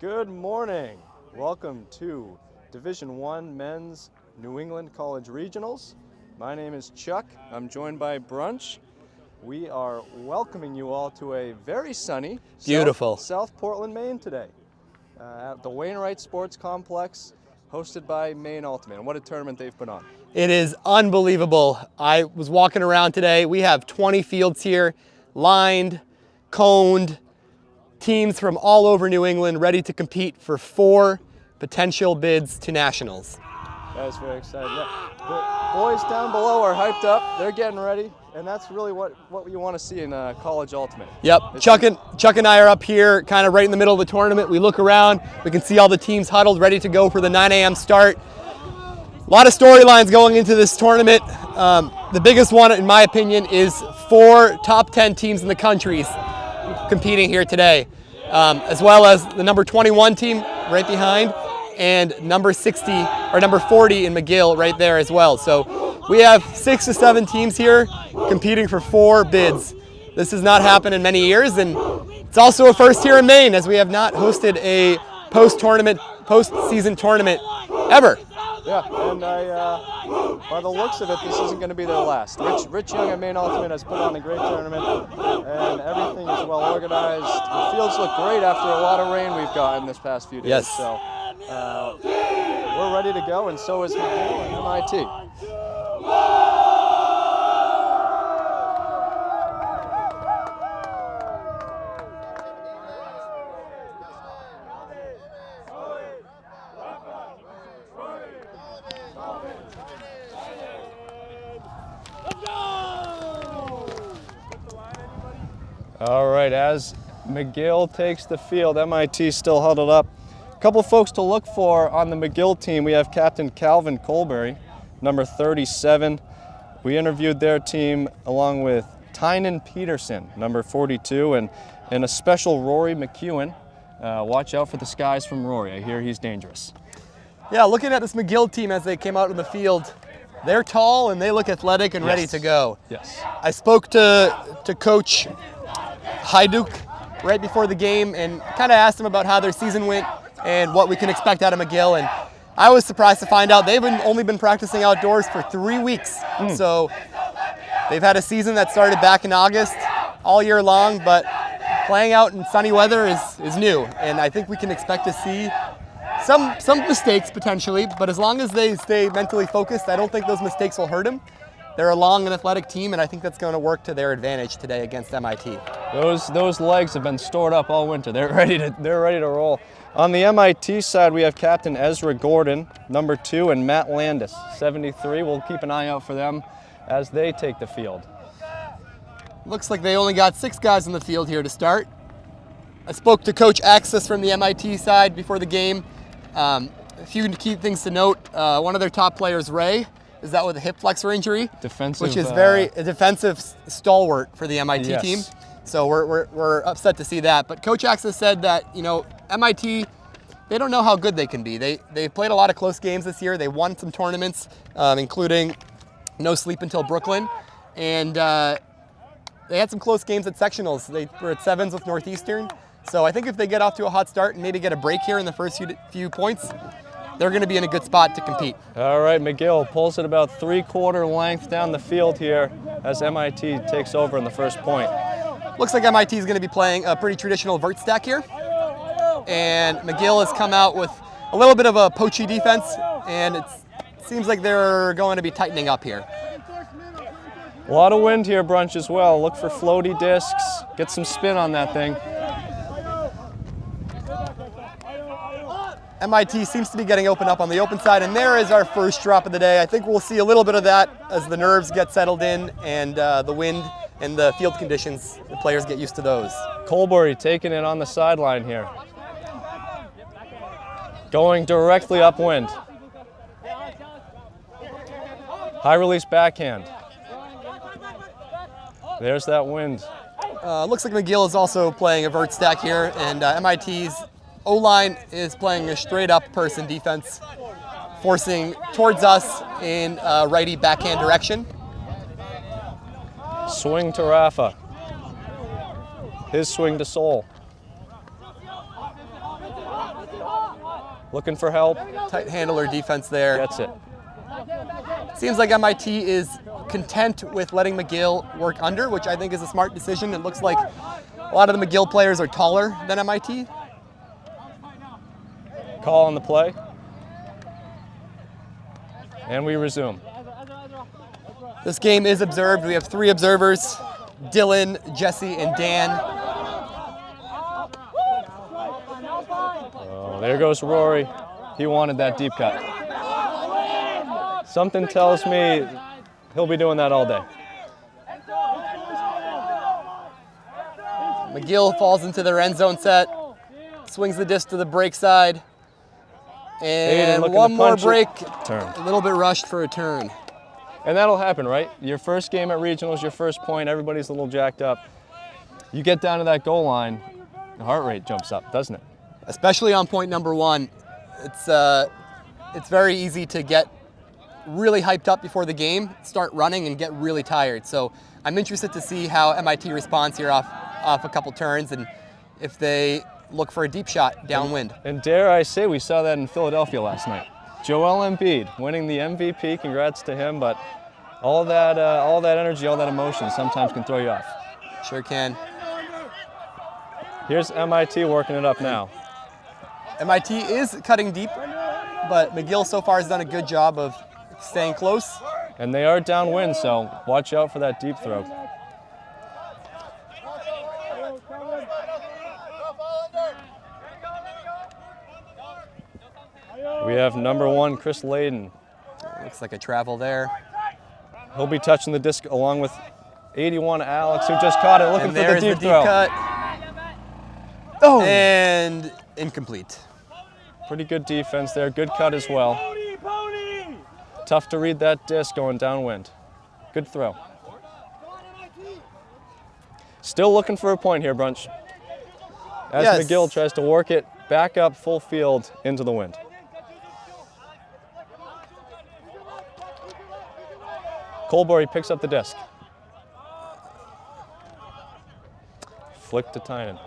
Good morning. Welcome to Division I Men's New England College Regionals. My name is Chuck. I'm joined by Brunch. We are welcoming you all to a very sunny, beautiful South Portland, Maine today at the Wainwright Sports Complex, hosted by Maine Ultimate. And what a tournament they've put on. It is unbelievable. I was walking around today. We have 20 fields here, lined, coned, teams from all over New England ready to compete for 4 potential bids to nationals. That is very exciting. Yeah. The boys down below are hyped up. They're getting ready, and that's really what you want to see in college ultimate. Yep. Chuck and I are up here kind of right in the middle of the tournament. We look around. We can see all the teams huddled, ready to go for the 9 a.m. start. A lot of storylines going into this tournament. The biggest one, in my opinion, is 4 top 10 teams in the country competing here today, as well as the number 21 team right behind and number 60 or number 40 in McGill right there as well. So we have 6 to 7 teams here competing for 4 bids. This has not happened in many years, and it's also a first here in Maine, as we have not hosted a post-season tournament ever. Yeah, and by the looks of it, this isn't going to be their last. Rich Young at Maine Ultimate has put on a great tournament, and everything is well organized. The fields look great after a lot of rain we've gotten this past few days. Yes. So we're ready to go, and so is McGill and MIT. All right, as McGill takes the field, MIT still huddled up. A couple folks to look for on the McGill team. We have Captain Calvin Colberry, number 37. We interviewed their team along with Tynan Peterson, number 42, and a special Rory McEwen. Watch out for the skies from Rory. I hear he's dangerous. Yeah, looking at this McGill team as they came out in the field, they're tall and they look athletic and ready to go. Yes. I spoke to Coach Hajduk right before the game and kind of asked him about how their season went and what we can expect out of McGill. And I was surprised to find out they've only been practicing outdoors for 3 weeks. So they've had a season that started back in August all year long, but playing out in sunny weather is new. And I think we can expect to see some mistakes potentially, but as long as they stay mentally focused, I don't think those mistakes will hurt them. They're a long and athletic team, and I think that's going to work to their advantage today against MIT. Those legs have been stored up all winter. They're ready to roll. On the MIT side, we have Captain Ezra Gordon, number 2, and Matt Landis, 73. We'll keep an eye out for them as they take the field. Looks like they only got 6 guys on the field here to start. I spoke to Coach Axis from the MIT side before the game. A few key things to note. One of their top players, Ray, is out with a hip flexor injury, which is a defensive stalwart for the MIT team. So we're upset to see that. But Coach Axis said that, MIT, they don't know how good they can be. They've played a lot of close games this year. They won some tournaments, including No Sleep Until Brooklyn, and they had some close games at sectionals. They were at 7s with Northeastern. So I think if they get off to a hot start and maybe get a break here in the first few points, they're going to be in a good spot to compete. All right, McGill pulls it about 3/4 length down the field here as MIT takes over in the first point. Looks like MIT is going to be playing a pretty traditional vert stack here. And McGill has come out with a little bit of a poachy defense, and it seems like they're going to be tightening up here. A lot of wind here, Brunch, as well. Look for floaty discs. Get some spin on that thing. MIT seems to be getting opened up on the open side, and there is our first drop of the day. I think we'll see a little bit of that as the nerves get settled in and the wind and the field conditions, the players get used to those. Colberry taking it on the sideline here. Going directly upwind. High release backhand. There's that wind. Looks like McGill is also playing a vert stack here, and MIT's O-line is playing a straight-up person defense, forcing towards us in righty backhand direction. Swing to Rafa. His swing to Sol. Looking for help. Tight handler defense there. Gets it. Seems like MIT is content with letting McGill work under, which I think is a smart decision. It looks like a lot of the McGill players are taller than MIT. Call on the play. And we resume. This game is observed. We have 3 observers, Dylan, Jesse, and Dan. Oh, there goes Rory. He wanted that deep cut. Something tells me he'll be doing that all day. McGill falls into their end zone set, swings the disc to the break side, and one more break. Turn. A little bit rushed for a turn. And that'll happen, right? Your first game at regionals, your first point, everybody's a little jacked up. You get down to that goal line, the heart rate jumps up, doesn't it? Especially on point number 1. It's very easy to get really hyped up before the game, start running, and get really tired. So I'm interested to see how MIT responds here off a couple turns, and if they look for a deep shot downwind. And dare I say, we saw that in Philadelphia last night. Joel Embiid winning the MVP, congrats to him, but all that energy, all that emotion sometimes can throw you off. Sure can. Here's MIT working it up now. MIT is cutting deep, but McGill so far has done a good job of staying close. And they are downwind, so watch out for that deep throw. We have number 1, Chris Layden. Looks like a travel there. He'll be touching the disc along with 81, Alex, who just caught it, looking for the deep throw. Cut. Oh! And incomplete. Pretty good defense there, good cut as well. Tough to read that disc going downwind. Good throw. Still looking for a point here, Brunch. As Yes. McGill tries to work it back up full field into the wind. Colbury picks up the disc. Flick to Tynan.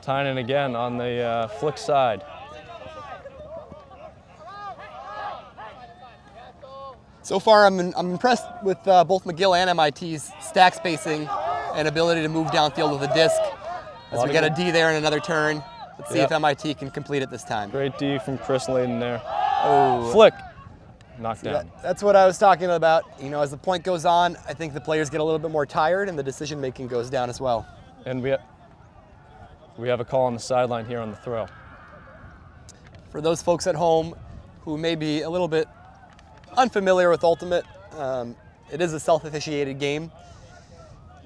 Tynan again on the flick side. So far, I'm impressed with both McGill and MIT's stack spacing and ability to move downfield with a disc. As we get a D there in another turn. Let's see if MIT can complete it this time. Great D from Chris Layden there. Oh, Flick. Knocked down. That's what I was talking about. You know, as the point goes on, I think the players get a little bit more tired and the decision making goes down as well. And we have a call on the sideline here on the throw. For those folks at home who may be a little bit unfamiliar with Ultimate, it is a self-officiated game.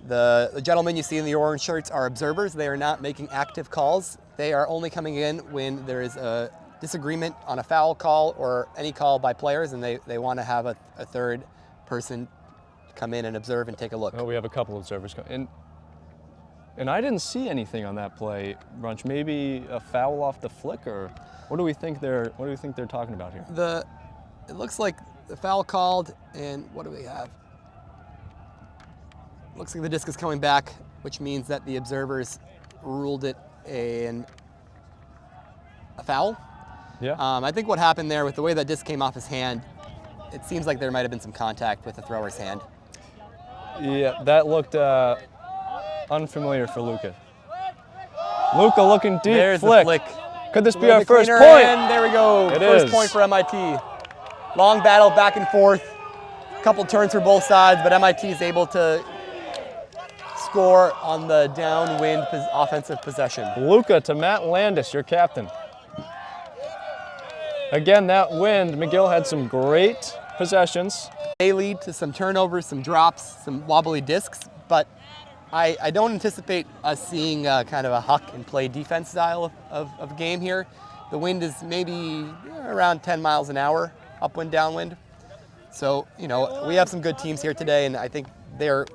The gentlemen you see in the orange shirts are observers. They are not making active calls. They are only coming in when there is a disagreement on a foul call or any call by players, and they want to have a third person come in and observe and take a look. Oh, we have a couple observers come. And I didn't see anything on that play, Brunch. Maybe a foul off the flick, or what do we think they're talking about here? It looks like the foul called, and what do we have? Looks like the disc is coming back, which means that the observers ruled it a foul. Yeah. I think what happened there with the way that disc came off his hand, it seems like there might have been some contact with the thrower's hand. Yeah, that looked unfamiliar for Luca. Luca looking deep. There's flick. the flick. Could this be our first point? And there we go. It First is. point for MIT. Long battle back and forth. Couple turns for both sides, but MIT is able to score on the downwind offensive possession. Luca to Matt Landis, your captain. Again, that wind, McGill had some great possessions. They lead to some turnovers, some drops, some wobbly discs, but I don't anticipate us seeing kind of a huck and play defense style of game here. The wind is maybe around 10 miles an hour, upwind, downwind. So, you know, we have some good teams here today, and I think they're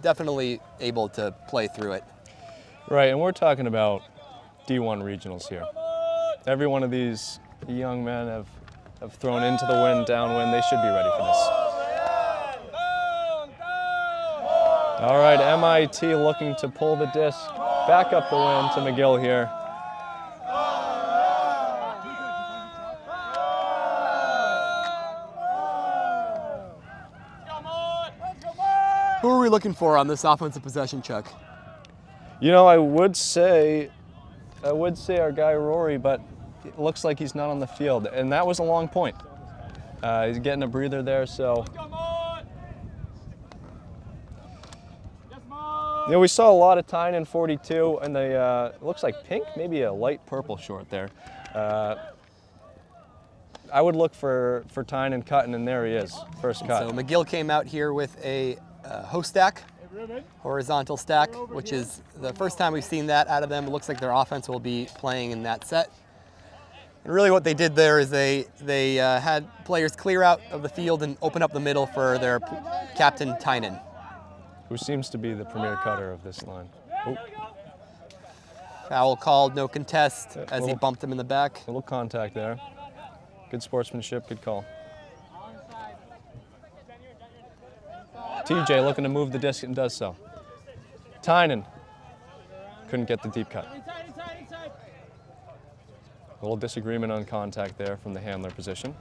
definitely able to play through it. Right, and we're talking about D1 regionals here. Every one of these young men have thrown into the wind, downwind. They should be ready for this. All right, MIT looking to pull the disc back up the wind to McGill here. Who are we looking for on this offensive possession, Chuck? You know, I would say our guy Rory, but it looks like he's not on the field, and that was a long point. He's getting a breather there, so. You know, we saw a lot of Tynan 42, and it looks like pink, maybe a light purple short there. I would look for Tynan cutting, and there he is, first cut. So McGill came out here with a host stack, horizontal stack, which is the first time we've seen that out of them. It looks like their offense will be playing in that set. And really what they did there is they had players clear out of the field and open up the middle for their captain, Tynan. Who seems to be the premier cutter of this line. Ooh. Foul called, no contest, as he bumped him in the back. Little contact there. Good sportsmanship, good call. TJ looking to move the disc and does so. Tynan couldn't get the deep cut. A little disagreement on contact there from the handler position.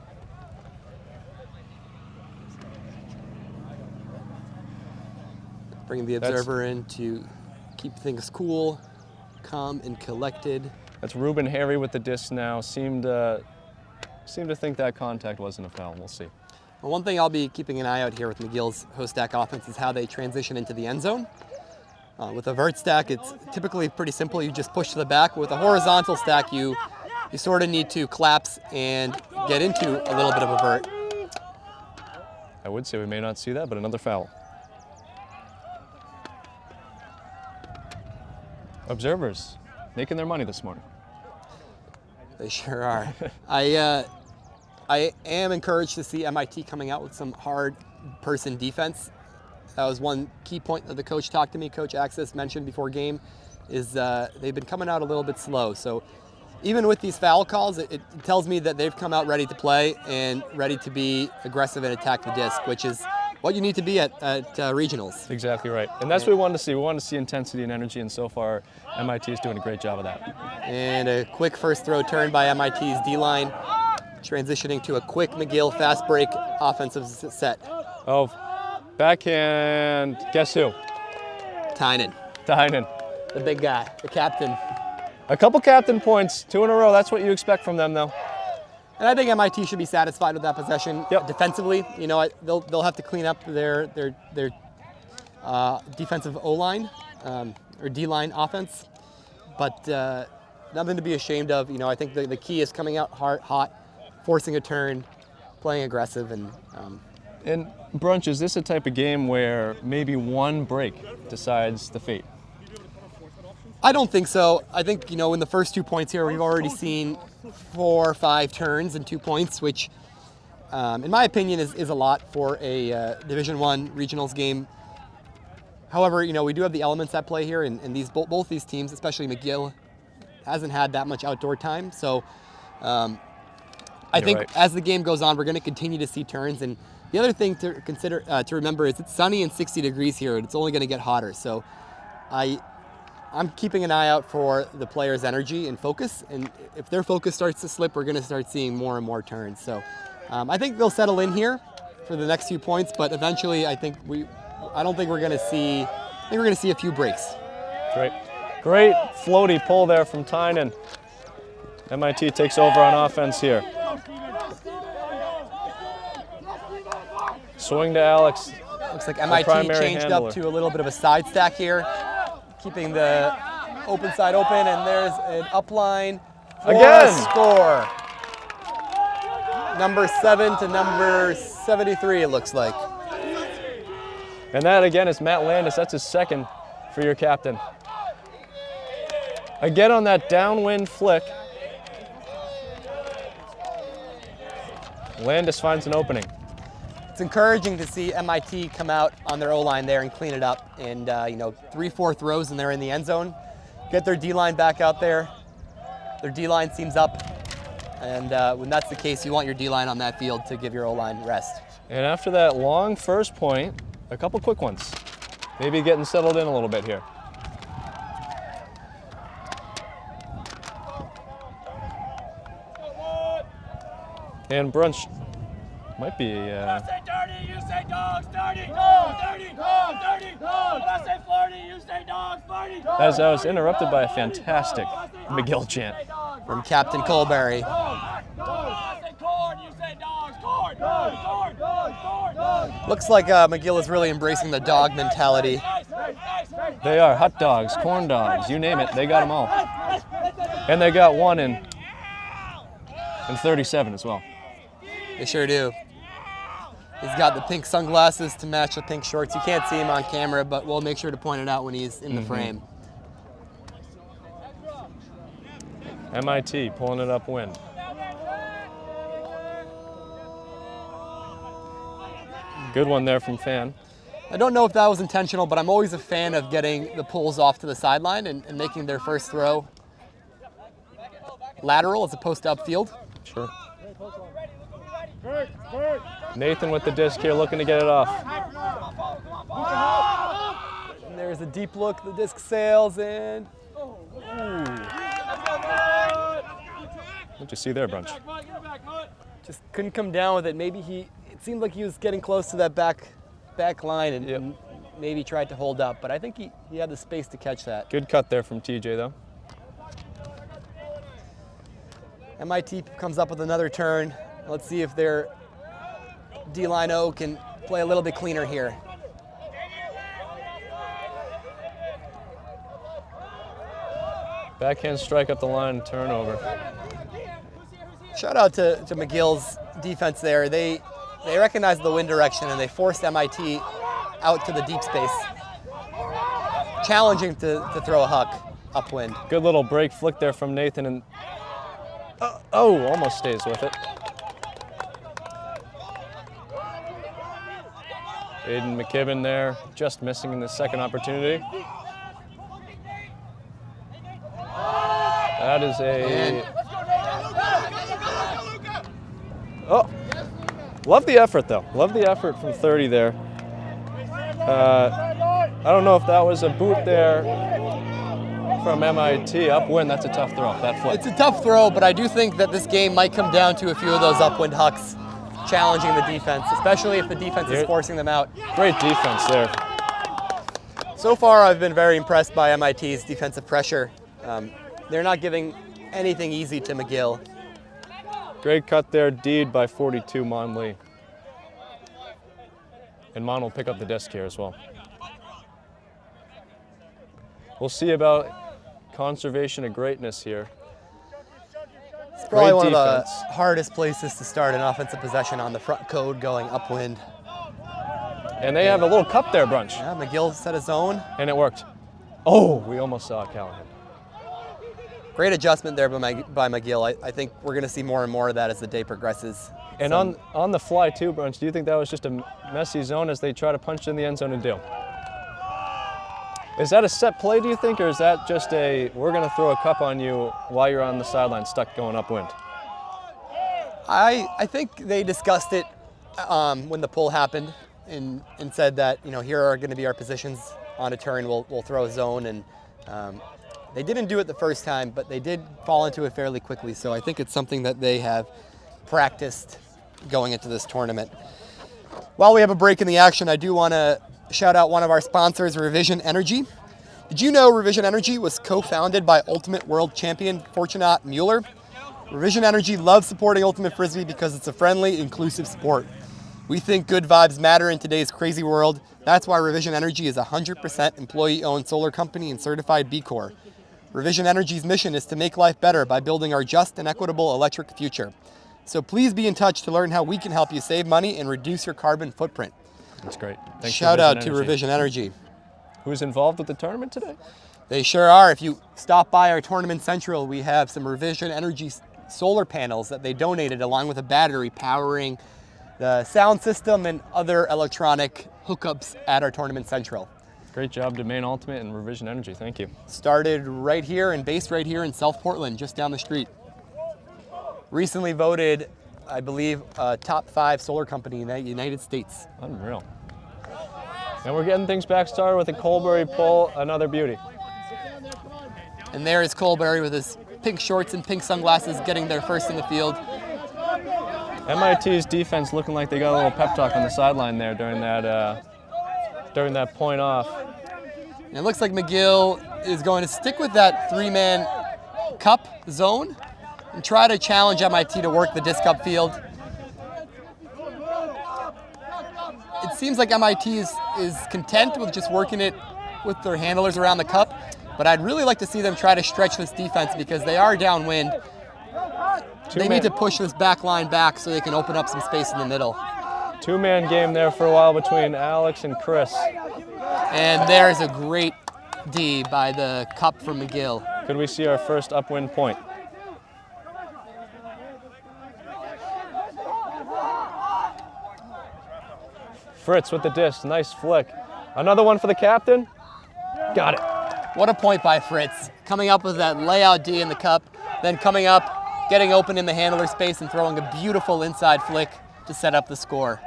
Bringing the observer in to keep things cool, calm, and collected. That's Ruben Harry with the disc now. Seemed to think that contact wasn't a foul. We'll see. Well, one thing I'll be keeping an eye out here with McGill's host stack offense is how they transition into the end zone. With a vert stack, it's typically pretty simple. You just push to the back. With a horizontal stack, you sort of need to collapse and get into a little bit of a vert. I would say we may not see that, but another foul. Observers making their money this morning. They sure are. I am encouraged to see MIT coming out with some hard person defense. That was one key point that the coach talked to me, Coach Access mentioned before game, is they've been coming out a little bit slow. So even with these foul calls, it tells me that they've come out ready to play and ready to be aggressive and attack the disc, which is what you need to be at regionals. Exactly right. And that's what we wanted to see. We wanted to see intensity and energy, and so far MIT is doing a great job of that. And a quick first throw turn by MIT's D-line, transitioning to a quick McGill fast break offensive set. Oh, backhand, guess who? Tynan. Tynan. The big guy, the captain. A couple captain points, 2 in a row. That's what you expect from them, though. And I think MIT should be satisfied with that possession. Yep. Defensively. You know, they'll have to clean up their defensive O-line or D-line offense, but nothing to be ashamed of. You know, I think the key is coming out hot, forcing a turn, playing aggressive, and. And Brunch, is this a type of game where maybe one break decides the fate? I don't think so. I think, you know, in the first 2 points here, we've already seen 4 or 5 turns in 2 points, which, in my opinion, is a lot for a Division I regionals game. However, you know, we do have the elements at play here, and both these teams, especially McGill, hasn't had that much outdoor time. So I think as the game goes on, we're going to continue to see turns. And the other thing to consider, to remember, is it's sunny and 60 degrees here, and it's only going to get hotter. So I'm keeping an eye out for the players' energy and focus, and if their focus starts to slip, we're going to start seeing more and more turns. So I think they'll settle in here for the next few points, but eventually I don't think we're going to see. I think we're going to see a few breaks. Great floaty pull there from Tynan. MIT takes over on offense here. Swing to Alex. Looks like MIT changed handler. up to a little bit of a side stack here, keeping the open side open, and there's an upline for a score. Number 7 to number 73, it looks like. And that again is Matt Landis. That's his second for your captain. Again on that downwind flick. Landis finds an opening. It's encouraging to see MIT come out on their O-line there and clean it up. And, 3-4 throws and they're in the end zone. Get their D-line back out there. Their D-line seems up. And when that's the case, you want your D-line on that field to give your O-line rest. And after that long first point, a couple quick ones. Maybe getting settled in a little bit here. And Brunch might be As I was interrupted by a fantastic McGill chant from Captain Colberry. Looks like McGill is really embracing the dog mentality. They are hot dogs, corn dogs, you name it, they got them all. And they got one in 37 as well. They sure do. He's got the pink sunglasses to match the pink shorts. You can't see him on camera, but we'll make sure to point it out when he's in the frame. MIT pulling it upwind. Good one there from Fan. I don't know if that was intentional, but I'm always a fan of getting the pulls off to the sideline and making their first throw lateral as opposed to upfield. Sure. Nathan with the disc here looking to get it off. And there's a deep look, the disc sails and What'd you see there, Brunch? just couldn't come down with it. Maybe it seemed like he was getting close to that back line and maybe tried to hold up, but I think he had the space to catch that. Good cut there from TJ though. MIT comes up with another turn. Let's see if their D-line O can play a little bit cleaner here. Backhand strike up the line, turnover. Shout out to McGill's defense there. They recognized the wind direction and they forced MIT out to the deep space. Challenging to throw a huck upwind. Good little break flick there from Nathan and almost stays with it. Aiden McKibben there, just missing in the second opportunity. That is love the effort though. Love the effort from 30 there. I don't know if that was a boot there from MIT. Upwind, that's a tough throw, that flip. It's a tough throw, but I do think that this game might come down to a few of those upwind hucks challenging the defense, especially if the defense is forcing them out. Great defense there. So far, I've been very impressed by MIT's defensive pressure. They're not giving anything easy to McGill. Great cut there, Deed by 42, Mon Lee. And Mon will pick up the disc here as well. We'll see about conservation of greatness here. It's probably one of the hardest places to start an offensive possession on the front code going upwind. And they have a little cup there, Brunch. Yeah, McGill set his own. And it worked. Oh, we almost saw Callahan. Great adjustment there by McGill. I think we're going to see more and more of that as the day progresses. And on the fly too, Brunch, do you think that was just a messy zone as they try to punch in the end zone and deal? Is that a set play, do you think, or is that just a, we're going to throw a cup on you while you're on the sideline stuck going upwind? I think they discussed it when the pull happened and said that, here are going to be our positions on a turn, we'll throw a zone. And they didn't do it the first time, but they did fall into it fairly quickly. So I think it's something that they have practiced going into this tournament. While we have a break in the action, I do want to shout out one of our sponsors, Revision Energy. Did you know Revision Energy was co-founded by Ultimate World Champion Fortunat Mueller? Revision Energy loves supporting Ultimate Frisbee because it's a friendly, inclusive sport. We think good vibes matter in today's crazy world. That's why Revision Energy is a 100% employee-owned solar company and certified B Corp. Revision Energy's mission is to make life better by building our just and equitable electric future. So please be in touch to learn how we can help you save money and reduce your carbon footprint. That's great. Thanks, Shout out to Revision Energy. Who's involved with the tournament today? They sure are. If you stop by our Tournament Central, we have some Revision Energy solar panels that they donated along with a battery powering the sound system and other electronic hookups at our Tournament Central. Great job to Maine Ultimate and Revision Energy. Thank you. Started right here and based right here in South Portland, just down the street. Recently voted, I believe, a top 5 solar company in the United States. Unreal. And we're getting things back started with a Colberry pull, another beauty. And there is Colberry with his pink shorts and pink sunglasses getting there first in the field. MIT's defense looking like they got a little pep talk on the sideline there during that during that point off. And it looks like McGill is going to stick with that 3-man cup zone and try to challenge MIT to work the disc up field. It seems like MIT is content with just working it with their handlers around the cup, but I'd really like to see them try to stretch this defense because they are downwind. They need to push this back line back so they can open up some space in the middle. 2-man game there for a while between Alex and Chris. And there's a great D by the cup from McGill. Could we see our first upwind point? Fritz with the disc, nice flick. Another one for the captain. Got it. What a point by Fritz. Coming up with that layout D in the cup, then coming up, getting open in the handler space and throwing a beautiful inside flick to set up the score.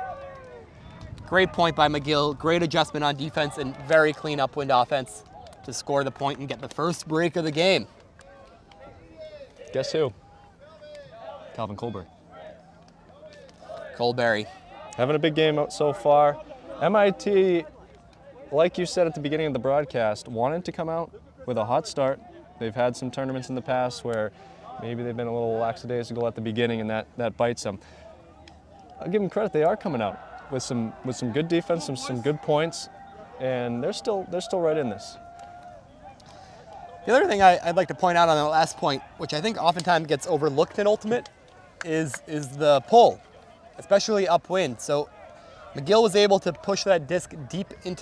Great point by McGill, great adjustment on defense and very clean upwind offense to score the point and get the first break of the game. Guess who? Calvin Colberry. Colberry. Having a big game out so far. MIT, like you said at the beginning of the broadcast, wanted to come out with a hot start. They've had some tournaments in the past where maybe they've been a little lackadaisical at the beginning and that bites them. I'll give them credit, they are coming out with some good defense, some good points, and they're still right in this. The other thing I'd like to point out on the last point, which I think oftentimes gets overlooked in Ultimate, is the pull, especially upwind. So McGill was able to push that disc deep deep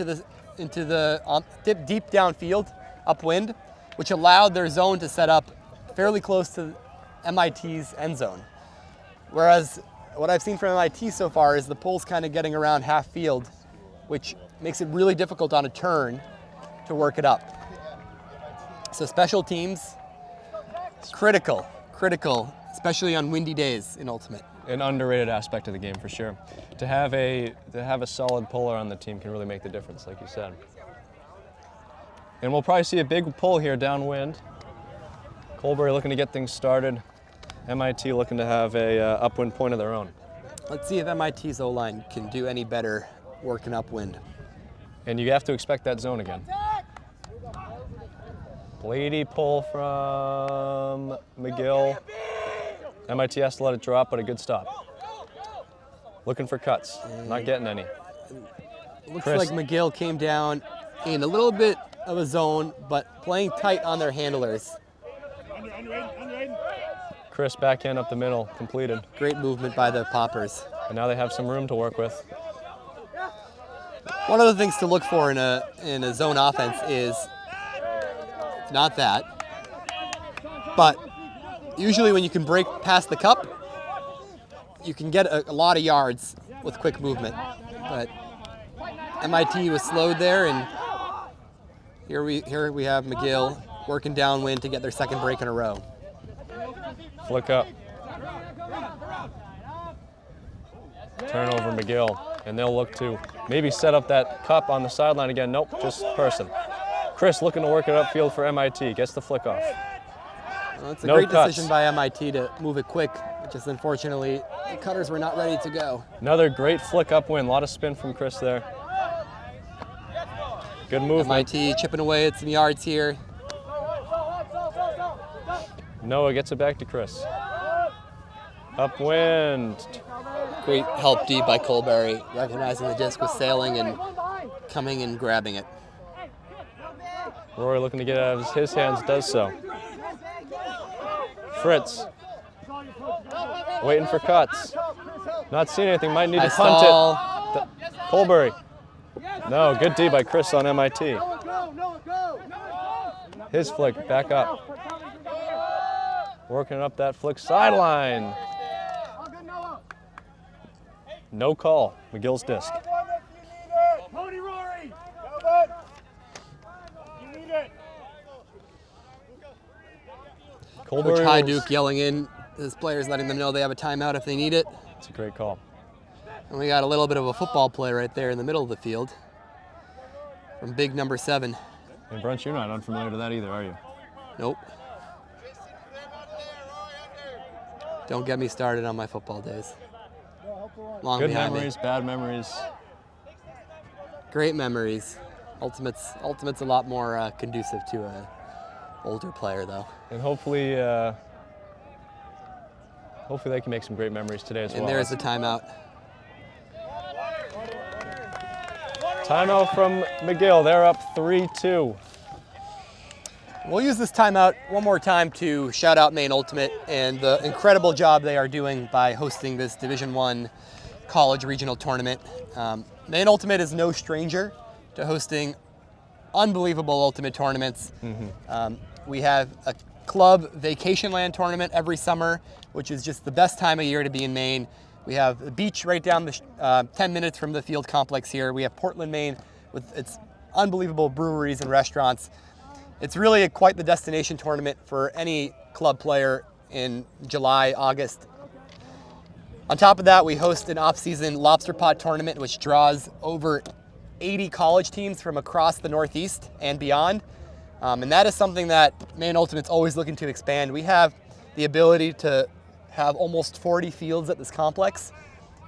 downfield, upwind, which allowed their zone to set up fairly close to MIT's end zone. Whereas what I've seen from MIT so far is the pull's kind of getting around half field, which makes it really difficult on a turn to work it up. So special teams, critical, especially on windy days in Ultimate. An underrated aspect of the game for sure. To have a solid puller on the team can really make the difference, like you said. And we'll probably see a big pull here downwind. Colberry looking to get things started. MIT looking to have a upwind point of their own. Let's see if MIT's O-line can do any better working upwind. And you have to expect that zone again. Blady pull from McGill. MIT has to let it drop, but a good stop. Looking for cuts, not getting any. Looks like McGill came down in a little bit of a zone, but playing tight on their handlers. Chris backhand up the middle, completed. Great movement by the Poppers. And now they have some room to work with. One of the things to look for in a zone offense is not that, but usually when you can break past the cup, you can get a lot of yards with quick movement. But MIT was slowed there, and here we have McGill working downwind to get their second break in a row. Flick up. Turnover McGill, and they'll look to maybe set up that cup on the sideline again. Nope, just person. Chris looking to work it upfield for MIT, gets the flick off. Well, it's a great decision by MIT to move it quick, just unfortunately the cutters were not ready to go. Another great flick upwind, a lot of spin from Chris there. Good movement. MIT chipping away at some yards here. Noah gets it back to Chris. Upwind. Great help deep by Colberry, recognizing the disc was sailing and coming and grabbing it. Rory looking to get it out of his hands, does so. Fritz. Waiting for cuts. Not seeing anything, might need to punt it. Colberry. No, good D by Chris on MIT. His flick, back up. Working up that flick sideline. No call, McGill's disc. Coach Hyduke yelling in his players, letting them know they have a timeout if they need it. It's a great call. And we got a little bit of a football play right there in the middle of the field from big number 7. And Brent, you're not unfamiliar to that either, are you? Nope. Don't get me started on my football days. Long Good behind memories, me. bad memories. Great memories. Ultimate's a lot more conducive to an older player, though. And hopefully they can make some great memories today as well. And there's the timeout. Timeout from McGill. They're up 3-2. We'll use this timeout one more time to shout out Maine Ultimate and the incredible job they are doing by hosting this Division I college regional tournament. Maine Ultimate is no stranger to hosting unbelievable ultimate tournaments. We have a club vacation land tournament every summer, which is just the best time of year to be in Maine. We have the beach right down the 10 minutes from the field complex here. We have Portland, Maine, with its unbelievable breweries and restaurants. It's really quite the destination tournament for any club player in July, August. On top of that, we host an off-season lobster pot tournament, which draws over 80 college teams from across the Northeast and beyond. And that is something that Maine Ultimate's always looking to expand. We have the ability to have almost 40 fields at this complex.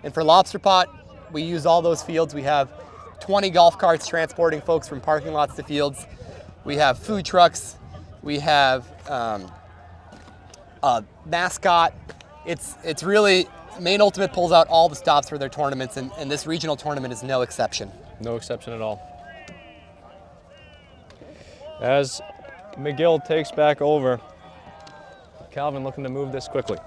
And for lobster pot, we use all those fields. We have 20 golf carts transporting folks from parking lots to fields. We have food trucks. We have a mascot. It's really, Maine Ultimate pulls out all the stops for their tournaments, and this regional tournament is no exception. No exception at all. As McGill takes back over, Calvin looking to move this quickly.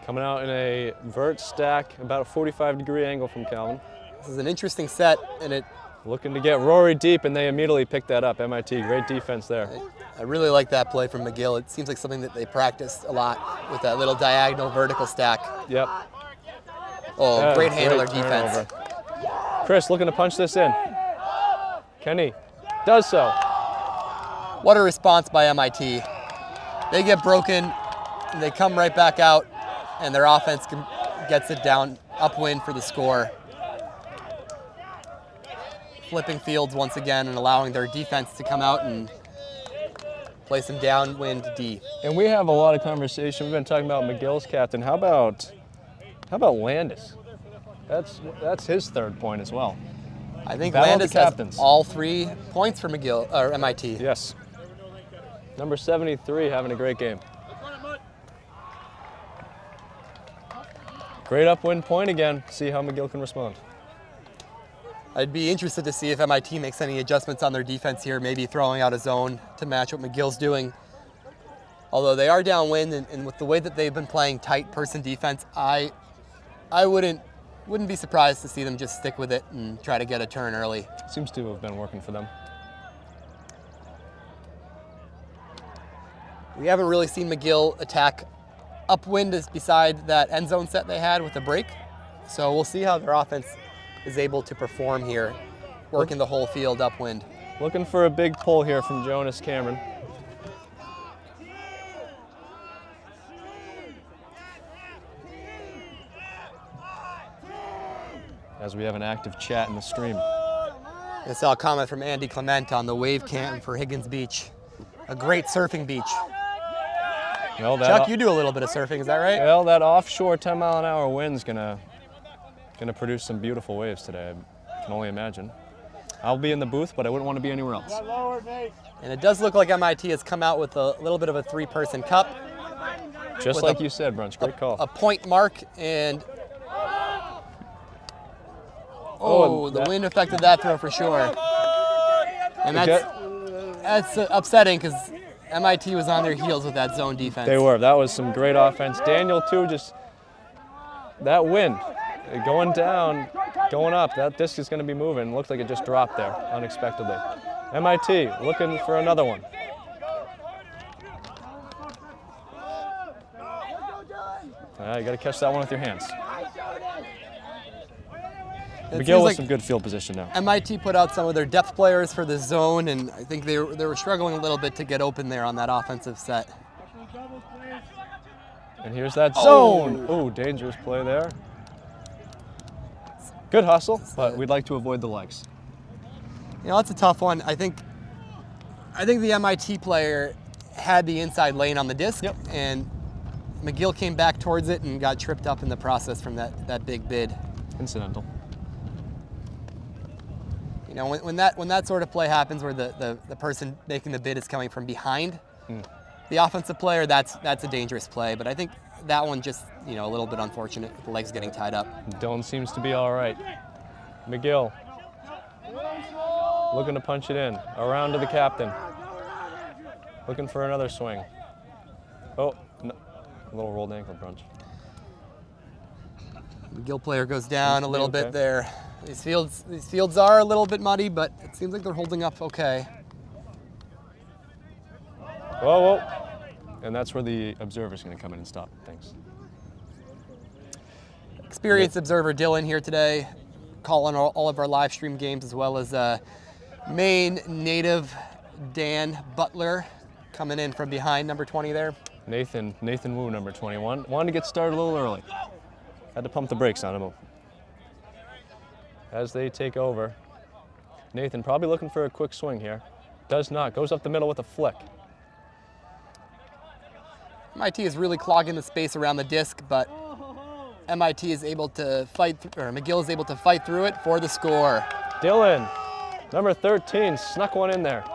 Coming out in a vert stack, about a 45-degree angle from Calvin. This is an interesting set, and it looking to get Rory deep, and they immediately picked that up. MIT, great defense there. I really like that play from McGill. It seems like something that they practiced a lot with that little diagonal vertical stack. Yep. Oh, great handler defense. Chris looking to punch this in. Kenny does so. What a response by MIT. They get broken, and they come right back out, and their offense gets it down upwind for the score. Flipping fields once again and allowing their defense to come out and play some downwind D. And we have a lot of conversation. We've been talking about McGill's captain. How about Landis? That's his third point as well. I think Battle Landis has has all 3 points for McGill or MIT. Yes. Number 73 having a great game. Great upwind point again. See how McGill can respond. I'd be interested to see if MIT makes any adjustments on their defense here, maybe throwing out a zone to match what McGill's doing. Although they are downwind, and with the way that they've been playing tight person defense, I wouldn't be surprised to see them just stick with it and try to get a turn early. Seems to have been working for them. We haven't really seen McGill attack upwind beside that end zone set they had with the break. So we'll see how their offense is able to perform here, working the whole field upwind. Looking for a big pull here from Jonas Cameron. As we have an active chat in the stream. I saw a comment from Andy Clement on the wave cam for Higgins Beach. A great surfing beach. Well, Chuck, you do a little bit of surfing, is that right? Well, that offshore 10-mile-an-hour wind's gonna produce some beautiful waves today. I can only imagine. I'll be in the booth, but I wouldn't want to be anywhere else. And it does look like MIT has come out with a little bit of a 3-person cup. Just like you said, Brunch. Great call. A point mark, and the wind affected that throw for sure. And that's upsetting because MIT was on their heels with that zone defense. They were. That was some great offense. Daniel, too, just that wind going down, going up. That disc is going to be moving. Looks like it just dropped there unexpectedly. MIT looking for another one. You got to catch that one with your hands. McGill with some good field position now. MIT put out some of their depth players for the zone, and I think they were struggling a little bit to get open there on that offensive set. And here's that zone. Oh, dangerous play there. Good hustle, but we'd like to avoid the legs. You know, that's a tough one. I think the MIT player had the inside lane on the disc, Yep. and McGill came back towards it and got tripped up in the process from that big bid. Incidental. You know, when that sort of play happens where the person making the bid is coming from behind the offensive player, that's a dangerous play. But I think that one just, you know, a little bit unfortunate with the legs getting tied up. Dylan seems to be all right. McGill looking to punch it in. Around to the captain. Looking for another swing. Oh, no. A little rolled ankle crunch. McGill player goes down a little okay. bit there. These fields are a little bit muddy, but it seems like they're holding up okay. Whoa, whoa. And that's where the observer's going to come in and stop things. Experienced observer Dylan here today, calling all of our live stream games, as well as Maine native Dan Butler coming in from behind number 20 there. Nathan Wu, number 21. Wanted to get started a little early. Had to pump the brakes on him. As they take over, Nathan probably looking for a quick swing here. Does not, goes up the middle with a flick. MIT is really clogging the space around the disc, but MIT is able to fight, or McGill is able to fight through it for the score. Dylan, number 13, snuck one in there.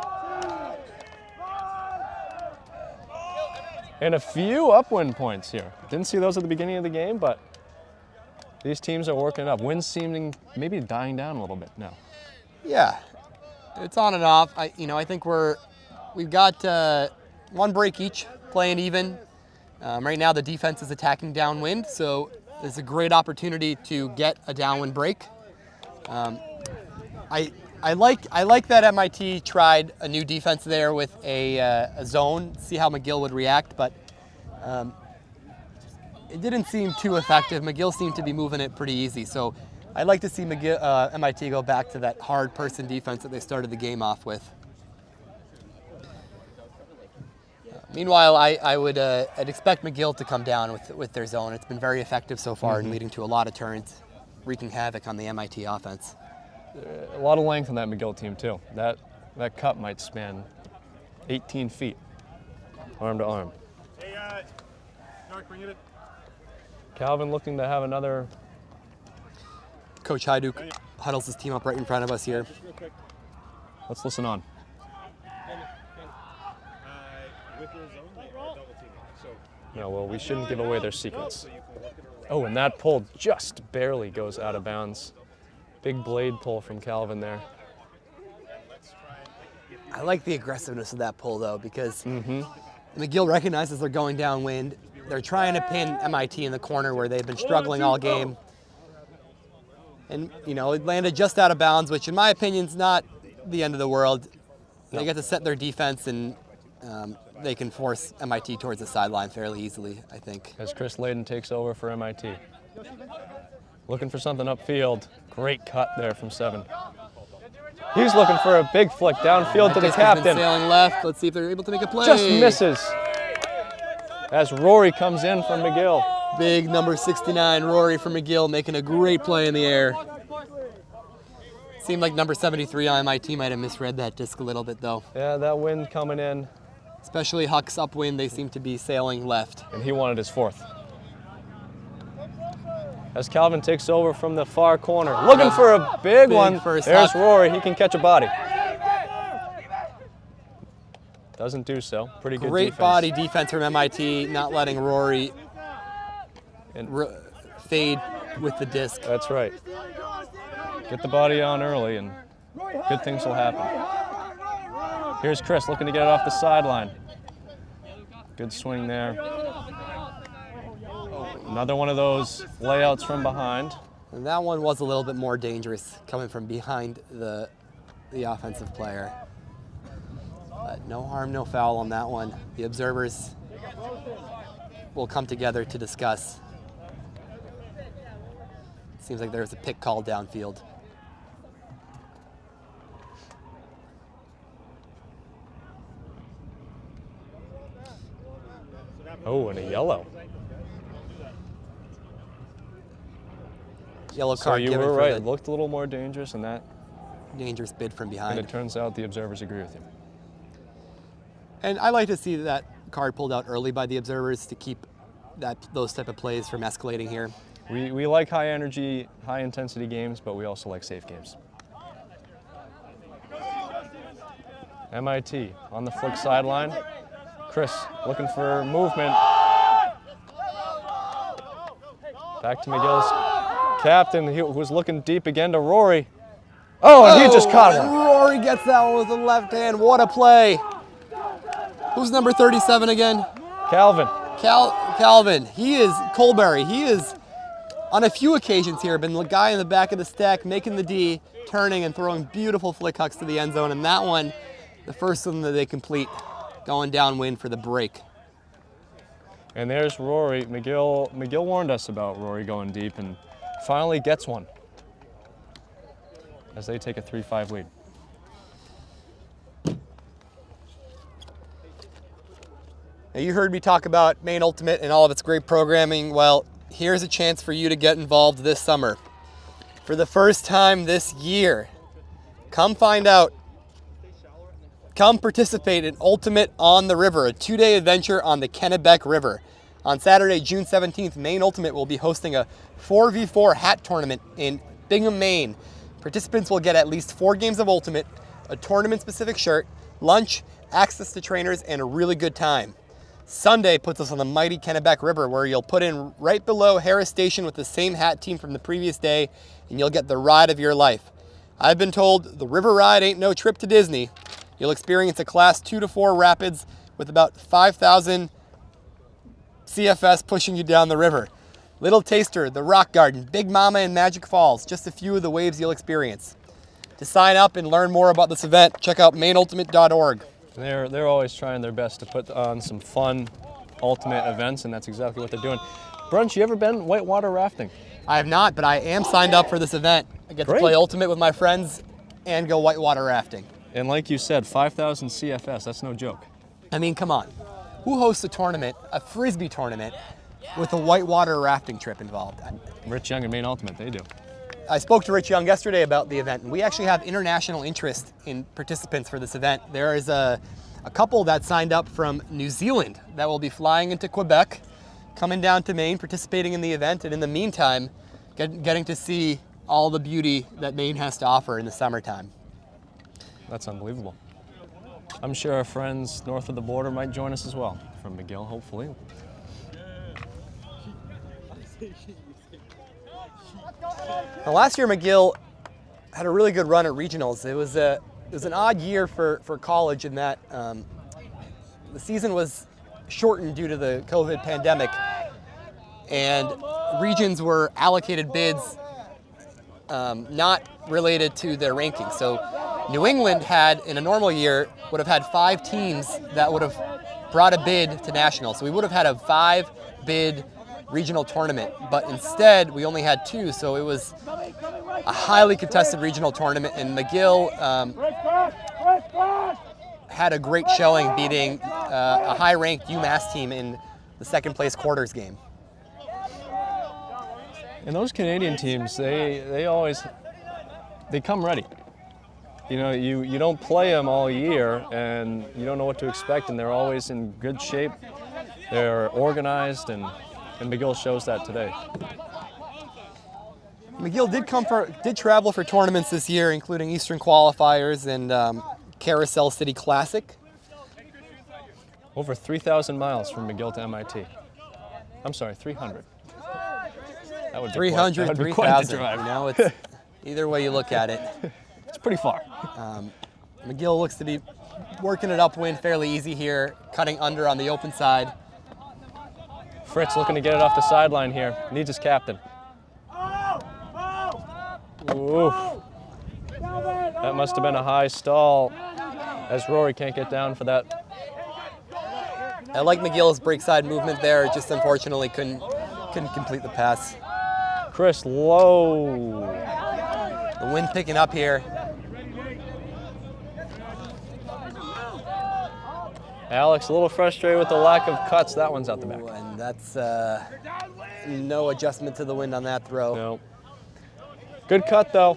And a few upwind points here. Didn't see those at the beginning of the game, but these teams are working up. Wind's seeming maybe dying down a little bit now. Yeah, it's on and off. I think we've got one break each, playing even. Right now the defense is attacking downwind, so there's a great opportunity to get a downwind break. I like that MIT tried a new defense there with a zone, see how McGill would react, but it didn't seem too effective. McGill seemed to be moving it pretty easy, so I'd like to see MIT go back to that hard person defense that they started the game off with. Meanwhile, I'd expect McGill to come down with their zone. It's been very effective so far and leading to a lot of turns, wreaking havoc on the MIT offense. A lot of length on that McGill team too. That cut might span 18 feet, arm to arm. Hey, Narc, bring it in. Calvin looking to have another. Coach Hajduk huddles his team up right in front of us here. Just real quick. Let's listen on. With your zone, they are double teaming. So, No, well, we shouldn't give away their secrets. so you can look at it. Oh, and that pull just barely goes out of bounds. Big blade pull from Calvin there. I like the aggressiveness of that pull, though, because McGill recognizes they're going downwind. They're trying to pin MIT in the corner where they've been struggling all game. And, you know, it landed just out of bounds, which in my opinion is not the end of the world. They get to set their defense, and they can force MIT towards the sideline fairly easily, I think. As Chris Layden takes over for MIT. Looking for something upfield. Great cut there from 7. He's looking for a big flick downfield to the Disc has been captain. sailing left. Let's see if they're able to make a play. Just misses. As Rory comes in from McGill. Big number 69, Rory from McGill, making a great play in the air. Seemed like number 73 on MIT might have misread that disc a little bit, though. Yeah, that wind coming in. Especially Huck's upwind, they seem to be sailing left. And he wanted his 4th. As Calvin takes over from the far corner. Looking for a big one. first There's Huck. Rory. He can catch a body. Doesn't do so. Pretty good Great defense. body defense from MIT, not letting Rory fade with the disc. That's right. Get the body on early and good things will happen. Here's Chris looking to get it off the sideline. Good swing there. Another one of those layouts from behind. And that one was a little bit more dangerous coming from behind the offensive player. But no harm, no foul on that one. The observers will come together to discuss. Seems like there's a pick call downfield. Oh, and a yellow. Yellow So card you given were for right. the It looked a little more dangerous than that. dangerous bid from And behind. it turns out the observers agree with you. And I like to see that card pulled out early by the observers to keep those type of plays from escalating here. We like high energy, high intensity games, but we also like safe games. MIT on the flick sideline. Chris looking for movement. Back to McGill's captain, who was looking deep again to Rory. Oh, and he just caught and one. Rory gets that one with the left hand. What a play. Who's number 37 again? Calvin. Calvin. He is Colberry. He is, on a few occasions here, been the guy in the back of the stack making the D, turning and throwing beautiful flick hucks to the end zone. And that one, the first one that they complete, going downwind for the break. And there's Rory. McGill warned us about Rory going deep and finally gets one as they take a 3-5 lead. Now you heard me talk about Maine Ultimate and all of its great programming. Well, here's a chance for you to get involved this summer. For the first time this year, come find out. Come participate in Ultimate on the River, a 2-day adventure on the Kennebec River. On Saturday, June 17th, Maine Ultimate will be hosting a 4v4 hat tournament in Bingham, Maine. Participants will get at least 4 games of Ultimate, a tournament-specific shirt, lunch, access to trainers, and a really good time. Sunday puts us on the mighty Kennebec River, where you'll put in right below Harris Station with the same hat team from the previous day, and you'll get the ride of your life. I've been told the river ride ain't no trip to Disney. You'll experience a class 2 to 4 rapids with about 5,000 CFS pushing you down the river. Little Taster, the Rock Garden, Big Mama, and Magic Falls, just a few of the waves you'll experience. To sign up and learn more about this event, check out mainultimate.org. They're always trying their best to put on some fun ultimate events, and that's exactly what they're doing. Brunch, you ever been whitewater rafting? I have not, but I am signed up for this event. I get to play Ultimate with my friends and go whitewater rafting. And like you said, 5,000 CFS, that's no joke. I mean, come on. Who hosts a tournament, a Frisbee tournament, with a whitewater rafting trip involved? Rich Young and Maine Ultimate, they do. I spoke to Rich Young yesterday about the event, and we actually have international interest in participants for this event. There is a couple that signed up from New Zealand that will be flying into Quebec, coming down to Maine, participating in the event, and in the meantime, getting to see all the beauty that Maine has to offer in the summertime. That's unbelievable. I'm sure our friends north of the border might join us as well, from McGill, hopefully. Now, last year, McGill had a really good run at regionals. It was an odd year for college in that the season was shortened due to the COVID pandemic, and regions were allocated bids not related to their rankings. So New England had, in a normal year, would have had 5 teams that would have brought a bid to nationals. So we would have had a 5-bid regional tournament, but instead we only had 2, so it was a highly contested regional tournament, and McGill had a great showing, beating a high-ranked UMass team in the second-place quarters game. And those Canadian teams, they always come ready. You know, you don't play them all year, and you don't know what to expect, and they're always in good shape. They're organized, and McGill shows that today. McGill did travel for tournaments this year, including Eastern Qualifiers and Carousel City Classic. Over 3,000 miles from McGill to MIT. I'm sorry, 300. That would be 300, quite, that would be quite the 3,000. drive. You know, it's either way you look at it. It's pretty far. McGill looks to be working it upwind fairly easy here, cutting under on the open side. Fritz looking to get it off the sideline here. Needs his captain. Ooh. That must have been a high stall, as Rory can't get down for that. I like McGill's breakside movement there, just unfortunately couldn't complete the pass. Chris low. The wind picking up here. Alex a little frustrated with the lack of cuts. That one's out the back. Ooh, and that's no adjustment to the wind on that throw. No. Good cut though.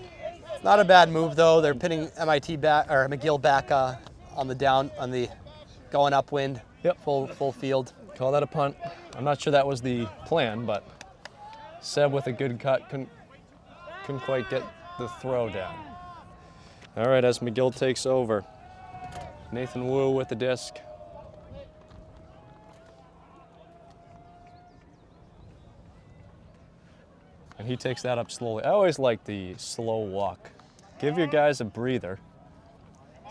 It's not a bad move though. They're pinning MIT back, or McGill back on the going upwind. Yep. Full field. Call that a punt. I'm not sure that was the plan, but Seb with a good cut couldn't quite get the throw down. All right, as McGill takes over, Nathan Wu with the disc. And he takes that up slowly. I always like the slow walk. Give your guys a breather.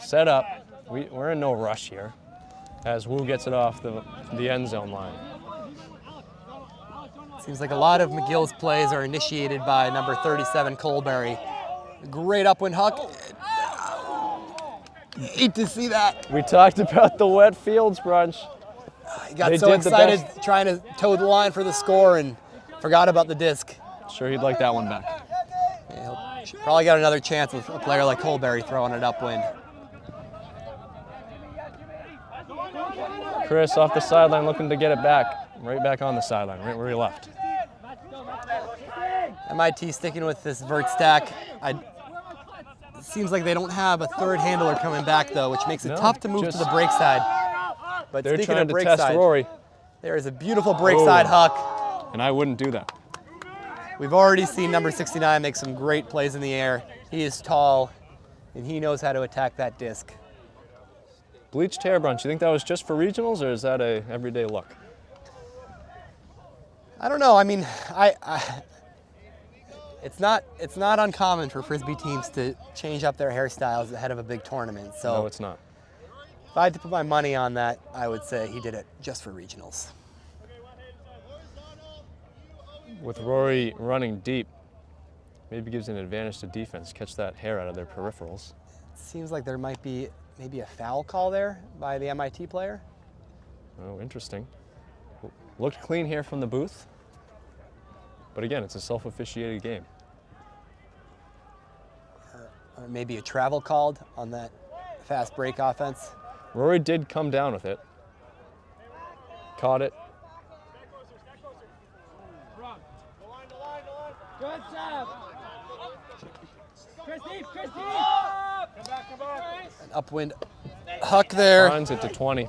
Set up. We're in no rush here as Wu gets it off the end zone line. Seems like a lot of McGill's plays are initiated by number 37, Colberry. Great upwind huck. Hate to see that. We talked about the wet fields brunch. He got so excited trying to toe the line for the score and forgot about the disc. Sure, he'd like that one back. Yeah, he'll probably got another chance with a player like Colberry throwing it upwind. Chris off the sideline looking to get it back. Right back on the sideline, right where he left. MIT sticking with this vert stack. It seems like they don't have a third handler coming back though, which makes it tough to move to the break side. But they're speaking trying of to break test side, Rory. there is a beautiful break side huck. And I wouldn't do that. We've already seen number 69 make some great plays in the air. He is tall, and he knows how to attack that disc. Bleached hair brunch, you think that was just for regionals, or is that a everyday look? I don't know. I mean, it's not uncommon for Frisbee teams to change up their hairstyles ahead of a big tournament. So no, it's not. If I had to put my money on that, I would say he did it just for regionals. With Rory running deep, maybe gives an advantage to defense. Catch that hair out of their peripherals. It seems like there might be maybe a foul call there by the MIT player. Oh, interesting. Looked clean here from the booth. But again, it's a self-officiated game. Or maybe a travel called on that fast break offense. Rory did come down with it. Caught it. Good job. An upwind huck there. Runs it to 20.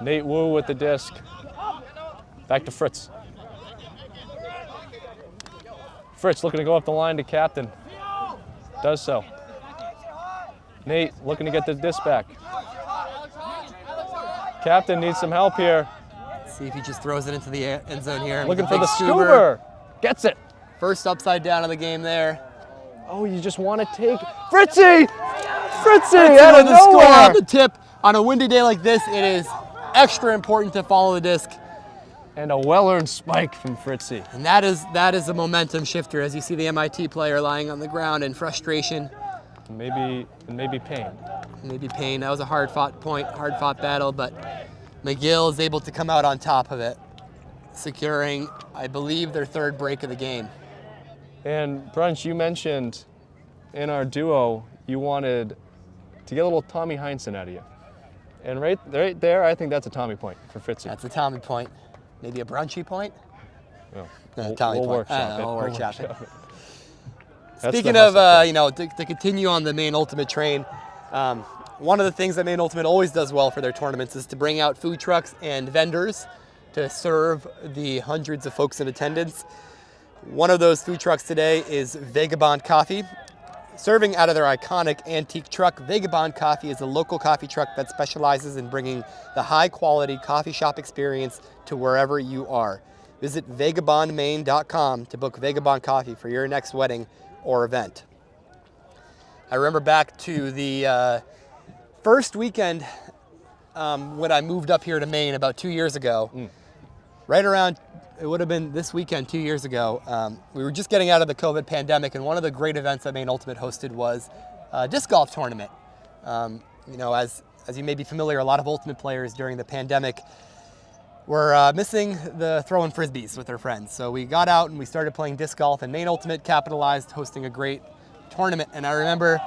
Nate Wu with the disc. Back to Fritz. Fritz looking to go up the line to captain. Does so. Nate looking to get the disc back. Captain needs some help here. See if he just throws it into the end zone here. Looking for Big the scuba. Gets it. First upside down of the game there. Oh, you just want to take Fritzy! Fritzy Fritzy out of with the score nowhere. on the tip. On a windy day like this, it is extra important to follow the disc. And a well-earned spike from Fritzy. And that is a momentum shifter as you see the MIT player lying on the ground in frustration. Maybe pain. Maybe pain. That was a hard-fought point, hard-fought battle, but McGill is able to come out on top of it, securing, I believe, their third break of the game. And Brunch, you mentioned in our duo you wanted to get a little Tommy Heinsohn out of you. And right there, I think that's a Tommy point for Fritzy. That's a Tommy point. Maybe a brunchy point? No, Tommy we'll point. workshop it. We'll workshop it. That's Speaking the of, hustle. to continue on the Maine Ultimate train, one of the things that Maine Ultimate always does well for their tournaments is to bring out food trucks and vendors to serve the hundreds of folks in attendance. One of those food trucks today is Vagabond Coffee. Serving out of their iconic antique truck, Vagabond Coffee is a local coffee truck that specializes in bringing the high-quality coffee shop experience to wherever you are. Visit vagabondmaine.com to book Vagabond Coffee for your next wedding or event. I remember back to the first weekend when I moved up here to Maine about 2 years ago. Right around, it would have been this weekend 2 years ago. We were just getting out of the COVID pandemic, and one of the great events that Maine Ultimate hosted was a disc golf tournament. As you may be familiar, a lot of Ultimate players during the pandemic were missing the throwing frisbees with their friends. So we got out and we started playing disc golf, and Maine Ultimate capitalized, hosting a great tournament. And I remember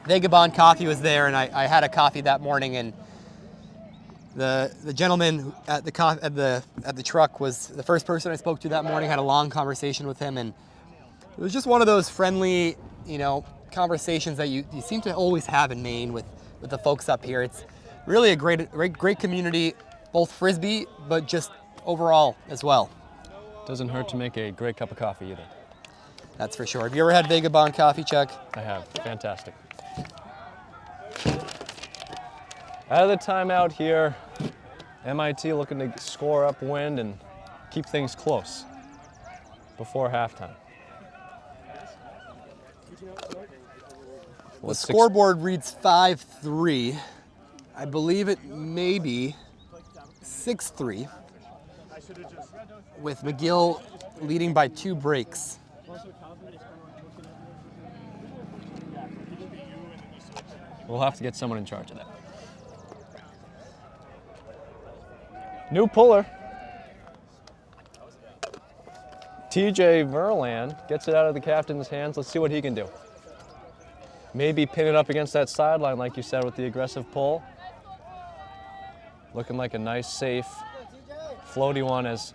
Vagabond Coffee was there, and I had a coffee that morning, and the gentleman at the truck was the first person I spoke to that morning. Had a long conversation with him, and it was just one of those friendly, conversations that you seem to always have in Maine with with the folks up here. It's really a great community, both Frisbee, but just overall as well. Doesn't hurt to make a great cup of coffee either. That's for sure. Have you ever had Vagabond coffee, Chuck? I have. Fantastic. Out of the timeout here, MIT looking to score upwind and keep things close before halftime. The scoreboard reads 5-3. I believe it may be 6-3, with McGill leading by 2 breaks. We'll have to get someone in charge of that. New puller. TJ Verland gets it out of the captain's hands. Let's see what he can do. Maybe pin it up against that sideline like you said with the aggressive pull. Looking like a nice, safe, floaty one as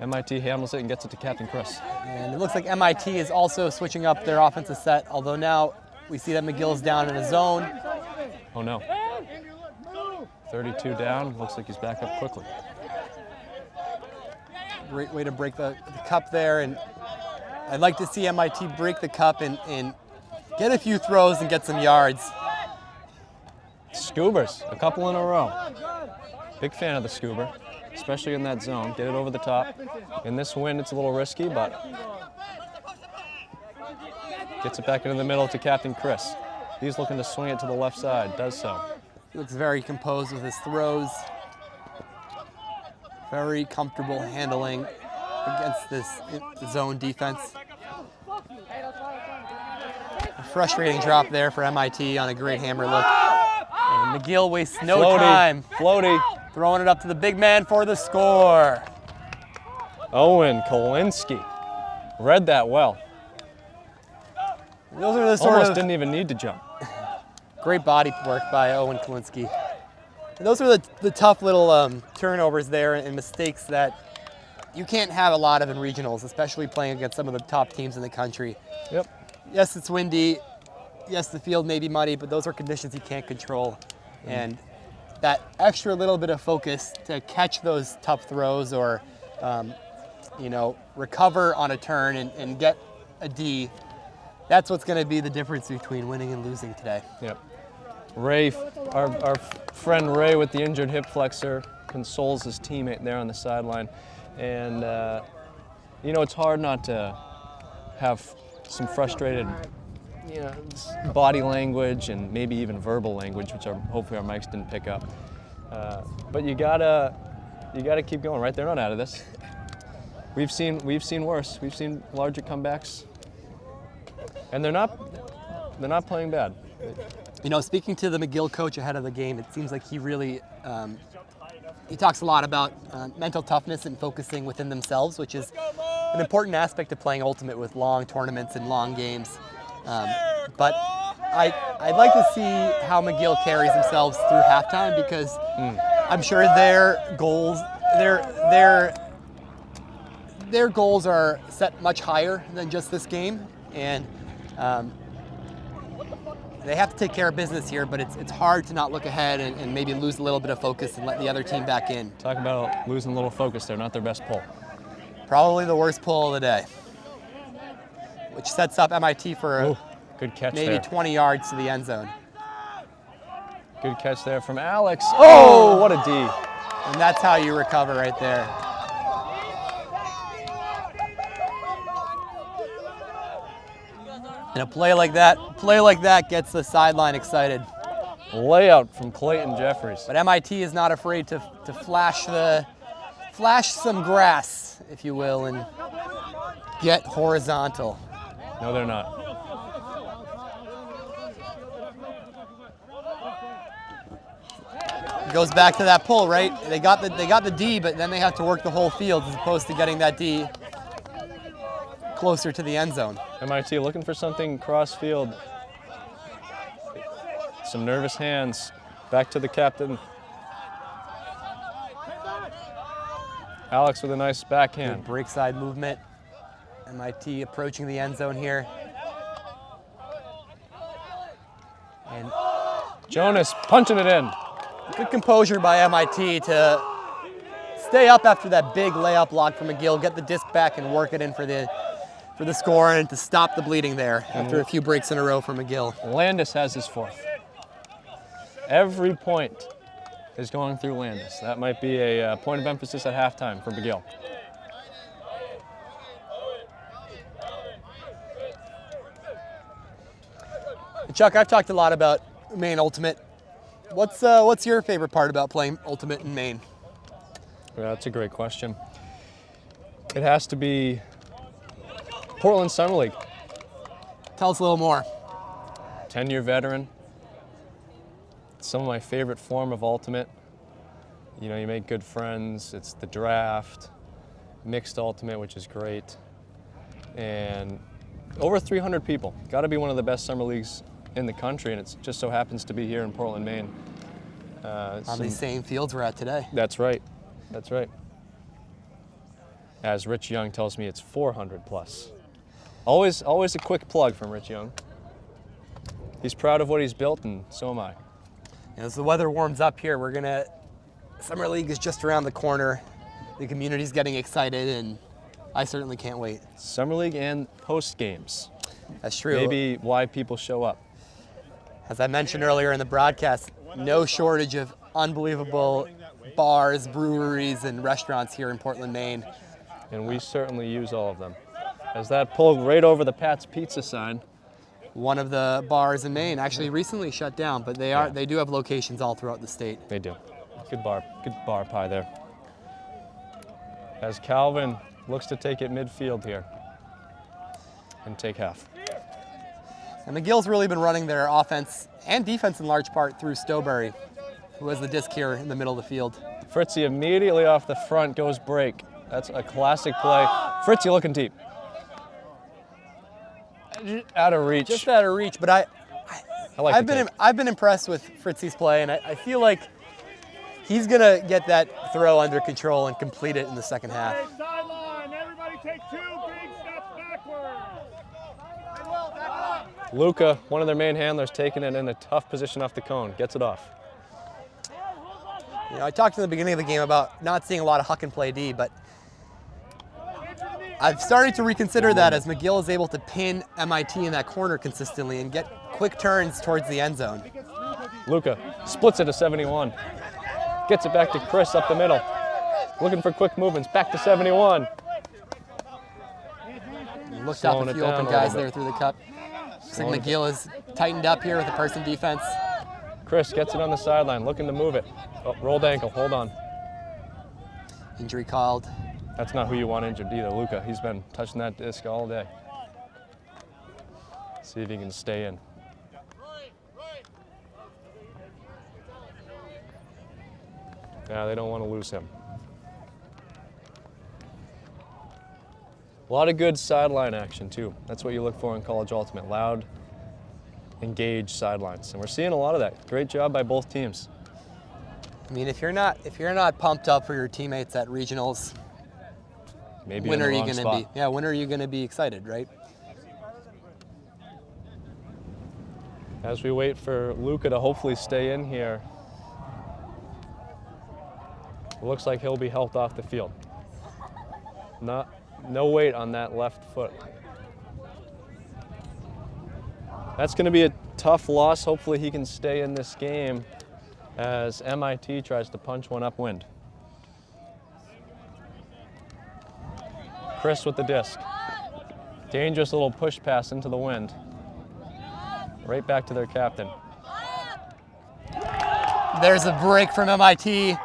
MIT handles it and gets it to Captain Chris. And it looks like MIT is also switching up their offensive set, although now we see that McGill's down in a zone. Oh no. 32 down, looks like he's back up quickly. Great way to break the cup there, and I'd like to see MIT break the cup and get a few throws and get some yards. Scoobers, a couple in a row. Big fan of the scoober, especially in that zone. Get it over the top. In this wind, it's a little risky, but gets it back into the middle to Captain Chris. He's looking to swing it to the left side, does so. He looks very composed with his throws. Very comfortable handling against this zone defense. A frustrating drop there for MIT on a great hammer look. And McGill wastes no time. Floaty. Throwing it up to the big man for the score. Owen Kolinsky read that well. Those are the Almost didn't even need to jump. Great body work by Owen Kolinsky. And those are the tough little turnovers there and mistakes that you can't have a lot of in regionals, especially playing against some of the top teams in the country. Yep. Yes, it's windy. Yes, the field may be muddy, but those are conditions you can't control. And that extra little bit of focus to catch those tough throws or, recover on a turn and get a D, that's what's going to be the difference between winning and losing today. Yep. Ray, our friend Ray with the injured hip flexor, consoles his teammate there on the sideline. And, it's hard not to have some frustrated body language and maybe even verbal language, which hopefully our mics didn't pick up. But you gotta keep going, right? They're not out of this. We've seen worse. We've seen larger comebacks, and they're not playing bad. Speaking to the McGill coach ahead of the game, it seems like he really he talks a lot about mental toughness and focusing within themselves, which is an important aspect of playing Ultimate with long tournaments and long games. But I'd like to see how McGill carries themselves through halftime, because I'm sure their goals are set much higher than just this game, and they have to take care of business here, but it's hard to not look ahead and maybe lose a little bit of focus and let the other team back in. Talk about losing a little focus there, not their best pull. Probably the worst pull of the day, which sets up MIT for good catch maybe there. 20 yards to the end zone. Good catch there from Alex. Oh, what a D. And that's how you recover right there. And a play like that gets the sideline excited. Layout from Clayton Jeffries. But MIT is not afraid to flash some grass, if you will, and get horizontal. No, they're not. Goes back to that pull, right? They got the D, but then they have to work the whole field as opposed to getting that D closer to the end zone. MIT looking for something cross field. Some nervous hands. Back to the captain. Alex with a nice backhand. Good break side movement. MIT approaching the end zone here. And Jonas punching it in. Good composure by MIT to stay up after that big layup block from McGill, get the disc back and work it in for the score and to stop the bleeding there after a few breaks in a row from McGill. Landis has his fourth. Every point is going through Landis. That might be a point of emphasis at halftime for McGill. Chuck, I've talked a lot about Maine Ultimate. What's your favorite part about playing Ultimate in Maine? Yeah, that's a great question. It has to be Portland Summer League. Tell us a little more. 10-year veteran. Some of my favorite form of Ultimate. You know, you make good friends. It's the draft, mixed Ultimate, which is great. And over 300 people. Got to be one of the best summer leagues in the country, and it just so happens to be here in Portland, Maine. On these same fields we're at today. That's right. That's right. As Rich Young tells me, it's 400 plus. Always a quick plug from Rich Young. He's proud of what he's built, and so am I. As the weather warms up here, Summer League is just around the corner. The community's getting excited, and I certainly can't wait. Summer League and post games. That's true. Maybe why people show up. As I mentioned earlier in the broadcast, no shortage of unbelievable bars, breweries, and restaurants here in Portland, Maine. And we certainly use all of them. As that pulled right over the Pat's Pizza sign. One of the bars in Maine actually recently shut down, but they do have locations all throughout the state. They do. Good bar pie there. As Calvin looks to take it midfield here and take half. And McGill's really been running their offense and defense in large part through Stowberry, who has the disc here in the middle of the field. Fritzy immediately off the front goes break. That's a classic play. Fritzy looking deep. Out of reach. Just out of reach, but I've been impressed with Fritzy's play, and I feel like he's gonna get that throw under control and complete it in the second half. Sideline, everybody take 2 big steps backwards. Luca, one of their main handlers, taking it in a tough position off the cone, gets it off. You know, I talked in the beginning of the game about not seeing a lot of huck and play D, but I've started to reconsider that as McGill is able to pin MIT in that corner consistently and get quick turns towards the end zone. Luca splits it to 71. Gets it back to Chris up the middle. Looking for quick movements, back to 71. Looked up a few open guys there through the cup. Looks like McGill is tightened up here with a person defense. Chris gets it on the sideline, looking to move it. Oh, rolled ankle, hold on. Injury called. That's not who you want injured either, Luca. He's been touching that disc all day. See if he can stay in. Yeah, they don't want to lose him. A lot of good sideline action too. That's what you look for in college ultimate. Loud, engaged sidelines. And we're seeing a lot of that. Great job by both teams. I mean, if you're not pumped up for your teammates at regionals, maybe when in are the you wrong going to spot. be? Yeah, when are you going to be excited, right? As we wait for Luca to hopefully stay in here, it looks like he'll be helped off the field. No weight on that left foot. That's going to be a tough loss. Hopefully he can stay in this game as MIT tries to punch one upwind. Chris with the disc. Dangerous little push pass into the wind. Right back to their captain. There's a break from MIT.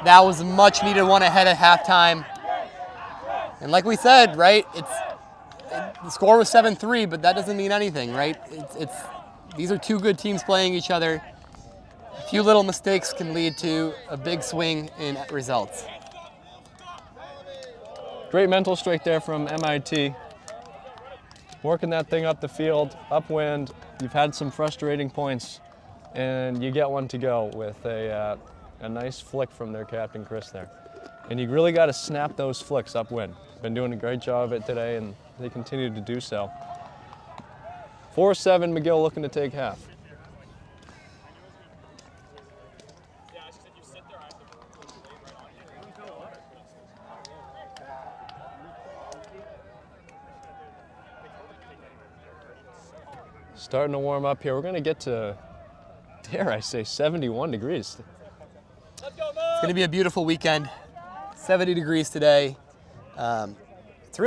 That was a much needed one ahead at halftime. And like we said, right, the score was 7-3, but that doesn't mean anything, right? These are two good teams playing each other. A few little mistakes can lead to a big swing in results. Great mental strike there from MIT. Working that thing up the field, upwind. You've had some frustrating points, and you get one to go with a nice flick from their captain, Chris, there. And you really got to snap those flicks upwind. Been doing a great job of it today, and they continue to do so. 4-7, McGill looking to take half. Starting to warm up here. We're going to get to, dare I say, 71 degrees. It's going to be a beautiful weekend. 70 degrees today. It's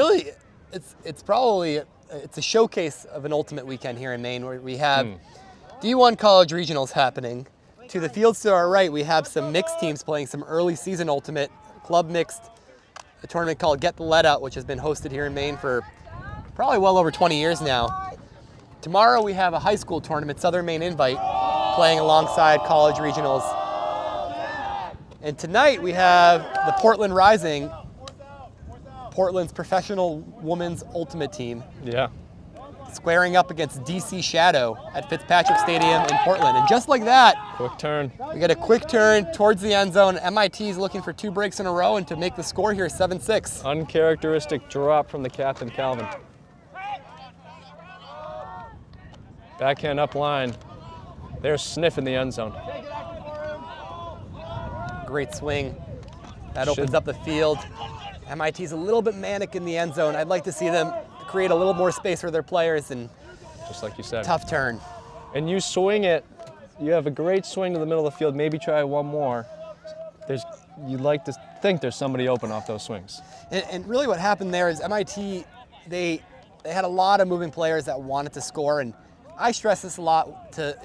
probably a showcase of an ultimate weekend here in Maine, where we have D1 college regionals happening. To the fields to our right, we have some mixed teams playing some early season ultimate, club mixed, a tournament called Get the Lead Out, which has been hosted here in Maine for probably well over 20 years now. Tomorrow we have a high school tournament, Southern Maine Invite, playing alongside college regionals. And tonight we have the Portland Rising, Portland's professional women's ultimate team, squaring up against DC Shadow at Fitzpatrick Stadium in Portland. And just like that, quick turn. We get a quick turn towards the end zone. MIT is looking for 2 breaks in a row and to make the score here 7-6. Uncharacteristic drop from the captain, Calvin. Backhand up line. They're sniffing the end zone. Great swing. That opens up the field. MIT's a little bit manic in the end zone. I'd like to see them create a little more space for their players, and just like you said, tough turn. And you swing it, you have a great swing to the middle of the field, maybe try one more. You'd like to think there's somebody open off those swings. And really what happened there is MIT, they had a lot of moving players that wanted to score, and I stress this a lot to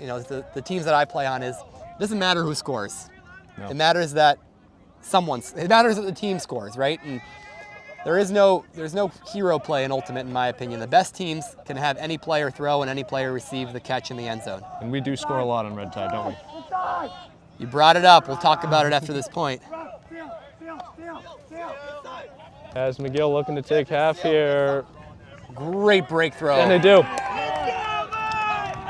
the teams that I play on is it doesn't matter who scores. No. It matters that it matters that the team scores, right? And there's no hero play in ultimate, in my opinion. The best teams can have any player throw and any player receive the catch in the end zone. And we do score a lot on Red Tide, don't we? You brought it up. We'll talk about it after this point. As McGill looking to take half here. Great break throw. And they do.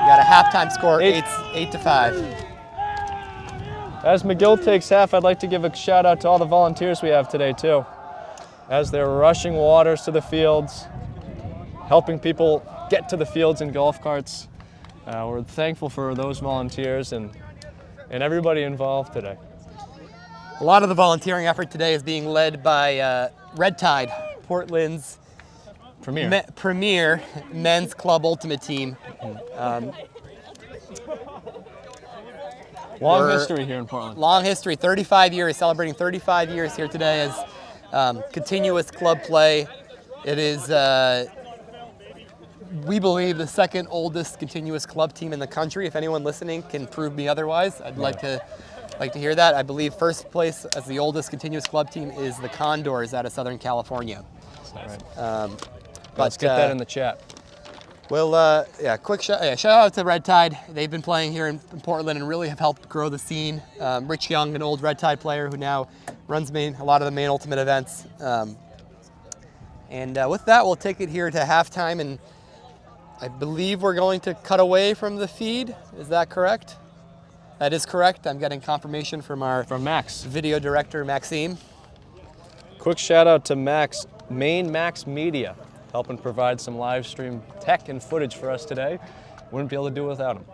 You got a halftime score, 8-5. As McGill takes half, I'd like to give a shout out to all the volunteers we have today too. As they're rushing waters to the fields, helping people get to the fields in golf carts. We're thankful for those volunteers and everybody involved today. A lot of the volunteering effort today is being led by Red Tide, Portland's premier men's club ultimate team. Long history here in Portland. Long history, 35 years, celebrating 35 years here today as continuous club play. It is, we believe, the second oldest continuous club team in the country. If anyone listening can prove me otherwise, I'd like to hear that. I believe first place as the oldest continuous club team is the Condors out of Southern California. Right. Let's get that in the chat. Well, quick shout out to Red Tide. They've been playing here in Portland and really have helped grow the scene. Rich Young, an old Red Tide player who now runs a lot of the Maine Ultimate events. And with that, we'll take it here to halftime, and I believe we're going to cut away from the feed. Is that correct? That is correct. I'm getting confirmation from Max, video director, Maxime. Quick shout out to Max, Maine Max Media, helping provide some live stream tech and footage for us today. Wouldn't be able to do it without him.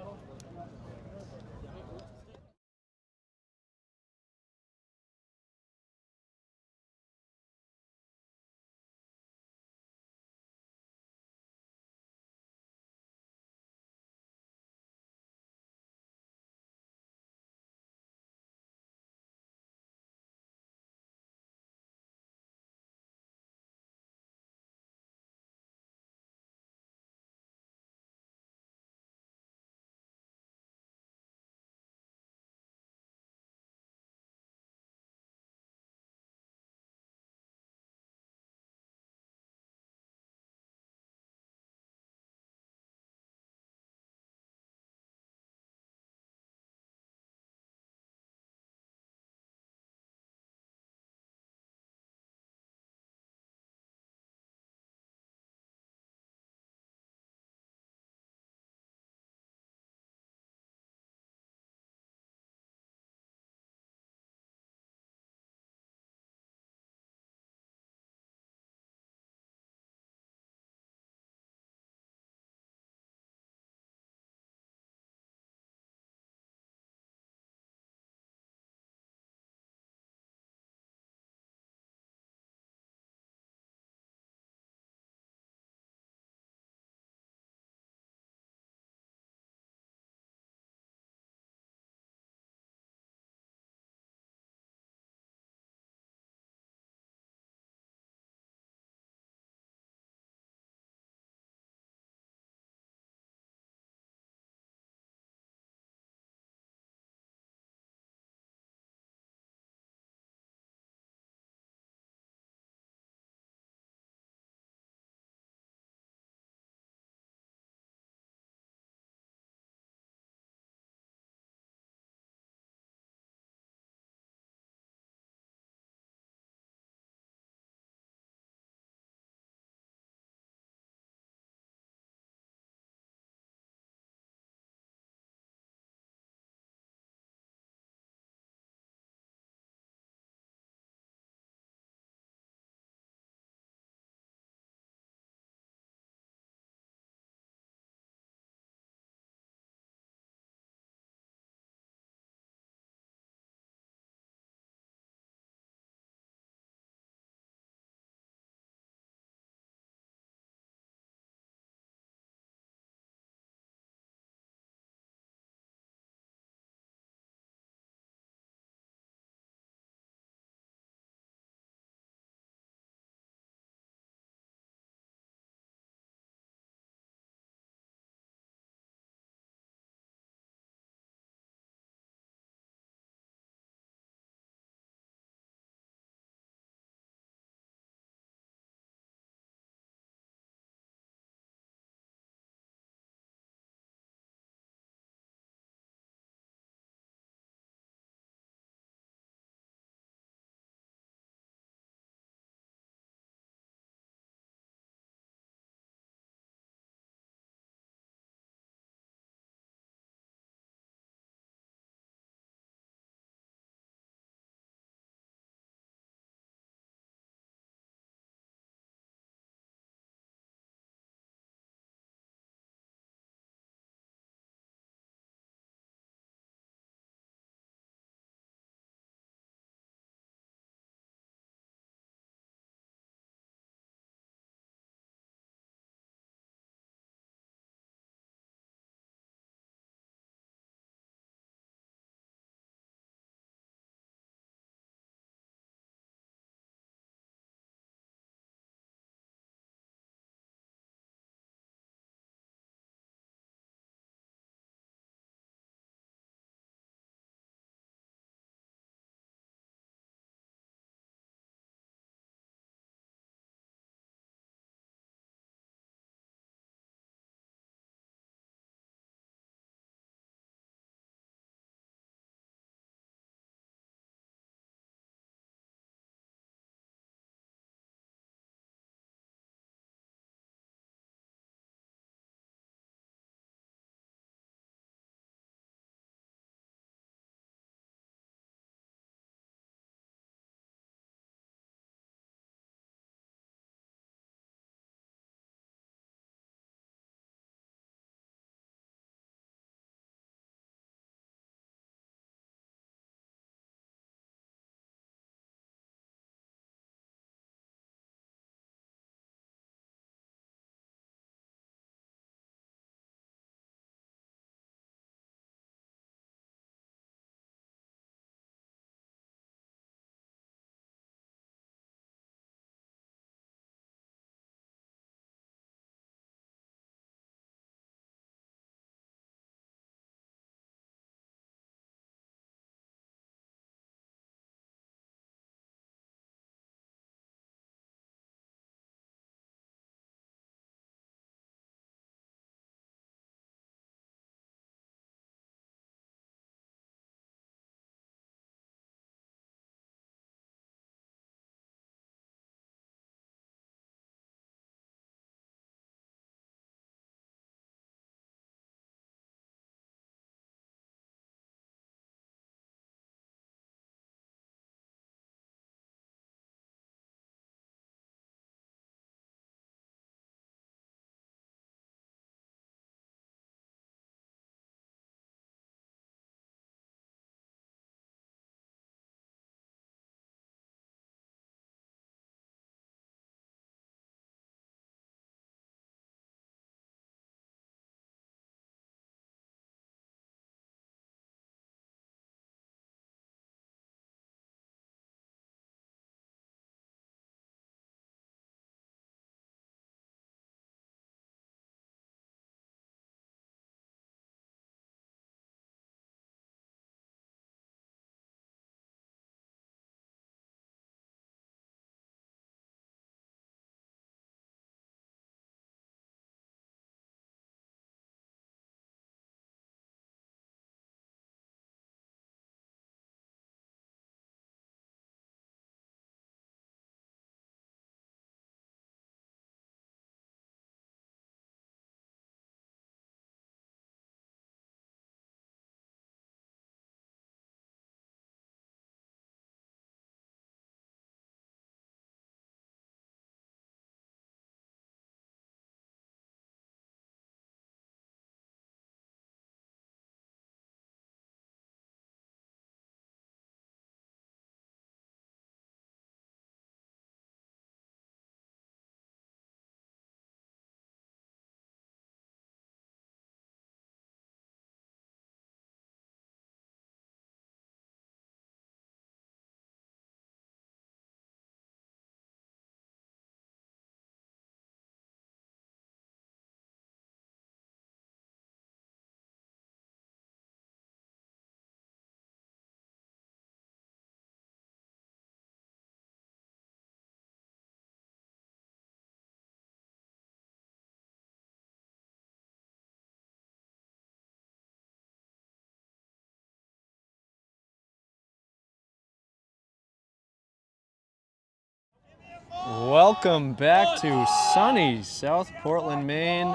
Welcome back to sunny South Portland, Maine.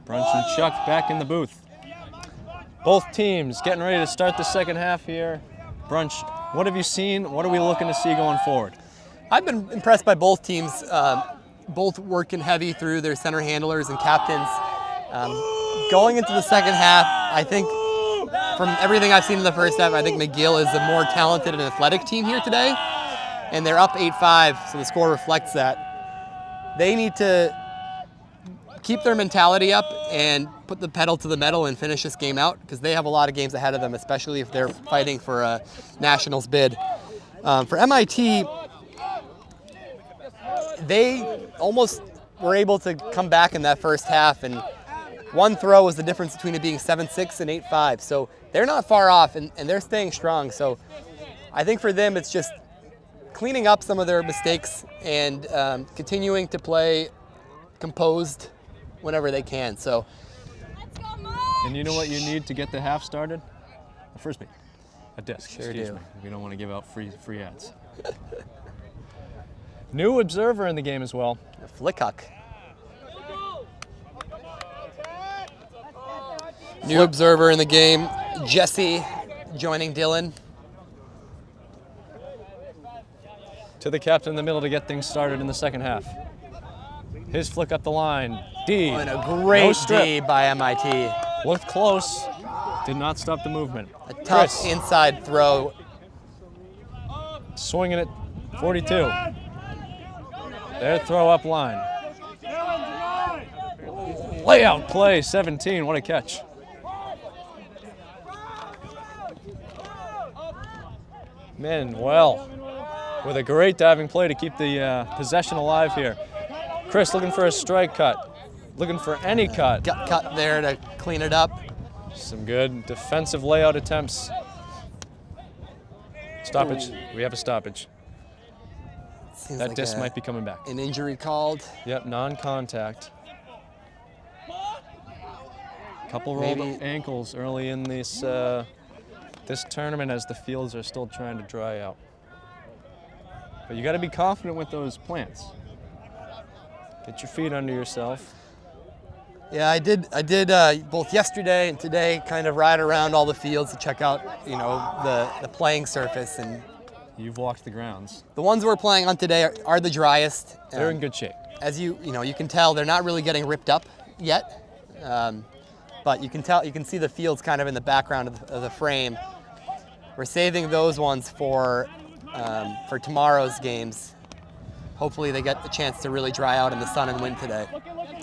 Brunch and Chuck back in the booth. Both teams getting ready to start the second half here. Brunch, what have you seen? What are we looking to see going forward? I've been impressed by both teams, both working heavy through their center handlers and captains. Going into the second half, I think from everything I've seen in the first half, I think McGill is a more talented and athletic team here today. And they're up 8-5, so the score reflects that. They need to keep their mentality up and put the pedal to the metal and finish this game out, because they have a lot of games ahead of them, especially if they're fighting for a Nationals bid. For MIT, they almost were able to come back in that first half, and one throw was the difference between it being 7-6 and 8-5. So they're not far off, and they're staying strong. So I think for them, it's just cleaning up some of their mistakes and continuing to play composed whenever they can. So, and you know what you need to get the half started? A frisbee, a disc. Sure Excuse do. me. We don't want to give out free ads. New observer in the game as well. a flick huck. New observer in the game, Jesse joining Dylan. To the captain in the middle to get things started in the second half. His flick up the line. D. And a No great strip. D by MIT. Looked close. Did not stop the movement. A tough Chris inside throw. swinging it 42. Their throw up line. Layout play 17. What a catch. Manuel with a great diving play to keep the possession alive here. Chris looking for a strike cut. Looking for any cut. Gut cut there to clean it up. Some good defensive layout attempts. Stoppage. We have a stoppage. Seems That like disc might be coming back. an injury called. Yep, non-contact. Couple rolled Maybe- ankles early in this this tournament as the fields are still trying to dry out. But you got to be confident with those plants. Get your feet under yourself. Yeah, I did both yesterday and today kind of ride around all the fields to check out, the playing surface, and You've walked the grounds. the ones we're playing on today are the driest. They're in good shape. As you can tell, they're not really getting ripped up yet, but you can see the fields kind of in the background of the frame. We're saving those ones for tomorrow's games. Hopefully they get the chance to really dry out in the sun and wind today.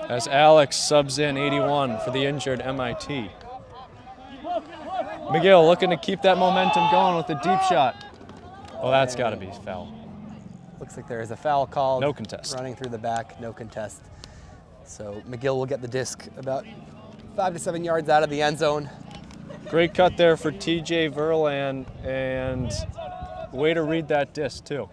As Alex subs in 81 for the injured MIT. McGill looking to keep that momentum going with a deep shot. Oh, that's got to be foul. Looks like there is a foul called. No contest. Running through the back, no contest. So McGill will get the disc about 5 to 7 yards out of the end zone. Great cut there for TJ Verland, and way to read that disc too.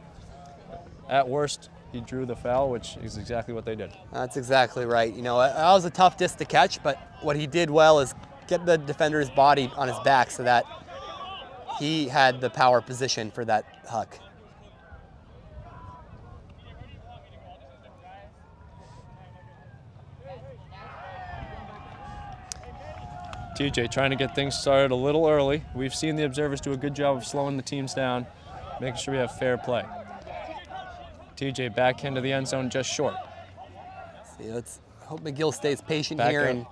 At worst, he drew the foul, which is exactly what they did. That's exactly right. That was a tough disc to catch, but what he did well is get the defender's body on his back so that he had the power position for that huck. TJ trying to get things started a little early. We've seen the observers do a good job of slowing the teams down, making sure we have fair play. TJ back into the end zone just short. See, let's hope McGill stays patient Back here up. and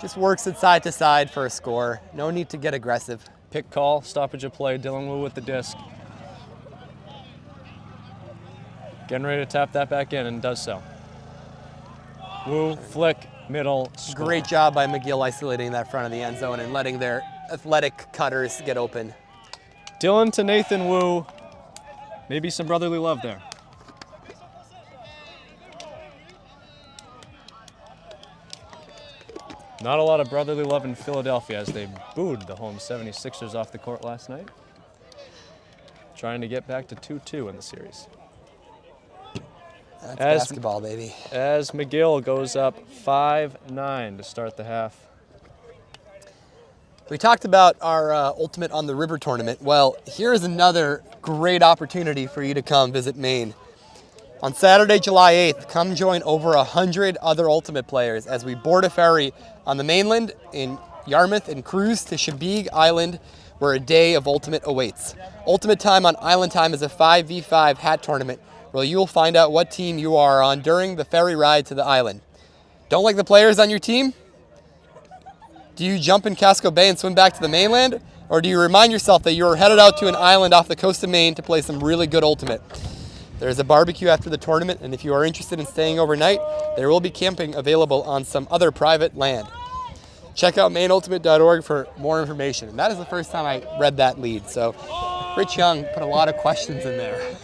just works it side to side for a score. No need to get aggressive. Pick call, stoppage of play, Dylan Wu with the disc. Getting ready to tap that back in and does so. Wu, flick, middle, score. Great job by McGill isolating that front of the end zone and letting their athletic cutters get open. Dylan to Nathan Wu. Maybe some brotherly love there. Not a lot of brotherly love in Philadelphia as they booed the home 76ers off the court last night. Trying to get back to 2-2 in the series. That's As- basketball, baby. As McGill goes up 5-9 to start the half. We talked about our Ultimate on the River tournament. Well, here's another great opportunity for you to come visit Maine. On Saturday, July 8th, come join over 100 other Ultimate players as we board a ferry on the mainland in Yarmouth and cruise to Chebeague Island, where a day of Ultimate awaits. Ultimate Time on Island Time is a 5v5 hat tournament where you'll find out what team you are on during the ferry ride to the island. Don't like the players on your team? Do you jump in Casco Bay and swim back to the mainland? Or do you remind yourself that you're headed out to an island off the coast of Maine to play some really good Ultimate? There's a barbecue after the tournament, and if you are interested in staying overnight, there will be camping available on some other private land. Check out MaineUltimate.org for more information. And that is the first time I read that lead, so Rich Young put a lot of questions in there.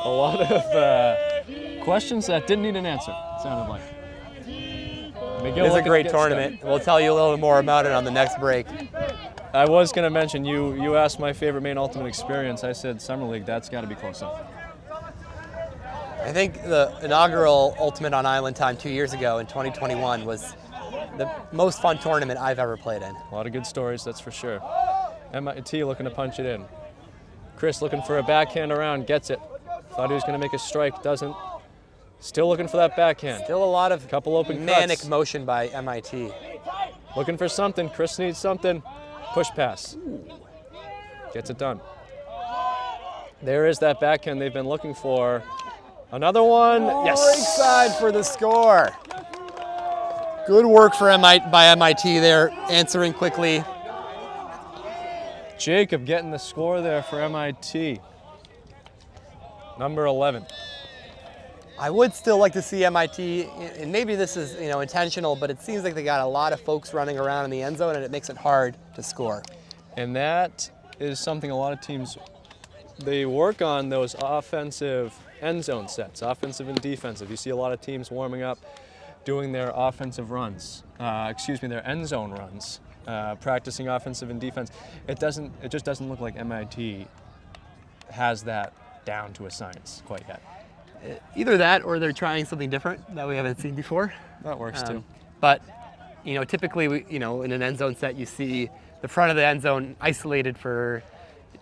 A lot of questions that didn't need an answer, it sounded like. McGill, It's a great tournament. We'll tell you a little more about it on the next break. I was going to mention, you asked my favorite Maine Ultimate experience. I said Summer League. That's got to be close up. I think the inaugural Ultimate on Island Time 2 years ago in 2021 was the most fun tournament I've ever played in. A lot of good stories, that's for sure. MIT looking to punch it in. Chris looking for a backhand around, gets it. Thought he was going to make a strike, doesn't. Still looking for that backhand. Still a lot of couple open manic cuts. motion by MIT. Looking for something. Chris needs something. Push pass. Gets it done. There is that backhand they've been looking for. Another one. Yes. Break side for the score. Good work by MIT there, answering quickly. Jacob getting the score there for MIT. Number 11. I would still like to see MIT, and maybe this is intentional, but it seems like they got a lot of folks running around in the end zone, and it makes it hard to score. And that is something a lot of teams, they work on those offensive end zone sets, offensive and defensive. You see a lot of teams warming up, doing their offensive runs, their end zone runs, practicing offensive and defense. It just doesn't look like MIT has that down to a science quite yet. Either that, or they're trying something different that we haven't seen before. That works too. But typically, in an end zone set, you see the front of the end zone isolated for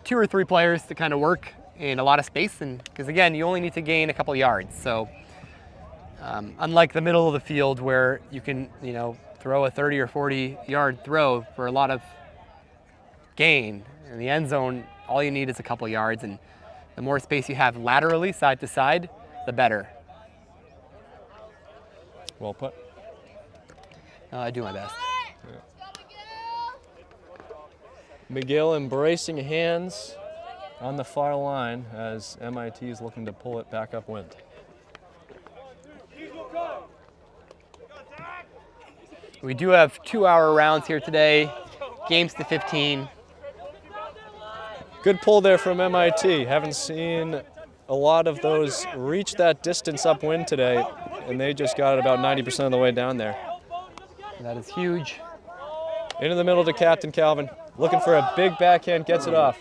2 or 3 players to kind of work in a lot of space, and because again, you only need to gain a couple yards. So unlike the middle of the field where you can, throw a 30 or 40 yard throw for a lot of gain, in the end zone, all you need is a couple yards, and the more space you have laterally, side to side, the better. Well put. I do my best. McGill embracing hands on the far line as MIT is looking to pull it back upwind. We do have 2-hour rounds here today, games to 15. Good pull there from MIT. Haven't seen a lot of those reach that distance upwind today, and they just got it about 90% of the way down there. That is huge. Into the middle to Captain Calvin. Looking for a big backhand, gets it off.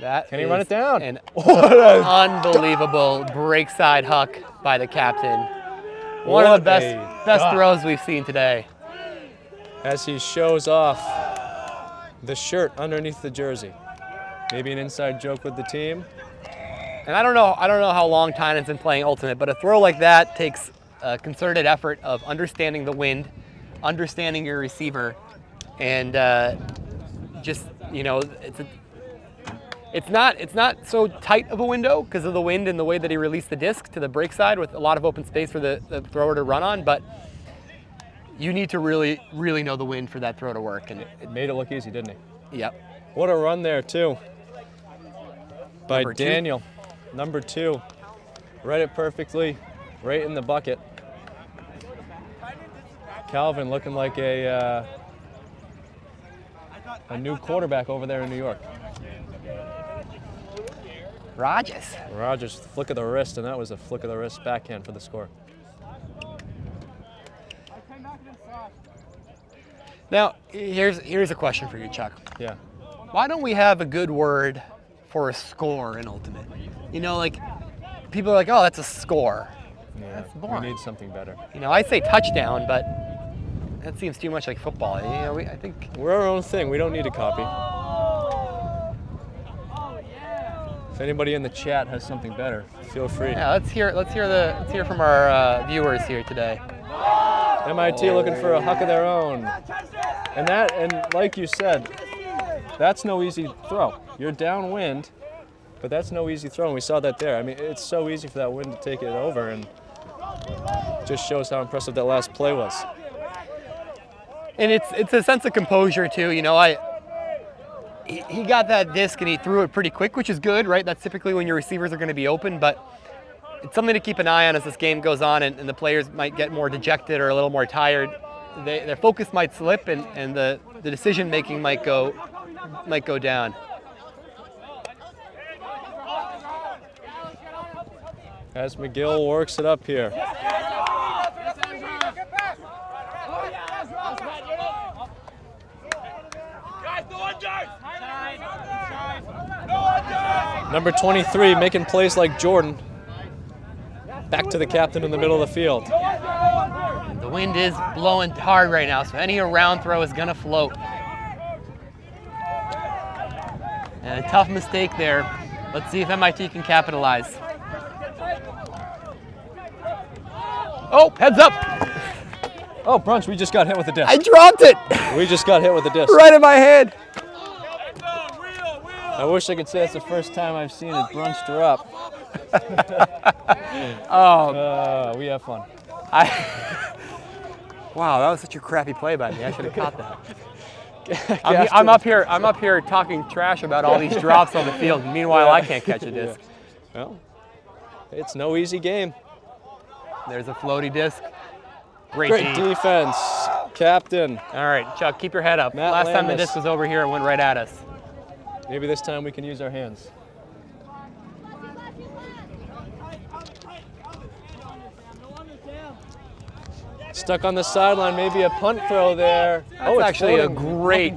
Can he run it down? An unbelievable break side huck by the captain. One of the best throws we've seen today. As he shows off the shirt underneath the jersey. Maybe an inside joke with the team. And I don't know how long Tynan's been playing Ultimate, but a throw like that takes a concerted effort of understanding the wind, understanding your receiver, and it's not so tight of a window because of the wind and the way that he released the disc to the break side with a lot of open space for the thrower to run on, but you need to really, really know the wind for that throw to work. And it made it look easy, didn't he? Yep. What a run there too by Daniel. Number 2. Read it perfectly, right in the bucket. Calvin looking like a new quarterback over there in New York. Rogers, flick of the wrist, and that was a flick of the wrist backhand for the score. Now, here's a question for you, Chuck. Yeah. Why don't we have a good word for a score in Ultimate? Like, people are like, oh, that's a score. Yeah, that's boring. We need something better. I say touchdown, but that seems too much like football. I think we're our own thing. We don't need a copy. anybody in the chat has something better, feel free. Yeah, let's hear from our viewers here today. MIT looking for a huck of their own. And like you said, that's no easy throw. You're downwind, but that's no easy throw, and we saw that there. I mean, it's so easy for that wind to take it over, and just shows how impressive that last play was. And it's a sense of composure too. You know, he got that disc and he threw it pretty quick, which is good, right? That's typically when your receivers are going to be open, but it's something to keep an eye on as this game goes on, and the players might get more dejected or a little more tired. Their focus might slip, and the decision making might go down. As McGill works it up here. Number 23 making plays like Jordan. Back to the captain in the middle of the field. The wind is blowing hard right now, so any around throw is gonna float. And a tough mistake there. Let's see if MIT can capitalize. Oh, heads up! Oh, Brunch, we just got hit with a disc. I dropped it! We just got hit with a disc. Right in my head. I wish I could say it's the first time I've seen it brunched her up. We have fun. Wow, that was such a crappy play by me. I should have caught that. I'm up here talking trash about all these drops on the field. Meanwhile, I can't catch a disc. Yeah. Well, it's no easy game. There's a floaty disc. Great defense, captain. All right, Chuck, keep your head up. Matt Last time the Landis. disc was over here, it went right at us. Maybe this time we can use our hands. Stuck on the sideline, maybe a punt throw there. That's actually a great.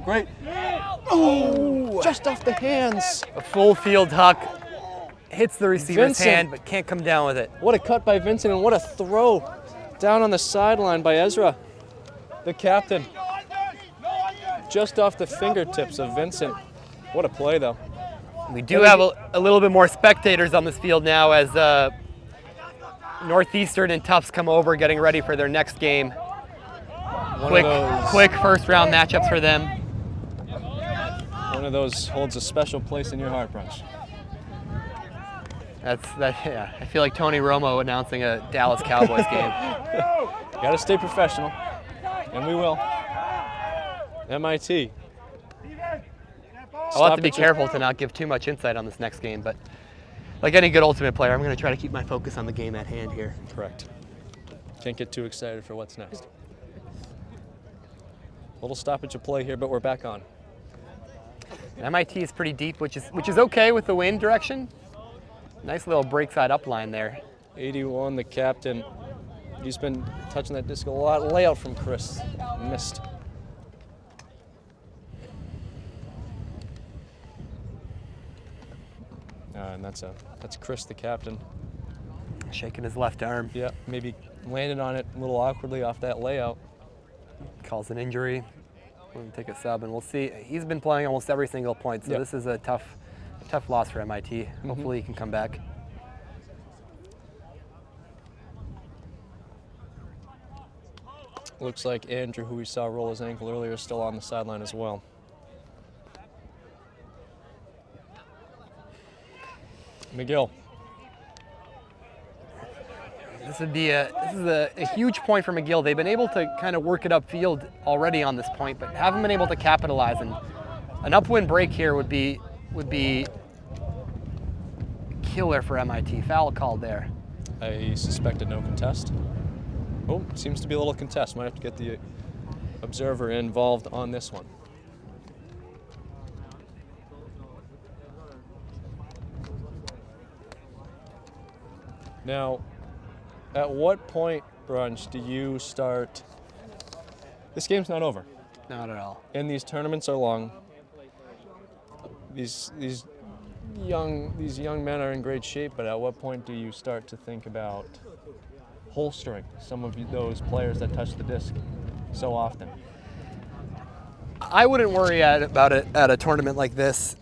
Oh, just off the hands. A full field huck. Hits the receiver's Vincent. hand, but can't come down with it. What a cut by Vincent, and what a throw down on the sideline by Ezra, the captain. Just off the fingertips of Vincent. What a play, though. We do have a little bit more spectators on this field now as Northeastern and Tufts come over, getting ready for their next game. Quick first round matchups for them. One of those holds a special place in your heart, Brunch. Yeah, I feel like Tony Romo announcing a Dallas Cowboys game. Got to stay professional, and we will. MIT. I'll have to be careful to not give too much insight on this next game, but like any good Ultimate player, I'm going to try to keep my focus on the game at hand here. Correct. Can't get too excited for what's next. Little stoppage of play here, but we're back on. MIT is pretty deep, which is okay with the wind direction. Nice little break side up line there. 81, the captain. He's been touching that disc a lot. Layout from Chris. Missed. And that's Chris, the captain. Shaking his left arm. Yeah, maybe landed on it a little awkwardly off that layout. Calls an injury. We'll take a sub, and we'll see. He's been playing almost every single point, so This is a tough loss for MIT. Hopefully he can come back. Looks like Andrew, who we saw roll his ankle earlier, is still on the sideline as well. McGill. This is a huge point for McGill. They've been able to kind of work it upfield already on this point, but haven't been able to capitalize. And an upwind break here would be killer for MIT. Foul called there. I suspect a no contest. Oh, seems to be a little contest. Might have to get the observer involved on this one. Now, at what point, Brunch, do you start? This game's not over. Not at all. And these tournaments are long. These young men are in great shape, but at what point do you start to think about holstering some of those players that touch the disc so often? I wouldn't worry about it at a tournament like this.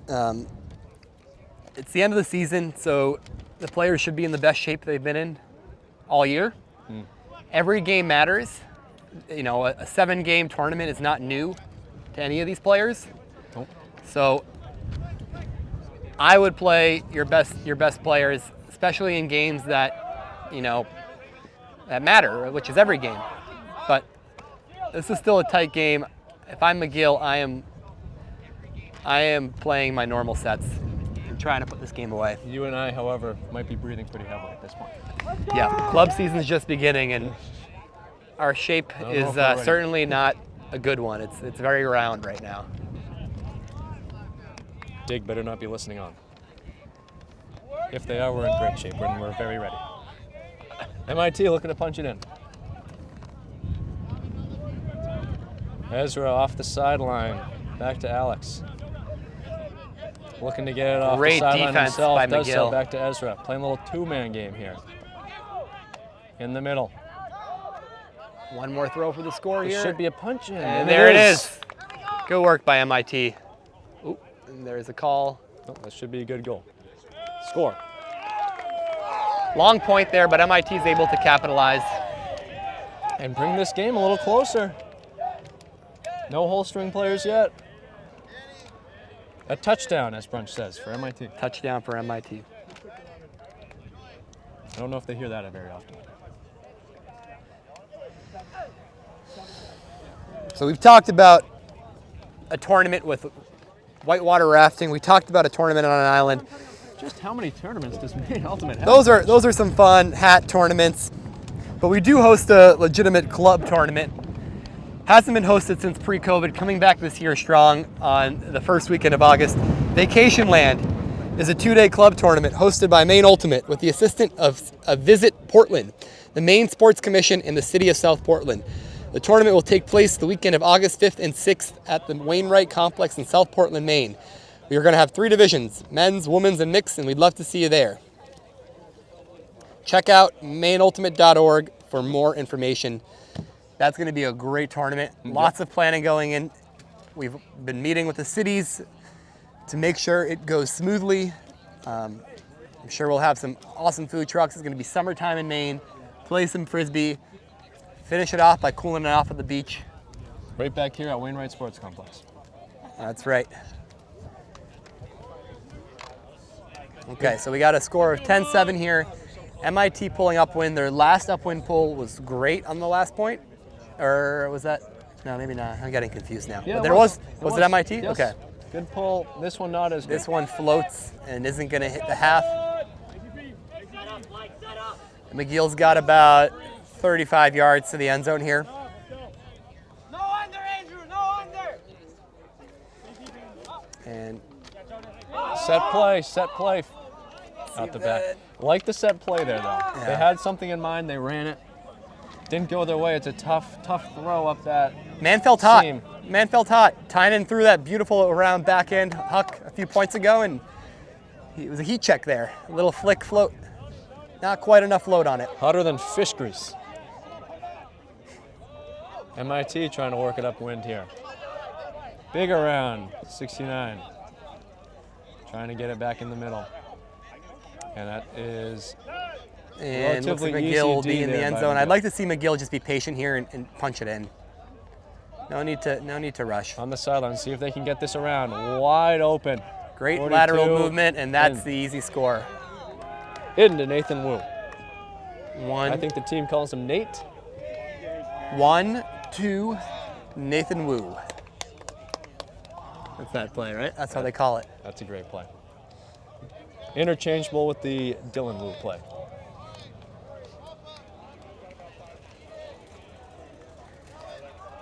It's the end of the season, so the players should be in the best shape they've been in all year. Every game matters. You know, a 7-game tournament is not new to any of these players. Nope. So I would play your best players, especially in games that, you know, that matter, which is every game. But this is still a tight game. If I'm McGill, I am playing my normal sets and trying to put this game away. You and I, however, might be breathing pretty heavily at this point. Yeah, club season's just beginning, and our shape is certainly not a good one. It's very round right now. Dig better not be listening on. If they are, we're in great shape, and we're very ready. MIT looking to punch it in. Ezra off the sideline, back to Alex. Looking to get it off Great the sideline defense himself. by Does so, McGill. back to Ezra. Playing a little two-man game here. In the middle. One more throw for the score There here. should be a punch in. And there it is. Good work by MIT. Ooh, and there's a call. Oh, that should be a good goal. Score. Long point there, but MIT is able to capitalize. And bring this game a little closer. No whole string players yet. A touchdown, as Brunch says, for MIT. Touchdown for MIT. I don't know if they hear that very often. So we've talked about a tournament with whitewater rafting. We talked about a tournament on an island. Just how many tournaments does Maine Ultimate have? Those are some fun hat tournaments, but we do host a legitimate club tournament. Hasn't been hosted since pre-COVID, coming back this year strong on the first weekend of August. Vacation Land is a 2-day club tournament hosted by Maine Ultimate with the assistance of Visit Portland, the Maine Sports Commission in the city of South Portland. The tournament will take place the weekend of August 5th and 6th at the Wainwright Complex in South Portland, Maine. We are going to have 3 divisions, men's, women's, and mixed, and we'd love to see you there. Check out maineultimate.org for more information. That's going to be a great tournament. Lots of planning going in. We've been meeting with the cities to make sure it goes smoothly. I'm sure we'll have some awesome food trucks. It's going to be summertime in Maine. Play some Frisbee. Finish it off by cooling it off at the beach. Right back here at Wainwright Sports Complex. That's right. Okay, so we got a score of 10-7 here. MIT pulling upwind. Their last upwind pull was great on the last point. Or was that? No, maybe not. I'm getting confused now. Yeah, But there was it MIT? Yes. Okay. Good pull. This one not as good. This one floats and isn't going to hit the half. McGill's got about 35 yards to the end zone here. No under, Andrew, no under. And Set play. Out the back. Like the set play there, though. Yeah. They had something in mind. They ran it. Didn't go their way. It's a tough throw up that. man felt hot. Seam. Man felt hot. Tynan threw that beautiful around back end huck a few points ago, and it was a heat check there. A little flick float. Not quite enough load on it. Hotter than fish grease. MIT trying to work it upwind here. Big around, 69. Trying to get it back in the middle. And that is And looks like relatively McGill will easy be D in the there end by zone. McGill. I'd like to see McGill just be patient here and punch it in. No need to rush. on the sideline. See if they can get this around. Wide open. Great 42, lateral movement, and that's in. the easy score. Into Nathan Wu. One, I think the team calls him Nate. 1-2, Nathan Wu. That's that play, right? That's how they call it. That's a great play. Interchangeable with the Dylan Wu play.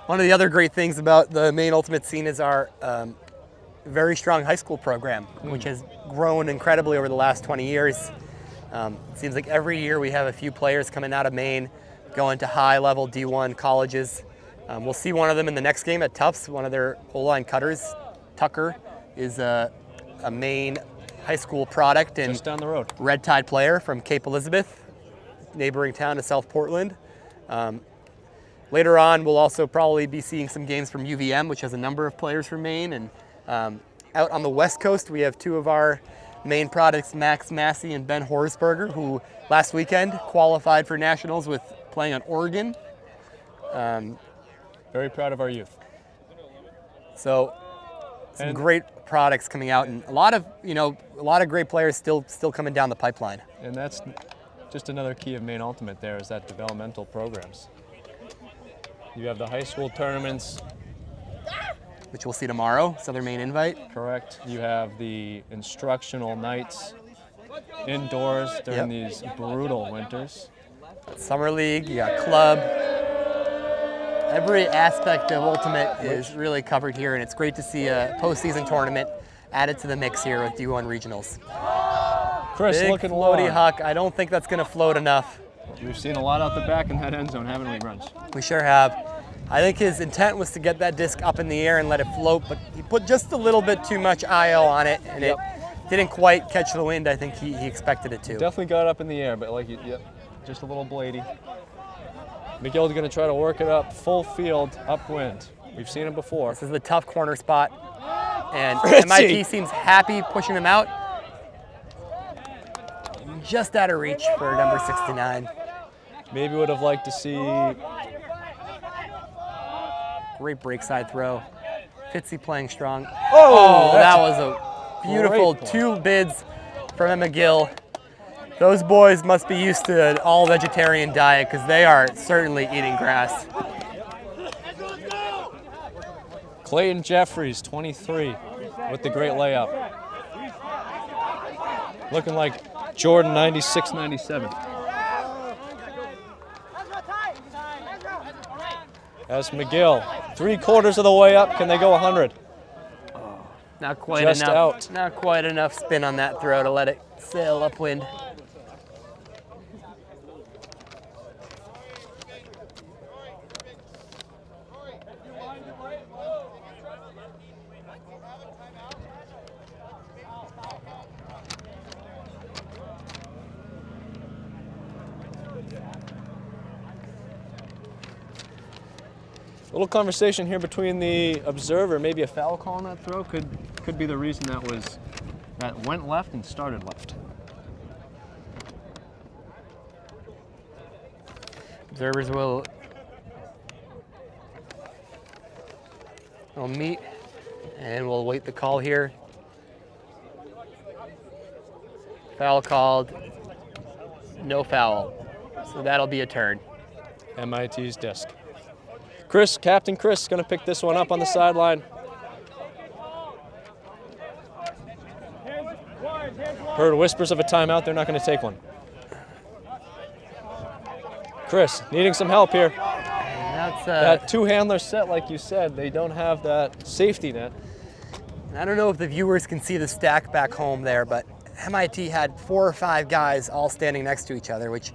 One of the other great things about the Maine Ultimate scene is our very strong high school program, which has grown incredibly over the last 20 years. It seems like every year we have a few players coming out of Maine, going to high-level D1 colleges. We'll see one of them in the next game at Tufts. One of their O-line cutters, Tucker, is a Maine high school product and Just down the road. Red Tide player from Cape Elizabeth, neighboring town to South Portland. Later on, we'll also probably be seeing some games from UVM, which has a number of players from Maine. And out on the West Coast, we have two of our Maine products Max Massey and Ben Horsberger, who last weekend qualified for nationals with playing on Oregon. Very proud of our youth. So some great products coming out, and a lot of great players still coming down the pipeline. And that's just another key of Maine Ultimate there, is that developmental programs. You have the high school tournaments, which we'll see tomorrow, Southern Maine Invite. Correct. You have the instructional nights indoors during these brutal winters. Summer League, you got club. Every aspect of Ultimate is really covered here, and it's great to see a postseason tournament added to the mix here with D1 Regionals. Chris, big looking floaty long. huck. I don't think that's going to float enough. We've seen a lot out the back in that end zone, haven't we, Wrench? We sure have. I think his intent was to get that disc up in the air and let it float, but he put just a little bit too much IO on it, and it didn't quite catch the wind I think he expected it to. Definitely got up in the air, but just a little bladey. McGill's going to try to work it up full field upwind. We've seen it before. This is the tough corner spot, and Fritzy. MIT seems happy pushing him out. Just out of reach for number 69. Maybe would have liked to see. Great break side throw. Fitzy playing strong. Oh, that was a beautiful great play. 2 bids from McGill. Those boys must be used to an all-vegetarian diet because they are certainly eating grass. Clayton Jeffries, 23, with the great layup. Looking like Jordan, 96, 97. As McGill, 3/4 of the way up. Can they go 100? Not quite Just enough. out. Not quite enough spin on that throw to let it sail upwind. Little conversation here between the observer. Maybe a foul call on that throw could be the reason that went left and started left. Observers will meet and we'll wait the call here. Foul called, no foul. So that'll be a turn. MIT's disc. Chris, Captain Chris, going to pick this one up on the sideline. Heard whispers of a timeout. They're not going to take one. Chris, needing some help here. That's That two-handler set, like you said, they don't have that safety net. I don't know if the viewers can see the stack back home there, but MIT had 4 or 5 guys all standing next to each other, which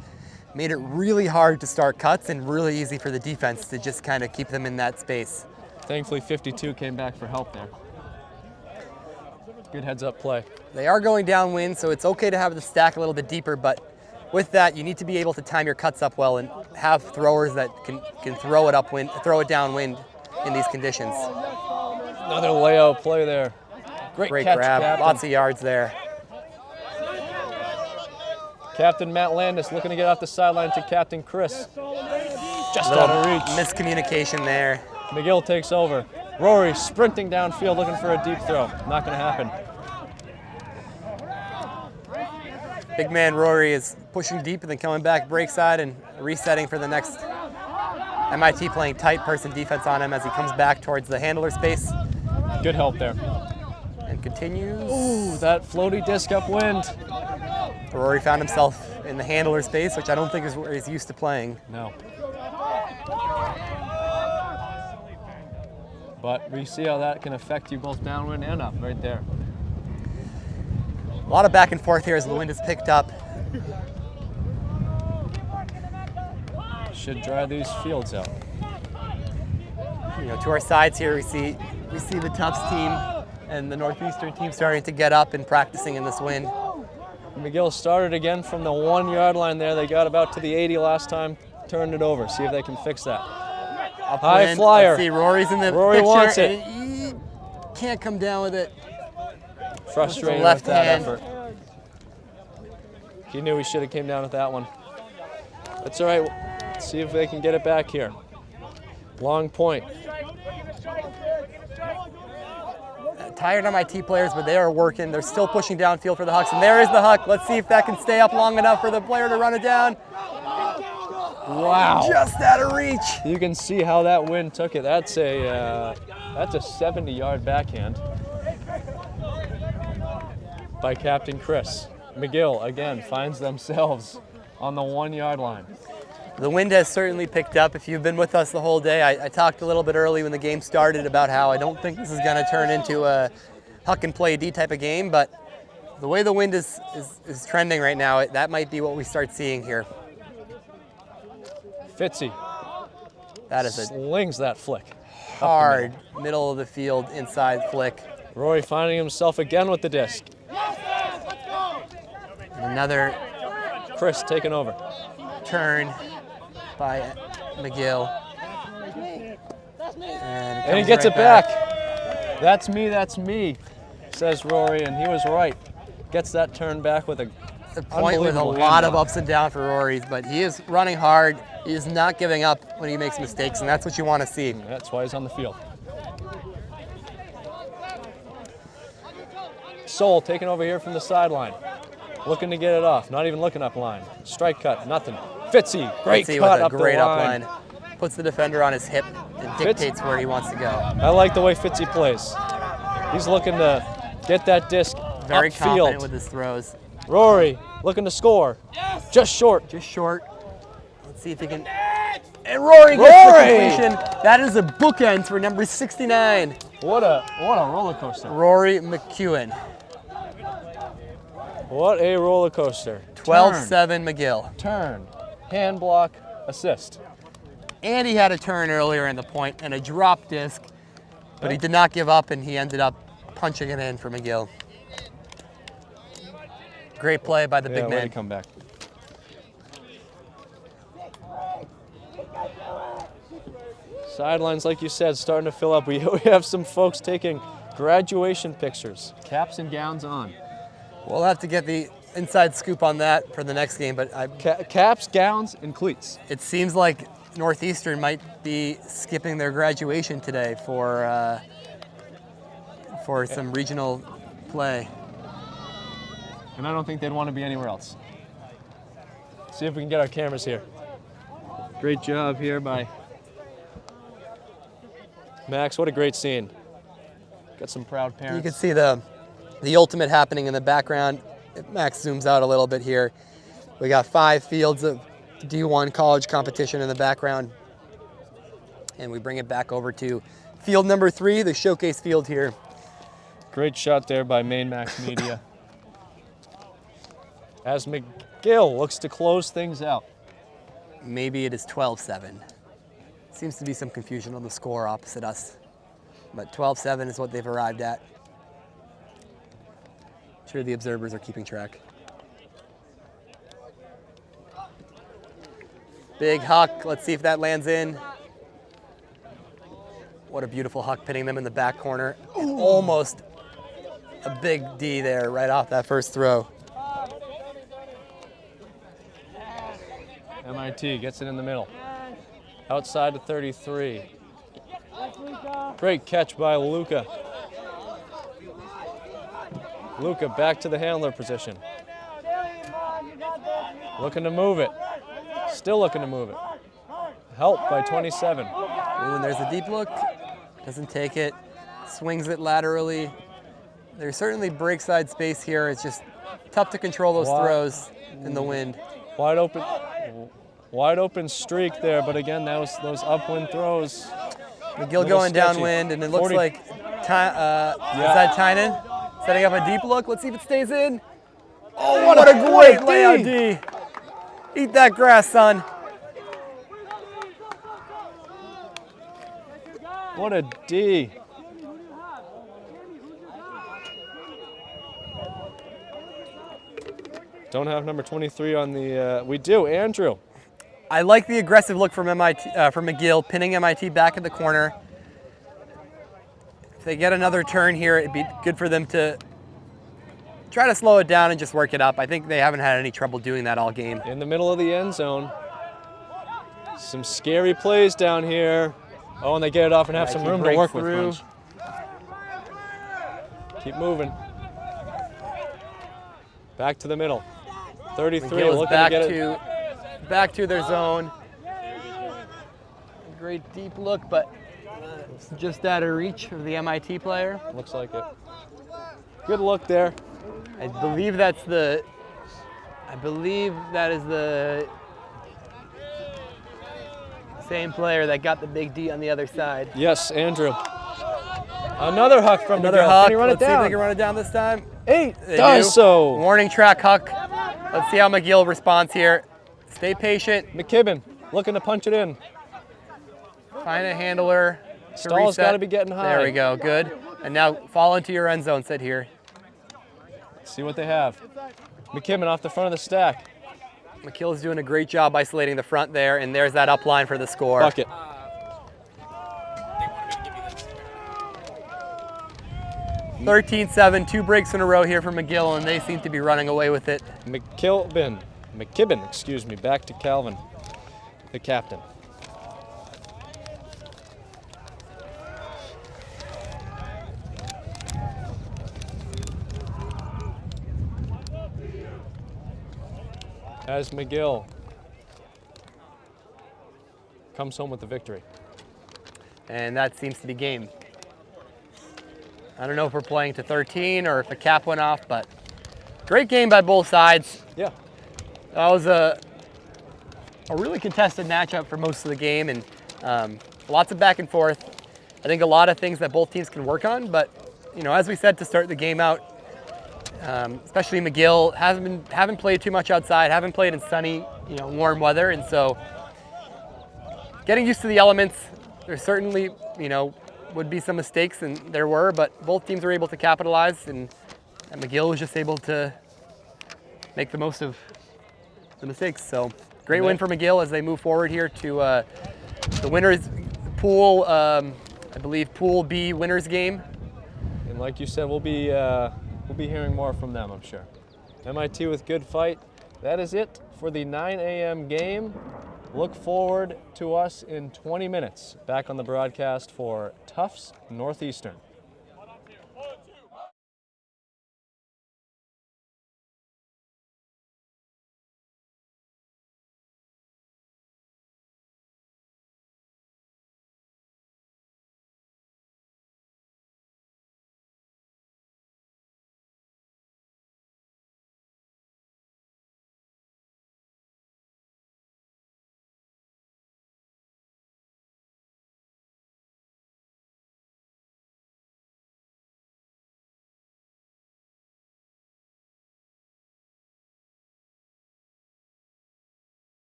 made it really hard to start cuts and really easy for the defense to just kind of keep them in that space. Thankfully, 52 came back for help there. Good heads-up play. They are going downwind, so it's okay to have the stack a little bit deeper, but with that, you need to be able to time your cuts up well and have throwers that can throw it upwind, throw it downwind in these conditions. Another layout play there. Great catch, grab, Captain. lots of yards there. Captain Matt Landis looking to get off the sideline to Captain Chris. Just out of reach. Miscommunication there. McGill takes over. Rory sprinting downfield looking for a deep throw. Not going to happen. Big man Rory is pushing deep and then coming back break side and resetting for the next. MIT playing tight person defense on him as he comes back towards the handler space. Good help there. And continues. Ooh, that floaty disc upwind. Rory found himself in the handler space, which I don't think is where he's used to playing. No. But we see how that can affect you both downwind and up right there. A lot of back and forth here as the wind is picked up. Should dry these fields out. To our sides here, we see the Tufts team and the Northeastern team starting to get up and practicing in this wind. McGill started again from the 1-yard line there. They got about to the 80 last time, turned it over. See if they can fix that. Upwind. High flyer. Let's see, Rory's in the Rory picture, wants it. and he can't come down with it. Frustrating left with that hand. effort. He knew he should have came down with that one. That's all right. Let's see if they can get it back here. Long point. Tired MIT players, but they are working. They're still pushing downfield for the Hucks, and there is the Huck. Let's see if that can stay up long enough for the player to run it down. Wow. Just out of reach. You can see how that wind took it. That's a 70-yard backhand by Captain Chris. McGill, again, finds themselves on the 1-yard line. The wind has certainly picked up. If you've been with us the whole day, I talked a little bit early when the game started about how I don't think this is going to turn into a huck and play D type of game, but the way the wind is trending right now, that might be what we start seeing here. Fitzy. That is a slings that flick. hard middle of the field inside flick. Rory finding himself again with the disc. Another Chris taking over. turn by McGill. And he gets it back. That's me, says Rory, and he was right. Gets that turn back with a point with a lot of ups and downs for Rory, but he is running hard. He is not giving up when he makes mistakes, and that's what you want to see. That's why he's on the field. Soul taking over here from the sideline. Looking to get it off, not even looking up line. Strike cut, nothing. Fitzy, great Fitzy cut with a up great the line. up line. Puts the defender on his hip and dictates where he wants to go. I like the way Fitzy plays. He's looking to get that disc Very upfield. confident with his throws. Rory looking to score. Just short. Just short. Let's see if he can. And Rory gets the completion. That is a bookend for number 69. What a roller coaster. Rory McEwen. What a roller coaster. 12-7 McGill. Turn, hand block, assist. And he had a turn earlier in the point and a drop disc, but he did not give up and he ended up punching it in for McGill. Great play by the big way man. to come back. Sidelines, like you said, starting to fill up. We have some folks taking graduation pictures. Caps and gowns on. We'll have to get the inside scoop on that for the next game, but Caps, gowns, and cleats. it seems like Northeastern might be skipping their graduation today for some regional play. And I don't think they'd want to be anywhere else. See if we can get our cameras here. Great job here by Max. What a great scene. Got some proud parents. You can see the ultimate happening in the background. If Max zooms out a little bit here. We got 5 fields of D1 college competition in the background. And we bring it back over to field number 3, the showcase field here. Great shot there by Maine Max Media. As McGill looks to close things out. Maybe it is 12-7. Seems to be some confusion on the score opposite us. But 12-7 is what they've arrived at. I'm sure the observers are keeping track. Big huck, let's see if that lands in. What a beautiful huck, pinning them in the back corner. And almost a big D there right off that first throw. MIT gets it in the middle. Outside to 33. Great catch by Luca. Luca back to the handler position. Looking to move it. Still looking to move it. Help by 27. Ooh, and there's a deep look. Doesn't take it. Swings it laterally. There's certainly break side space here. It's just tough to control those throws in the wind. Wide open streak there, but again, those upwind throws. McGill going downwind, and it looks 40. like, is that Tynan? Setting up a deep look. Let's see if it stays in. Oh, what a great layout D. Eat that grass, son. What a D. Don't have number 23 on the, we do, Andrew. I like the aggressive look from McGill, pinning MIT back in the corner. If they get another turn here, it'd be good for them to try to slow it down and just work it up. I think they haven't had any trouble doing that all game. In the middle of the end zone. Some scary plays down here. Oh, and they get it off and have some room to work with. Punch. Keep moving. Back to the middle. 33 McGill is looking back to get it. Back to their zone. Great deep look, but it's just out of reach of the MIT player. Looks like it. Good look there. I believe that is the same player that got the big D on the other side. Yes, Andrew. Another huck from Another McGill. huck. Can he run Let's it see if down? they can run it down this time. 8 They does do. so. Warning track huck. Let's see how McGill responds here. Stay patient. McKibben looking to punch it in. Find a handler. Stall's got to be getting high. There we go. Good. And now fall into your end zone. Sit here. See what they have. McKibben off the front of the stack. McGill's doing a great job isolating the front there, and there's that up line for the score. Bucket. 13-7, 2 breaks in a row here for McGill, and they seem to be running away with it. McKibben, excuse me, back to Calvin, the captain. As McGill comes home with the victory. And that seems to be game. I don't know if we're playing to 13 or if a cap went off, but great game by both sides. Yeah. That was a really contested matchup for most of the game, and lots of back and forth. I think a lot of things that both teams can work on, but you know, as we said to start the game out, especially McGill haven't played too much outside, haven't played in sunny, warm weather, and so getting used to the elements. There's certainly, would be some mistakes, and there were, but both teams were able to capitalize, and McGill was just able to make the most of the mistakes. So great win for McGill as they move forward here to the winners pool, I believe Pool B winners game. And like you said, we'll be hearing more from them, I'm sure. MIT with good fight. That is it for the 9 a.m. game. Look forward to us in 20 minutes back on the broadcast for Tufts Northeastern.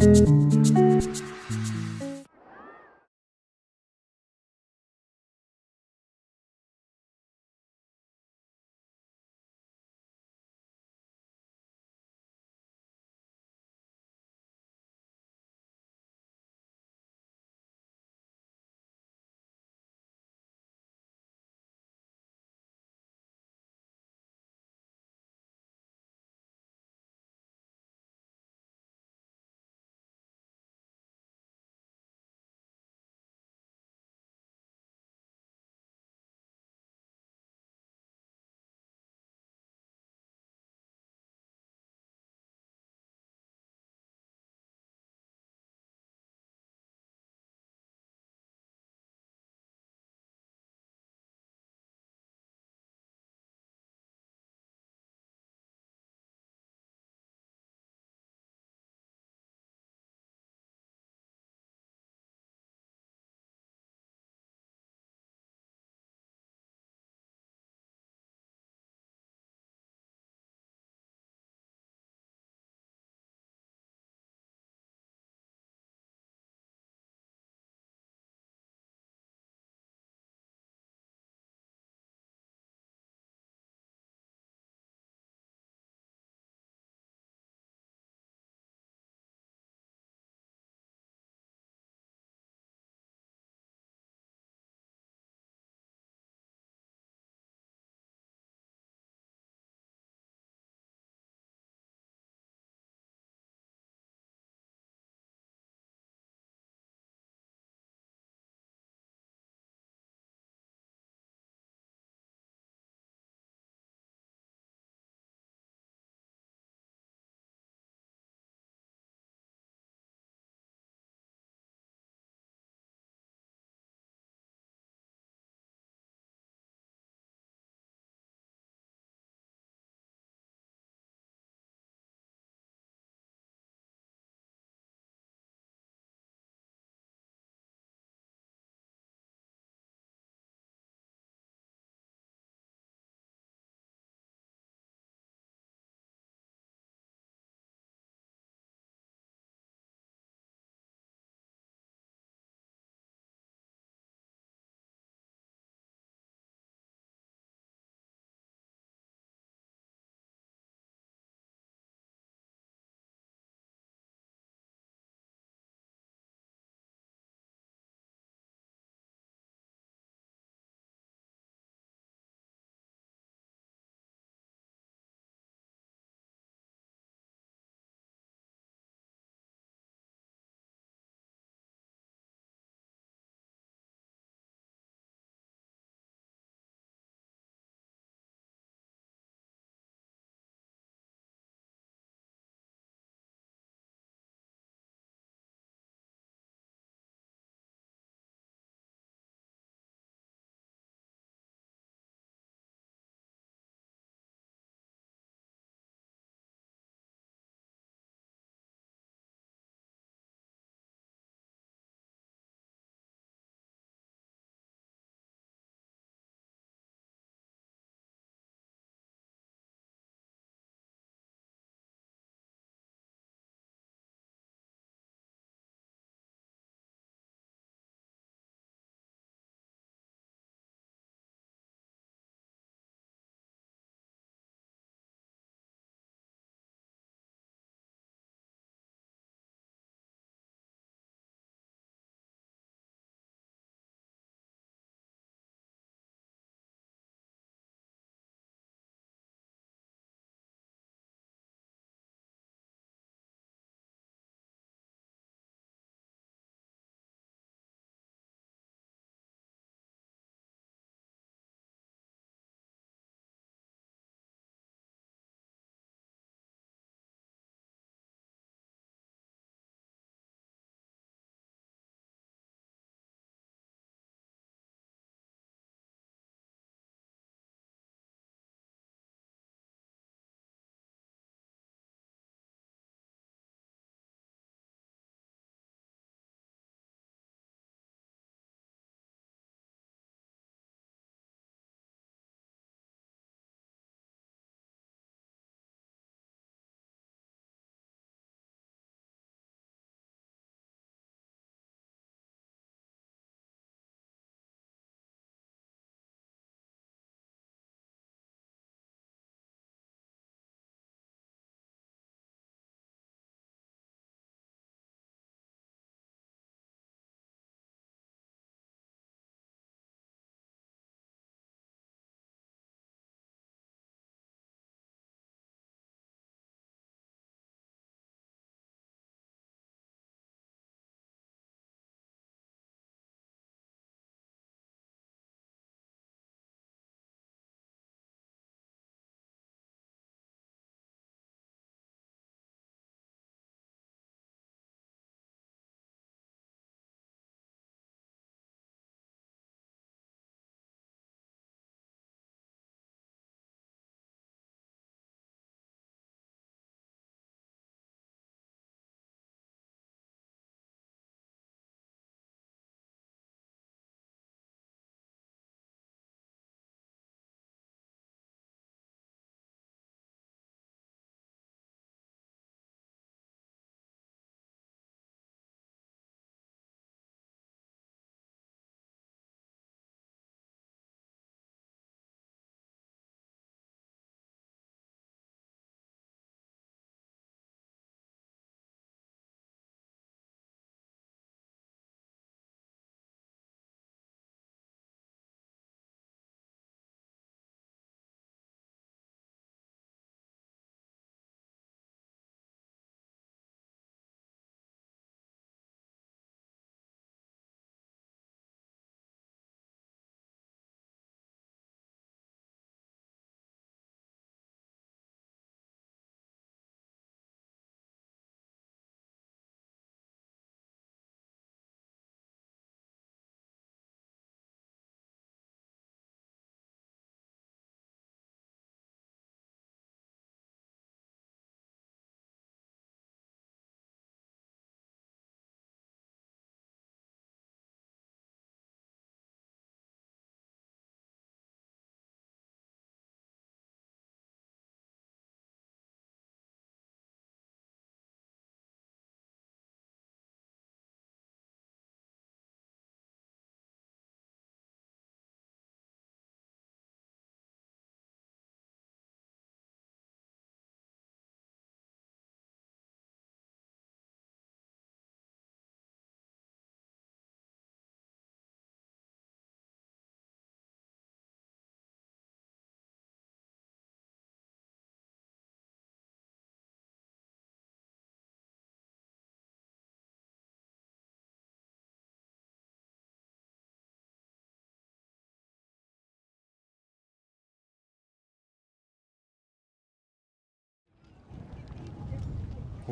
Thank you.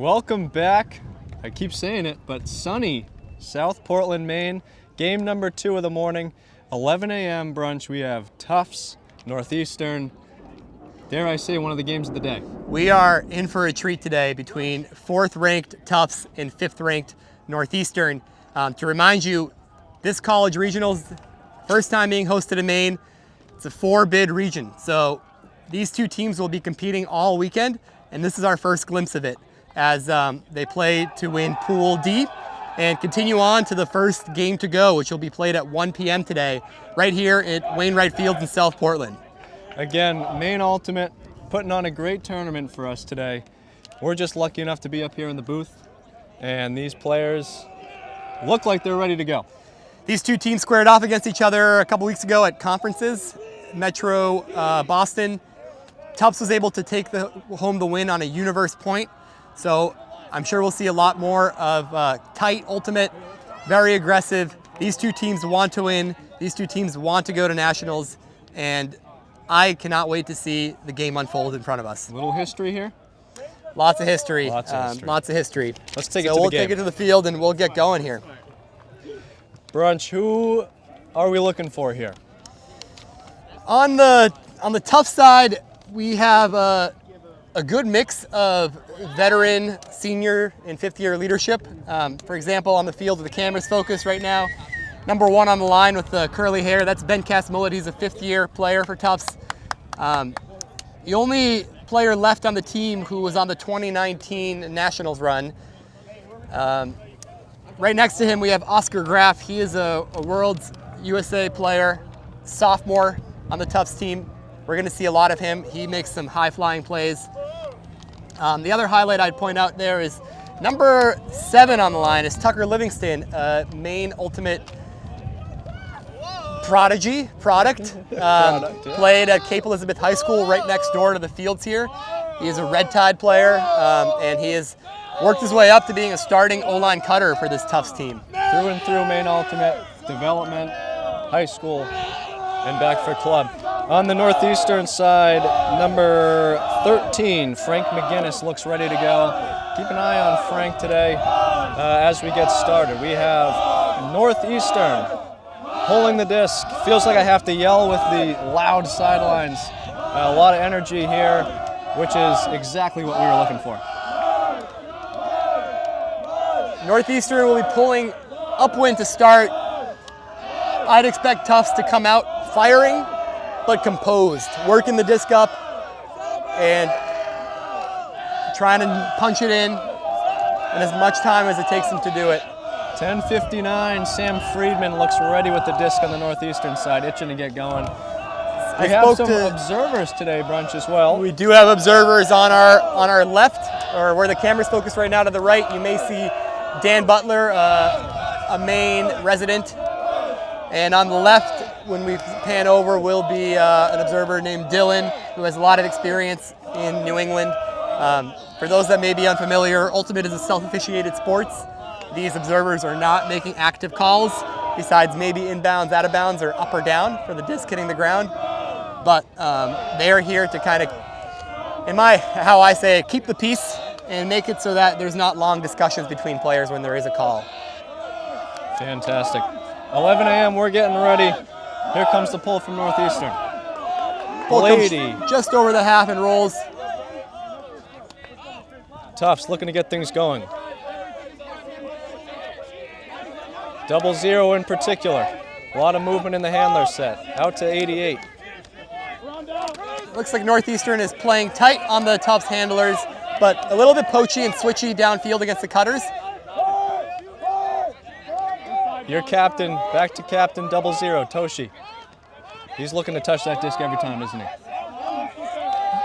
Welcome back. I keep saying it, but sunny South Portland, Maine. Game number 2 of the morning, 11 a.m. brunch. We have Tufts, Northeastern. Dare I say, one of the games of the day. We are in for a treat today between 4th-ranked Tufts and 5th-ranked Northeastern. To remind you, this college regional's first time being hosted in Maine. It's a 4-bid region, so these two teams will be competing all weekend, and this is our first glimpse of it as they play to win Pool D and continue on to the first game to go, which will be played at 1 p.m. today, right here at Wainwright Field in South Portland. Again, Maine Ultimate putting on a great tournament for us today. We're just lucky enough to be up here in the booth, and these players look like they're ready to go. These two teams squared off against each other a couple weeks ago at conferences. Metro Boston. Tufts was able to take home the win on a universe point, so I'm sure we'll see a lot more of tight ultimate, very aggressive. These two teams want to win. These two teams want to go to nationals, and I cannot wait to see the game unfold in front of us. A little history here. Lots of history. Lots of history. Lots of history. Let's take it to the game. So we'll take it to the field and we'll get going here. Brunch, who are we looking for here? On the tough side, we have a good mix of veteran, senior, and 5th-year leadership. For example, on the field with the cameras focused right now, number 1 on the line with the curly hair, that's Ben Casmullet. He's a 5th-year player for Tufts. The only player left on the team who was on the 2019 Nationals run. Right next to him, we have Oscar Graff. He is a World USA player, sophomore on the Tufts team. We're going to see a lot of him. He makes some high-flying plays. The other highlight I'd point out there is number 7 on the line is Tucker Livingston, Maine Ultimate product. Played at Cape Elizabeth High School right next door to the fields here. He is a Red Tide player, and he has worked his way up to being a starting O-line cutter for this Tufts team. Through and through Maine Ultimate, development, high school, and back for club. On the Northeastern side, number 13, Frank McGinnis, looks ready to go. Keep an eye on Frank today as we get started. We have Northeastern pulling the disc. Feels like I have to yell with the loud sidelines. A lot of energy here, which is exactly what we were looking for. Northeastern will be pulling upwind to start. I'd expect Tufts to come out firing, but composed, working the disc up and trying to punch it in as much time as it takes them to do it. 10:59, Sam Friedman looks ready with the disc on the Northeastern side, itching to get going. We have some observers today, Brunch, as well. We do have observers on our left, or where the camera's focused right now to the right. You may see Dan Butler, a Maine resident. And on the left, when we pan over, will be an observer named Dylan, who has a lot of experience in New England. For those that may be unfamiliar, Ultimate is a self-officiated sports. These observers are not making active calls, besides maybe inbounds, out of bounds, or up or down for the disc hitting the ground. But they are here to kind of, how I say it, keep the peace and make it so that there's not long discussions between players when there is a call. Fantastic. 11 a.m., we're getting ready. Here comes the pull from Northeastern. Lady. Just over the half and rolls. Tufts looking to get things going. 00 in particular. A lot of movement in the handler set. Out to 88. Looks like Northeastern is playing tight on the Tufts handlers, but a little bit poachy and switchy downfield against the cutters. Your captain, back to captain 00, Toshi. He's looking to touch that disc every time, isn't he?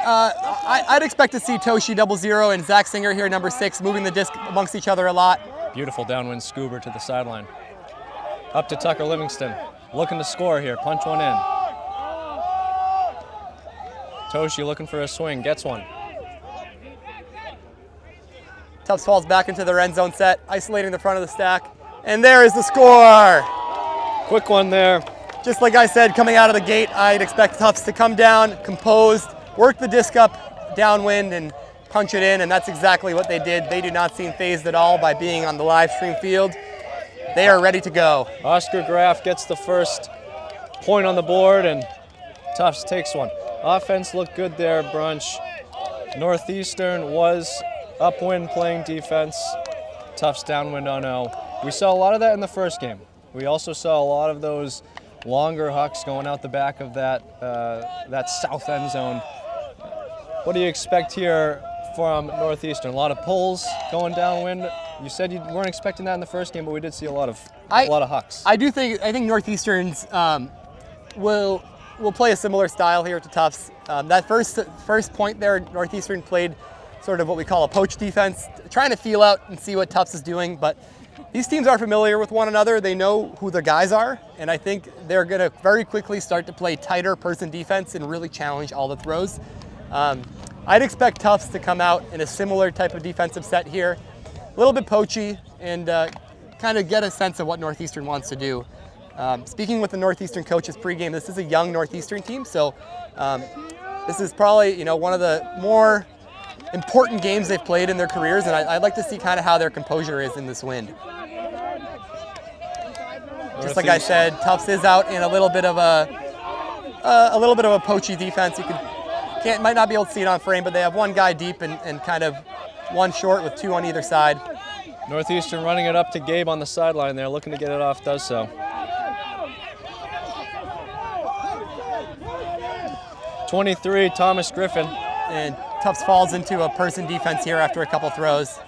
I'd expect to see Toshi 00 and Zach Singer here, number 6, moving the disc amongst each other a lot. Beautiful downwind scoober to the sideline. Up to Tucker Livingston, looking to score here, punch one in. Toshi looking for a swing, gets one. Tufts falls back into their end zone set, isolating the front of the stack. And there is the score. Quick one there. Just like I said, coming out of the gate, I'd expect Tufts to come down, composed, work the disc up downwind, and punch it in, and that's exactly what they did. They do not seem phased at all by being on the live stream field. They are ready to go. Oscar Graff gets the first point on the board, and Tufts takes one. Offense looked good there, Brunch. Northeastern was upwind playing defense. Tufts downwind 0-0. We saw a lot of that in the first game. We also saw a lot of those longer hucks going out the back of that south end zone. What do you expect here from Northeastern? A lot of pulls going downwind. You said you weren't expecting that in the first game, but we did see a lot of hucks. I think Northeastern's will play a similar style here to Tufts. That first point there, Northeastern played sort of what we call a poach defense, trying to feel out and see what Tufts is doing. But these teams are familiar with one another. They know who the guys are, and I think they're going to very quickly start to play tighter person defense and really challenge all the throws. I'd expect Tufts to come out in a similar type of defensive set here, a little bit poachy, and kind of get a sense of what Northeastern wants to do. Speaking with the Northeastern coaches pregame, this is a young Northeastern team, so this is probably one of the more important games they've played in their careers, and I'd like to see kind of how their composure is in this wind. Just like I said, Tufts is out in a little bit of a poachy defense. Might not be able to see it on frame, but they have one guy deep and kind of one short with two on either side. Northeastern running it up to Gabe on the sideline there, looking to get it off, does so. 23, Thomas Griffin. And Tufts falls into a person defense here after a couple throws.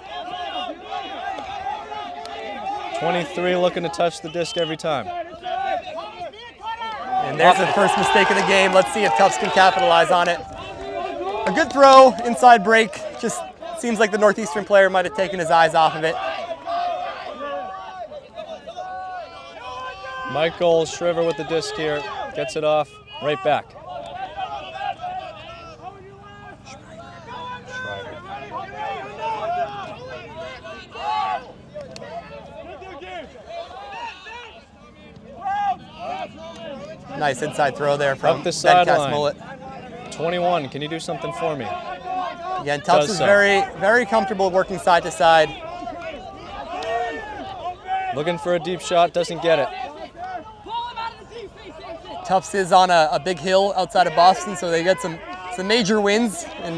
23 looking to touch the disc every time. And there's the first mistake of the game. Let's see if Tufts can capitalize on it. A good throw, inside break. Just seems like the Northeastern player might have taken his eyes off of it. Michael Shriver with the disc here, gets it off, right back. Nice inside throw there from up the Bedcast sideline. Mullet. 21, can you do something for me? Again, Tufts is very, very comfortable working side to side. Looking for a deep shot, doesn't get it. Tufts is on a big hill outside of Boston, so they get some major wins. And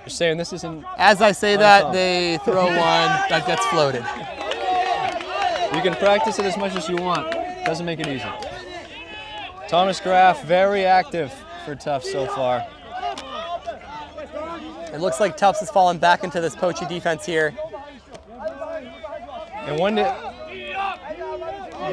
you're saying this isn't... As I say that, they throw one that gets floated. You can practice it as much as you want. Doesn't make it easy. Thomas Graff, very active for Tufts so far. It looks like Tufts has fallen back into this poachy defense here. And when did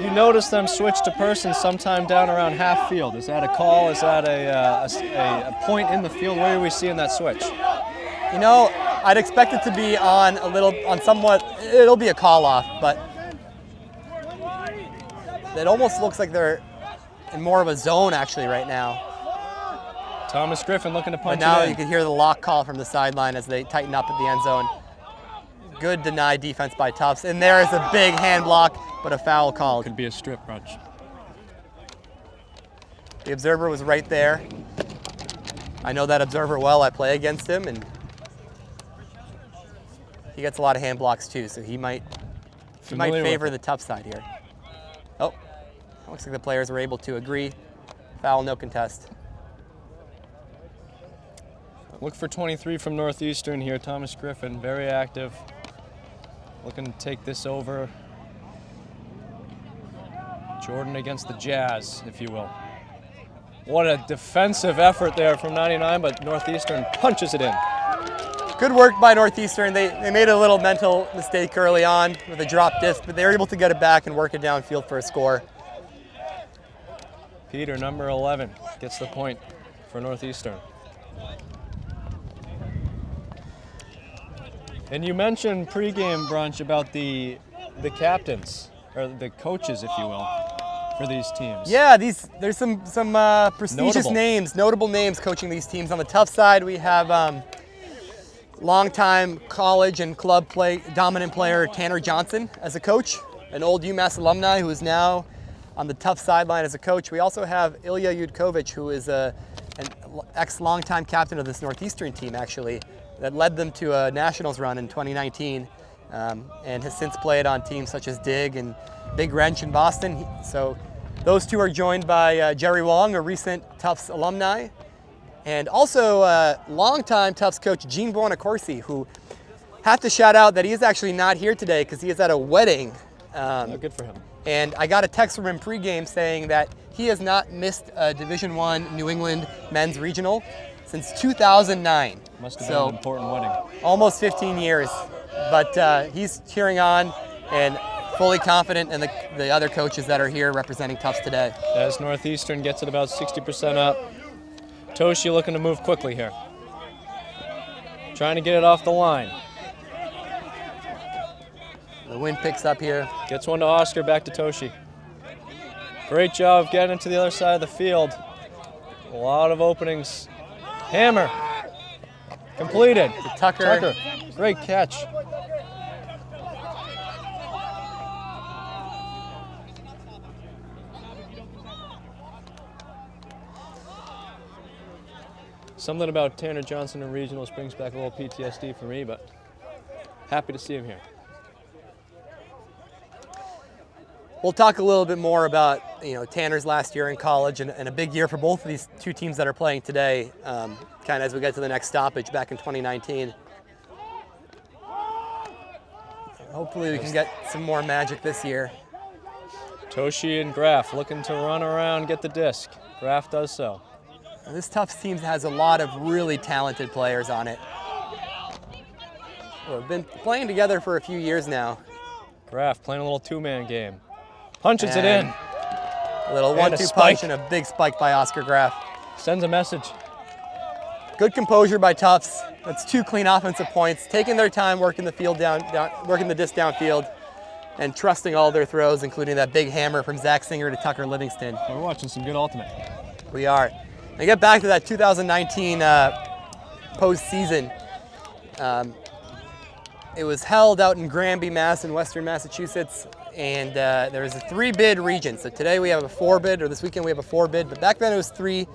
you notice them switch to person sometime down around half field? Is that a call? Is that a point in the field? Where are we seeing that switch? I'd expect it to be on somewhat, it'll be a call off, but it almost looks like they're in more of a zone actually right now. Thomas Griffin looking to punch but now it in. You can hear the lock call from the sideline as they tighten up at the end zone. Good denied defense by Tufts. And there is a big hand block, but a foul called. Could be a strip crunch. The observer was right there. I know that observer well. I play against him, and he gets a lot of hand blocks too, so he might favor the Tufts side here. Oh, looks like the players were able to agree. Foul, no contest. Look for 23 from Northeastern here. Thomas Griffin, very active. Looking to take this over. Jordan against the Jazz, if you will. What a defensive effort there from 99, but Northeastern punches it in. Good work by Northeastern. They made a little mental mistake early on with a drop disc, but they were able to get it back and work it downfield for a score. Peter, number 11, gets the point for Northeastern. And you mentioned pregame, Brunch, about the captains, or the coaches, if you will, for these teams. Yeah, there's some prestigious names, notable names coaching these teams. On the Tufts side, we have longtime college and club dominant player Tanner Johnson as a coach, an old UMass alumni who is now on the Tufts sideline as a coach. We also have Ilya Yudkovich, who is a an ex-longtime captain of this Northeastern team, actually, that led them to a Nationals run in 2019, and has since played on teams such as Dig and Big Wrench in Boston. So those two are joined by Jerry Wong, a recent Tufts alumni, and also longtime Tufts coach Gene Buonacorsi, who have to shout out that he is actually not here today because he is at a wedding. Good for him. And I got a text from him pregame saying that he has not missed a Division I New England men's regional since 2009. Must have been an important wedding. Almost 15 years. But he's cheering on and fully confident in the other coaches that are here representing Tufts today. As Northeastern gets it about 60% up. Toshi looking to move quickly here. Trying to get it off the line. The wind picks up here. Gets one to Oscar, back to Toshi. Great job of getting to the other side of the field. A lot of openings. Hammer. Completed. Tucker. Great catch. Something about Tanner Johnson in regionals brings back a little PTSD for me, but happy to see him here. We'll talk a little bit more about Tanner's last year in college and a big year for both of these two teams that are playing today, kind of as we get to the next stoppage back in 2019. Hopefully we can get some more magic this year. Toshi and Graff looking to run around, get the disc. Graff does so. This Tufts team has a lot of really talented players on it. We've been playing together for a few years now. Graff playing a little two-man game. Punches it in. A little 1-2 punch and a big spike by Oscar Graff. Sends a message. Good composure by Tufts. That's 2 clean offensive points. Taking their time, working the field working the disc downfield, and trusting all their throws, including that big hammer from Zach Singer to Tucker Livingston. We're watching some good ultimate. We are. And get back to that 2019 postseason. It was held out in Granby, Mass, in Western Massachusetts. And there was a 3-bid region. So today we have a 4-bid, or this weekend we have a 4-bid, but back then it was 3,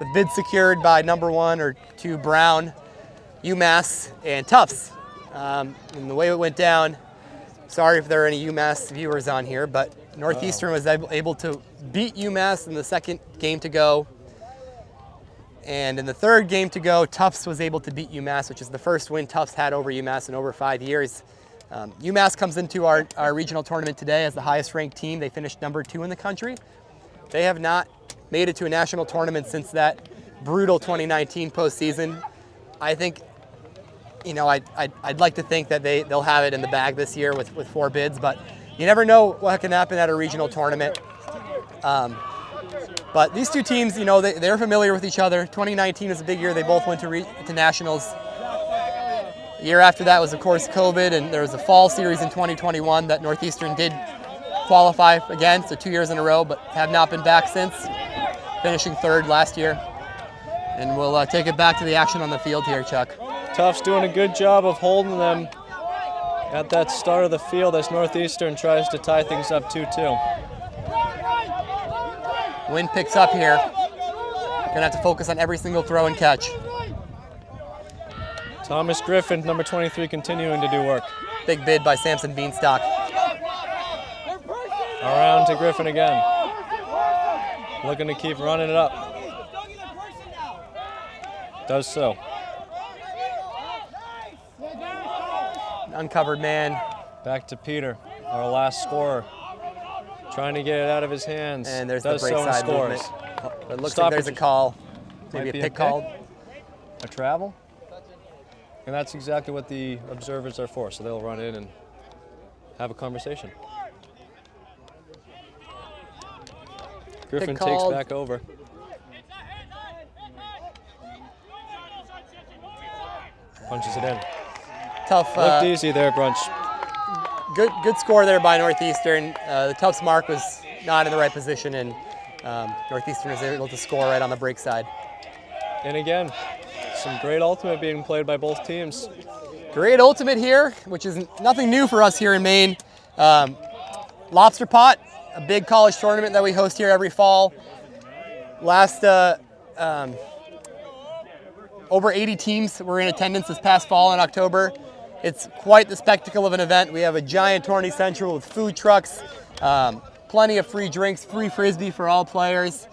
with bids secured by number 1 or 2 Brown, UMass, and Tufts. And the way it went down, sorry if there are any UMass viewers on here, but Northeastern was able to beat UMass in the second game to go. And in the third game to go, Tufts was able to beat UMass, which is the first win Tufts had over UMass in over 5 years. UMass comes into our regional tournament today as the highest ranked team. They finished number 2 in the country. They have not made it to a national tournament since that brutal 2019 postseason. I think, I'd like to think that they'll have it in the bag this year with 4 bids, but you never know what can happen at a regional tournament. But these two teams, they're familiar with each other. 2019 is a big year. They both went to nationals. The year after that was, of course, COVID, and there was a fall series in 2021 that Northeastern did qualify again, so 2 years in a row, but have not been back since, finishing 3rd last year. And we'll take it back to the action on the field here, Chuck. Tufts doing a good job of holding them at that start of the field as Northeastern tries to tie things up 2-2. Wind picks up here. Gonna have to focus on every single throw and catch. Thomas Griffin, number 23, continuing to do work. Big bid by Samson Beanstalk. Around to Griffin again. Looking to keep running it up. Does so. Uncovered man. Back to Peter, our last scorer. Trying to get it out of his hands. And there's Does the break so and side scores. movement. But it looks like there's a call. Maybe a pick called. A travel? And that's exactly what the observers are for, so they'll run in and have a conversation. Griffin takes back over. Punches it in. Tough. Looked easy there, Brunch. Good score there by Northeastern. The Tufts mark was not in the right position, and Northeastern was able to score right on the break side. And again, some great ultimate being played by both teams. Great ultimate here, which is nothing new for us here in Maine. Lobster Pot, a big college tournament that we host here every fall. Last Over 80 teams were in attendance this past fall in October. It's quite the spectacle of an event. We have a giant tourney central with food trucks, plenty of free drinks, free frisbee for all players.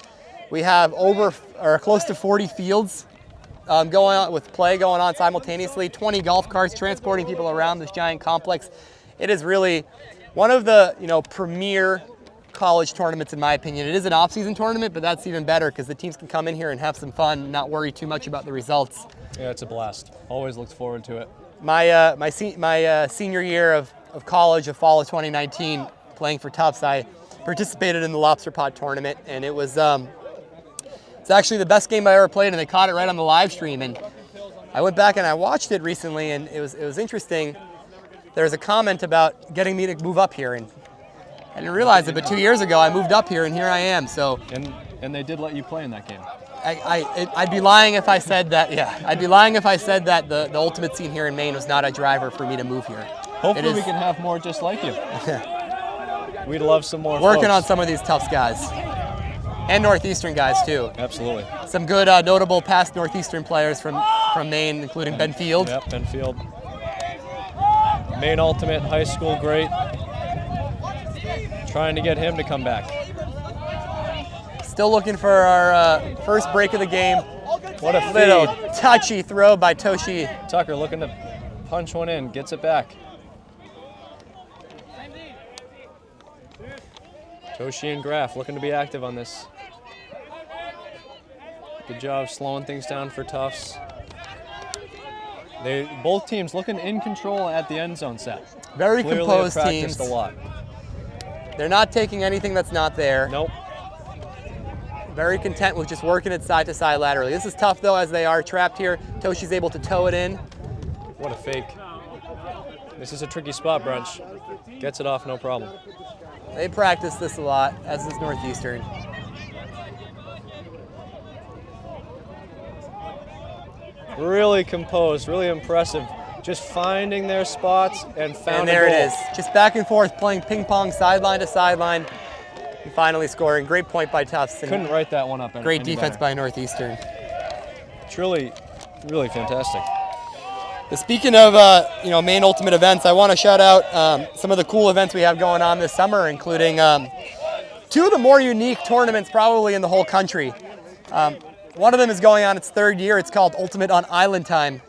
We have close to 40 fields going on with play going on simultaneously, 20 golf carts transporting people around this giant complex. It is really one of the premier college tournaments in my opinion. It is an off-season tournament, but that's even better because the teams can come in here and have some fun and not worry too much about the results. Yeah, it's a blast. Always looked forward to it. My senior year of college, of fall of 2019, playing for Tufts, I participated in the lobster pot tournament, and it was it's actually the best game I ever played, and they caught it right on the live stream. And I went back and I watched it recently, and it was interesting. There was a comment about getting me to move up here, and I didn't realize it, but 2 years ago I moved up here, and here I am. So and they did let you play in that game. I'd be lying if I said that. Yeah, I'd be lying if I said that the ultimate scene here in Maine was not a driver for me to move here. Hopefully we can have more just like you. We'd love some more. Working folks. on some of these Tufts guys and Northeastern guys too. Absolutely. Some good notable past Northeastern players from Maine, including Ben Field. Yep, Ben Field. Maine Ultimate high school great. Trying to get him to come back. Still looking for our first break of the game. What a little feed. touchy throw by Toshi. Tucker looking to punch one in, gets it back. Toshi and Graff looking to be active on this. Good job slowing things down for Tufts. Both teams looking in control at the end zone set. Very Clearly composed have practiced teams. a lot. They're not taking anything that's not there. Nope. Very content with just working it side to side laterally. This is tough though, as they are trapped here. Toshi's able to toe it in. What a fake. This is a tricky spot, Brunch. Gets it off, no problem. They practice this a lot, as does Northeastern. Really composed, really impressive. Just finding their spots and found And there a goal. it is. Just back and forth, playing ping pong sideline to sideline, and finally scoring. Great point by Tufts. And couldn't write that one up. great any defense better. by Northeastern. It's really, really fantastic. Speaking of Maine Ultimate events, I want to shout out some of the cool events we have going on this summer, including two of the more unique tournaments probably in the whole country. One of them is going on its third year. It's called Ultimate on Island Time.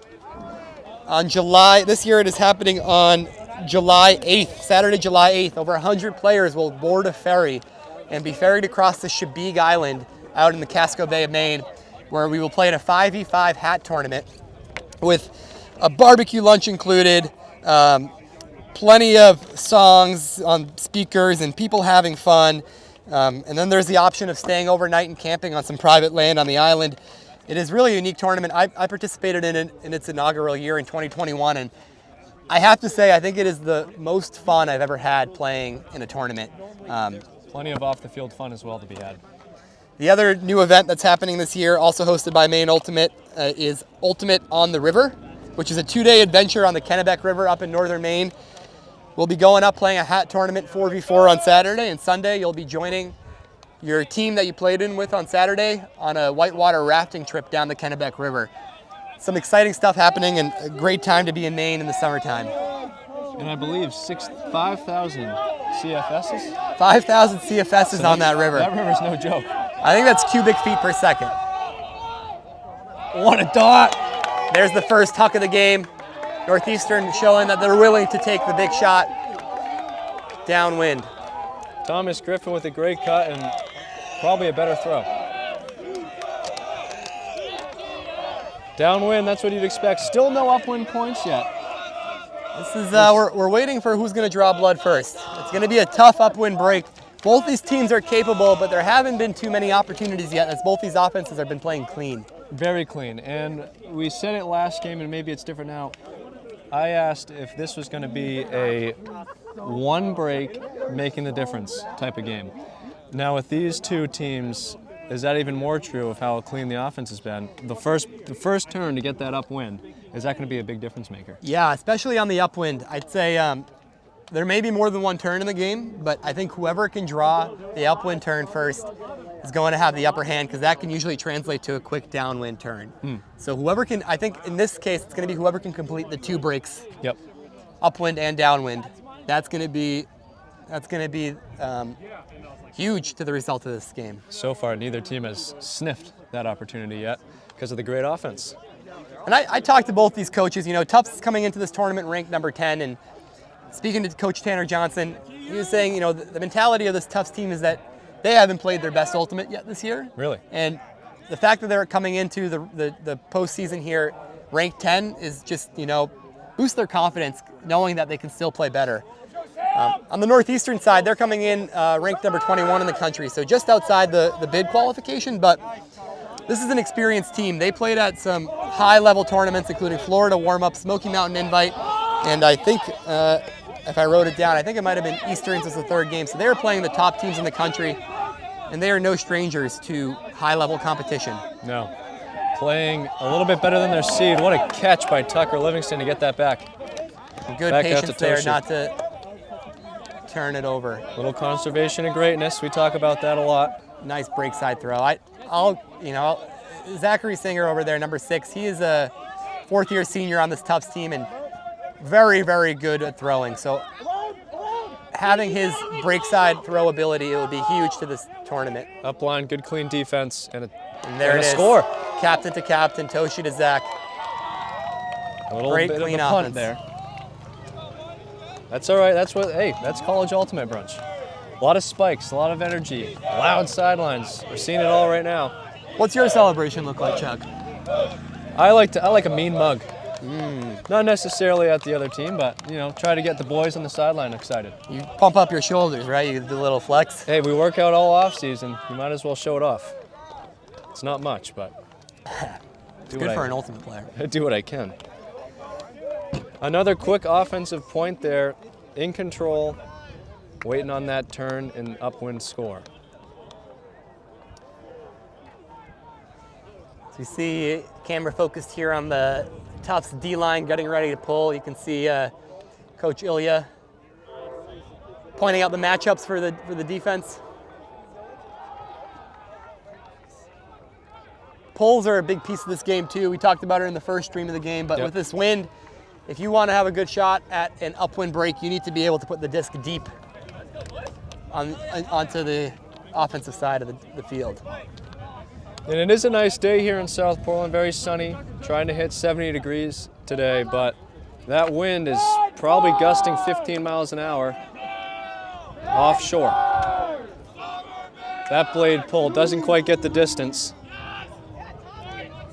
This year it is happening on July 8th, Saturday, July 8th. Over 100 players will board a ferry and be ferried across the Chebeague Island out in the Casco Bay of Maine, where we will play in a 5v5 hat tournament with a barbecue lunch included, plenty of songs on speakers and people having fun. And then there's the option of staying overnight and camping on some private land on the island. It is really a unique tournament. I participated in it in its inaugural year in 2021, and I have to say I think it is the most fun I've ever had playing in a tournament. Plenty of off-the-field fun as well to be had. The other new event that's happening this year, also hosted by Maine Ultimate, is Ultimate on the River, which is a 2-day adventure on the Kennebec River up in northern Maine. We'll be going up playing a hat tournament 4v4 on Saturday, and Sunday you'll be joining your team that you played in with on Saturday on a whitewater rafting trip down the Kennebec River. Some exciting stuff happening and a great time to be in Maine in the summertime. And I believe 5,000 CFSs? 5,000 CFSs on that river. That river's no joke. I think that's cubic feet per second. What a dot! There's the first huck of the game. Northeastern showing that they're willing to take the big shot downwind. Thomas Griffin with a great cut and probably a better throw. Downwind, that's what you'd expect. Still no upwind points yet. This is we're waiting for who's going to draw blood first. It's going to be a tough upwind break. Both these teams are capable, but there haven't been too many opportunities yet, as both these offenses have been playing clean. Very clean, and we said it last game, and maybe it's different now. I asked if this was going to be a one break making the difference type of game. Now with these two teams, is that even more true of how clean the offense has been? The first turn to get that upwind, is that going to be a big difference maker? Yeah, especially on the upwind. I'd say there may be more than one turn in the game, but I think whoever can draw the upwind turn first is going to have the upper hand because that can usually translate to a quick downwind turn. So whoever can, I think in this case, it's going to be whoever can complete the 2 breaks, upwind and downwind. That's going to be huge to the result of this game. So far, neither team has sniffed that opportunity yet because of the great offense. And I talked to both these coaches. You know, Tufts is coming into this tournament ranked number 10, and speaking to Coach Tanner Johnson, he was saying, you know, the mentality of this Tufts team is that they haven't played their best ultimate yet this year. Really? And the fact that they're coming into the postseason here ranked 10 is just, you know, boost their confidence knowing that they can still play better. On the Northeastern side, they're coming in ranked number 21 in the country, so just outside the bid qualification, but this is an experienced team. They played at some high-level tournaments, including Florida Warm-Up, Smoky Mountain Invite, and I think, if I wrote it down, I think it might have been Easterns as the 3rd game. So they were playing the top teams in the country, and they are no strangers to high-level competition. No. Playing a little bit better than their seed. What a catch by Tucker Livingston to get that back. Good back patience there Toshi. not to turn it over. Little conservation of greatness. We talk about that a lot. Nice break side throw. Zachary Singer over there, number 6, he is a 4th-year senior on this Tufts team and very, very good at throwing. So having his break side throw ability, it will be huge to this tournament. Up line, good clean defense, and there it is. Score. Captain to captain, Toshi to Zach. A little Great bit clean of a punt offense there. That's all right. That's college ultimate brunch. A lot of spikes, a lot of energy, loud sidelines. We're seeing it all right now. What's your celebration look like, Chuck? I like a mean mug. Not necessarily at the other team, but you know, try to get the boys on the sideline excited. You pump up your shoulders, right? You do a little flex. Hey, we work out all off season. You might as well show it off. It's not much, but it's good for an ultimate player. I do what I can. Another quick offensive point there, in control, waiting on that turn and upwind score. So you see camera focused here on the Tufts D-line getting ready to pull. You can see Coach Ilya pointing out the matchups for the defense. Pulls are a big piece of this game too. We talked about it in the first stream of the game, but with this wind, if you want to have a good shot at an upwind break, you need to be able to put the disc deep onto the offensive side of the field. And it is a nice day here in South Portland, very sunny, trying to hit 70 degrees today, but that wind is probably gusting 15 miles an hour offshore. That blade pull doesn't quite get the distance.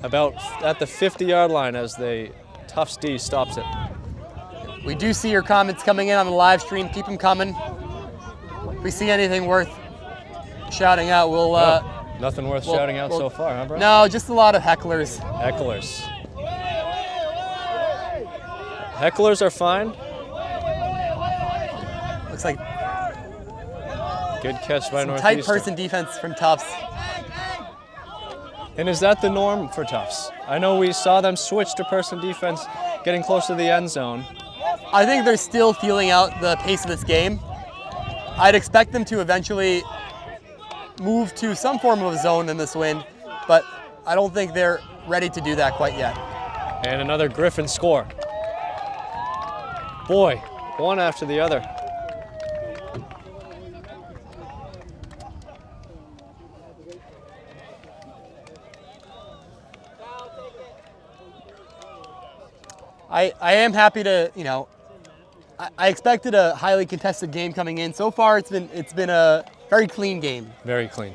About at the 50-yard line as the Tufts D stops it. We do see your comments coming in on the live stream. Keep them coming. If we see anything worth shouting out, we'll... nothing worth shouting out so far, huh, bro? No, just a lot of hecklers. Hecklers. Hecklers are fine. Looks like good catch by Northeastern. tight person defense from Tufts. And is that the norm for Tufts? I know we saw them switch to person defense, getting close to the end zone. I think they're still feeling out the pace of this game. I'd expect them to eventually move to some form of a zone in this wind, but I don't think they're ready to do that quite yet. And another Griffin score. Boy, one after the other. I am happy to, you know, I expected a highly contested game coming in. So far, it's been a very clean game. Very clean.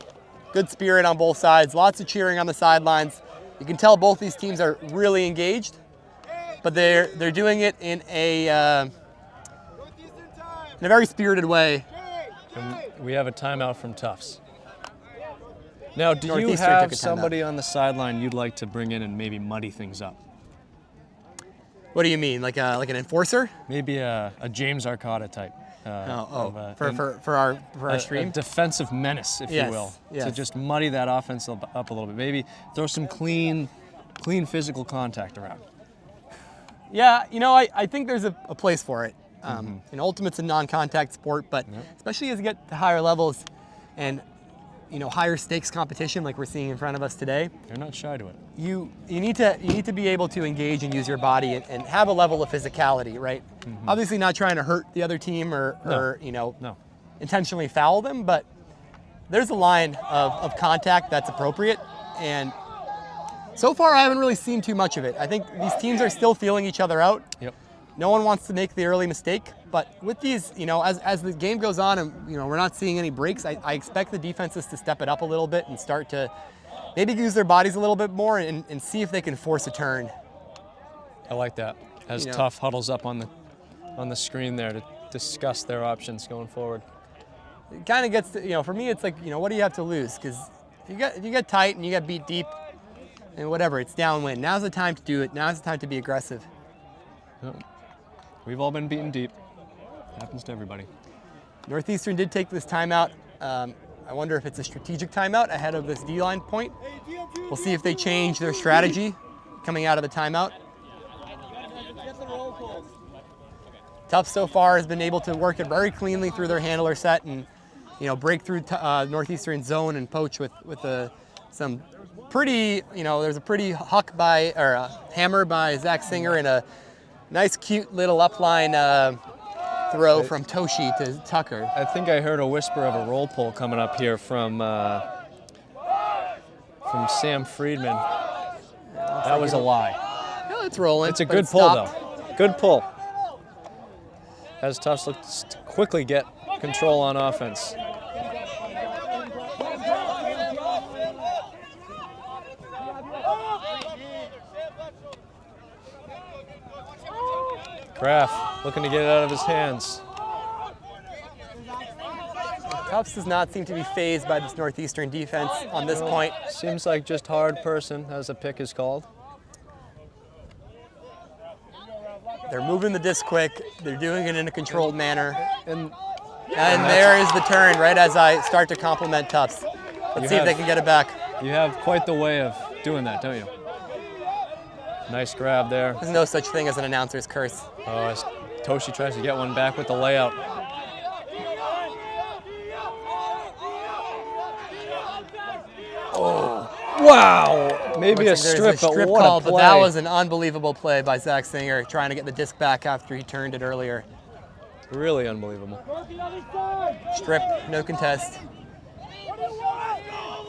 Good spirit on both sides. Lots of cheering on the sidelines. You can tell both these teams are really engaged, but they're doing it in a very spirited way. And we have a timeout from Tufts. Now, do you Northeastern have took a timeout. somebody on the sideline you'd like to bring in and maybe muddy things up? What do you mean, like an enforcer? Maybe a James Arcata type. For our stream? A defensive menace, if you will, to just muddy that offense up a little bit. Maybe throw some clean physical contact around. Yeah, you know, I think there's a place for it. You know, Ultimate's a non-contact sport, but especially as you get to higher levels, and higher stakes competition like we're seeing in front of us today, They're not shy to it. you need to be able to engage and use your body and have a level of physicality, right? Obviously not trying to hurt the other team or No. intentionally foul them, but there's a line of contact that's appropriate, and so far I haven't really seen too much of it. I think these teams are still feeling each other out. Yep. No one wants to make the early mistake, but with these, as the game goes on and we're not seeing any breaks, I expect the defenses to step it up a little bit and start to maybe use their bodies a little bit more and see if they can force a turn. I like that. As Tuff huddles up on the screen there to discuss their options going forward. It kind of gets to, for me, it's like, what do you have to lose? Because if you get tight and you get beat deep and whatever, it's downwind. Now's the time to do it. Now's the time to be aggressive. Yep. We've all been beaten deep. Happens to everybody. Northeastern did take this timeout. I wonder if it's a strategic timeout ahead of this D-line point. We'll see if they change their strategy coming out of the timeout. Tufts so far has been able to work it very cleanly through their handler set and break through Northeastern zone and poach with some pretty, there's a pretty hammer by Zach Singer and a nice cute little upline throw from Toshi to Tucker. I think I heard a whisper of a roll pull coming up here from Sam Friedman. That was a lie. No, it's rolling. It's a good pull though. Good pull. As Tufts looks to quickly get control on offense. Kraft looking to get it out of his hands. Tufts does not seem to be fazed by this Northeastern defense on this point. Seems like just hard person as a pick is called. They're moving the disc quick. They're doing it in a controlled manner. And there is the turn right as I start to compliment Tufts. Let's see if they can get it back. You have quite the way of doing that, don't you? Nice grab there. There's no such thing as an announcer's curse. Oh, as Toshi tries to get one back with the layout. Oh, wow! Maybe a strip, but what a play. But that was an unbelievable play by Zach Singer, trying to get the disc back after he turned it earlier. Really unbelievable. Strip, no contest.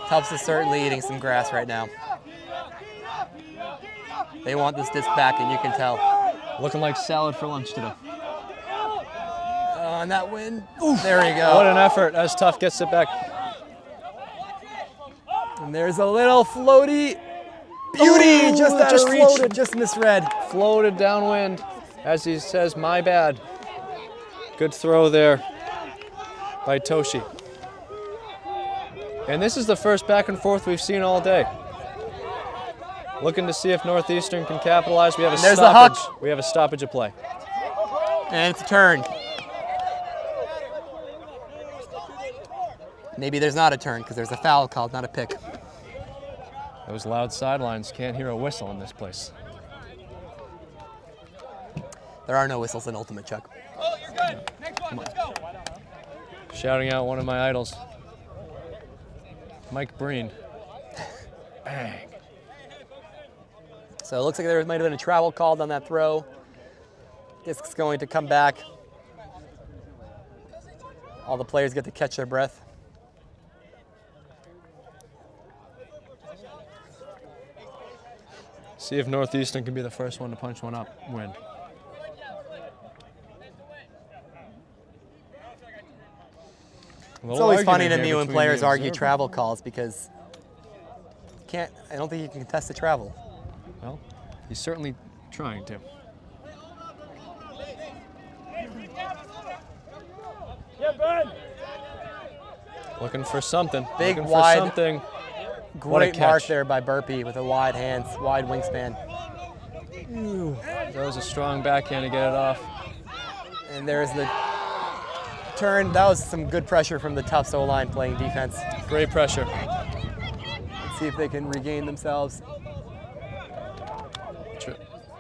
Tufts is certainly eating some grass right now. They want this disc back, and you can tell. Looking like salad for lunch today. And that win. There you go. What an effort as Tuff gets it back. And there's a little floaty beauty just out of reach, floated. Just misread. Floated downwind as he says, my bad. Good throw there by Toshi. And this is the first back and forth we've seen all day. Looking to see if Northeastern can capitalize. We have a stoppage. We have a stoppage of play. And it's a turn. Maybe there's not a turn because there's a foul called, not a pick. Those loud sidelines can't hear a whistle in this place. There are no whistles in Ultimate, Chuck. Oh, you're good. Next one, let's go. Shouting out one of my idols, Mike Breen. Bang. So it looks like there might have been a travel called on that throw. Disc's going to come back. All the players get to catch their breath. See if Northeastern can be the first one to punch one up, win. It's always funny to me when players argue travel calls because I don't think you can contest the travel. Well, he's certainly trying to. Looking for something. Big, looking wide, for something. Great mark there by Burpee with a wide hands, wide wingspan. Ooh, that was a strong backhand to get it off. And there's the turn. That was some good pressure from the Tufts O-line playing defense. Great pressure. Let's see if they can regain themselves.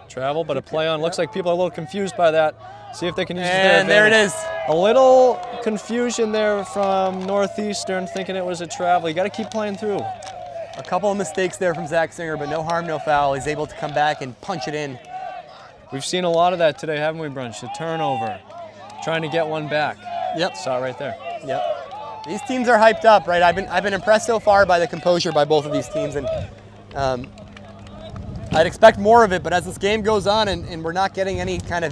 Travel, but a play on. Looks like people are a little confused by that. See if they can use it. And there it is. A little confusion there from Northeastern, thinking it was a travel. You got to keep playing through. A couple of mistakes there from Zach Singer, but no harm, no foul. He's able to come back and punch it in. We've seen a lot of that today, haven't we, Brunch? A turnover, trying to get one back. Yep. Saw it right there. Yep. These teams are hyped up, right? I've been impressed so far by the composure by both of these teams, and I'd expect more of it. But as this game goes on, and we're not getting any kind of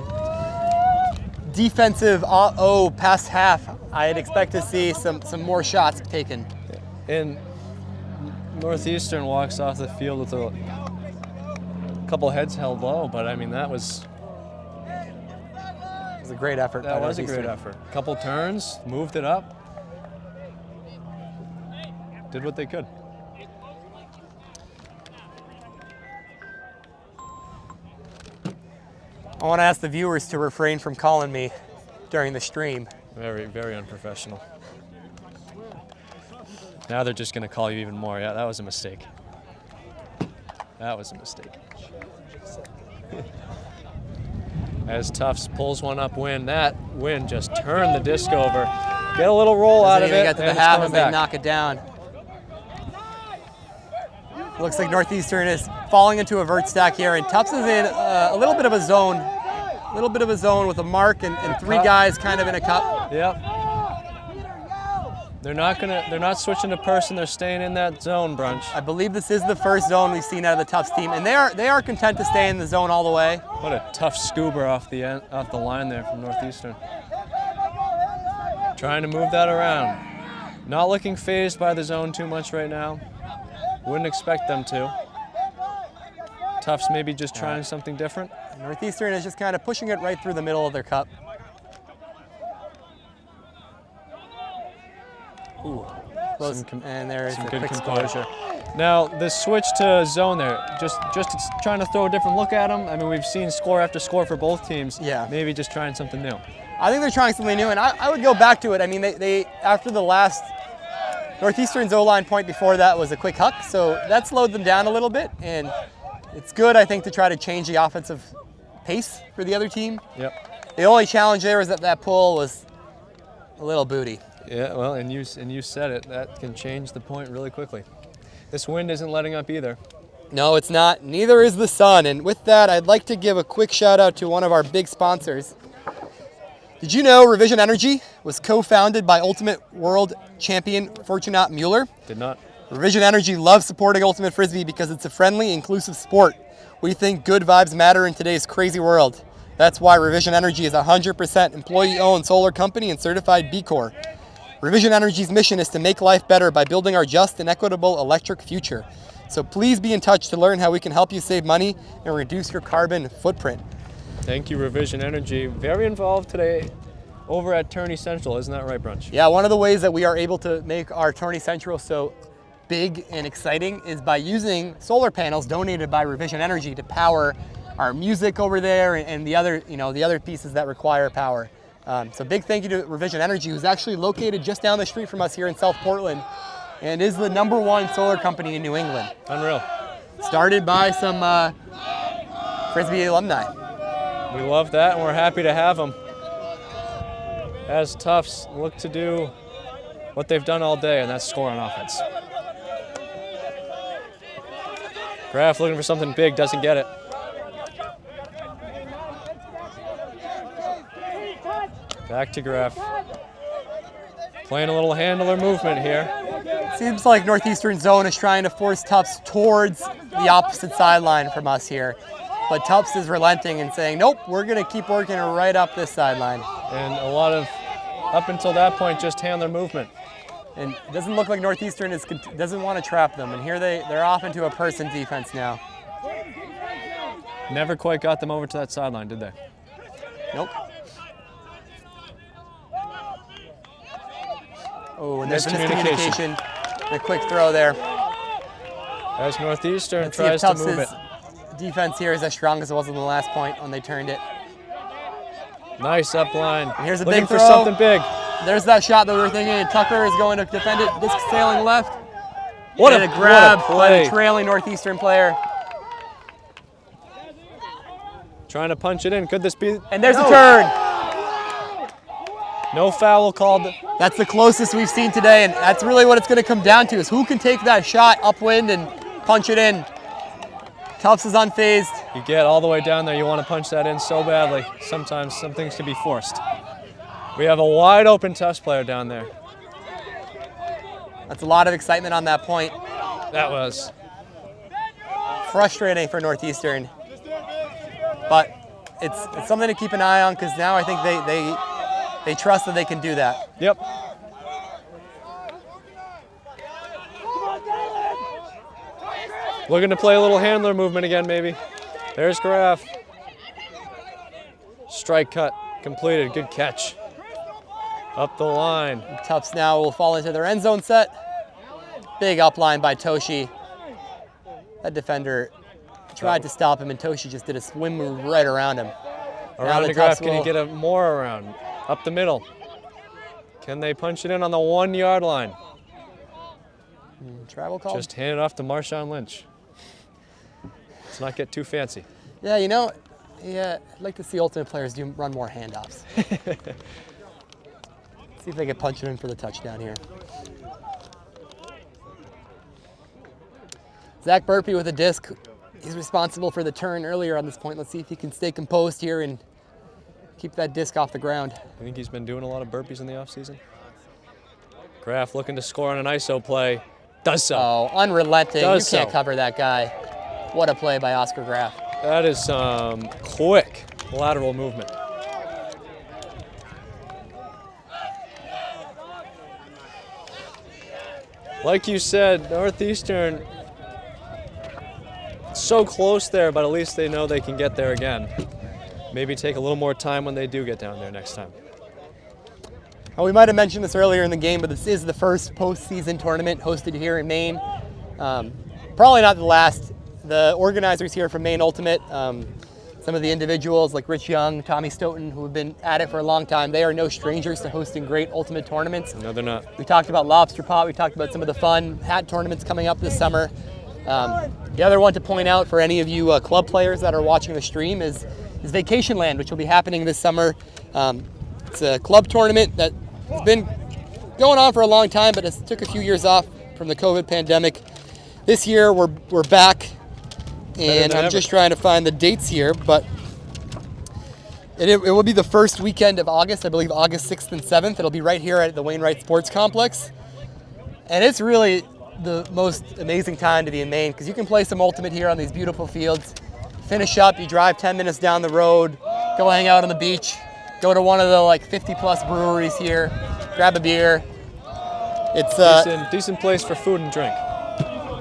defensive past half, I'd expect to see some more shots taken. And Northeastern walks off the field with a couple heads held low, but I mean that was a great effort. That was a great effort. Couple turns, moved it up, did what they could. I want to ask the viewers to refrain from calling me during the stream. Very, very unprofessional. Now they're just going to call you even more. Yeah, that was a mistake. That was a mistake. As Tufts pulls one up, that Win just turned the disc over. Get a little roll out of it. Get to the half as they knock it down. Looks like Northeastern is falling into a vert stack here, and Tufts is in a little bit of a zone. A little bit of a zone with a mark and three guys kind of in a cup. Yep. They're not switching to person. They're staying in that zone, Brunch. I believe this is the first zone we've seen out of the Tufts team, and they are content to stay in the zone all the way. What a tough scuba off the line there from Northeastern. Trying to move that around. Not looking phased by the zone too much right now. Wouldn't expect them to. Tufts maybe just trying something different. Northeastern is just kind of pushing it right through the middle of their cup. Ooh, close, and there is a good quick composure. Now the switch to zone there, just trying to throw a different look at them. I mean, we've seen score after score for both teams. Yeah. Maybe just trying something new. I think they're trying something new, and I would go back to it. I mean, they after the last Northeastern's O-line point before that was a quick huck, so that slowed them down a little bit, and it's good, I think, to try to change the offensive pace for the other team. Yep. The only challenge there is that pull was a little booty. Yeah, well, and you said it. That can change the point really quickly. This wind isn't letting up either. No, it's not. Neither is the sun. And with that, I'd like to give a quick shout out to one of our big sponsors. Did you know Revision Energy was co-founded by Ultimate World Champion Fortunat Mueller? Did not. Revision Energy loves supporting Ultimate Frisbee because it's a friendly, inclusive sport. We think good vibes matter in today's crazy world. That's why Revision Energy is a 100% employee-owned solar company and certified B Corp. Revision Energy's mission is to make life better by building our just and equitable electric future. So please be in touch to learn how we can help you save money and reduce your carbon footprint. Thank you, Revision Energy. Very involved today over at Tourney Central. Isn't that right, Brunch? Yeah, one of the ways that we are able to make our Tourney Central so big and exciting is by using solar panels donated by Revision Energy to power our music over there and the other pieces that require power. So big thank you to Revision Energy, who's actually located just down the street from us here in South Portland and is the #1 solar company in New England. Unreal. Started by some Frisbee alumni. We love that, and we're happy to have them. As Tufts look to do what they've done all day, and that's score on offense. Graf looking for something big, doesn't get it. Back to Graf. Playing a little handler movement here. Seems like Northeastern zone is trying to force Tufts towards the opposite sideline from us here. But Tufts is relenting and saying, nope, we're going to keep working right up this sideline. And a lot of, up until that point, just handler movement. And it doesn't look like Northeastern doesn't want to trap them. And here they're off into a person defense now. Never quite got them over to that sideline, did they? Nope. Oh, and there's a miscommunication. A quick throw there. As Northeastern tries to move it. Defense here is as strong as it was on the last point when they turned it. Nice up line. And here's a looking big throw. for something big. There's that shot that we were thinking. Tucker is going to defend it. Disc sailing left. What and a grab play. by the trailing Northeastern player. Trying to punch it in. Could this be? And there's a turn. No foul called. That's the closest we've seen today, and that's really what it's going to come down to, is who can take that shot upwind and punch it in. Tufts is unfazed. You get all the way down there, you want to punch that in so badly. Sometimes some things can be forced. We have a wide open Tufts player down there. That's a lot of excitement on that point. That was. Frustrating for Northeastern, but it's something to keep an eye on, because now I think they trust that they can do that. Yep. Looking to play a little handler movement again, maybe. There's Graf. Strike cut completed. Good catch. Up the line. Tufts now will fall into their end zone set. Big upline by Toshi. That defender tried to stop him, and Toshi just did a swim move right around him. Around the Graf, can he get it more around? Up the middle. Can they punch it in on the 1 yard line? Travel call? Just hand it off to Marshawn Lynch. Let's not get too fancy. Yeah, I'd like to see Ultimate players run more handoffs. See if they can punch it in for the touchdown here. Zach Burpee with a disc. He's responsible for the turn earlier on this point. Let's see if he can stay composed here and keep that disc off the ground. I think he's been doing a lot of burpees in the offseason. Graf looking to score on an ISO play. Does so. Oh, unrelenting. Does You can't so. cover that guy. What a play by Oscar Graf. That is some quick lateral movement. Like you said, Northeastern, so close there, but at least they know they can get there again. Maybe take a little more time when they do get down there next time. Well, we might have mentioned this earlier in the game, but this is the first postseason tournament hosted here in Maine. Probably not the last. The organizers here from Maine Ultimate, some of the individuals like Rich Young, Tommy Stoughton, who have been at it for a long time, they are no strangers to hosting great Ultimate tournaments. No, they're not. We talked about Lobster Pot, we talked about some of the fun hat tournaments coming up this summer. The other one to point out for any of you club players that are watching the stream is Vacation Land, which will be happening this summer. It's a club tournament that has been going on for a long time, but it took a few years off from the COVID pandemic. This year we're back, and I'm just trying to find the dates here, but it will be the first weekend of August, I believe August 6th and 7th. It'll be right here at the Wainwright Sports Complex. And it's really the most amazing time to be in Maine, because you can play some Ultimate here on these beautiful fields. Finish up, you drive 10 minutes down the road, go hang out on the beach, go to one of the like 50+ breweries here, grab a beer. It's decent place for food and drink.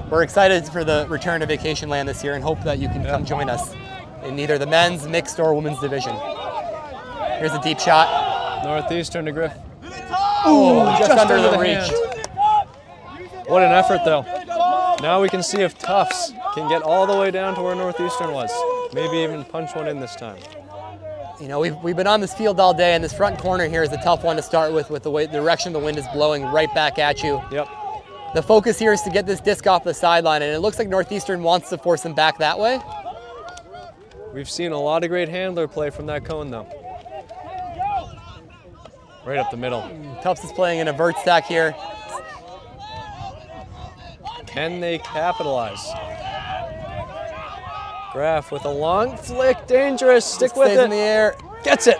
We're excited for the return to Vacation Land this year and hope that you can come join us in either the men's, mixed, or women's division. Here's a deep shot. Northeastern to Griff. Ooh, just under the reach. Hand. What an effort, though. Now we can see if Tufts can get all the way down to where Northeastern was. Maybe even punch one in this time. You know, we've been on this field all day, and this front corner here is a tough one to start with the way the direction the wind is blowing right back at you. Yep. The focus here is to get this disc off the sideline, and it looks like Northeastern wants to force them back that way. We've seen a lot of great handler play from that cone, though. Right up the middle. Tufts is playing in a vert stack here. Can they capitalize? Graf with a long flick, dangerous. Stick with Stays it. in the air. Gets it.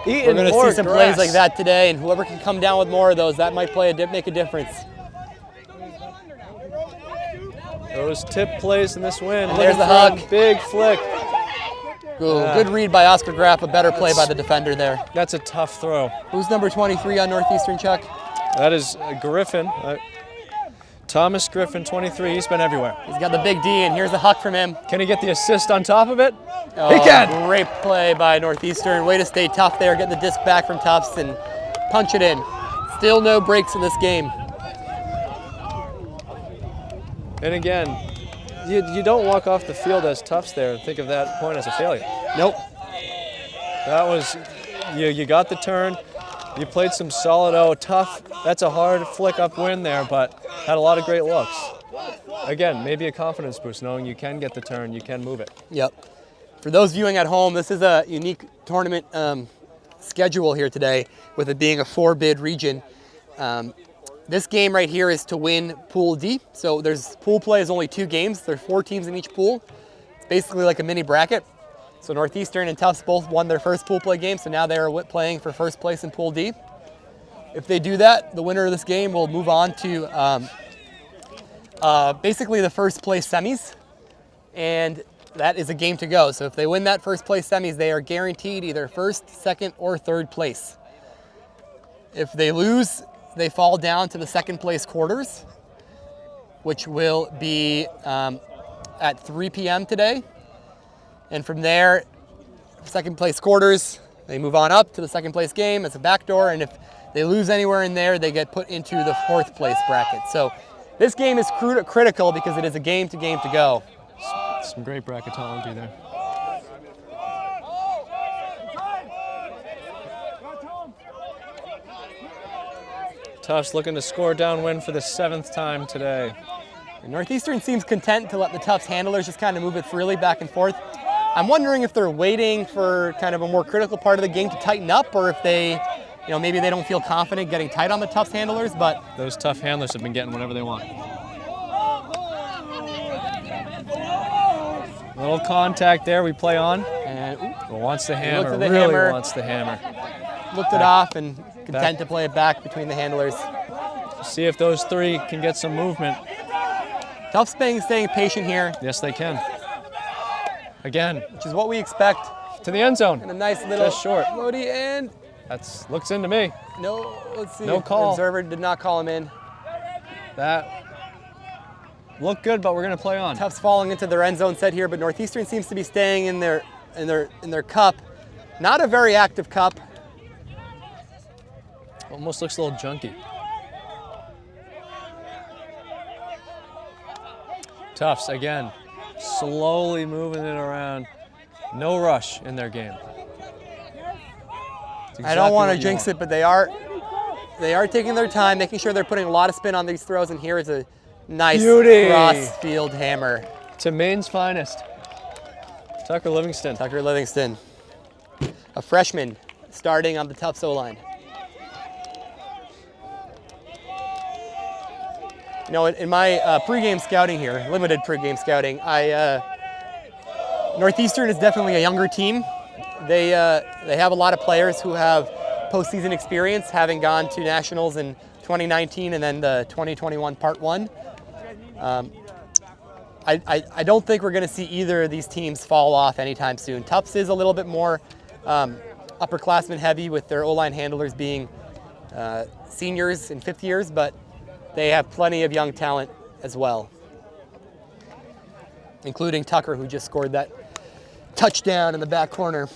We're going to see some plays like that today, and whoever can come down with more of those, that might make a difference. Those tip plays in this win. And there's the hug. Big flick. Good read by Oscar Graf, a better play by the defender there. That's a tough throw. Who's number 23 on Northeastern, Chuck? That is Griffin. Thomas Griffin, 23. He's been everywhere. He's got the big D, and here's a huck from him. Can he get the assist on top of it? Oh, he can. Great play by Northeastern. Way to stay tough there, get the disc back from Tufts and punch it in. Still no breaks in this game. And again, you don't walk off the field as Tufts there and think of that point as a failure. Nope. That was, you got the turn. You played some solid tough. That's a hard flick upwind there, but had a lot of great looks. Again, maybe a confidence boost, knowing you can get the turn, you can move it. Yep. For those viewing at home, this is a unique tournament schedule here today, with it being a 4-bid region. This game right here is to win Pool D. So there's pool play is only 2 games. There are 4 teams in each pool. It's basically like a mini bracket. So Northeastern and Tufts both won their first pool play game, so now they are playing for first place in Pool D. If they do that, the winner of this game will move on to basically the first place semis, and that is a game to go. So if they win that first place semis, they are guaranteed either first, second, or third place. If they lose, they fall down to the second place quarters, which will be at 3 p.m. today. And from there, second place quarters, they move on up to the second place game. It's a backdoor, and if they lose anywhere in there, they get put into the 4th place bracket. So this game is critical because it is a game to go. Some great bracketology there. Tufts looking to score downwind for the 7th time today. And Northeastern seems content to let the Tufts handlers just kind of move it freely back and forth. I'm wondering if they're waiting for kind of a more critical part of the game to tighten up, or if they, maybe they don't feel confident getting tight on the Tufts handlers, but those tough handlers have been getting whatever they want. Little contact there, we play on. And wants the hammer, the really hammer. Wants the hammer. Looked it off and content to play it back between the handlers. See if those 3 can get some movement. Tufts staying patient here. Yes, they can. Again, which is what we expect. To the end zone. And a nice little just short. floaty, and that's looks into me. No, let's see. No call. The observer did not call him in. That looked good, but we're gonna play on. Tufts falling into their end zone set here, but Northeastern seems to be staying in their cup. Not a very active cup. Almost looks a little junky. Tufts again, slowly moving it around. No rush in their game. Exactly, I don't want to jinx it, but they are taking their time, making sure they're putting a lot of spin on these throws, and here is a nice cross-field hammer. To Maine's finest. Tucker Livingston. Tucker Livingston, a freshman starting on the Tufts O-line. In my pregame scouting here, limited pregame scouting, Northeastern is definitely a younger team. They have a lot of players who have postseason experience, having gone to nationals in 2019 and then the 2021 Part 1. I don't think we're going to see either of these teams fall off anytime soon. Tufts is a little bit more upperclassmen heavy, with their O-line handlers being seniors and 5th years, but they have plenty of young talent as well, including Tucker, who just scored that touchdown in the back corner.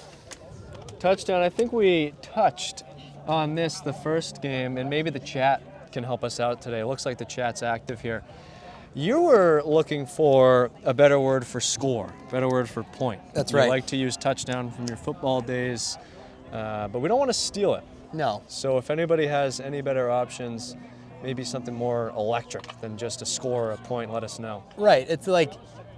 Touchdown. I think we touched on this the first game, and maybe the chat can help us out today. It looks like the chat's active here. You were looking for a better word for score, better word for point. That's right. You like to use touchdown from your football days, but we don't want to steal it. No. So if anybody has any better options, maybe something more electric than just a score or a point, let us know. Right. It's like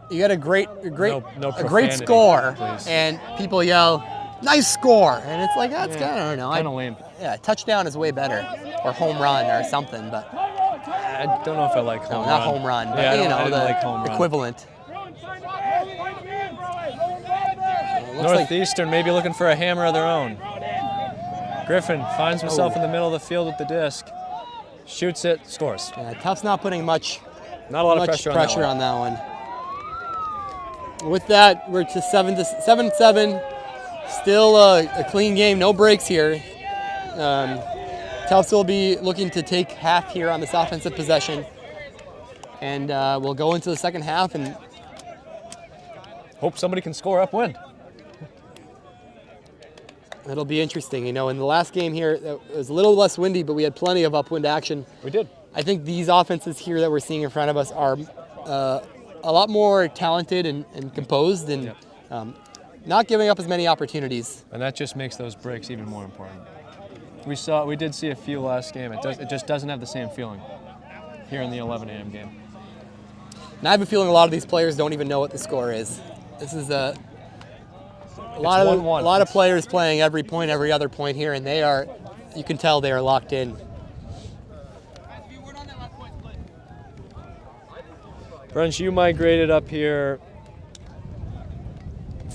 you got a great profanity, score, please. And people yell, "Nice score!" And it's like, that's kind of, I don't know. Kind of lame. Yeah, touchdown is way better, or home run or something. But I don't know if I like home run. Not home run, but yeah, the like home run. equivalent. Northeastern maybe looking for a hammer of their own. Griffin finds himself in the middle of the field with the disc. Shoots it, scores. Yeah, Tufts not putting not a lot of pressure on that one. With that, we're to 7-7. Still a clean game, no breaks here. Tufts will be looking to take half here on this offensive possession, and we'll go into the second half and hope somebody can score upwind. It'll be interesting. In the last game here, it was a little less windy, but we had plenty of upwind action. We did. I think these offenses here that we're seeing in front of us are a lot more talented and composed, and not giving up as many opportunities. And that just makes those breaks even more important. We did see a few last game. It just doesn't have the same feeling here in the 11 a.m. game. And I have a feeling a lot of these players don't even know what the score is. This is a A lot of 1-1. players playing every point, every other point here, and they are, you can tell they are locked in. Brunch, you migrated up here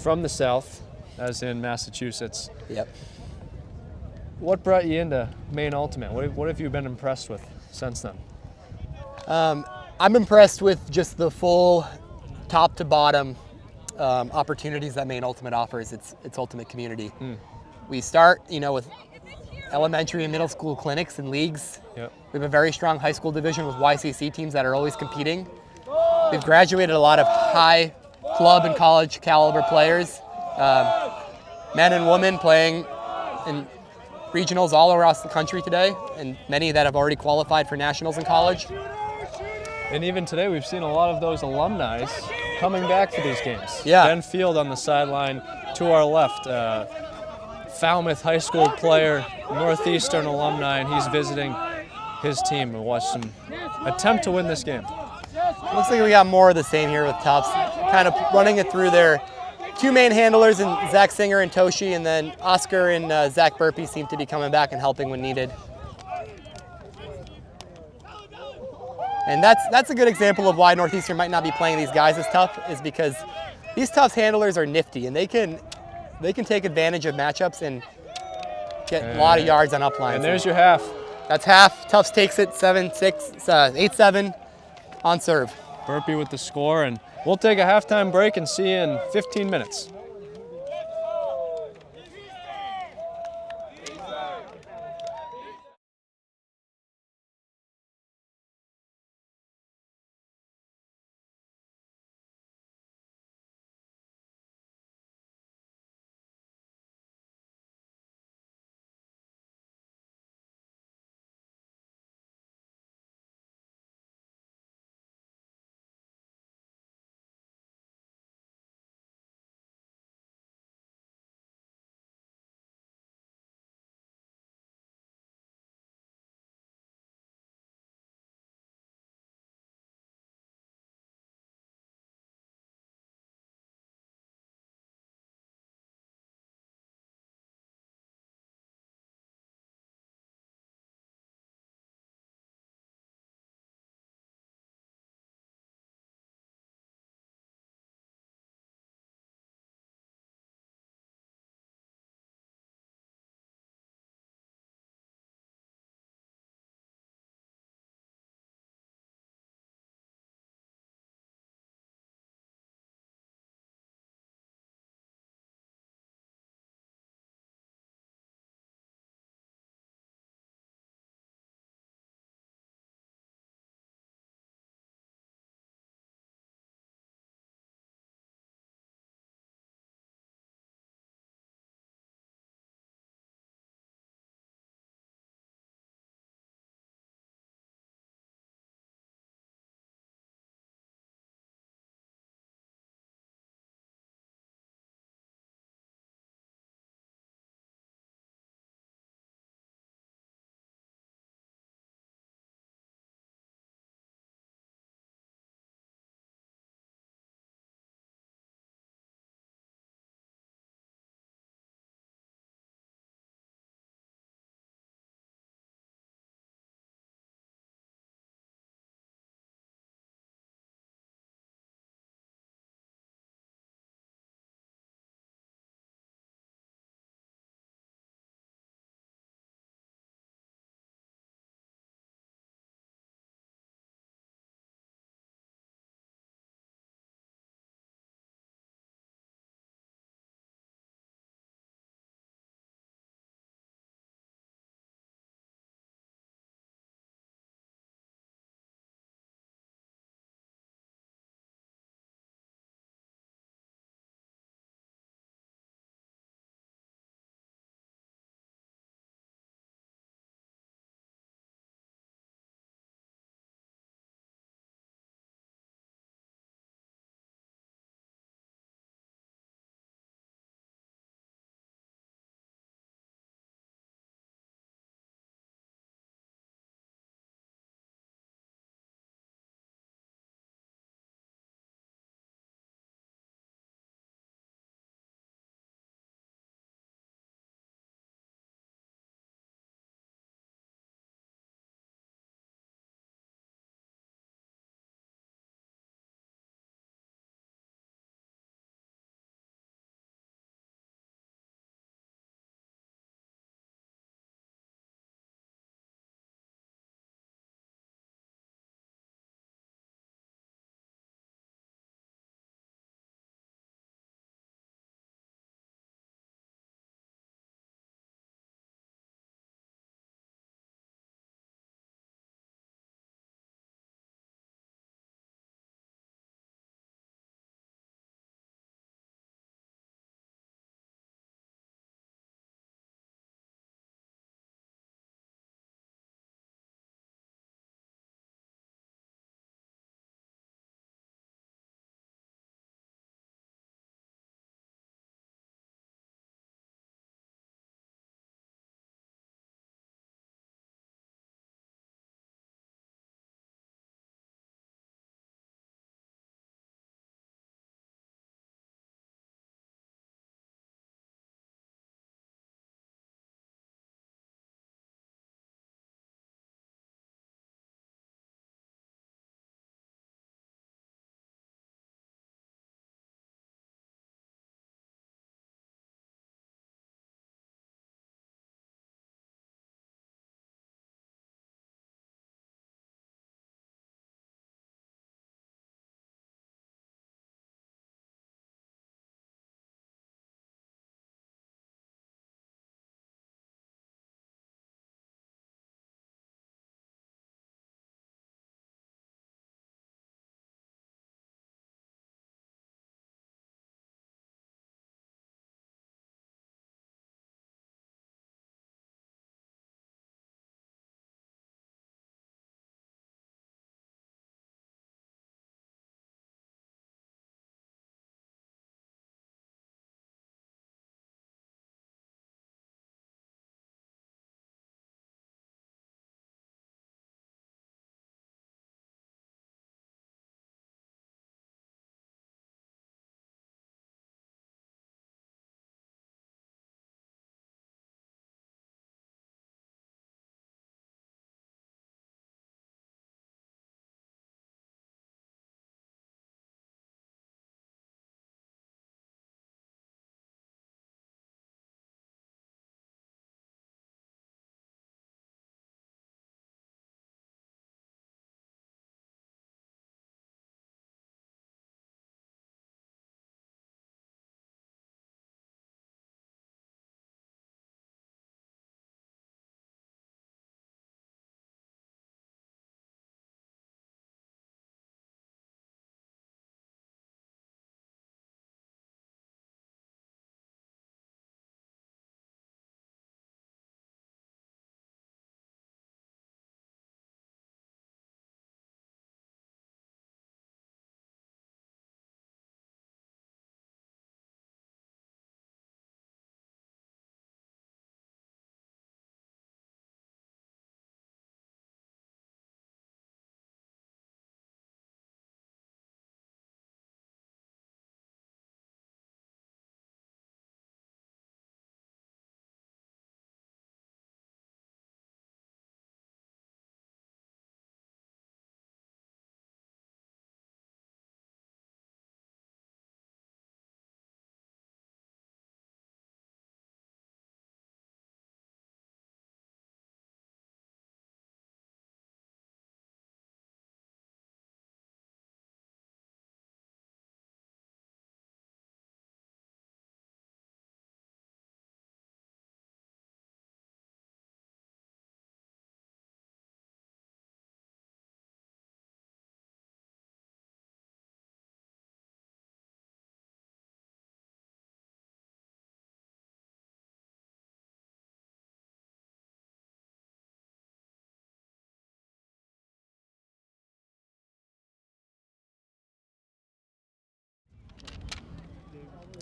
from the south, as in Massachusetts. Yep. What brought you into Maine Ultimate? What have you been impressed with since then? I'm impressed with just the full top to bottom opportunities that Maine Ultimate offers its ultimate community. We start, with elementary and middle school clinics and leagues. Yep. We have a very strong high school division with YCC teams that are always competing. We've graduated a lot of high club and college caliber players, men and women playing in regionals all across the country today, and many that have already qualified for nationals in college. And even today, we've seen a lot of those alumni coming back for these games. Yeah. Ben Field on the sideline to our left, Falmouth high school player, Northeastern alumni, and he's visiting his team. We watched him attempt to win this game. Looks like we got more of the same here with Tufts, kind of running it through their two main handlers, and Zach Singer and Toshi, and then Oscar and Zach Burpee seem to be coming back and helping when needed. And that's a good example of why Northeastern might not be playing these guys as tough, is because these Tufts handlers are nifty, and they can take advantage of matchups and get a lot of yards on uplines. And there's your half. That's half. Tufts takes it 8-7 on serve. Burpee with the score, and we'll take a halftime break and see you in 15 minutes.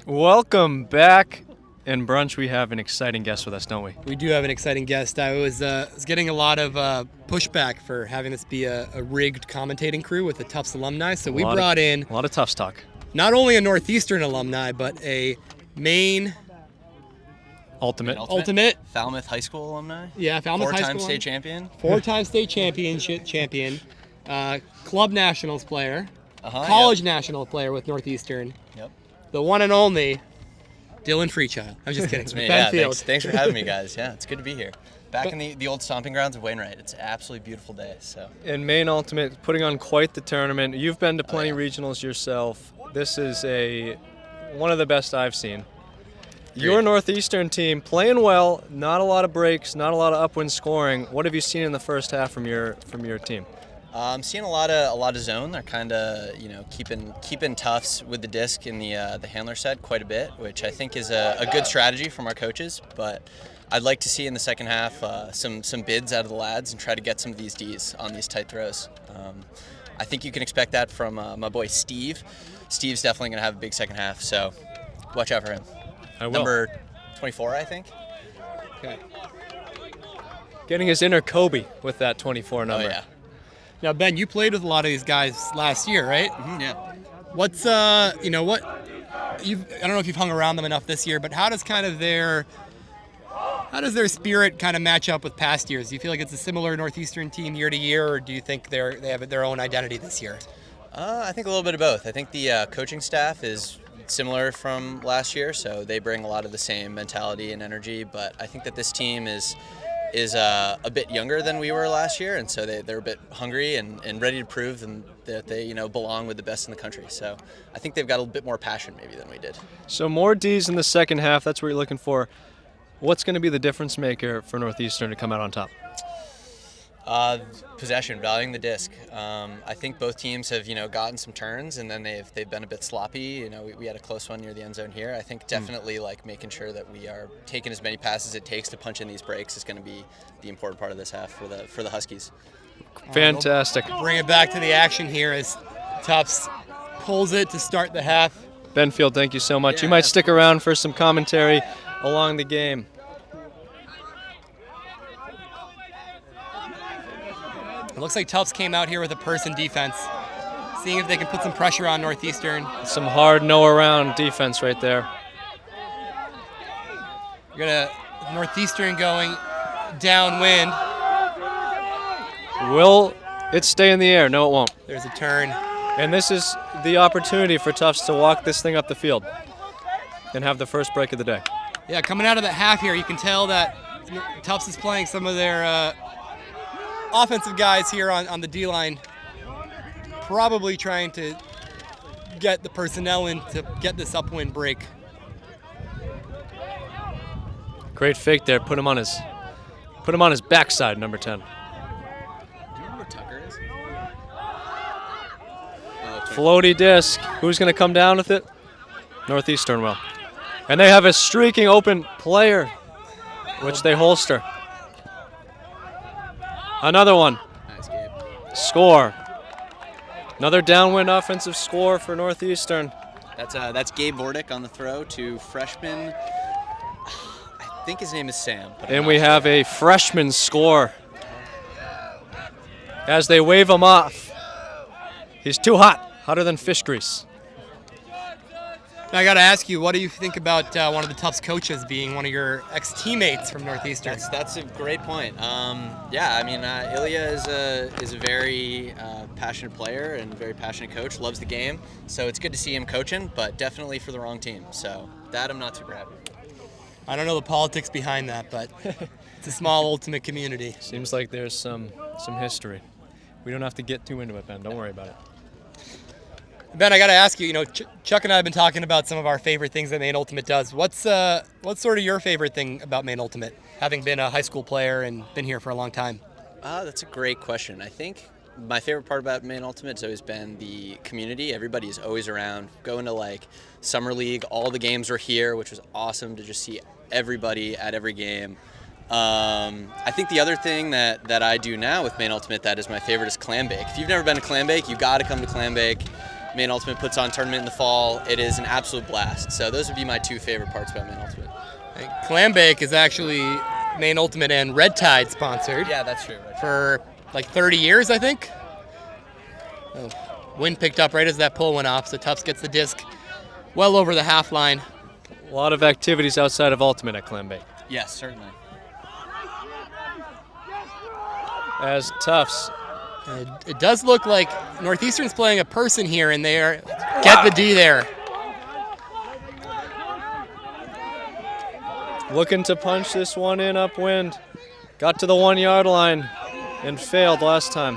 Welcome back. In brunch, we have an exciting guest with us, don't we? We do have an exciting guest. I was getting a lot of pushback for having this be a rigged commentating crew with the Tufts alumni, so we brought in a lot of Tufts talk. Not only a Northeastern alumni, but a Maine Ultimate. Falmouth High School alumni. Yeah, Falmouth High School. Four-time state champion. Four-time state champion. Club nationals player. College national player with Northeastern. Yep. The one and only Dylan Freechild. I'm just kidding. It's me. Ben Yeah, Field. thanks for having me, guys. Yeah, it's good to be here. Back in the old stomping grounds of Wainwright. It's an absolutely beautiful day. So. And Maine Ultimate putting on quite the tournament. You've been to plenty regionals yourself. This is one of the best I've seen. Your Northeastern team playing well, not a lot of breaks, not a lot of upwind scoring. What have you seen in the first half from your team? I'm seeing a lot of zone. They're kind of keeping Tufts with the disc in the handler set quite a bit, which I think is a good strategy from our coaches. But I'd like to see in the second half some bids out of the lads and try to get some of these Ds on these tight throws. I think you can expect that from my boy Steve. Steve's definitely going to have a big second half, so watch out for him. I will. Number 24, I think. Okay. Getting his inner Kobe with that 24 number. Oh, yeah. Now, Ben, you played with a lot of these guys last year, right? Mm-hmm, yeah. What's I don't know if you've hung around them enough this year, but how does their their spirit kind of match up with past years? Do you feel like it's a similar Northeastern team year to year, or do you think they have their own identity this year? I think a little bit of both. I think the coaching staff is similar from last year, so they bring a lot of the same mentality and energy, but I think that this team is a bit younger than we were last year, and so they're a bit hungry and ready to prove that they belong with the best in the country. So I think they've got a bit more passion maybe than we did. So more Ds in the second half, that's what you're looking for. What's going to be the difference maker for Northeastern to come out on top? Possession, valuing the disc. I think both teams have gotten some turns, and then they've been a bit sloppy. We had a close one near the end zone here. I think definitely making sure that we are taking as many passes as it takes to punch in these breaks is going to be the important part of this half for the Huskies. Fantastic. Bring it back to the action here as Tufts pulls it to start the half. Ben Field, thank you so much. You might stick around for some commentary along the game. It looks like Tufts came out here with a person defense, seeing if they can put some pressure on Northeastern. Some hard no-around defense right there. You're gonna Northeastern going downwind. Will it stay in the air? No, it won't. There's a turn. And this is the opportunity for Tufts to walk this thing up the field and have the first break of the day. Yeah, coming out of that half here, you can tell that Tufts is playing some of their offensive guys here on the D-line, probably trying to get the personnel in to get this upwind break. Great fake there. Put him on his backside, number 10. Do you remember where Tucker is? Floaty disc. Who's going to come down with it? Northeastern will. And they have a streaking open player, which they holster. Another one. Nice, Gabe. Score. Another downwind offensive score for Northeastern. That's Gabe Vordick on the throw to freshman. I think his name is Sam. But And we have a freshman score as they wave him off. He's too hot, hotter than fish grease. Now, I got to ask you, what do you think about one of the Tufts coaches being one of your ex-teammates from Northeastern? That's a great point. Ilya is a very passionate player and very passionate coach. Loves the game, so it's good to see him coaching, but definitely for the wrong team. So that I'm not super happy. I don't know the politics behind that, but it's a small ultimate community. Seems like there's some history. We don't have to get too into it, Ben. Don't worry about it. Ben, I got to ask you, Chuck and I have been talking about some of our favorite things that Maine Ultimate does. What's sort of your favorite thing about Maine Ultimate, having been a high school player and been here for a long time? That's a great question. I think my favorite part about Maine Ultimate has always been the community. Everybody is always around. Going to summer league, all the games were here, which was awesome to just see everybody at every game. I think the other thing that I do now with Maine Ultimate that is my favorite is clam bake. If you've never been to clam bake, you got to come to clam bake. Maine Ultimate puts on tournament in the fall. It is an absolute blast. So those would be my 2 favorite parts about Maine Ultimate. Clambake is actually Maine Ultimate and Red Tide sponsored. Yeah, that's true. For like 30 years, I think. Oh, wind picked up right as that pull went off, so Tufts gets the disc well over the half line. A lot of activities outside of Ultimate at Clambake. Yes, certainly. As Tufts. It does look like Northeastern's playing a person here, and they are get the D there. Looking to punch this one in upwind. Got to the 1 yard line and failed last time.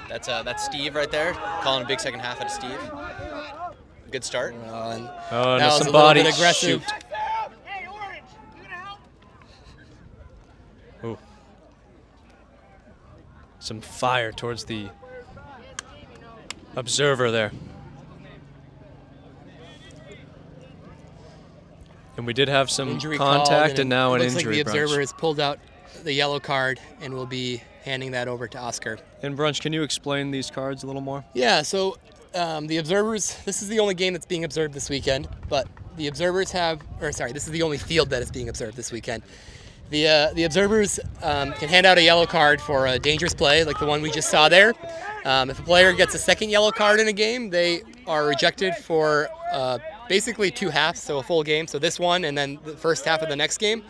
That's Steve right there, calling a big second half out of Steve. Good start. And that was some a body little bit aggressive. shoot. Ooh. Some fire towards the observer there. And we did have some Injury contact called, and now an it looks injury. like the Brunch. observer has pulled out the yellow card and will be handing that over to Oscar. And Brunch, can you explain these cards a little more? Yeah, so the observers, this is the only game that's being observed this weekend, but the observers this is the only field that is being observed this weekend. The observers can hand out a yellow card for a dangerous play, like the one we just saw there. If a player gets a second yellow card in a game, they are rejected for basically 2 halves, so a full game. So this one and then the first half of the next game.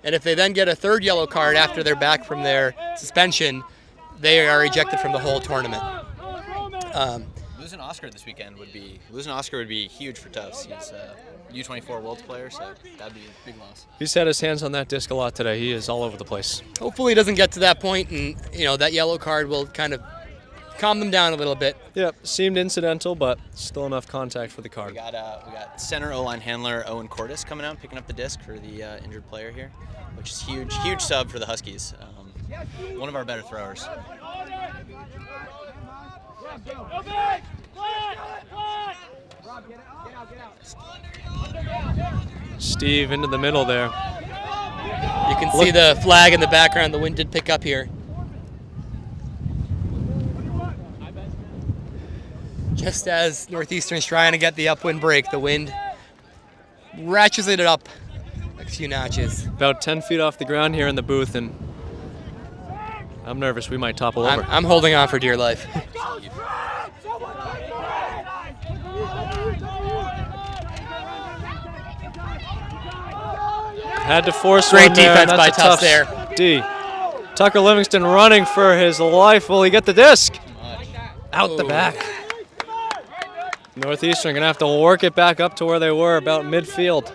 And if they then get a third yellow card after they're back from their suspension, they are ejected from the whole tournament. Losing Oscar this weekend would be huge for Tufts. He's a U24 Worlds player, so that'd be a big loss. He's had his hands on that disc a lot today. He is all over the place. Hopefully it doesn't get to that point, and that yellow card will kind of calm them down a little bit. Yep, seemed incidental, but still enough contact for the card. We got center O-line handler Owen Cortis coming out, picking up the disc for the injured player here, which is huge sub for the Huskies. One of our better throwers. Steve into the middle there. You can see the flag in the background. The wind did pick up here. Just as Northeastern's trying to get the upwind break, the wind ratchets it up a few notches. About 10 feet off the ground here in the booth, and I'm nervous we might topple over. I'm holding on for dear life. Had to force Great one there, defense and by that's a Tufts tough there. D. Tucker Livingston running for his life. Will he get the disc? Out the back. Northeastern going to have to work it back up to where they were, about midfield.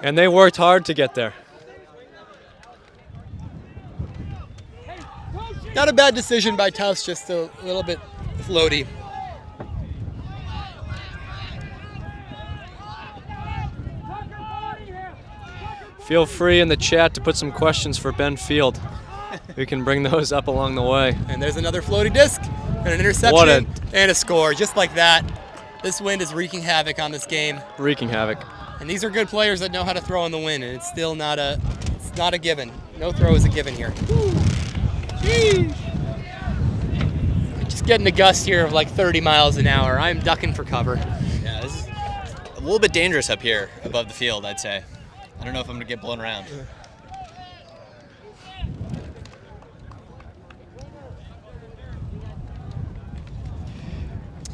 And they worked hard to get there. Not a bad decision by Tufts, just a little bit floaty. Feel free in the chat to put some questions for Ben Field. We can bring those up along the way. And there's another floaty disc, and an interception, and a score, just like that. This wind is wreaking havoc on this game. Wreaking havoc. And these are good players that know how to throw in the wind, and it's still not a given. No throw is a given here. Jeez. Just getting a gust here of like 30 miles an hour. I'm ducking for cover. Yeah, this is a little bit dangerous up here above the field, I'd say. I don't know if I'm going to get blown around.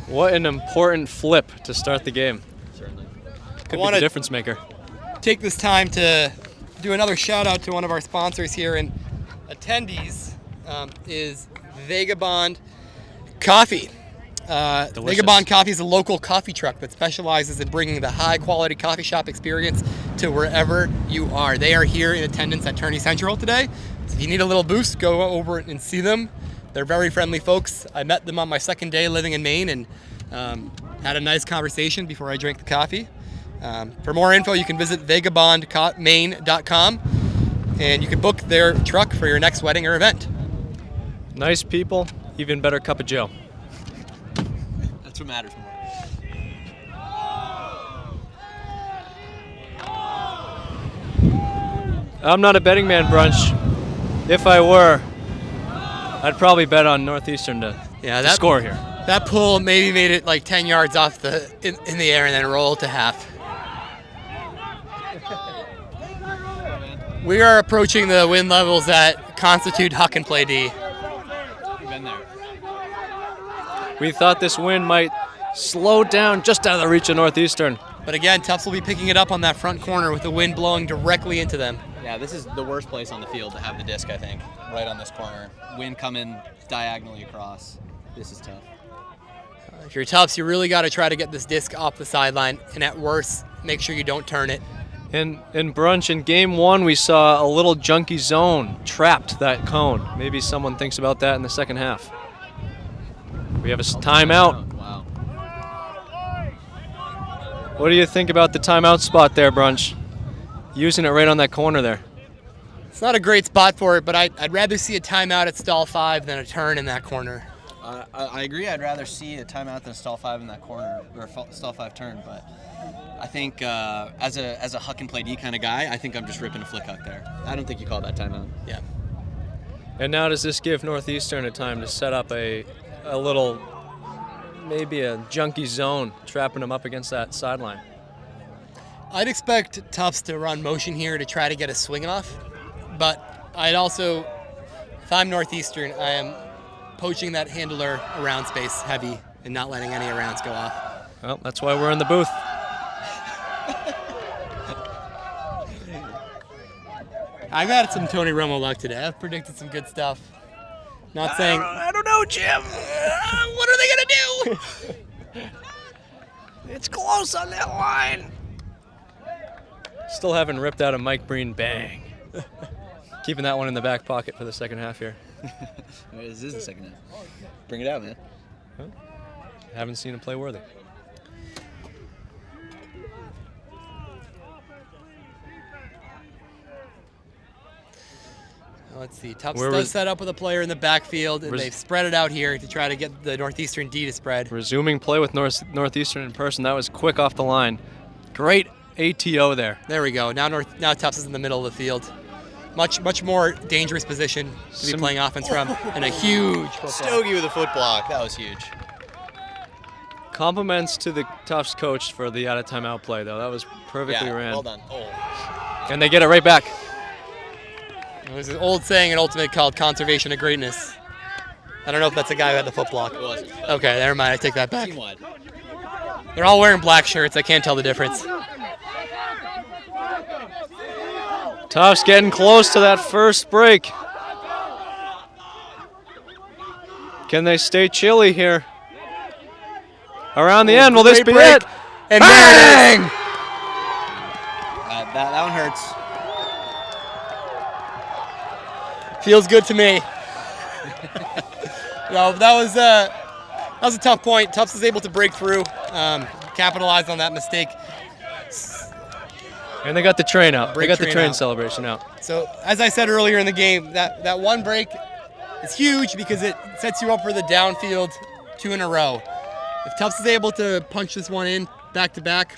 What an important flip to start the game. Certainly. Could be the difference maker. Take this time to do another shout out to one of our sponsors here and attendees is Vagabond Coffee. Vagabond Coffee is a local coffee truck that specializes in bringing the high quality coffee shop experience to wherever you are. They are here in attendance at Tourney Central today. So if you need a little boost, go over and see them. They're very friendly folks. I met them on my second day living in Maine and had a nice conversation before I drank the coffee. For more info, you can visit vagabondmaine.com and you can book their truck for your next wedding or event. Nice people, even better cup of joe. That's what matters more. I'm not a betting man, Brunch. If I were, I'd probably bet on Northeastern to Yeah, to score here. That pull maybe made it like 10 yards off in the air and then rolled to half. We are approaching the wind levels that constitute huck and play D. We've been there. We thought this wind might slow down just out of the reach of Northeastern. But again, Tufts will be picking it up on that front corner with the wind blowing directly into them. Yeah, this is the worst place on the field to have the disc, I think, right on this corner. Wind coming diagonally across. This is tough. If you're Tufts, you really got to try to get this disc off the sideline, and at worst, make sure you don't turn it. In Brunch, in game 1, we saw a little junky zone trapped that cone. Maybe someone thinks about that in the second half. We have a timeout. Wow. What do you think about the timeout spot there, Brunch? Using it right on that corner there. It's not a great spot for it, but I'd rather see a timeout at stall 5 than a turn in that corner. I agree. I'd rather see a timeout than stall 5 in that corner, or a stall 5 turn. But I think as a huck and play D kind of guy, I think I'm just ripping a flick huck there. I don't think you call that timeout. Yeah. And now does this give Northeastern a time to set up a little, maybe a junky zone, trapping them up against that sideline? I'd expect Tufts to run motion here to try to get a swing off, but I'd also, if I'm Northeastern, I am poaching that handler around space heavy and not letting any arounds go off. Well, that's why we're in the booth. I've had some Tony Romo luck today. I've predicted some good stuff. Not saying. I don't know, Jim. What are they gonna do? It's close on that line. Still haven't ripped out a Mike Breen bang. Keeping that one in the back pocket for the second half here. This is the second half. Bring it out, man. Huh? Haven't seen him play worthy. Let's see. Tufts does set up with a player in the backfield, and they've spread it out here to try to get the Northeastern D to spread. Resuming play with Northeastern in person. That was quick off the line. Great ATO there. There we go. Now Tufts is in the middle of the field. Much more dangerous position to be playing offense from, and a huge football. Stogie with a foot block. That was huge. Compliments to the Tufts coach for the out of timeout play, though. That was perfectly ran. Well done. Oh. And they get it right back. There's an old saying in Ultimate called conservation of greatness. I don't know if that's the guy who had the foot block. It wasn't. Okay, never mind. I take that back. Team wide. They're all wearing black shirts. I can't tell the difference. Tufts getting close to that first break. Can they stay chilly here? Around the end, will this be it? And bang! there it is. That one hurts. Feels good to me. No, that was a tough point. Tufts was able to break through, capitalize on that mistake. And they got the train out. They got the train out. celebration out. So, as I said earlier in the game, that one break is huge because it sets you up for the downfield 2 in a row. If Tufts is able to punch this one in back to back,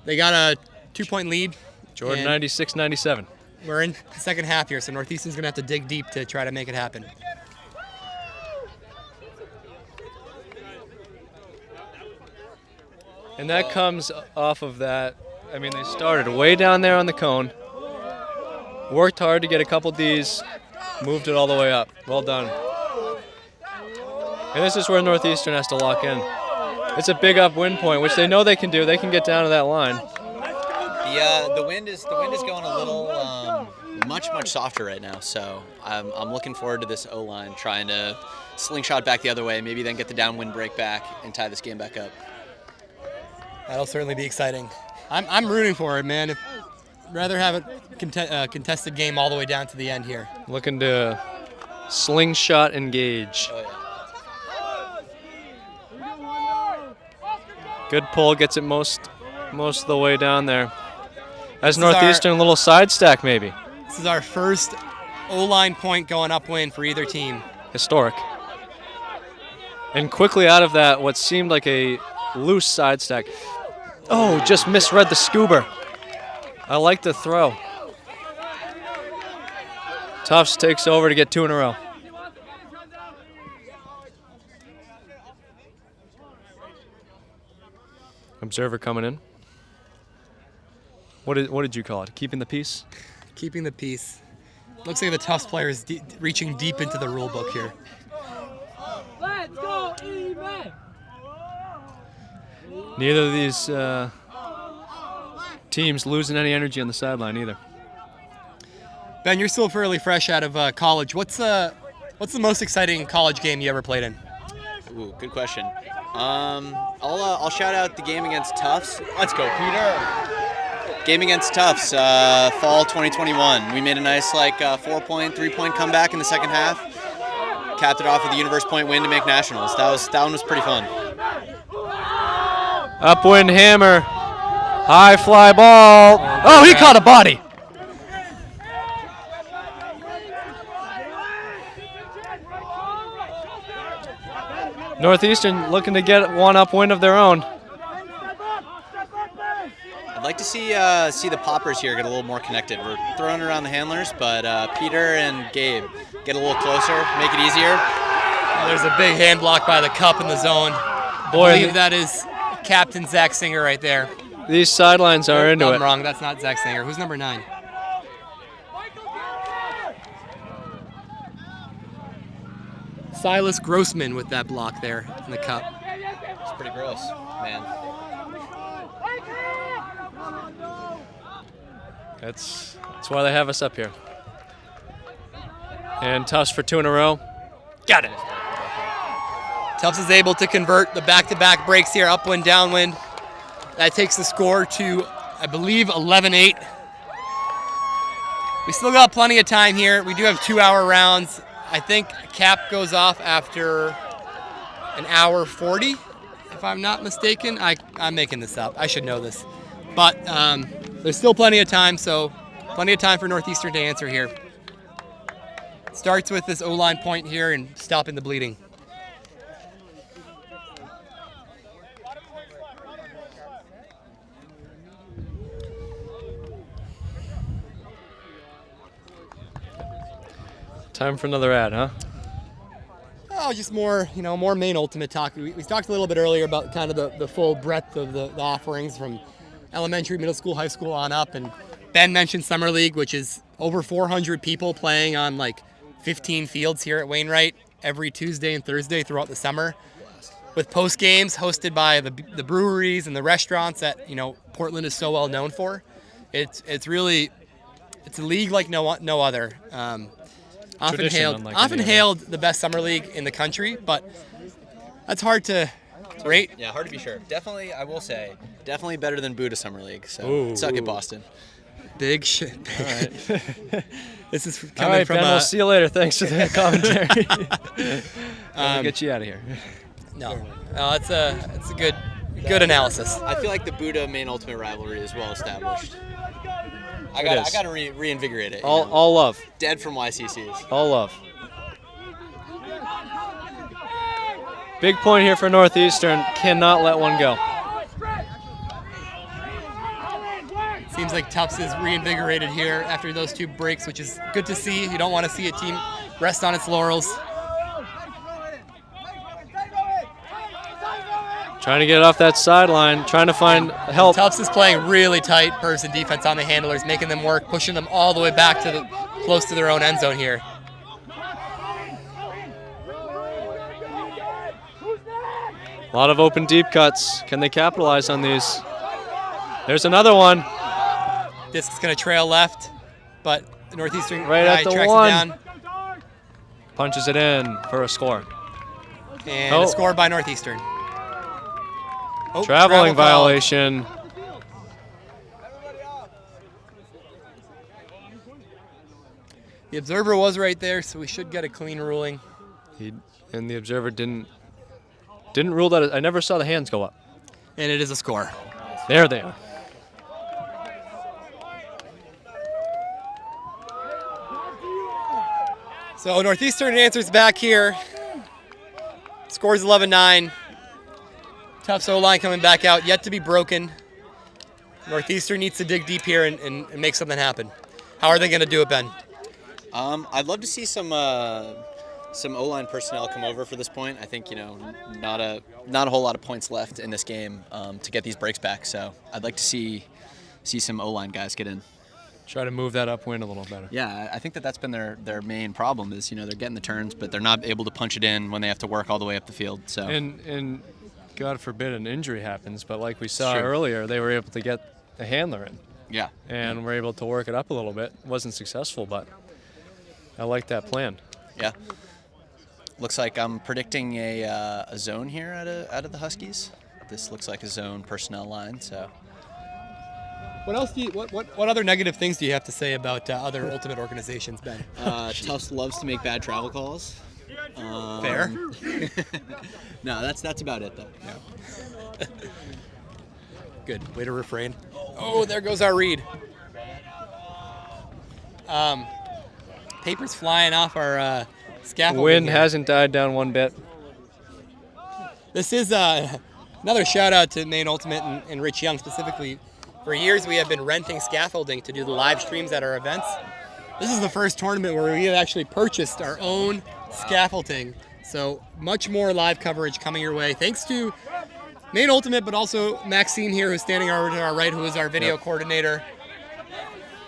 they got a 2-point lead. Jordan 96-97. We're in the second half here, so Northeastern's going to have to dig deep to try to make it happen. And that comes off of that. I mean, they started way down there on the cone, worked hard to get a couple Ds, moved it all the way up. Well done. And this is where Northeastern has to lock in. It's a big upwind point, which they know they can do. They can get down to that line. The wind is going a little much softer right now. So I'm looking forward to this O-line trying to slingshot back the other way, maybe then get the downwind break back and tie this game back up. That'll certainly be exciting. I'm rooting for it, man. I'd rather have a contested game all the way down to the end here. Looking to slingshot engage. Oh, yeah. Good pull, gets it most of the way down there. As Northeastern, a little side stack maybe. This is our first O-line point going upwind for either team. Historic. And quickly out of that, what seemed like a loose side stack. Oh, just misread the scuba. I like the throw. Tufts takes over to get 2 in a row. Observer coming in. What did you call it? Keeping the peace? Keeping the peace. Looks like the Tufts players reaching deep into the rule book here. Let's go, even. Neither of these teams losing any energy on the sideline either. Ben, you're still fairly fresh out of college. What's the most exciting college game you ever played in? Ooh, good question. I'll shout out the game against Tufts. Let's go, Peter. Game against Tufts, fall 2021. We made a nice 4-point, 3-point comeback in the second half. Capped it off with a universe point win to make nationals. That one was pretty fun. Upwind hammer, high fly ball. Oh, he caught a body. Northeastern looking to get one upwind of their own. I'd like to see the poppers here get a little more connected. We're throwing around the handlers, but Peter and Gabe get a little closer, make it easier. There's a big hand block by the cup in the zone. Boy, I believe that is Captain Zach Singer right there. These sidelines are into it. I'm wrong. That's not Zach Singer. Who's number 9? Silas Grossman with that block there in the cup. It's pretty gross, man. That's why they have us up here. And Tufts for 2 in a row. Got it. Tufts is able to convert the back-to-back breaks here, upwind, downwind. That takes the score to, I believe, 11-8. We still got plenty of time here. We do have 2-hour rounds. I think cap goes off after an hour 40, if I'm not mistaken. I'm making this up. I should know this. But there's still plenty of time, so plenty of time for Northeastern to answer here. Starts with this O-line point here and stopping the bleeding. Time for another ad, huh? Oh, just more, more Maine Ultimate talk. We talked a little bit earlier about kind of the full breadth of the offerings from elementary, middle school, high school on up. And Ben mentioned Summer League, which is over 400 people playing on 15 fields here at Wainwright every Tuesday and Thursday throughout the summer, with post games hosted by the breweries and the restaurants that Portland is so well known for. It's a league like no other. Often hailed the best summer league in the country, but that's hard to rate. Yeah, hard to be sure. Definitely, I will say, definitely better than Buddha Summer League. So suck it, Boston. Big shit. All right. This is coming all right, from Ben, we'll see you later. Thanks for the commentary. I'll get you out of here. No, it's a good analysis. I feel like the Buddha Maine Ultimate rivalry is well established. I got to reinvigorate it. All love. Dead from YCCs. All love. Big point here for Northeastern. Cannot let one go. Seems like Tufts is reinvigorated here after those 2 breaks, which is good to see. You don't want to see a team rest on its laurels. Trying to get off that sideline, trying to find help. Tufts is playing really tight person defense on the handlers, making them work, pushing them all the way back to close to their own end zone here. A lot of open deep cuts. Can they capitalize on these? There's another one. This is going to trail left, but the Northeastern right guy at the tracks one. it down. Punches it in for a score. And a score by Northeastern. Traveling violation. The observer was right there, so we should get a clean ruling. And the observer didn't rule that. I never saw the hands go up. And it is a score. There they are. So Northeastern answers back here. Scores 11-9. Tufts O-line coming back out, yet to be broken. Northeastern needs to dig deep here and make something happen. How are they going to do it, Ben? I'd love to see some some O-line personnel come over for this point. I think, not a whole lot of points left in this game to get these breaks back. So I'd like to see some O-line guys get in. Try to move that upwind a little better. Yeah, I think that's been their main problem is, they're getting the turns, but they're not able to punch it in when they have to work all the way up the field. So And God forbid an injury happens, but like we saw earlier, they were able to get a handler in. Yeah. And were able to work it up a little bit. Wasn't successful, but I like that plan. Yeah. Looks like I'm predicting a zone here out of the Huskies. This looks like a zone personnel line, so. What else what other negative things do you have to say about other Ultimate organizations, Ben? Tufts loves to make bad travel calls. Fair. No, that's about it though. Yeah. Good. Way to refrain. Oh, there goes our read. Papers flying off our scaffolding. Wind here. hasn't died down one bit. This is another shout out to Maine Ultimate and Rich Young specifically. For years, we have been renting scaffolding to do the live streams at our events. This is the first tournament where we have actually purchased our own scaffolding. So much more live coverage coming your way. Thanks to Maine Ultimate, but also Maxine here, who's standing over to our right, who is our video coordinator.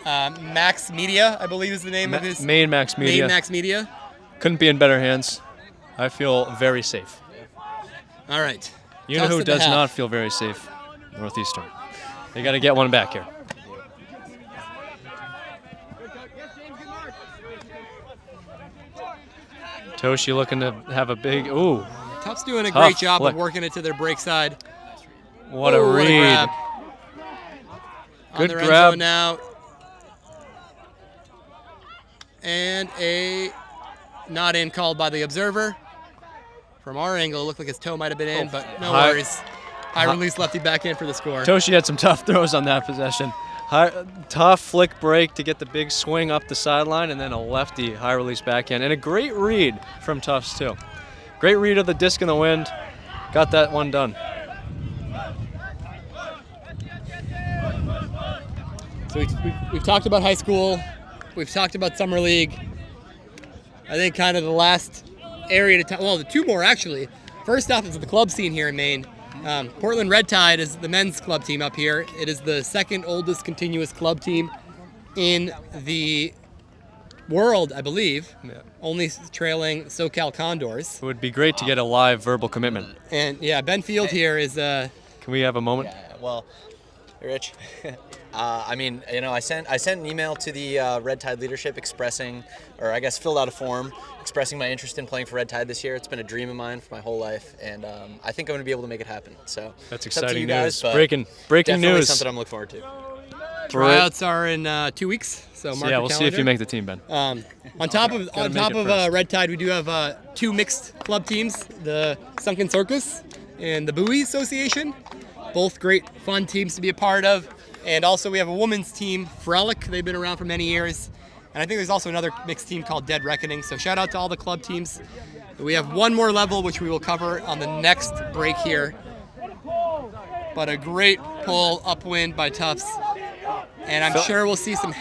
Max Media, I believe is the name of his. Maine Max Media. Maine Max Media. Couldn't be in better hands. I feel very safe. All right. You know who does not feel very safe? Northeastern. They got to get one back here. Toshi looking to have a big, ooh. Tufts doing a Tough great job flick. of working it to their break side. What a Ooh, read. grab. Good On their grab. end zone now. And a not in called by the observer. From our angle, it looked like his toe might have been in, but no High- worries. High release lefty back in for the score. Toshi had some tough throws on that possession. Tough flick break to get the big swing up the sideline, and then a lefty high release backhand. And a great read from Tufts, too. Great read of the disc in the wind. Got that one done. So we've talked about high school. We've talked about summer league. I think kind of the last area to talk, well, the two more actually. First off is the club scene here in Maine. Portland Red Tide is the men's club team up here. It is the second oldest continuous club team in the world, I believe, only trailing SoCal Condors. It would be great to get a live verbal commitment. And yeah, Ben Field here is Can we have a moment? Yeah, well, Rich. I sent an email to the Red Tide leadership expressing, or I guess filled out a form expressing my interest in playing for Red Tide this year. It's been a dream of mine for my whole life, and I think I'm going to be able to make it happen. So That's it's up to exciting you guys, news. but Breaking definitely news. something I'm looking forward to. tryouts are in 2 weeks. So mark Yeah, your we'll see if calendar. you make the team, Ben. On top of make it first. Red Tide, we do have two mixed club teams: the Sunken Circus and the Bowie Association. Both great, fun teams to be a part of. And also we have a women's team, Frolic. They've been around for many years. And I think there's also another mixed team called Dead Reckoning. So shout out to all the club teams. We have one more level, which we will cover on the next break here. But a great pull upwind by Tufts. And I'm sure we'll see some.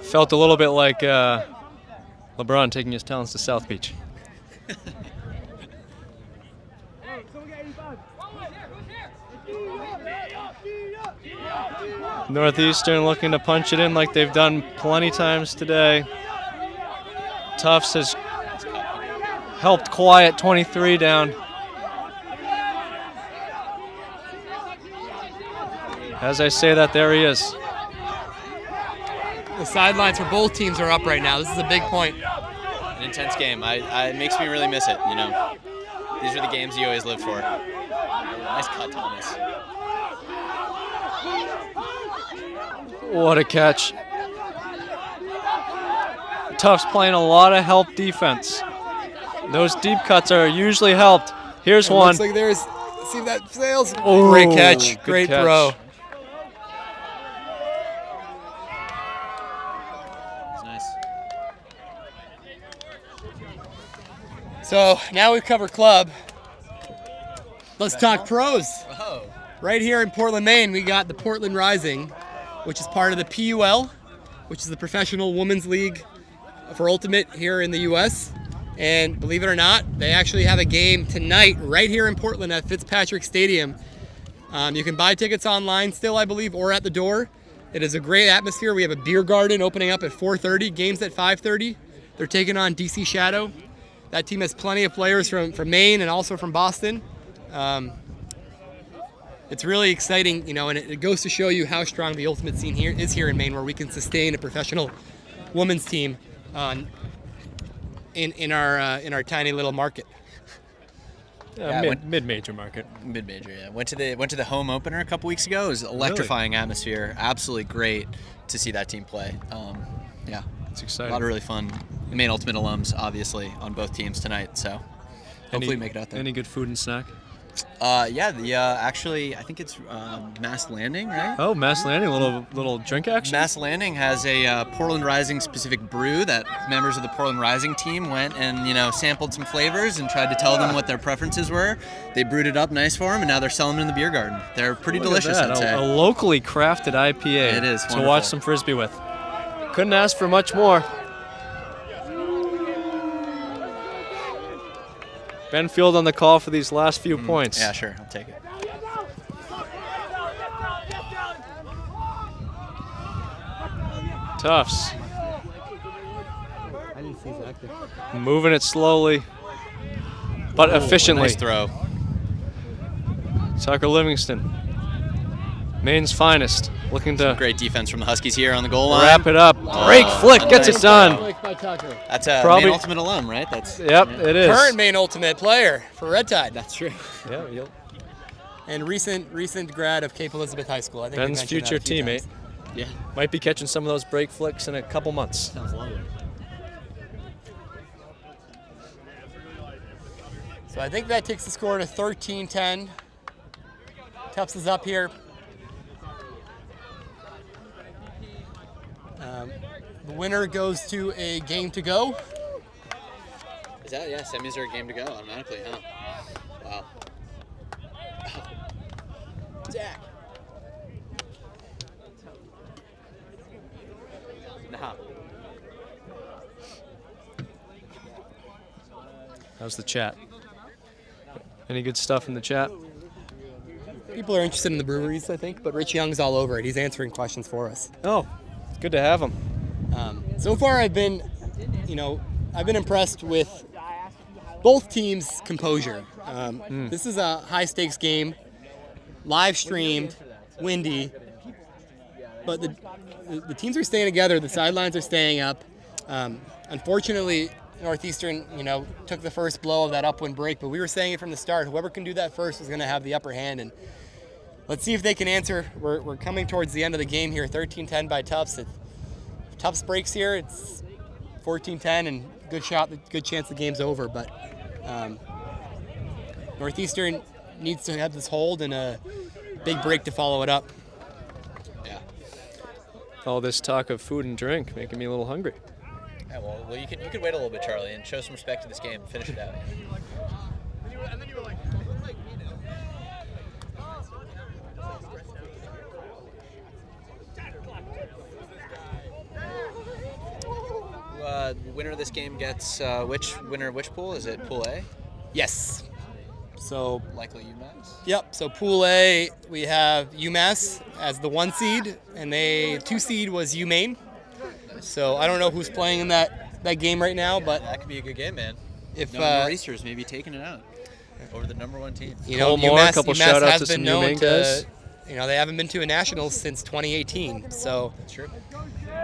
Felt a little bit like LeBron taking his talents to South Beach. Northeastern looking to punch it in like they've done plenty times today. Tufts has helped quiet 23 down. As I say that, there he is. The sidelines for both teams are up right now. This is a big point. An intense game. It makes me really miss it. These are the games you always live for. Nice cut, Thomas. What a catch. Tufts playing a lot of help defense. Those deep cuts are usually helped. Here's one. Looks like there's, see that sails? Oh, Great catch, good great catch. throw. It's nice. So now we've covered club. Let's talk pros. Oh. Right here in Portland, Maine, we got the Portland Rising, which is part of the PUL, which is the Professional Women's League for Ultimate here in the U.S. And believe it or not, they actually have a game tonight right here in Portland at Fitzpatrick Stadium. You can buy tickets online still, I believe, or at the door. It is a great atmosphere. We have a beer garden opening up at 4:30, games at 5:30. They're taking on DC Shadow. That team has plenty of players from Maine and also from Boston. It's really exciting, you know, and it goes to show you how strong the ultimate scene is here in Maine, where we can sustain a professional women's team in our tiny little market. Mid-major market. Mid-major, yeah. Went to the home opener a couple weeks ago. It was electrifying atmosphere. Absolutely great to see that team play. Yeah, it's exciting. A lot of really fun Maine Ultimate alums, obviously, on both teams tonight. So hopefully make it out there. Any good food and snack? Actually, I think it's Mass Landing, right? Oh, Mass Landing, a little drink action. Mass Landing has a Portland Rising specific brew that members of the Portland Rising team went and sampled some flavors and tried to tell them what their preferences were. They brewed it up nice for them, and now they're selling them in the beer garden. They're pretty delicious, I'd say. A locally crafted IPA. It is to wonderful. watch some frisbee with. Couldn't ask for much more. Ben Field on the call for these last few points. Yeah, sure. I'll take it. Tufts. Moving it slowly, but efficiently. Nice throw. Tucker Livingston, Maine's finest, looking to Great defense from the Huskies here on the goal line. wrap it up. Break flick, gets it done. That's a Probably- Maine Ultimate alum, right? Yep, it is. Current Maine Ultimate player for Red Tide. That's true. Yeah, And recent grad of Cape Elizabeth High School. I think we Ben's mentioned that future a few teammate. times. Yeah. Might be catching some of those break flicks in a couple months. Sounds lovely. So I think that takes the score to 13-10. Tufts is up here. The winner goes to a game to go. Is that, yeah, semis are a game to go automatically, huh? Wow. Jack. Nah. How's the chat? Any good stuff in the chat? People are interested in the breweries, I think, but Rich Young's all over it. He's answering questions for us. Oh, good to have him. So far, I've been impressed with both teams' composure. This is a high-stakes game, live streamed, windy, but the teams are staying together. The sidelines are staying up. Unfortunately, Northeastern, took the first blow of that upwind break, but we were saying it from the start. Whoever can do that first is going to have the upper hand, and let's see if they can answer. We're coming towards the end of the game here, 13-10 by Tufts. If Tufts breaks here, it's 14-10 and good chance the game's over. But Northeastern needs to have this hold and a big break to follow it up. Yeah. All this talk of food and drink making me a little hungry. Yeah, well, you could wait a little bit, Charlie, and show some respect to this game and finish it out. Winner of this game gets which pool? Is it Pool A? Yes. So Likely UMass. Yep. So Pool A, we have UMass as the 1 seed, and 2 seed was Maine. So I don't know who's playing in that game right now, but That could be a good game, man. if Nor'easters maybe taking it out over the number 1 team. Cole Moore, a couple shout outs has to been some known UMaine to, guys. they haven't been to a nationals since 2018. So That's true.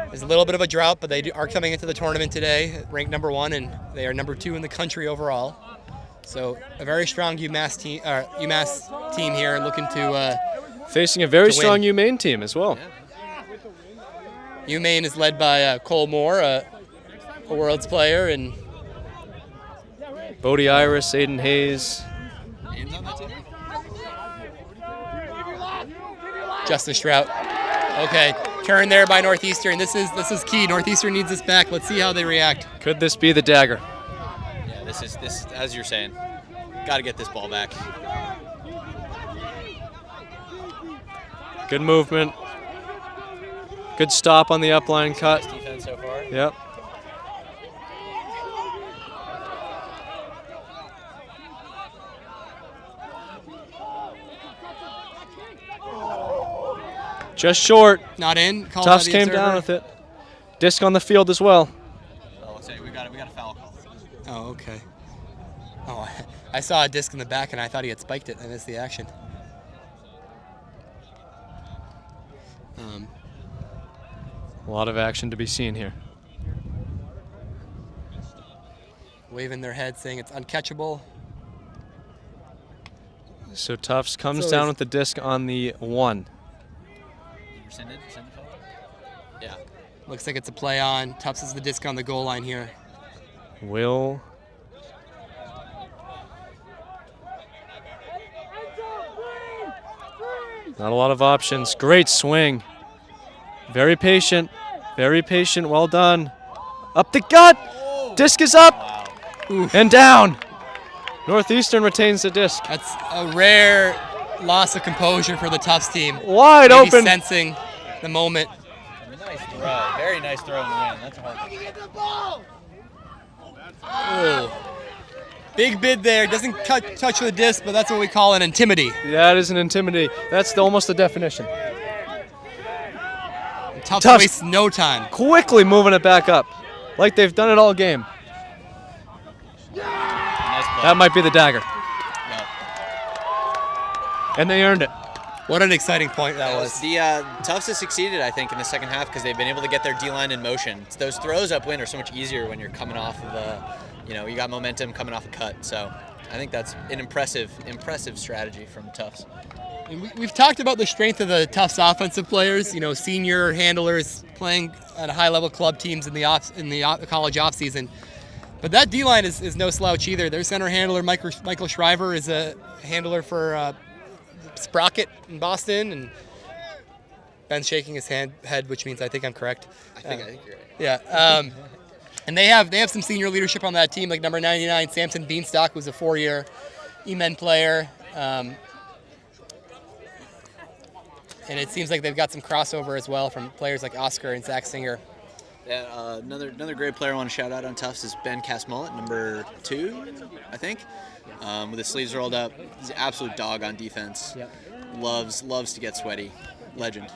there's a little bit of a drought, but they are coming into the tournament today, ranked number 1, and they are number 2 in the country overall. So a very strong UMass team here, looking to Facing a very to win. strong UMaine team as well. Maine is led by Cole Moore, a Worlds player, and Bodie Iris, Aiden Hayes. Names on that team? Justin Strout. Okay, turn there by Northeastern. This is key. Northeastern needs this back. Let's see how they react. Could this be the dagger? Yeah, this is as you're saying. Got to get this ball back. Good movement. Good stop on the upline cut. Nice defense so far. Yep. Just short. Not in. Called Tufts by the came observer. down with it. Disc on the field as well. Oh, we got a foul call. Oh, okay. Oh, I saw a disc in the back and I thought he had spiked it. I missed the action. A lot of action to be seen here. Waving their head saying it's uncatchable. So Tufts comes So down is- with the disc on the 1. Rescinded foul? Yeah. Looks like it's a play on. Tufts is the disc on the goal line here. Will not a lot of options. Great swing. Very patient. Very patient. Well done. Up the gut. Disc is up and down. Northeastern retains the disc. That's a rare loss of composure for the Tufts team. Wide Maybe open. sensing the moment. Nice throw. Very nice throw in the wind. That's a hard one. Oh. Big bid there. Doesn't touch the disc, but that's what we call an intimity. That is an intimidate. That's almost the definition. Tufts Tufts. wastes no time. Quickly moving it back up, like they've done it all game. Nice play. That might be the dagger. Yep. And they earned it. What an exciting point that was. The Tufts has succeeded, I think, in the second half because they've been able to get their D-line in motion. Those throws upwind are so much easier when you're coming off of you got momentum coming off a cut. So I think that's an impressive strategy from Tufts. And we've talked about the strength of the Tufts offensive players. Senior handlers playing at a high-level club teams in the college offseason. But that D-line is no slouch either. Their center handler, Michael Shriver, is a handler for Sprocket in Boston, and Ben's shaking his head, which means I think I'm correct. I think you're right. Yeah. And they have some senior leadership on that team, like number 99, Samson Beanstalk, who's a 4-year E-Men player. And it seems like they've got some crossover as well from players like Oscar and Zach Singer. Yeah, another great player I want to shout out on Tufts is Ben Casmullet, number 2, I think, with his sleeves rolled up. He's an absolute dog on defense. Yep. Loves to get sweaty. Legend.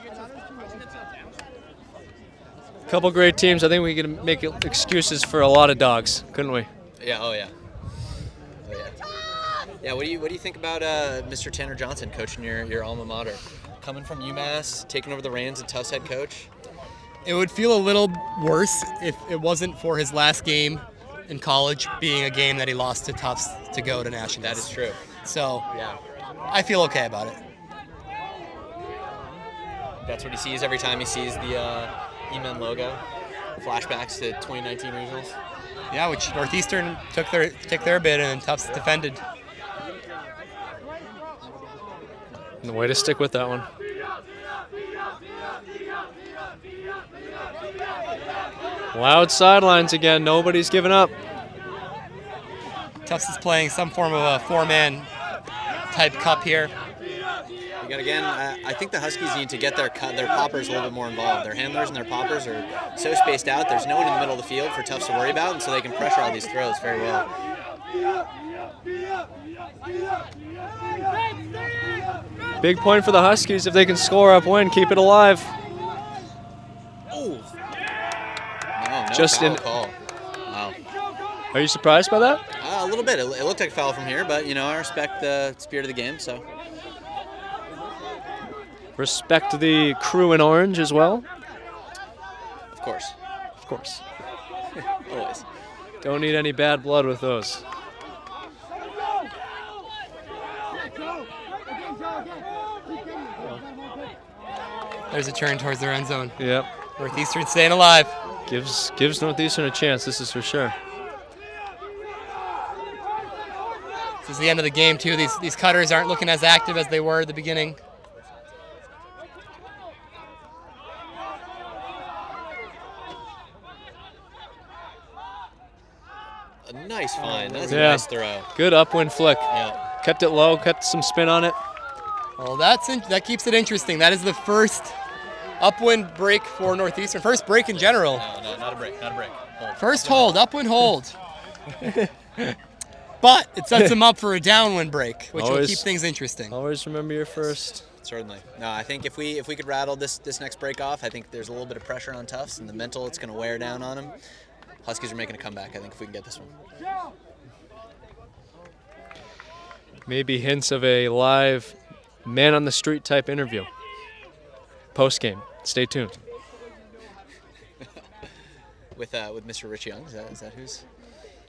Couple great teams. I think we can make excuses for a lot of dogs, couldn't we? Yeah. Oh yeah. Yeah. What do you think about Mr. Tanner Johnson coaching your alma mater, coming from UMass, taking over the reins of Tufts head coach? It would feel a little worse if it wasn't for his last game in college being a game that he lost to Tufts to go to nationals. That is true. So Yeah. I feel okay about it. That's what he sees every time he sees the E-Men logo. Flashbacks to 2019 regionals. Yeah, which Northeastern took their bid and Tufts defended. And the way to stick with that one. Loud sidelines again. Nobody's giving up. Tufts is playing some form of a 4-man type cup here. Again, I think the Huskies need to get their poppers a little bit more involved. Their handlers and their poppers are so spaced out. There's no one in the middle of the field for Tufts to worry about, and so they can pressure all these throws very well. Big point for the Huskies if they can score upwind, keep it alive. Oh, no Just foul in- call. Wow. Are you surprised by that? A little bit. It looked like a foul from here, but I respect the spirit of the game. So Respect the crew in orange as well. of course, Of course. always. Don't need any bad blood with those. There's a turn towards their end zone. Yep. Northeastern staying alive. Gives Northeastern a chance, this is for sure. This is the end of the game too. These cutters aren't looking as active as they were at the beginning. A nice find. That's a Yeah. nice throw. Good upwind flick. Yeah. Kept it low, kept some spin on it. Well, that keeps it interesting. That is the first upwind break for Northeastern. First break in general. No, not a break. Not a break. Hold. First hold, upwind hold. But it sets them up for a downwind break, which will Always- keep things interesting. Always remember your first. Certainly. No, I think if we could rattle this next break off, I think there's a little bit of pressure on Tufts and the mental. It's going to wear down on them. Huskies are making a comeback. I think if we can get this one. Maybe hints of a live man on the street type interview. Post game. Stay tuned. With Mr. Rich Young, is that who's?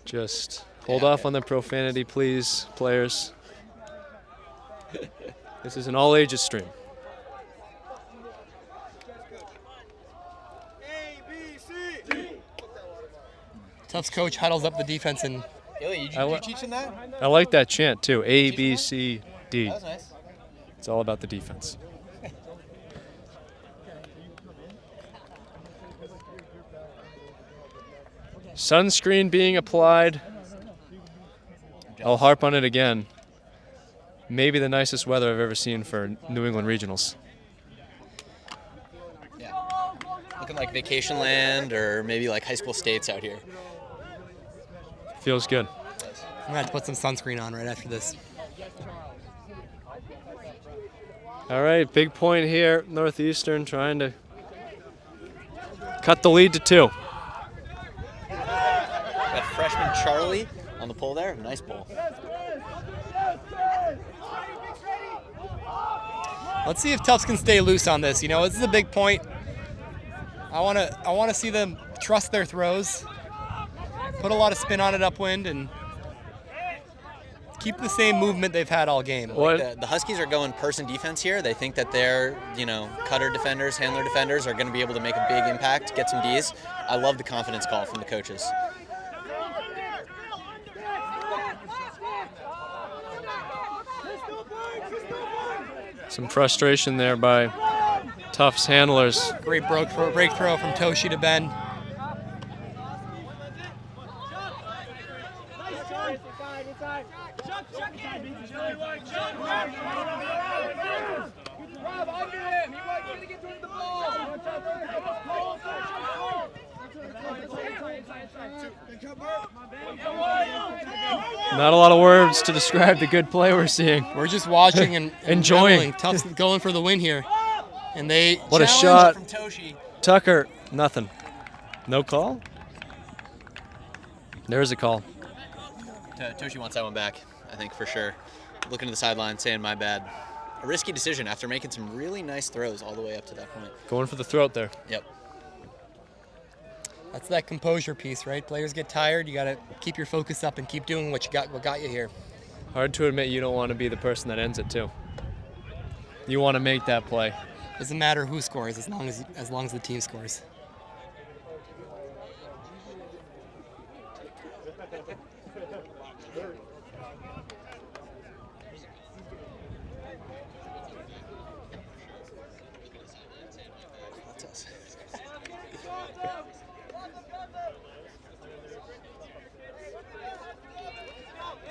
Just hold off on the profanity, please, players. This is an all ages stream. Tufts coach huddles up the defense and Illy, you teach him that? I like that chant too. A, B, C, D. That was nice. It's all about the defense. Sunscreen being applied. I'll harp on it again. Maybe the nicest weather I've ever seen for New England regionals. Yeah. Looking like vacation land or maybe like high school states out here. Feels good. I'm going to have to put some sunscreen on right after this. All right, big point here. Northeastern trying to cut the lead to 2. Got freshman Charlie on the pole there. Nice ball. Let's see if Tufts can stay loose on this. You know, this is a big point. I want to see them trust their throws, put a lot of spin on it upwind, and keep the same movement they've had all game. Like the Huskies are going person defense here. They think that their, cutter defenders, handler defenders are going to be able to make a big impact, get some Ds. I love the confidence call from the coaches. Some frustration there by Tufts handlers. Great break throw from Toshi to Ben. Not a lot of words to describe the good play we're seeing. We're just watching and enjoying. Tufts going for the win here. And they what a shot from Toshi. Tucker, nothing. No call? There's a call. Toshi wants that one back, I think, for sure. Looking to the sideline, saying my bad. A risky decision after making some really nice throws all the way up to that point. Going for the throat there. Yep. That's that composure piece, right? Players get tired. You got to keep your focus up and keep doing what got you here. Hard to admit you don't want to be the person that ends it too. You want to make that play. Doesn't matter who scores as long as the team scores.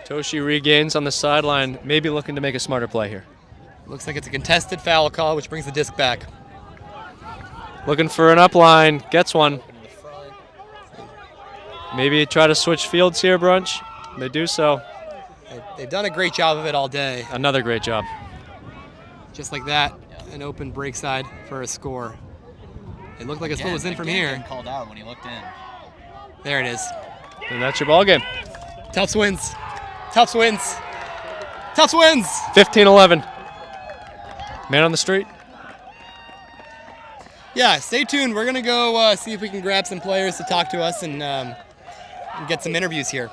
Toshi regains on the sideline, maybe looking to make a smarter play here. Looks like it's a contested foul call, which brings the disc back. Looking for an upline, gets one. Maybe try to switch fields here, Brunch. They do so. They've done a great job of it all day. Another great job. Just like that, an open break side for a score. It looked like a split was in from here. Called out when he looked in. There it is. And that's your ball game. Tufts wins. Tufts wins. Tufts wins. 15-11. Man on the street. Yeah, stay tuned. We're going to go see if we can grab some players to talk to us and get some interviews here.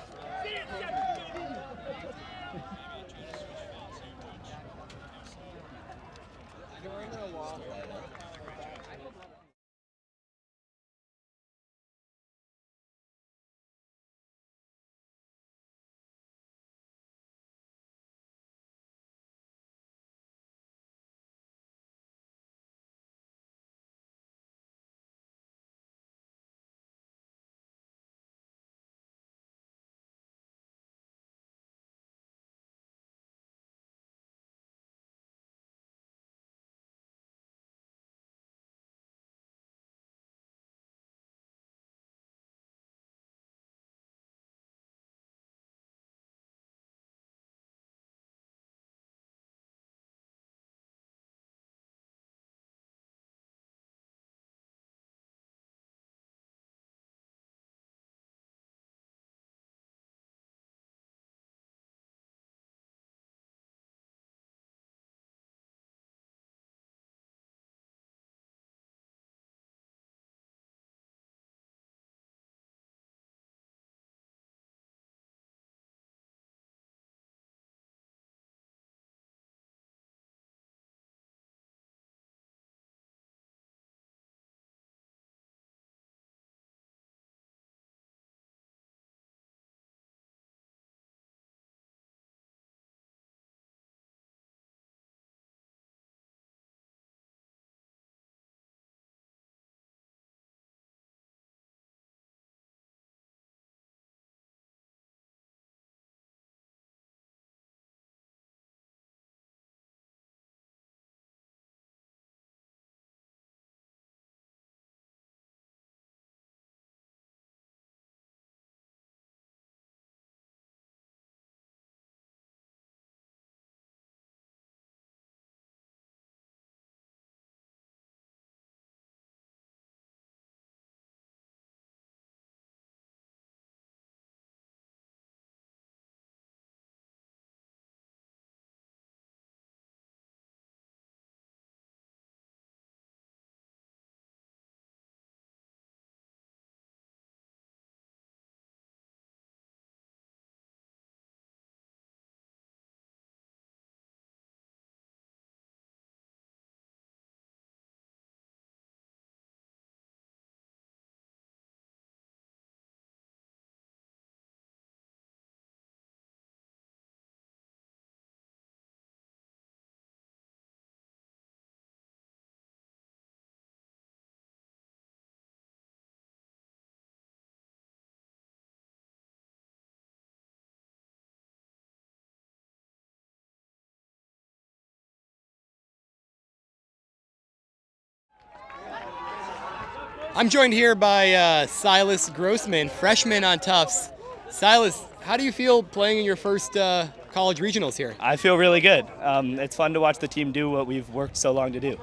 I'm joined here by Silas Grossman, freshman on Tufts. Silas, how do you feel playing in your first college regionals here? I feel really good. It's fun to watch the team do what we've worked so long to do.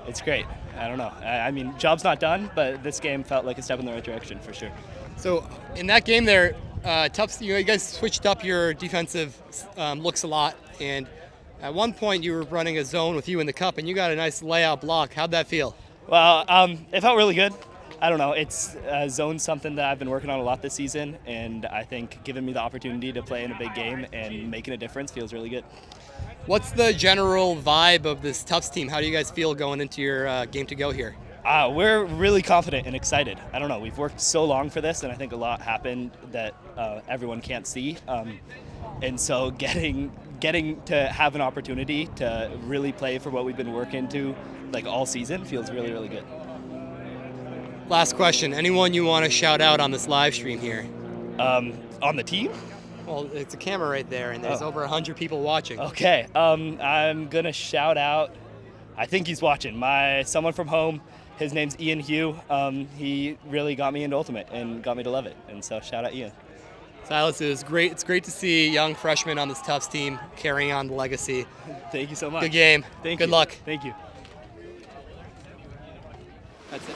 It's great. I don't know. I mean, job's not done, but this game felt like a step in the right direction for sure. So in that game there, Tufts, you guys switched up your defensive looks a lot, and at one point you were running a zone with you in the cup, and you got a nice layout block. How'd that feel? Well, it felt really good. I don't know. It's zone something that I've been working on a lot this season, and I think giving me the opportunity to play in a big game and making a difference feels really good. What's the general vibe of this Tufts team? How do you guys feel going into your game to go here? We're really confident and excited. I don't know. We've worked so long for this, and I think a lot happened that everyone can't see. And so getting to have an opportunity to really play for what we've been working to like all season feels really, really good. Last question. Anyone you want to shout out on this live stream here? On the team? Well, it's a camera right there, and there's over 100 people watching. Okay. I'm going to shout out, I think he's watching, someone from home. His name's Ian Hugh. He really got me into Ultimate and got me to love it. And so shout out Ian. Silas, it was great. It's great to see young freshmen on this Tufts team carrying on the legacy. Thank you so much. Good game. Good luck. Thank you. That's it.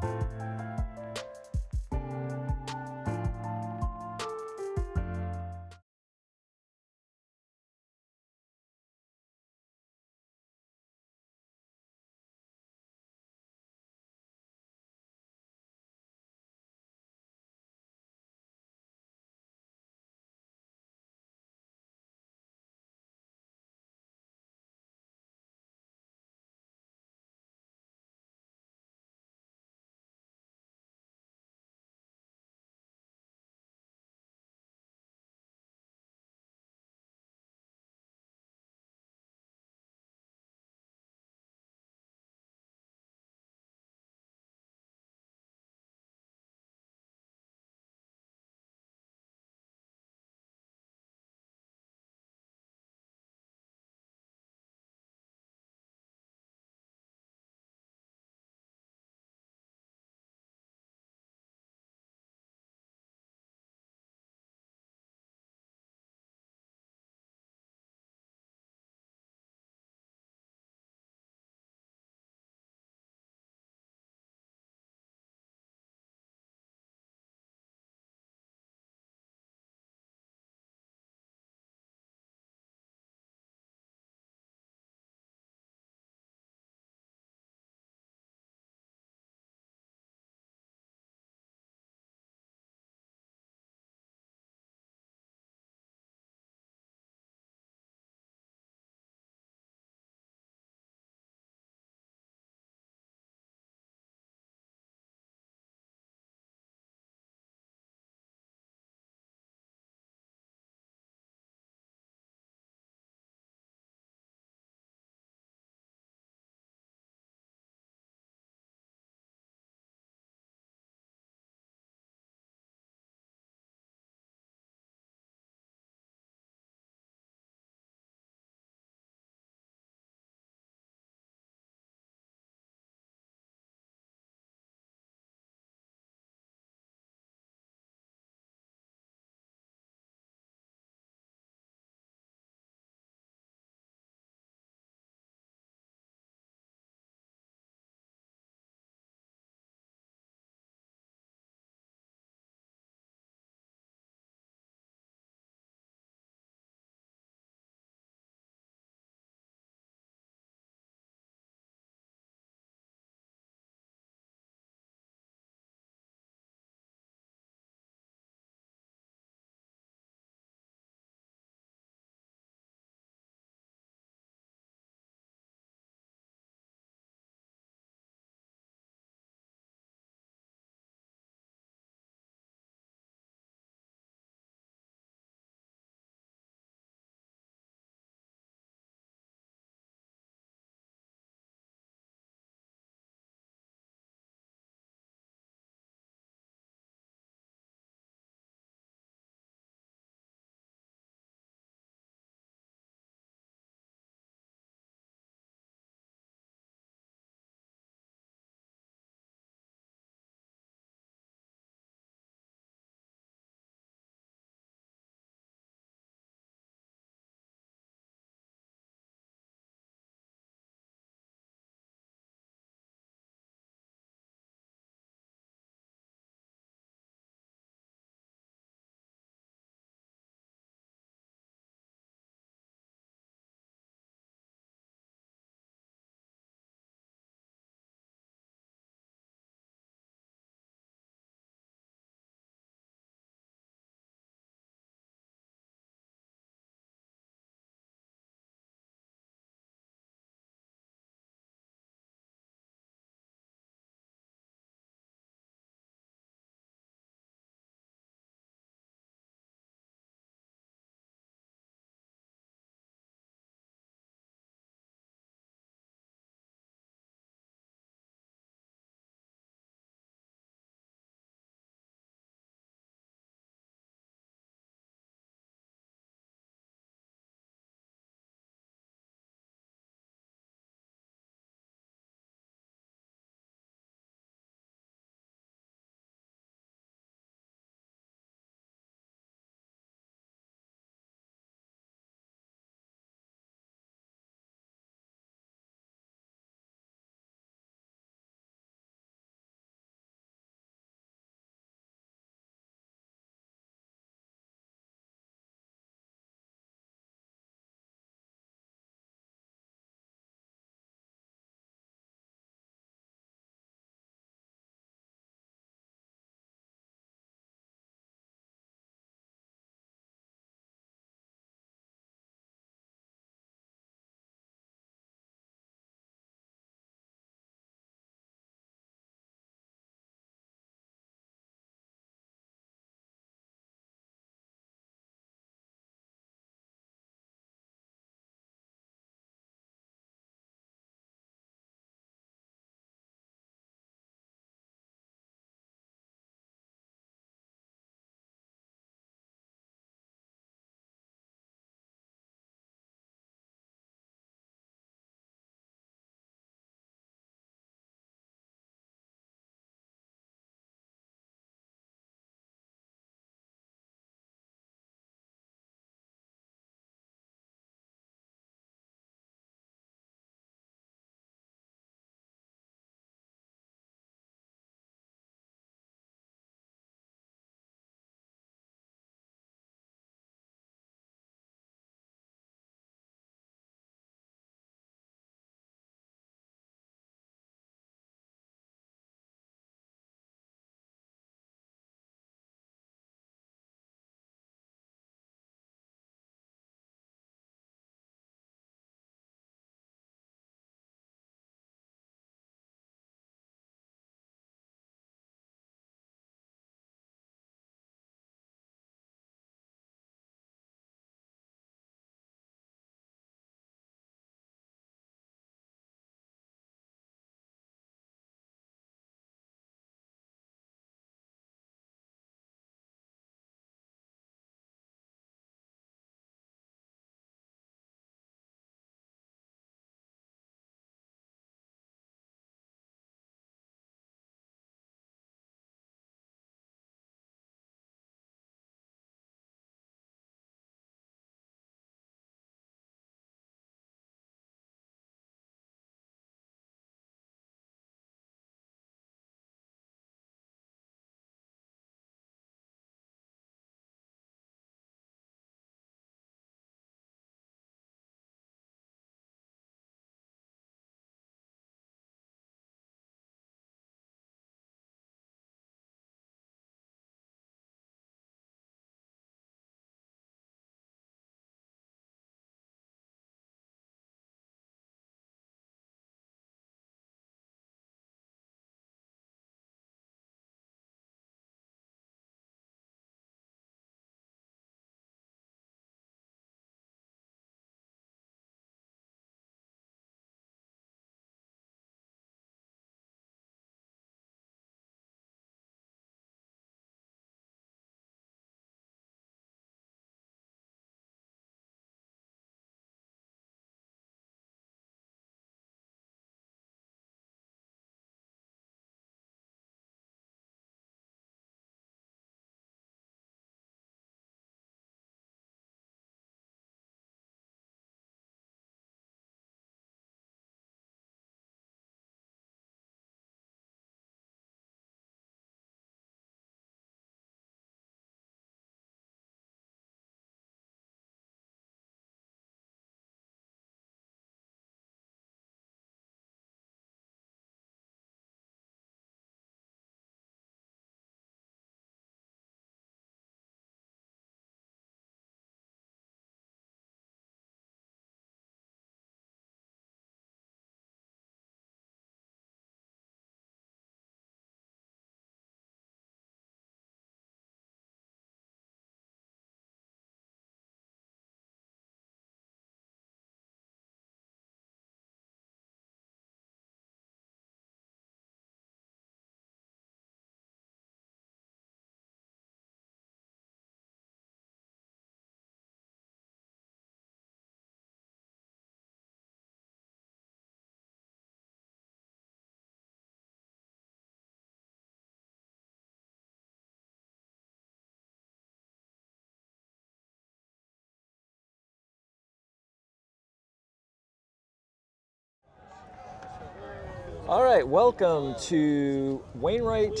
All right, welcome to Wainwright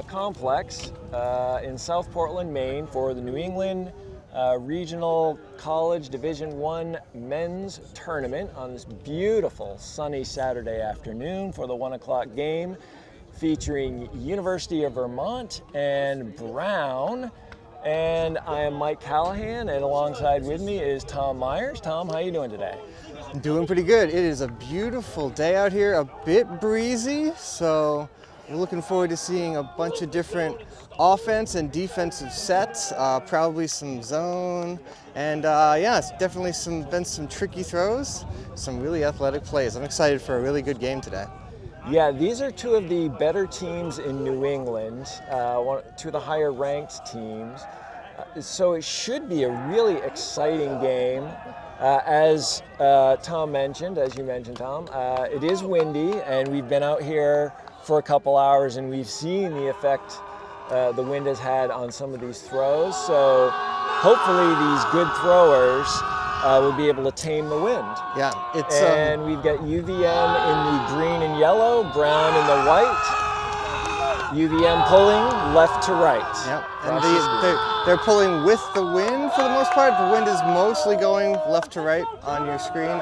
Complex in South Portland, Maine for the New England Regional College Division I Men's Tournament on this beautiful sunny Saturday afternoon for the 1 o'clock game featuring University of Vermont and Brown. And I am Mike Callahan, and alongside with me is Tom Myers. Tom, how you doing today? Doing pretty good. It is a beautiful day out here, a bit breezy, so we're looking forward to seeing a bunch of different offense and defensive sets, probably some zone, and yeah, it's definitely been some tricky throws, some really athletic plays. I'm excited for a really good game today. Yeah, these are two of the better teams in New England, two of the higher ranked teams. So it should be a really exciting game. As Tom mentioned, as you mentioned, Tom, it is windy, and we've been out here for a couple hours, and we've seen the effect the wind has had on some of these throws. So hopefully these good throwers will be able to tame the wind. Yeah, it's and we've got UVM in the green and yellow, Brown in the white. UVM pulling left to right. Yep, and they're pulling with the wind for the most part. The wind is mostly going left to right on your screen.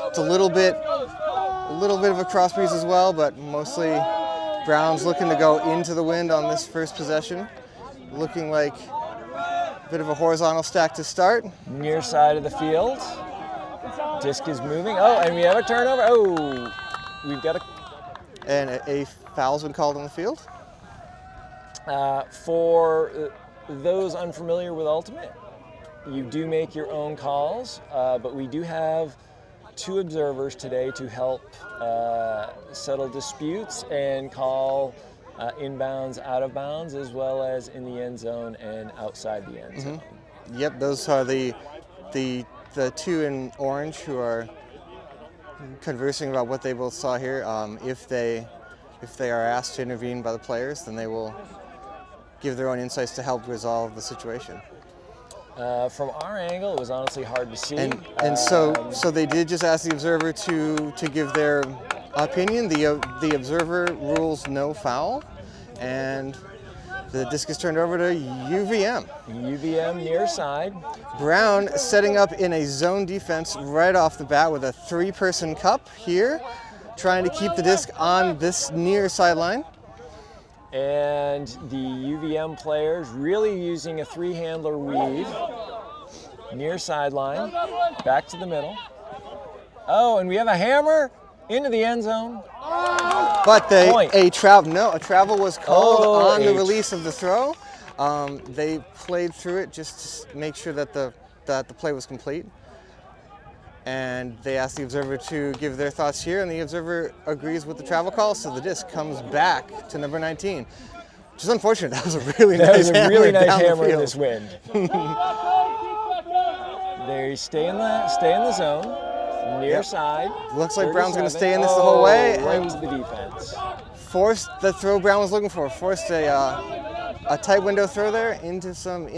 It's a little bit of a cross breeze as well, but mostly Brown's looking to go into the wind on this first possession. Looking like a bit of a horizontal stack to start. Near side of the field. Disc is moving. Oh, and we have a turnover. Oh, we've got a foul's been called on the field. For those unfamiliar with Ultimate, you do make your own calls, but we do have two observers today to help settle disputes and call inbounds, out of bounds, as well as in the end zone and outside the end zone. Yep, those are the two in orange who are conversing about what they both saw here. If they are asked to intervene by the players, then they will give their own insights to help resolve the situation. From our angle, it was honestly hard to see. And so they did just ask the observer to give their opinion. The observer rules no foul, and the disc is turned over to UVM. UVM near side. Brown setting up in a zone defense right off the bat with a 3-person cup here, trying to keep the disc on this near sideline. And the UVM players really using a 3-handler weave. Near sideline, back to the middle. Oh, and we have a hammer into the end zone. But a travel was called on the release of the throw. They played through it just to make sure that the play was complete. And they asked the observer to give their thoughts here, and the observer agrees with the travel call, so the disc comes back to number 19, which is unfortunate. That was a really nice hammer in this wind. They stay in the zone, near side. Looks like Brown's going to stay in this the whole way. Right to the defense. Forced the throw Brown was looking for. Forced a tight window throw there into some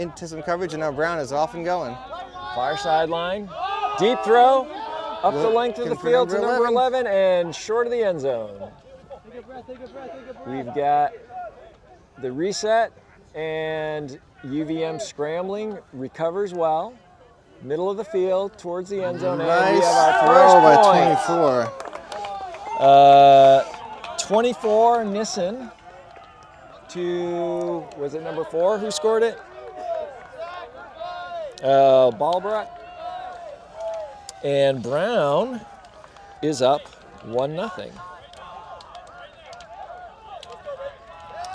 coverage, and now Brown is off and going. Far sideline. Deep throw, up the length of the field to number 11 and short of the end zone. We've got the reset, and UVM scrambling, recovers well. Middle of the field towards the end zone. Nice and we have throw our by 24. 24, Nissen to, was it number 4 who scored it? Ballbrook. And Brown is up 1-0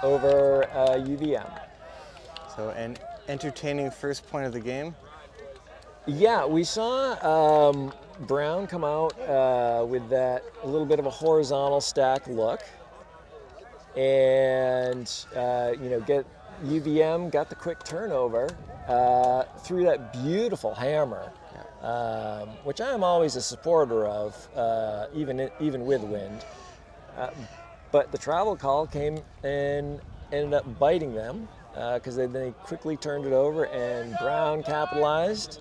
over UVM. So an entertaining first point of the game. Yeah, we saw Brown come out with that a little bit of a horizontal stack look, and get UVM got the quick turnover through that beautiful hammer. Which I am always a supporter of, even with wind. But the travel call came and ended up biting them because they quickly turned it over, and Brown capitalized.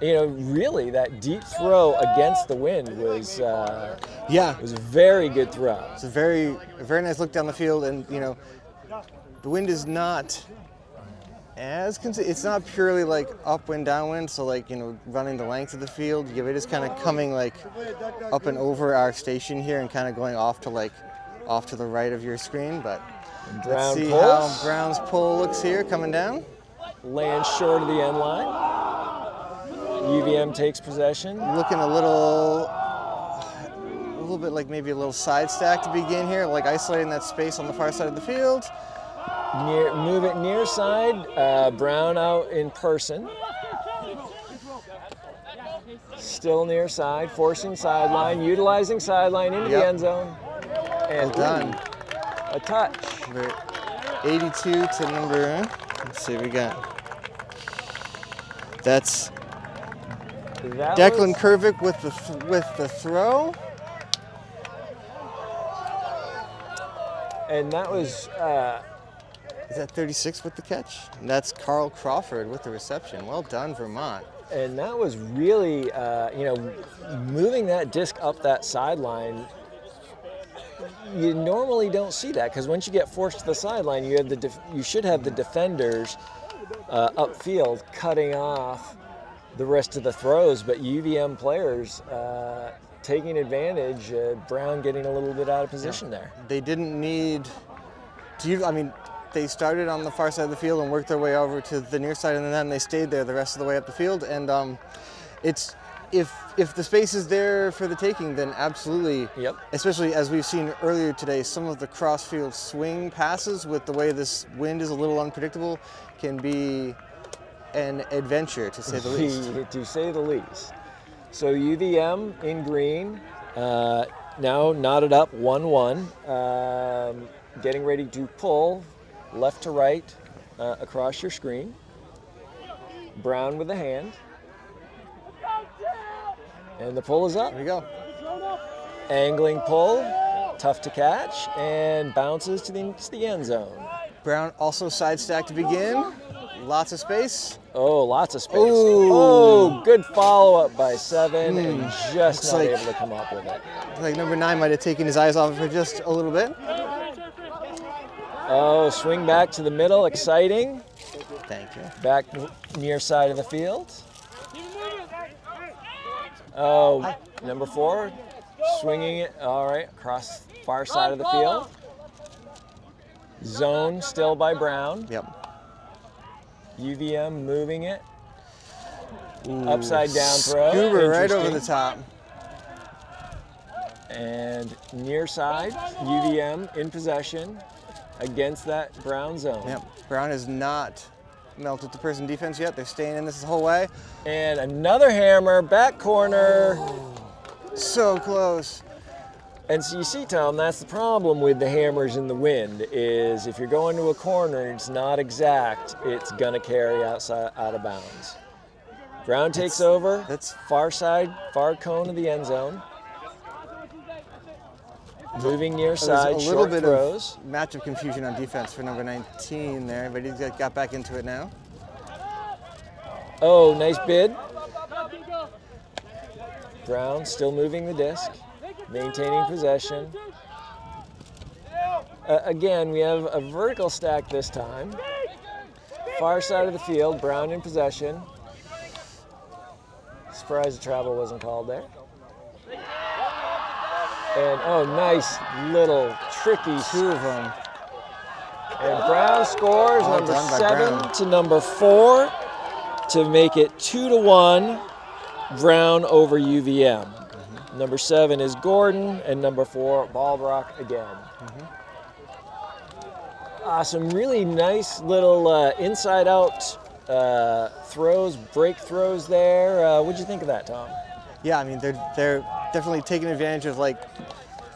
you know, really that deep throw against the wind was Yeah, was a very good throw. it's a very nice look down the field, and you know, the wind is not as it's not purely like upwind downwind, so like, you know, running the length of the field. Yeah, it is kind of coming like up and over our station here and kind of going off to the right of your screen. But let's see how Brown's pull looks here coming down. Lands short of the end line. UVM takes possession. Looking a little bit like maybe a little side stack to begin here, like isolating that space on the far side of the field. Move it near side. Brown out in person. Still near side, forcing sideline, utilizing sideline into the end zone. And well done. A touch. 82 to number. Let's see what we got. That's Declan Kervick with the throw. And that was. Is that 36 with the catch? And that's Carl Crawford with the reception. Well done, Vermont. And that was really, you know, moving that disc up that sideline. You normally don't see that because once you get forced to the sideline, you should have the defenders upfield cutting off the rest of the throws. But UVM players taking advantage. Brown getting a little bit out of position there. They didn't need to. I mean, they started on the far side of the field and worked their way over to the near side, and then they stayed there the rest of the way up the field. And it's if the space is there for the taking, then absolutely. Yep. Especially as we've seen earlier today, some of the cross-field swing passes with the way this wind is a little unpredictable can be an adventure, to say the least. To say the least. So UVM in green, now knotted up 1-1, getting ready to pull left to right across your screen. Brown with the hand. And the pull is up. Here we go. Angling pull, tough to catch, and bounces to the end zone. Brown also side stack to begin. Lots of space. Oh, lots of space. Ooh. Oh, good follow-up by 7 and just not able to come up with it. Like number 9 might have taken his eyes off of her just a little bit. Oh, swing back to the middle, exciting. Thank you. Back near side of the field. Oh, number 4, swinging it, all right, across far side of the field. Zone still by Brown. Yep. UVM moving it. Upside down throw. Scuba right over the top. And near side, UVM in possession against that Brown zone. Yep. Brown has not melted the person defense yet. They're staying in this the whole way. And another hammer, back corner. So close. And so you see, Tom, that's the problem with the hammers in the wind is if you're going to a corner, it's not exact, it's gonna carry out of bounds. Brown takes over, that's far side, far cone of the end zone. Moving near side, a little bit throws. of match of confusion on defense for number 19 there, but he's got back into it now. Oh, nice bid. Brown still moving the disc, maintaining possession. Again, we have a vertical stack this time. Far side of the field, Brown in possession. Surprised the travel wasn't called there. And oh, nice little tricky. 2 of them. And Brown scores number 7 to number 4 to make it 2-1. Brown over UVM. Number 7 is Gordon, and number 4, Ballbrock again. Some really nice little inside-out throws, break throws there. What'd you think of that, Tom? Yeah, I mean, they're definitely taking advantage of like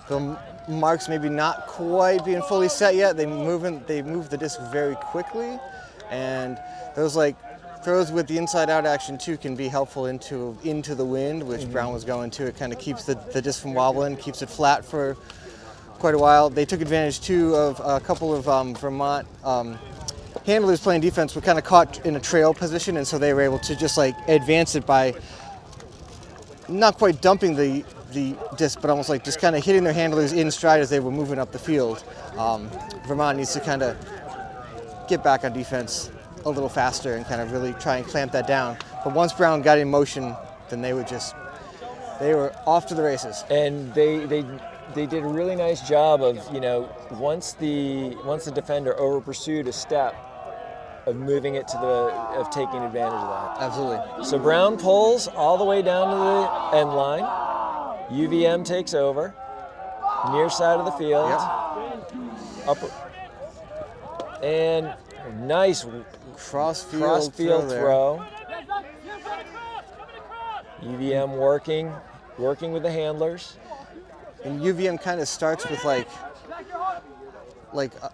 the marks maybe not quite being fully set yet. They move the disc very quickly, and those like throws with the inside-out action too can be helpful into the wind, which Brown was going to. It kind of keeps the disc from wobbling, keeps it flat for quite a while. They took advantage too of a couple of Vermont handlers playing defense were kind of caught in a trail position, and so they were able to just like advance it by not quite dumping the disc, but almost like just kind of hitting their handlers in stride as they were moving up the field. Vermont needs to kind of get back on defense a little faster and kind of really try and clamp that down. But once Brown got in motion, then they were off to the races. And they did a really nice job of, once the defender over pursued a step, of moving it of taking advantage of that. Absolutely. So Brown pulls all the way down to the end line. UVM takes over, near side of the field. Yep. Upper, and nice cross-field throw. UVM working with the handlers. And UVM kind of starts with like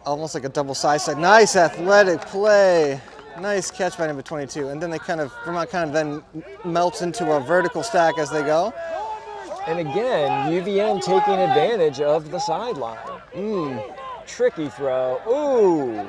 almost like a double side step. Nice athletic play. Nice catch by number 22. And then Vermont kind of then melts into a vertical stack as they go. And again, UVM taking advantage of the sideline. Tricky throw. Ooh.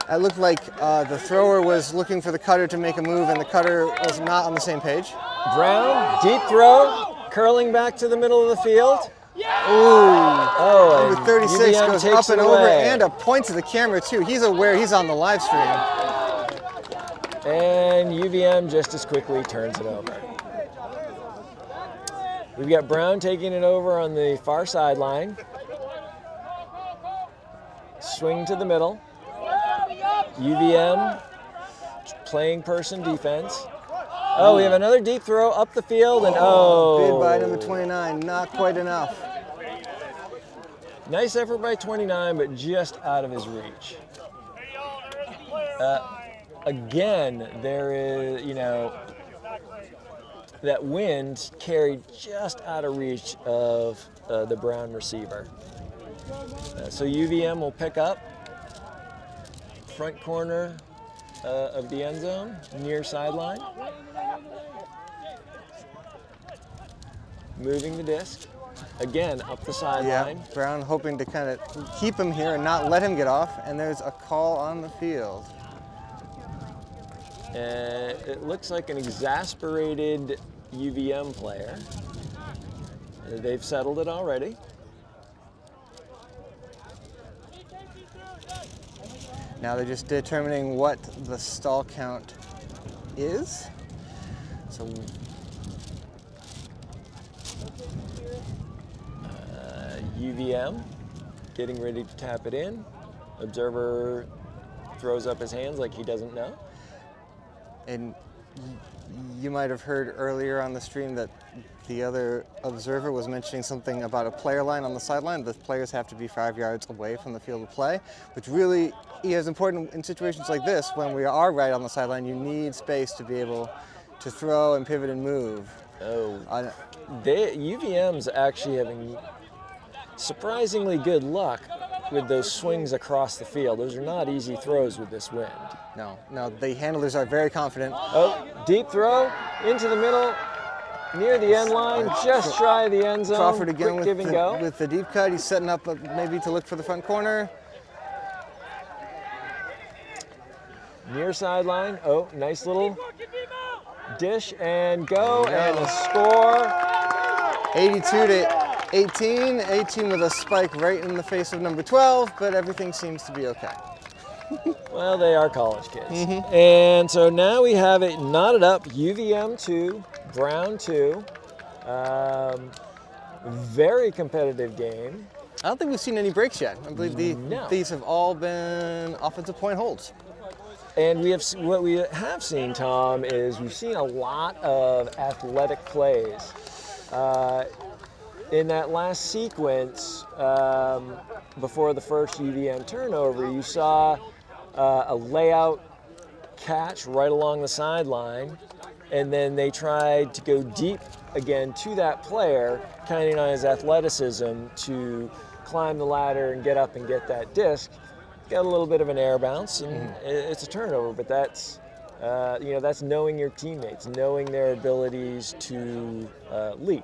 It looked like the thrower was looking for the cutter to make a move, and the cutter was not on the same page. Brown, deep throw, curling back to the middle of the field. Oh, number 36 UVM goes takes up and it over away. and a point to the camera too. He's aware he's on the live stream. And UVM just as quickly turns it over. We've got Brown taking it over on the far sideline. Swing to the middle. UVM playing person defense. Oh, we have another deep throw up the field, and bid by number 29, not quite enough. Nice effort by 29, but just out of his reach. Again, there is, that wind carried just out of reach of the Brown receiver. So UVM will pick up front corner of the end zone, near sideline. Moving the disc, again up the sideline. Yeah, Brown hoping to kind of keep him here and not let him get off, and there's a call on the field. It looks like an exasperated UVM player. They've settled it already. Now they're just determining what the stall count is. So UVM getting ready to tap it in. Observer throws up his hands like he doesn't know. And you might have heard earlier on the stream that the other observer was mentioning something about a player line on the sideline. The players have to be 5 yards away from the field of play, which really is important in situations like this when we are right on the sideline. You need space to be able to throw and pivot and move. UVM's actually having surprisingly good luck with those swings across the field. Those are not easy throws with this wind. No, the handlers are very confident. Oh, deep throw into the middle, near the end line, just shy of the end zone. Crawford again with the deep cut. He's setting up maybe to look for the front corner. Near sideline. Oh, nice little dish and go and a score. 82-18. 18 with a spike right in the face of number 12, but everything seems to be okay. Well, they are college kids. And so now we have it knotted up. UVM 2, Brown 2. Very competitive game. I don't think we've seen any breaks yet. I believe these have all been offensive point holds. And what we have seen, Tom, is we've seen a lot of athletic plays. In that last sequence, before the first UVM turnover, you saw a layout catch right along the sideline, and then they tried to go deep again to that player, counting on his athleticism to climb the ladder and get up and get that disc. Got a little bit of an air bounce, and it's a turnover, but that's that's knowing your teammates, knowing their abilities to leap.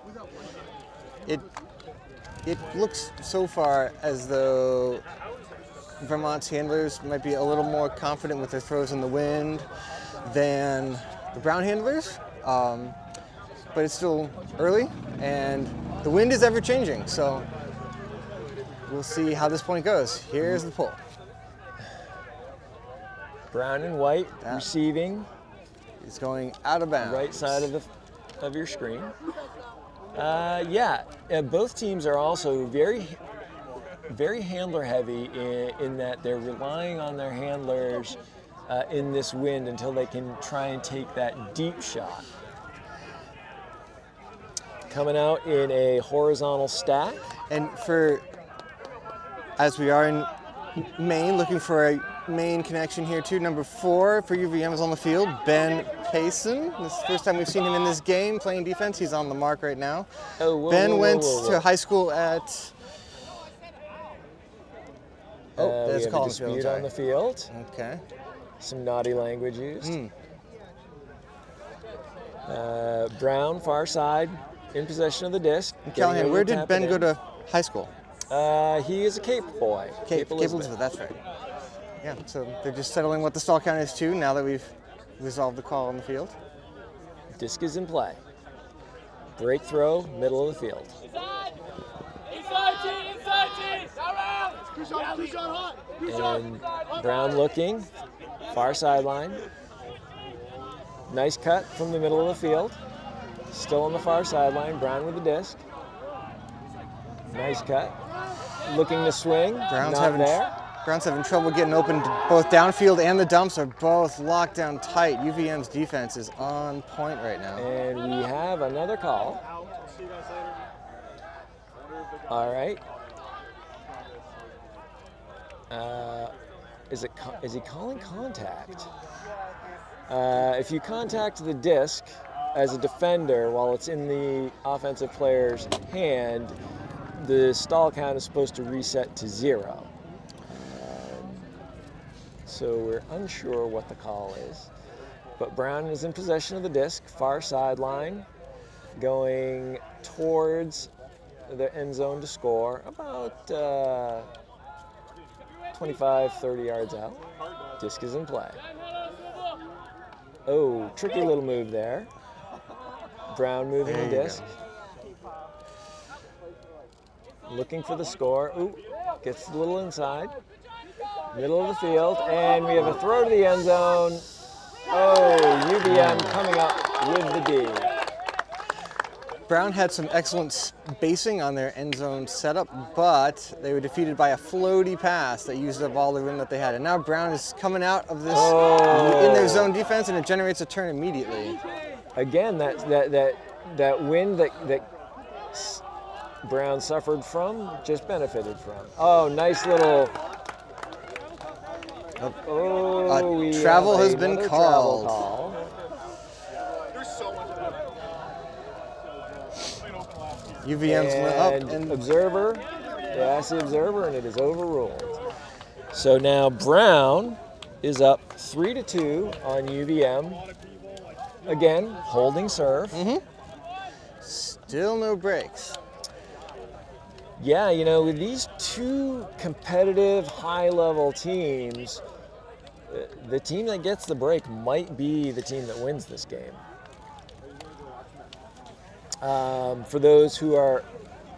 It looks so far as though Vermont's handlers might be a little more confident with their throws in the wind than the Brown handlers, but it's still early, and the wind is ever changing, so we'll see how this point goes. Here's the pull. Brown and white receiving. It's going out of bounds. Right side of your screen. Both teams are also very handler heavy in that they're relying on their handlers in this wind until they can try and take that deep shot. Coming out in a horizontal stack. And as we are in Maine, looking for a Maine connection here too. Number 4 for UVM is on the field, Ben Payson. This is the first time we've seen him in this game playing defense. He's on the mark right now. Ben went to high school at... there's a call dispute on the field. Okay. Some naughty language used. Brown, far side, in possession of the disc. Callahan, where did Ben go to high school? He is a Cape boy. Cape Elizabeth, that's right. Yeah, so they're just settling what the stall count is too now that we've resolved the call on the field. Disc is in play. Break throw, middle of the field. And Brown looking, far sideline. Nice cut from the middle of the field. Still on the far sideline, Brown with the disc. Nice cut. Looking to swing, Brown's having trouble getting open. Both downfield and the dumps are both locked down tight. UVM's defense is on point right now. And we have another call. All right. Is he calling contact? If you contact the disc as a defender while it's in the offensive player's hand, the stall count is supposed to reset to 0. So we're unsure what the call is. But Brown is in possession of the disc, far sideline, going towards the end zone to score, about 25, 30 yards out. Disc is in play. Oh, tricky little move there. Brown moving the disc. Looking for the score. Ooh, gets a little inside. Middle of the field, and we have a throw to the end zone. Oh, UVM coming up with the D. Brown had some excellent spacing on their end zone setup, but they were defeated by a floaty pass that used up all the room that they had. And now Brown is coming out of this in their zone defense, and it generates a turn immediately. Again, that wind that Brown suffered from just benefited from. Oh, nice little. Travel has been called. UVM's went up and observer. They asked the observer, and it is overruled. So now Brown is up 3-2 on UVM. Again, holding serve. Still no breaks. Yeah, with these two competitive, high-level teams, the team that gets the break might be the team that wins this game. For those who are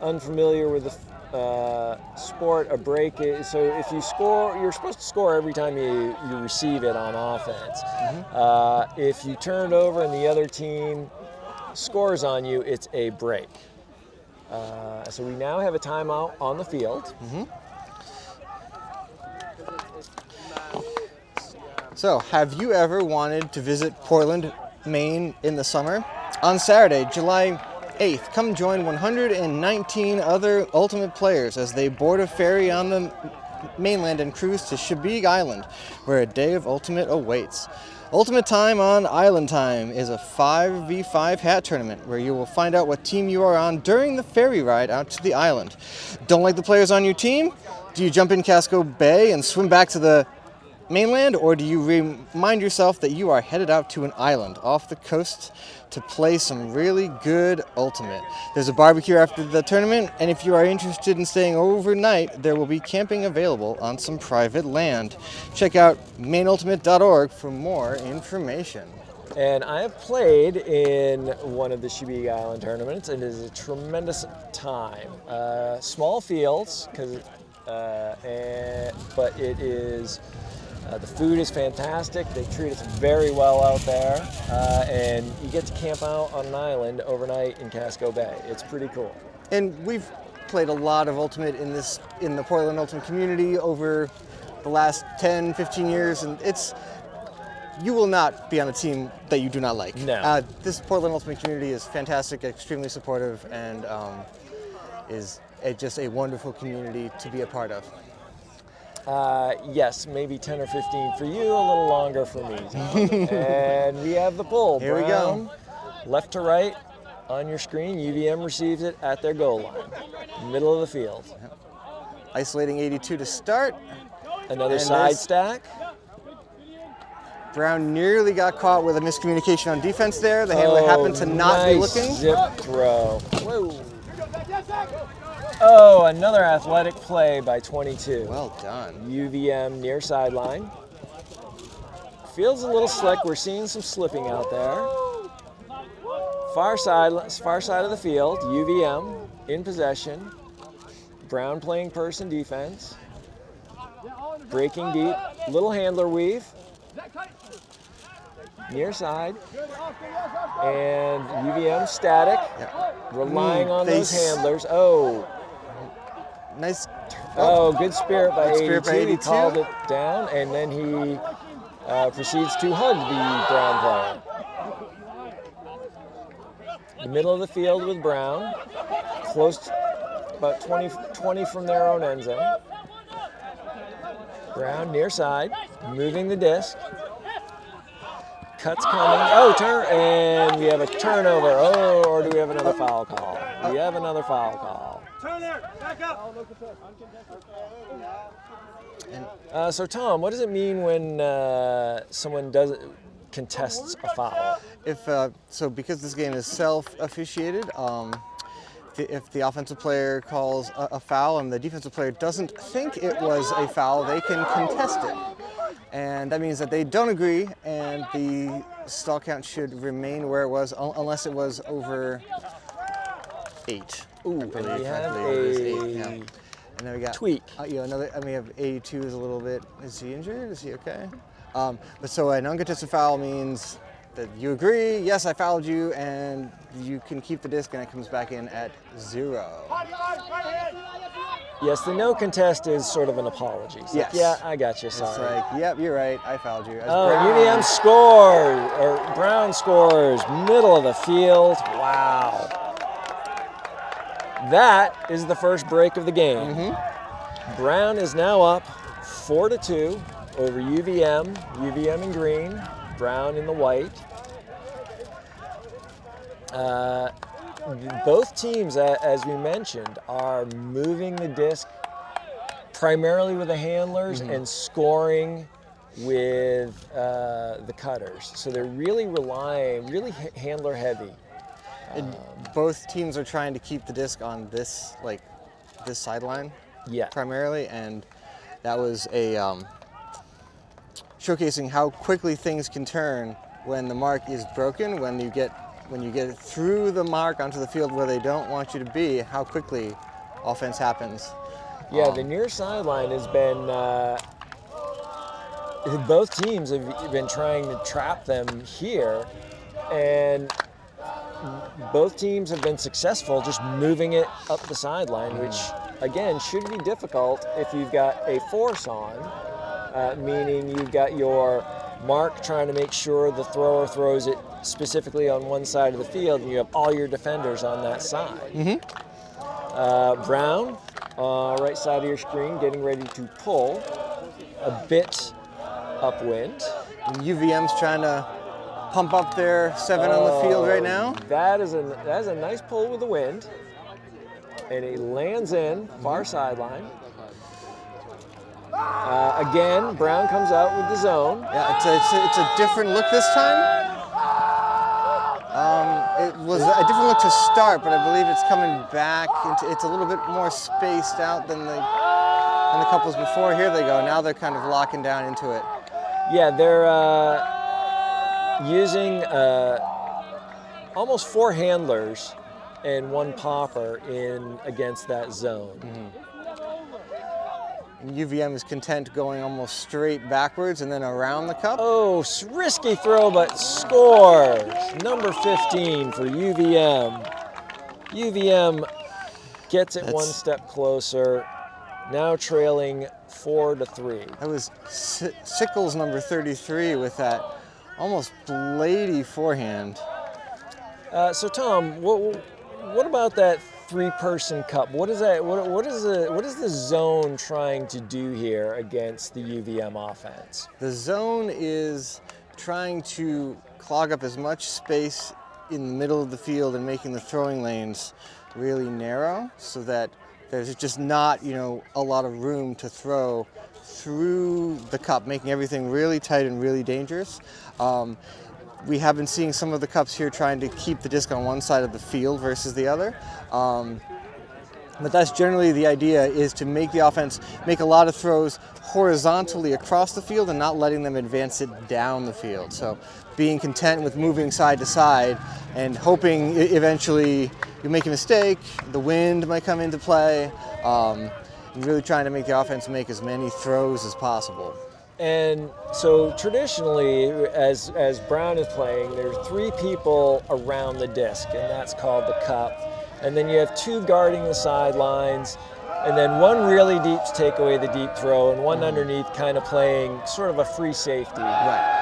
unfamiliar with the sport, a break is, so if you score, you're supposed to score every time you receive it on offense. If you turn it over and the other team scores on you, it's a break. So we now have a timeout on the field. So, have you ever wanted to visit Portland, Maine in the summer? On Saturday, July 8th, come join 119 other Ultimate players as they board a ferry on the mainland and cruise to Chebeague Island, where a day of Ultimate awaits. Ultimate Time on Island Time is a 5v5 hat tournament where you will find out what team you are on during the ferry ride out to the island. Don't like the players on your team? Do you jump in Casco Bay and swim back to the mainland, or do you remind yourself that you are headed out to an island off the coast to play some really good Ultimate? There's a barbecue after the tournament, and if you are interested in staying overnight, there will be camping available on some private land. Check out maineultimate.org for more information. And I have played in one of the Shibig Island tournaments, and it is a tremendous time. Small fields, but it is, the food is fantastic. They treat us very well out there, and you get to camp out on an island overnight in Casco Bay. It's pretty cool. And we've played a lot of Ultimate in the Portland Ultimate community over the last 10, 15 years, and you will not be on a team that you do not like. No. This Portland Ultimate community is fantastic, extremely supportive, and is just a wonderful community to be a part of. Yes, maybe 10 or 15 for you, a little longer for me. And we have the pull. Here we Brown, go. left to right on your screen. UVM receives it at their goal line, middle of the field. Isolating 82 to start. Another And side this- stack. Brown nearly got caught with a miscommunication on defense there. The handler happened to not be nice looking. Zip throw. Whoa. Oh, another athletic play by 22. Well done. UVM near sideline. Field's a little slick. We're seeing some slipping out there. Far side of the field. UVM in possession. Brown playing person defense. Breaking deep. Little handler weave. Near side. And UVM static. Relying on those handlers. Oh. Nice. Oh, good spirit by Good spirit by 82. He 82. called it down, and then he proceeds to hug the Brown player. The middle of the field with Brown, close, about 20 from their own end zone. Brown near side, moving the disc. Cuts coming. Oh, and we have a turnover. Oh, or do we have another foul call? We have another foul call. Turner, back up. So Tom, what does it mean when someone contests a foul? Because this game is self-officiated, if the offensive player calls a foul and the defensive player doesn't think it was a foul, they can contest it. And that means that they don't agree, and the stall count should remain where it was, unless it was over 8. Ooh, I believe we have it was 8. a Yeah. And then we got tweak. Another. And we have 82 is a little bit. Is he injured? Is he okay? But so a non-contested foul means that you agree. Yes, I fouled you, and you can keep the disc, and it comes back in at 0. Yes, the no contest is sort of an apology. It's Yes. like, yeah, I got you. It's Sorry. like, yep, you're right. I fouled you. As Oh, Brown- UVM scores, or Brown scores, middle of the field. Wow. That is the first break of the game. Brown is now up 4-2 over UVM. UVM in green, Brown in the white. Both teams, as we mentioned, are moving the disc primarily with the handlers and scoring with the cutters. So they're really handler heavy. Both teams are trying to keep the disc on this sideline, primarily, and that was a showcasing how quickly things can turn when the mark is broken. When you get through the mark onto the field where they don't want you to be, how quickly offense happens. Yeah, the near sideline has been. Both teams have been trying to trap them here, and both teams have been successful just moving it up the sideline, which again should be difficult if you've got a force on, meaning you've got your mark trying to make sure the thrower throws it specifically on one side of the field, and you have all your defenders on that side. Brown, right side of your screen, getting ready to pull a bit upwind. And UVM's trying to pump up their 7 on the field right now. That is a nice pull with the wind, and it lands in far sideline. Again, Brown comes out with the zone. Yeah, it's a different look this time. It was a different look to start, but I believe it's coming back. It's a little bit more spaced out than the couples before. Here they go. Now they're kind of locking down into it. Yeah, they're using almost 4 handlers and 1 popper in against that zone. And UVM is content going almost straight backwards and then around the cup. Oh, risky throw, but scores. Number 15 for UVM. UVM gets it 1 step closer, now trailing 4-3. That was Sickles number 33 with that almost bladey forehand. So Tom, what about that 3-person cup? What is that? What is the zone trying to do here against the UVM offense? The zone is trying to clog up as much space in the middle of the field and making the throwing lanes really narrow, so that there's just not, a lot of room to throw through the cup, making everything really tight and really dangerous. We have been seeing some of the cups here trying to keep the disc on one side of the field versus the other. But that's generally the idea, is to make the offense make a lot of throws horizontally across the field and not letting them advance it down the field. So being content with moving side to side and hoping eventually you make a mistake, the wind might come into play, and really trying to make the offense make as many throws as possible. And so traditionally, as Brown is playing, there's 3 people around the disc, and that's called the cup. And then you have 2 guarding the sidelines, and then 1 really deep to take away the deep throw, and 1 underneath kind of playing sort of a free safety aspect.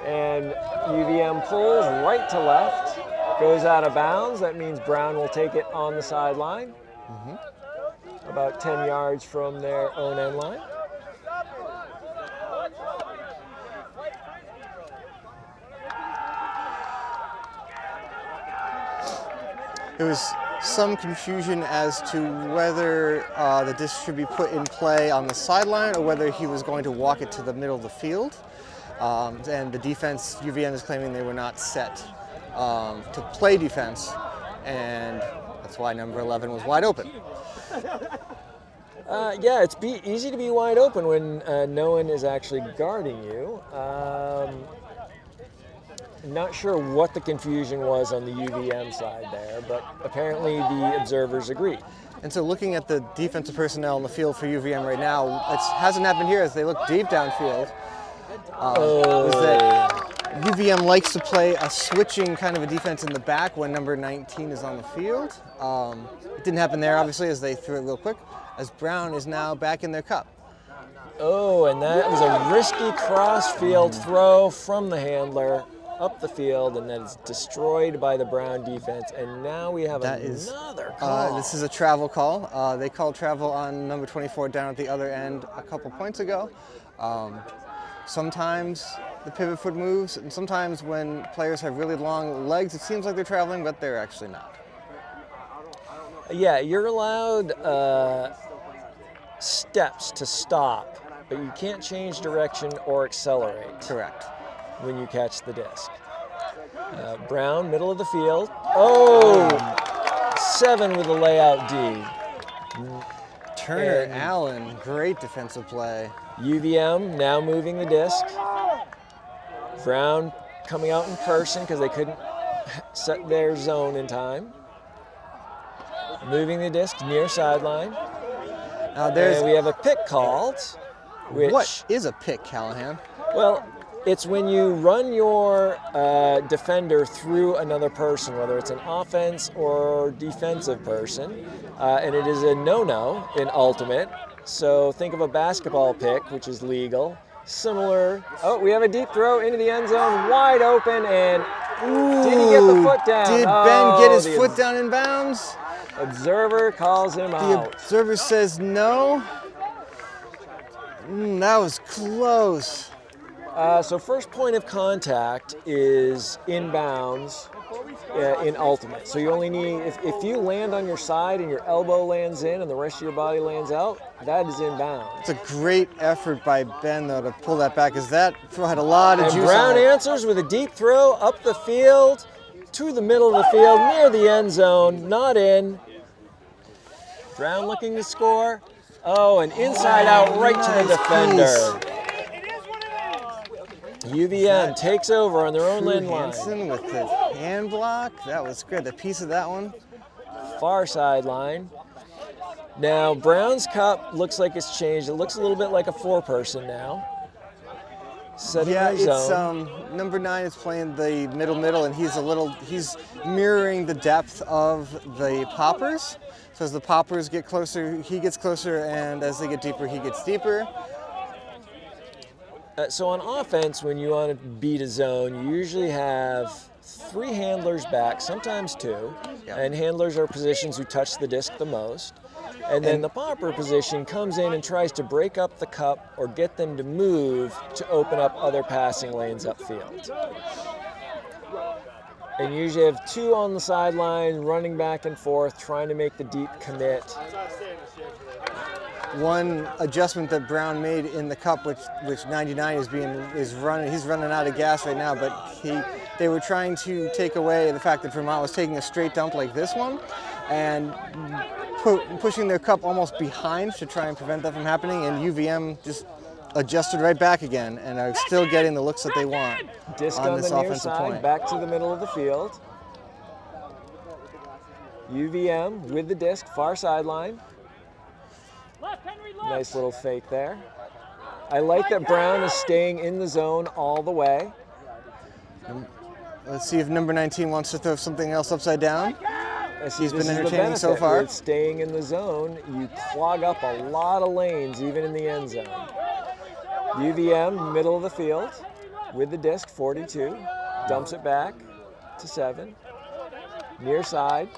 And UVM pulls right to left, goes out of bounds. That means Brown will take it on the sideline. About 10 yards from their own end line. There was some confusion as to whether the disc should be put in play on the sideline or whether he was going to walk it to the middle of the field. And the defense, UVM is claiming they were not set to play defense, and that's why number 11 was wide open. Yeah, it's easy to be wide open when no one is actually guarding you. Not sure what the confusion was on the UVM side there, but apparently the observers agreed. And so looking at the defensive personnel in the field for UVM right now, it hasn't happened here as they look deep downfield. Is that UVM likes to play a switching kind of a defense in the back when number 19 is on the field. It didn't happen there, obviously, as they threw it real quick, as Brown is now back in their cup. Oh, and that was a risky cross-field throw from the handler up the field, and then it's destroyed by the Brown defense. And now we have another call. This is a travel call. They called travel on number 24 down at the other end a couple points ago. Sometimes the pivot foot moves, and sometimes when players have really long legs, it seems like they're traveling, but they're actually not. Yeah, you're allowed steps to stop, but you can't change direction or accelerate. Correct. When you catch the disc. Brown, middle of the field. Oh! 7 with a layout D. Turner Allen, great defensive play. UVM now moving the disc. Brown coming out in person because they couldn't set their zone in time. Moving the disc near sideline. Now we have a pick called. What is a pick, Callahan? Well, it's when you run your defender through another person, whether it's an offense or defensive person, and it is a no-no in Ultimate. So think of a basketball pick, which is legal. Similar. Oh, we have a deep throw into the end zone, wide open, and did he get the foot down? Did Ben get his foot down in bounds? Observer calls him out. The observer says no. That was close. So first point of contact is inbounds in ultimate. So you only need, if you land on your side and your elbow lands in and the rest of your body lands out, that is inbound. It's a great effort by Ben, though, to pull that back, because that throw had a lot of And juice Brown on it. answers with a deep throw up the field to the middle of the field near the end zone, not in. Brown looking to score. Oh, and inside out right to the defender. UVM takes over on their own end line. Hansen with the hand block. That was good. The piece of that one. Far sideline. Now Brown's cup looks like it's changed. It looks a little bit like a 4-person now. Setting Yeah, their zone. it's number 9 is playing the middle, and he's mirroring the depth of the poppers. So as the poppers get closer, he gets closer, and as they get deeper, he gets deeper. So on offense, when you want to beat a zone, you usually have 3 handlers back, sometimes 2, and handlers are positions who touch the disc the most. And then the popper position comes in and tries to break up the cup or get them to move to open up other passing lanes upfield. And you usually have 2 on the sideline, running back and forth, trying to make the deep commit. One adjustment that Brown made in the cup, which 99 is running. He's running out of gas right now, but they were trying to take away the fact that Vermont was taking a straight dump like this one, and pushing their cup almost behind to try and prevent that from happening. And UVM just adjusted right back again, and are still getting the looks that they want Disc on on this the near offensive side, point. back to the middle of the field. UVM with the disc, far sideline. Nice little fake there. I like that Brown is staying in the zone all the way. Let's see if number 19 wants to throw something else upside down. He's been This is the entertaining so benefit far. with staying in the zone, you clog up a lot of lanes, even in the end zone. UVM, middle of the field, with the disc, 42. Dumps it back to 7. Near side.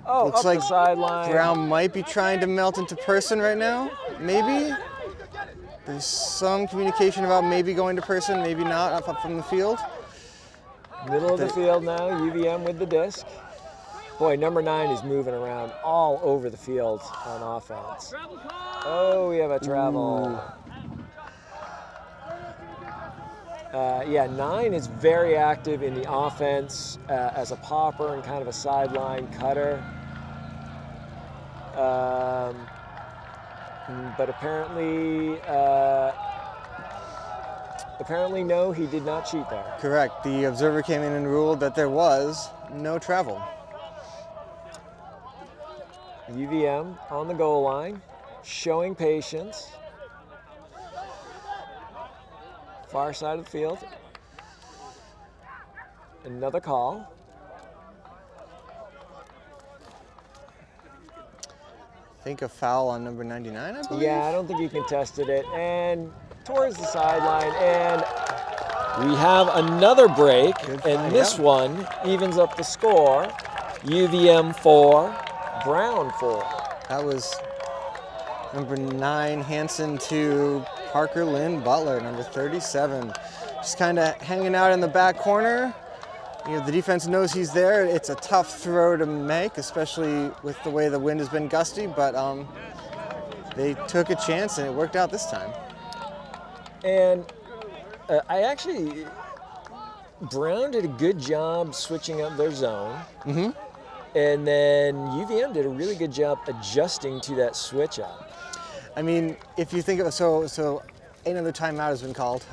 Oh, Looks up like the sideline. Brown might be trying to melt into person right now. Maybe. There's some communication about maybe going to person, maybe not, up from the field. Middle of the field now, UVM with the disc. Boy, number 9 is moving around all over the field on offense. Oh, we have a travel. Yeah, 9 is very active in the offense as a popper and kind of a sideline cutter. But apparently no, he did not cheat there. Correct. The observer came in and ruled that there was no travel. UVM on the goal line, showing patience. Far side of the field. Another call. I think a foul on number 99, I believe. Yeah, I don't think he contested it. And towards the sideline, and we have another break, and this one evens up the score. UVM 4, Brown 4. That was number 9, Hansen, to Parker Lynn Butler, number 37. Just kind of hanging out in the back corner. You know, the defense knows he's there. It's a tough throw to make, especially with the way the wind has been gusty, but they took a chance and it worked out this time. And Brown did a good job switching up their zone. Mm-hmm. And then UVM did a really good job adjusting to that switch up. I mean, if you think of so another timeout has been called.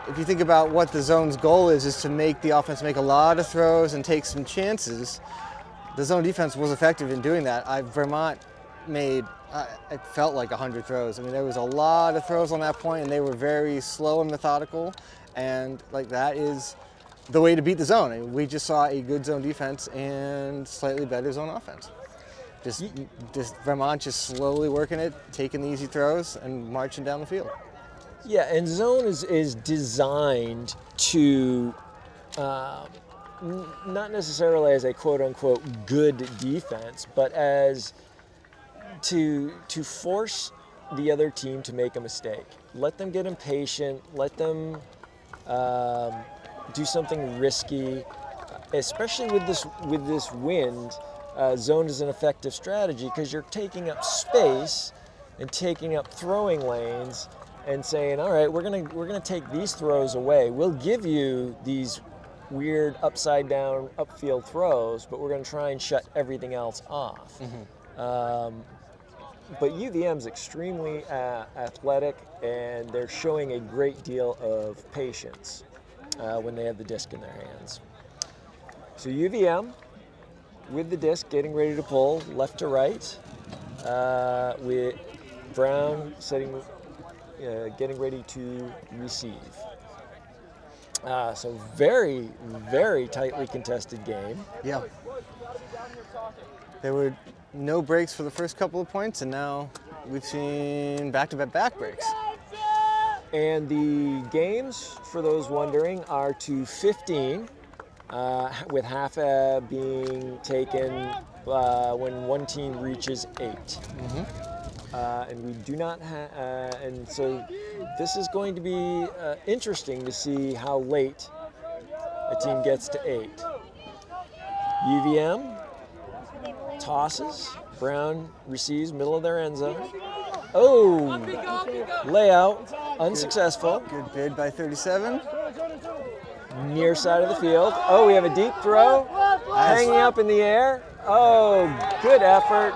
If you think about what the zone's goal is to make the offense make a lot of throws and take some chances. The zone defense was effective in doing that. Vermont made, it felt like 100 throws. I mean, there was a lot of throws on that point, and they were very slow and methodical, and like that is the way to beat the zone. I mean, we just saw a good zone defense and slightly better zone offense. Just Vermont just slowly working it, taking the easy throws, and marching down the field. Yeah, and zone is designed to not necessarily as a quote-unquote good defense, but as to force the other team to make a mistake. Let them get impatient. Let them do something risky, especially with this wind. Zone is an effective strategy because you're taking up space and taking up throwing lanes and saying, all right, we're gonna take these throws away. We'll give you these weird upside down upfield throws, but we're gonna try and shut everything else off. But UVM's extremely athletic, and they're showing a great deal of patience when they have the disc in their hands. So UVM with the disc, getting ready to pull left to right, with Brown getting ready to receive. So very, very tightly contested game. Yeah. There were no breaks for the first couple of points, and now we've seen back-to-back breaks. And the games, for those wondering, are to 15, with half being taken when one team reaches 8. And we do not have, and so this is going to be interesting to see how late a team gets to 8. UVM tosses, Brown receives, middle of their end zone. Oh, layout, unsuccessful. Good bid by 37. Near side of the field. Oh, we have a deep throw, hanging up in the air. Oh, good effort.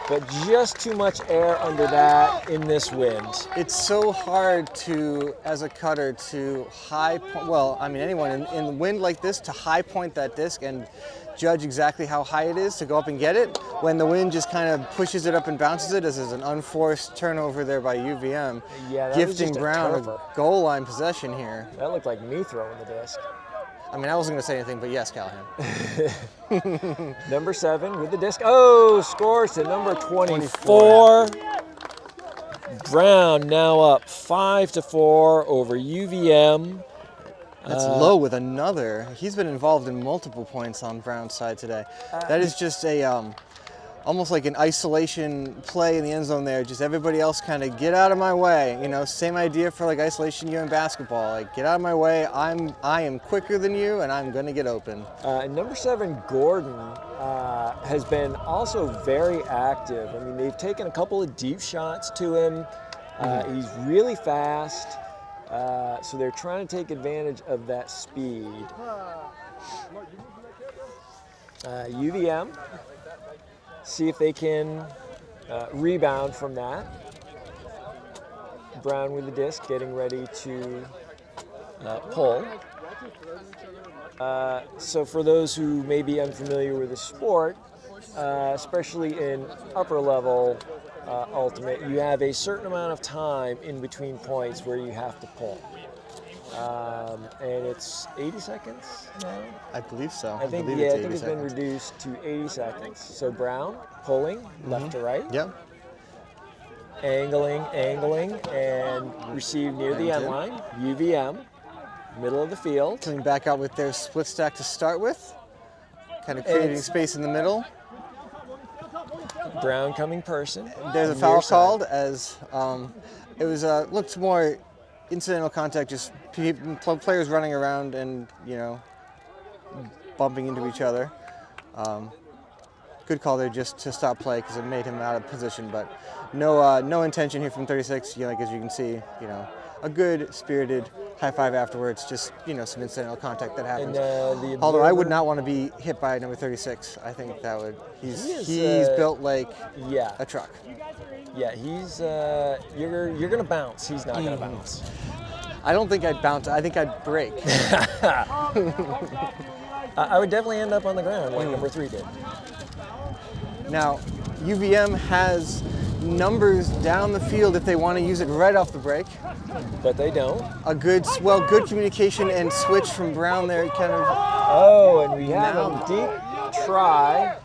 But just too much air under that in this wind. It's so hard to, as a cutter, to high point, well, I mean anyone in the wind like this, to high point that disc and judge exactly how high it is to go up and get it, when the wind just kind of pushes it up and bounces it. This is an unforced turnover there by UVM, Yeah, that was gifting just a Brown turfer. a goal line possession here. That looked like me throwing the disc. I mean, I wasn't going to say anything, but yes, Callahan. Number 7 with the disc. Oh, scores to number 24. Brown now up 5-4 over UVM. That's Lowe with another. He's been involved in multiple points on Brown's side today. That is just a almost like an isolation play in the end zone there. Just everybody else kind of get out of my way. You know, same idea for like isolation U in basketball. Like get out of my way. I am quicker than you, and I'm gonna get open. Number 7, Gordon, has been also very active. I mean, they've taken a couple of deep shots to him. He's really fast. So they're trying to take advantage of that speed. UVM, see if they can rebound from that. Brown with the disc, getting ready to pull. So for those who may be unfamiliar with the sport, especially in upper level ultimate, you have a certain amount of time in between points where you have to pull. And it's 80 seconds now? I believe so. I think it's been reduced to 80 seconds. So Brown pulling left to right. Yep. Angling, and receive near the end line. UVM, middle of the field. Coming back out with their split stack to start with. Kind of creating space in the middle. Brown coming person. There's a foul called as it was looked more incidental contact, just players running around and bumping into each other. Good call there just to stop play because it made him out of position, but no intention here from 36. Like as you can see, a good spirited high five afterwards. Just some incidental contact that happens. Although I would not want to be hit by number 36. I think that would. He's built like a truck. Yeah, he's you're gonna bounce. He's not gonna bounce. I don't think I'd bounce. I think I'd break. I would definitely end up on the ground like number 3 did. Now, UVM has numbers down the field if they want to use it right off the break. But they don't. Good communication and switch from Brown there, kind of. Oh, and we have a deep try.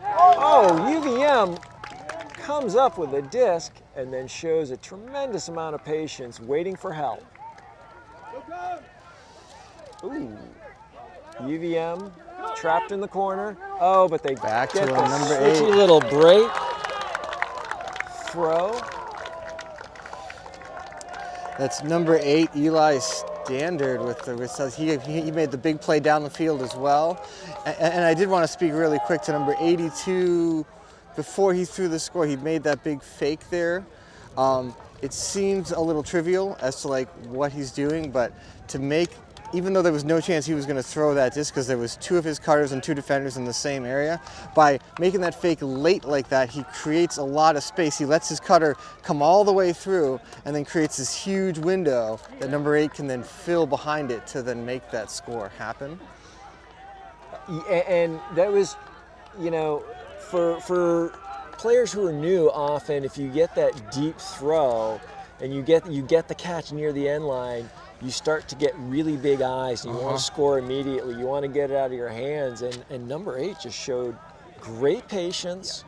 Oh, UVM comes up with a disc and then shows a tremendous amount of patience, waiting for help. Ooh, UVM trapped in the corner. Oh, but they back get to the number switchy 8. Little break. Throw. That's number 8, Eli standard with the results. He made the big play down the field as well. And I did want to speak really quick to number 82. Before he threw the score, he made that big fake there. It seems a little trivial as to like what he's doing, but to make, even though there was no chance he was going to throw that disc because there was 2 of his cutters and 2 defenders in the same area, by making that fake late like that, he creates a lot of space. He lets his cutter come all the way through and then creates this huge window that number 8 can then fill behind it to then make that score happen. And that was, you know, for players who are new, often if you get that deep throw and you get the catch near the end line, you start to get really big eyes and you want to score immediately. You want to get it out of your hands. And number 8 just showed great patience,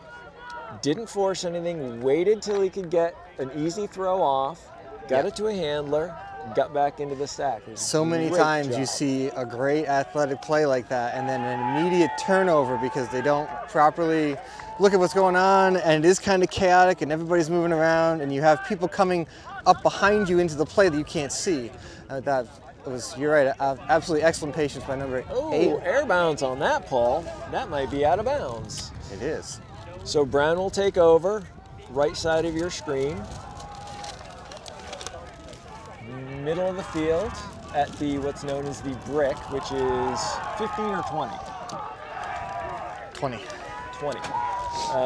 didn't force anything, waited till he could get an easy throw off, got it to a handler, got back into the stack. So many times you see a great athletic play like that and then an immediate turnover because they don't properly look at what's going on, and it is kind of chaotic and everybody's moving around and you have people coming up behind you into the play that you can't see. That was, you're right, absolutely excellent patience by number 8. Oh, air bounce on that, Paul. That might be out of bounds. It is. So Brown will take over, right side of your screen. Middle of the field at the what's known as the brick, which is 15 or 20? 20. 20.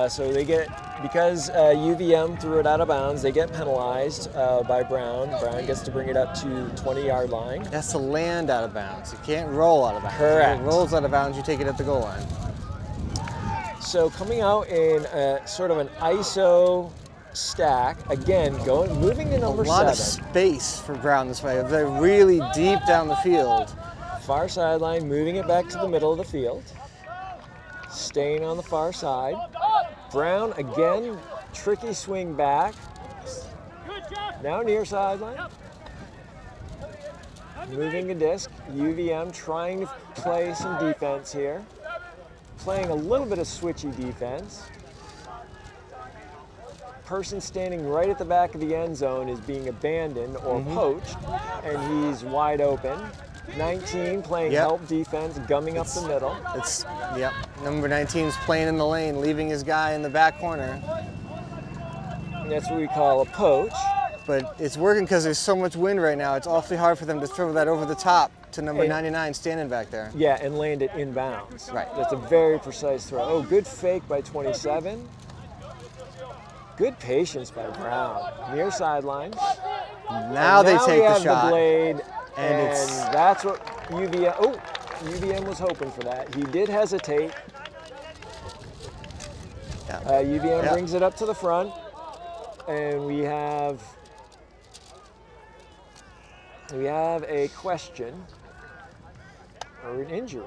So they get, because UVM threw it out of bounds, they get penalized by Brown. Brown gets to bring it up to 20-yard line. That's to land out of bounds. You can't roll out of bounds. Correct. If it rolls out of bounds, you take it at the goal line. So coming out in sort of an ISO stack, again, moving to number 7. A lot of space for Brown this way. They're really deep down the field. Far sideline, moving it back to the middle of the field. Staying on the far side. Brown, again, tricky swing back. Now near sideline. Moving a disc. UVM trying to play some defense here. Playing a little bit of switchy defense. Person standing right at the back of the end zone is being abandoned or poached, and he's wide open. 19 playing help defense, gumming up the middle. Number 19 is playing in the lane, leaving his guy in the back corner. And that's what we call a poach. But it's working because there's so much wind right now. It's awfully hard for them to throw that over the top to number 99 standing back there. Yeah, and land it inbounds. Right. That's a very precise throw. Oh, good fake by 27. Good patience by Brown. Near sideline. Now they take the shot. The blade, and that's what UVM. Oh, UVM was hoping for that. He did hesitate. UVM brings it up to the front, and we have a question or an injury.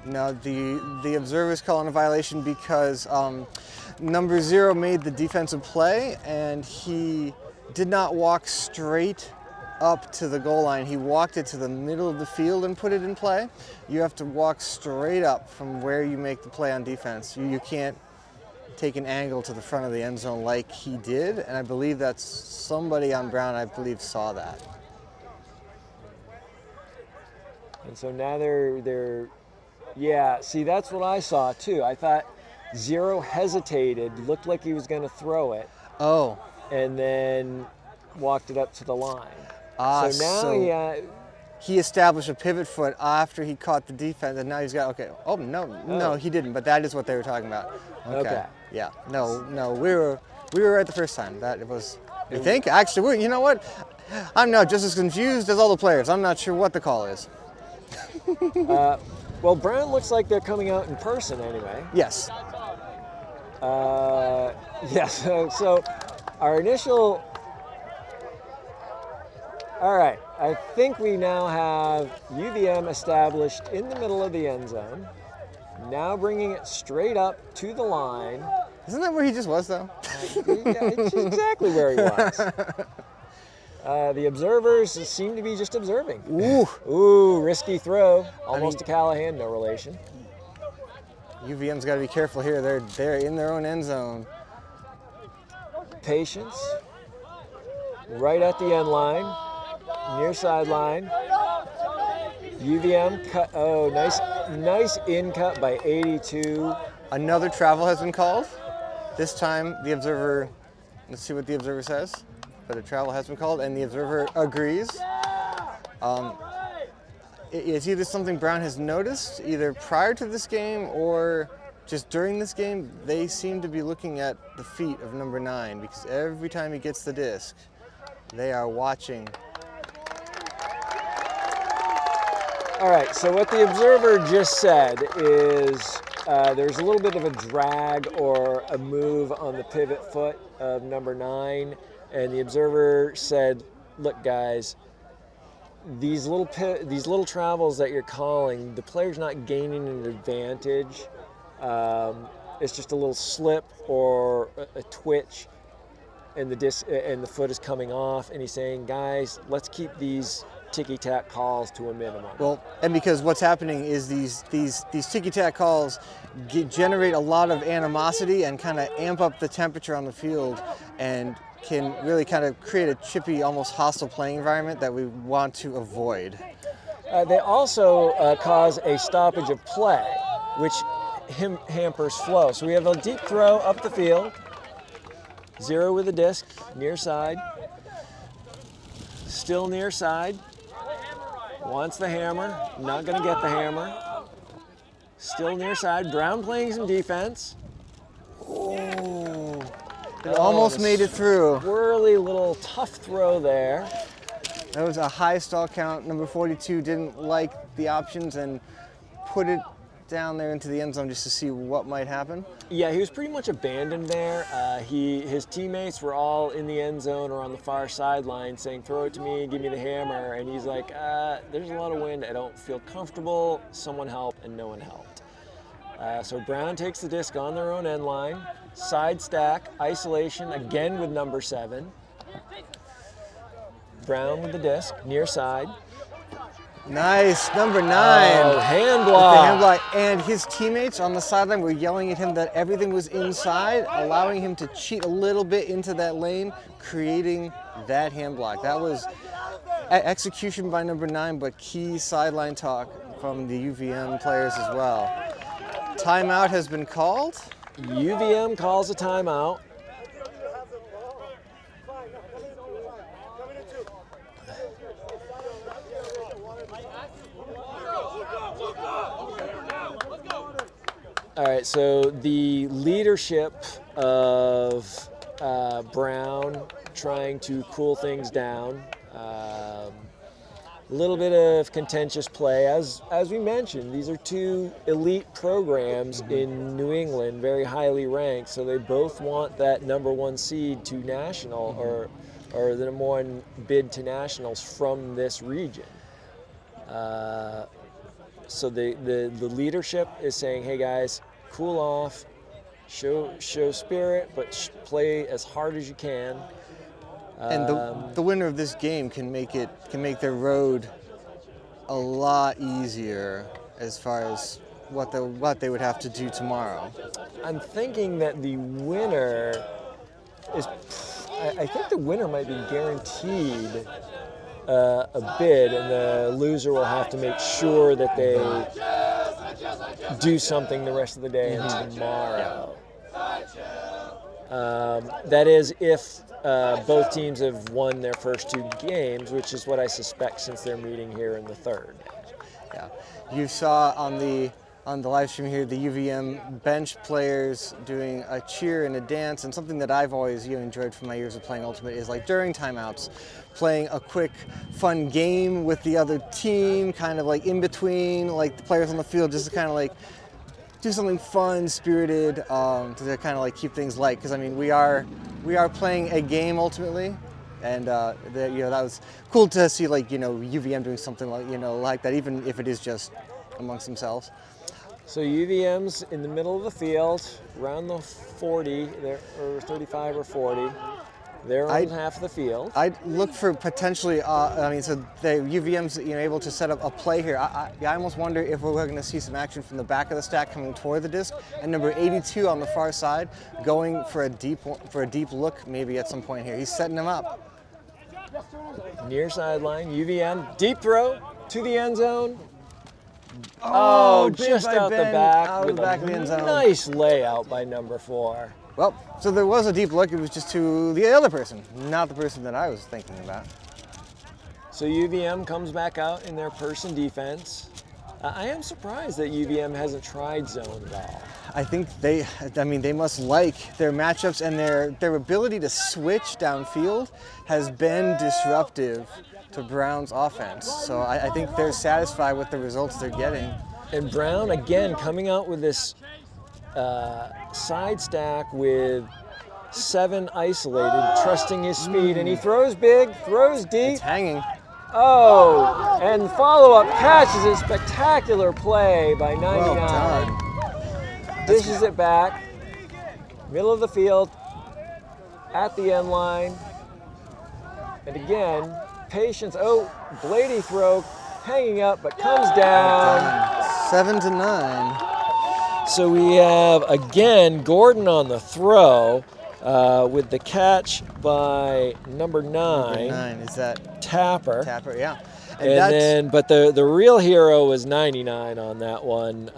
No, the observer's calling a violation because number 0 made the defensive play and he did not walk straight up to the goal line. He walked it to the middle of the field and put it in play. You have to walk straight up from where you make the play on defense. You can't take an angle to the front of the end zone like he did, and I believe that's somebody on Brown, I believe, saw that. And so now they're yeah, see, that's what I saw too. I thought 0 hesitated, looked like he was going to throw it. Oh. And then walked it up to the line. So now he established a pivot foot after he caught the defense, and now he's got, okay. Oh, no, he didn't, but that is what they were talking about. Okay. Yeah, no, we were right the first time. That it was, I think, actually, you know what? I'm now just as confused as all the players. I'm not sure what the call is. Well, Brown looks like they're coming out in person anyway. Yes. Yes, so our initial, all right, I think we now have UVM established in the middle of the end zone, now bringing it straight up to the line. Isn't that where he just was, though? Yeah, it's exactly where he was. The observers seem to be just observing. Ooh, risky throw. Almost to Callahan, no relation. UVM's got to be careful here. They're in their own end zone. Patience. right at the end line, near sideline. UVM cut, oh, nice in cut by 82. Another travel has been called. This time the observer, let's see what the observer says, but a travel has been called and the observer agrees. It's either something Brown has noticed, either prior to this game or just during this game. They seem to be looking at the feet of number 9 because every time he gets the disc, they are watching. All right, so what the observer just said is there's a little bit of a drag or a move on the pivot foot of number 9, and the observer said, look guys, these little travels that you're calling, the player's not gaining an advantage. It's just a little slip or a twitch, and the foot is coming off. And he's saying, guys, let's keep these ticky-tack calls to a minimum. Well, and because what's happening is these ticky-tack calls generate a lot of animosity and kind of amp up the temperature on the field, and can really kind of create a chippy, almost hostile playing environment that we want to avoid. They also cause a stoppage of play, which hampers flow. So we have a deep throw up the field, 0 with the disc, near side, still near side, wants the hammer, not going to get the hammer, still near side, Brown playing some defense. Oh, it almost made it through. Swirly little tough throw there. That was a high stall count. Number 42 didn't like the options and put it down there into the end zone just to see what might happen. Yeah, he was pretty much abandoned there. His teammates were all in the end zone or on the far sideline saying, throw it to me, give me the hammer. And he's like, there's a lot of wind, I don't feel comfortable, someone help, and no one helped. So Brown takes the disc on their own end line, side stack, isolation, again with number 7. Brown with the disc, near side. Nice, number 9. Oh, hand block. Hand block. And his teammates on the sideline were yelling at him that everything was inside, allowing him to cheat a little bit into that lane, creating that hand block. That was execution by number 9, but key sideline talk from the UVM players as well. Timeout has been called. UVM calls a timeout. All right, so the leadership of Brown trying to cool things down. A little bit of contentious play. As we mentioned, these are 2 elite programs in New England, very highly ranked, so they both want that number 1 seed to national or the number 1 bid to nationals from this region. So the leadership is saying, hey guys, cool off, show spirit, but play as hard as you can. And the winner of this game can make their road a lot easier as far as what they would have to do tomorrow. I'm thinking that the winner is, I think the winner might be guaranteed a bid, and the loser will have to make sure that they do something the rest of the day and tomorrow. That is if both teams have won their first 2 games, which is what I suspect since they're meeting here in the 3rd. Yeah, you saw on the live stream here the UVM bench players doing a cheer and a dance, and something that I've always enjoyed from my years of playing Ultimate is like during timeouts, playing a quick fun game with the other team, kind of like in between like the players on the field, just to kind of like do something fun, spirited, to kind of like keep things light. Because I mean, we are playing a game ultimately, and that was cool to see, like UVM doing something like like that, even if it is just amongst themselves. So UVM's in the middle of the field, around the 40, or 35 or 40. They're on half of the field. I'd look for potentially, so the UVM's able to set up a play here. I almost wonder if we're going to see some action from the back of the stack coming toward the disc, and number 82 on the far side going for a deep look maybe at some point here. He's setting him up. Near sideline, UVM, deep throw to the end zone. Oh, big just by out the Ben, back out of with the back a of the end zone. nice layout by number 4. Well, so there was a deep look. It was just to the other person, not the person that I was thinking about. So UVM comes back out in their person defense. I am surprised that UVM hasn't tried zone at all. I think they must like their matchups, and their ability to switch downfield has been disruptive to Brown's offense. So I think they're satisfied with the results they're getting. And Brown, again, coming out with this side stack with 7 isolated, trusting his speed, and he throws big, throws deep. It's hanging. Oh, and follow-up catch is a spectacular play by 99. Well done. Dishes it back, middle of the field, at the end line. And again, patience. Oh, Blady throw, hanging up, but comes down. 7 to 9. So we have, again, Gordon on the throw with the catch by number 9. Number 9, is that Tapper. Tapper, yeah. And then, but the real hero was 99 on that one,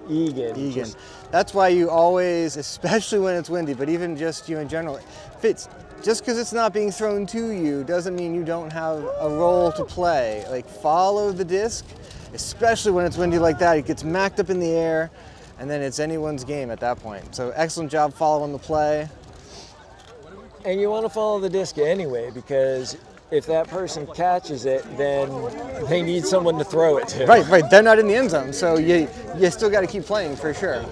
Egan. That's why you always, especially when it's windy, but even just you in general, just because it's not being thrown to you doesn't mean you don't have a role to play. Like, follow the disc, especially when it's windy like that. It gets macked up in the air, and then it's anyone's game at that point. So excellent job following the play. And you want to follow the disc anyway, because if that person catches it, then they need someone to throw it to. Right. They're not in the end zone, so you still got to keep playing for sure.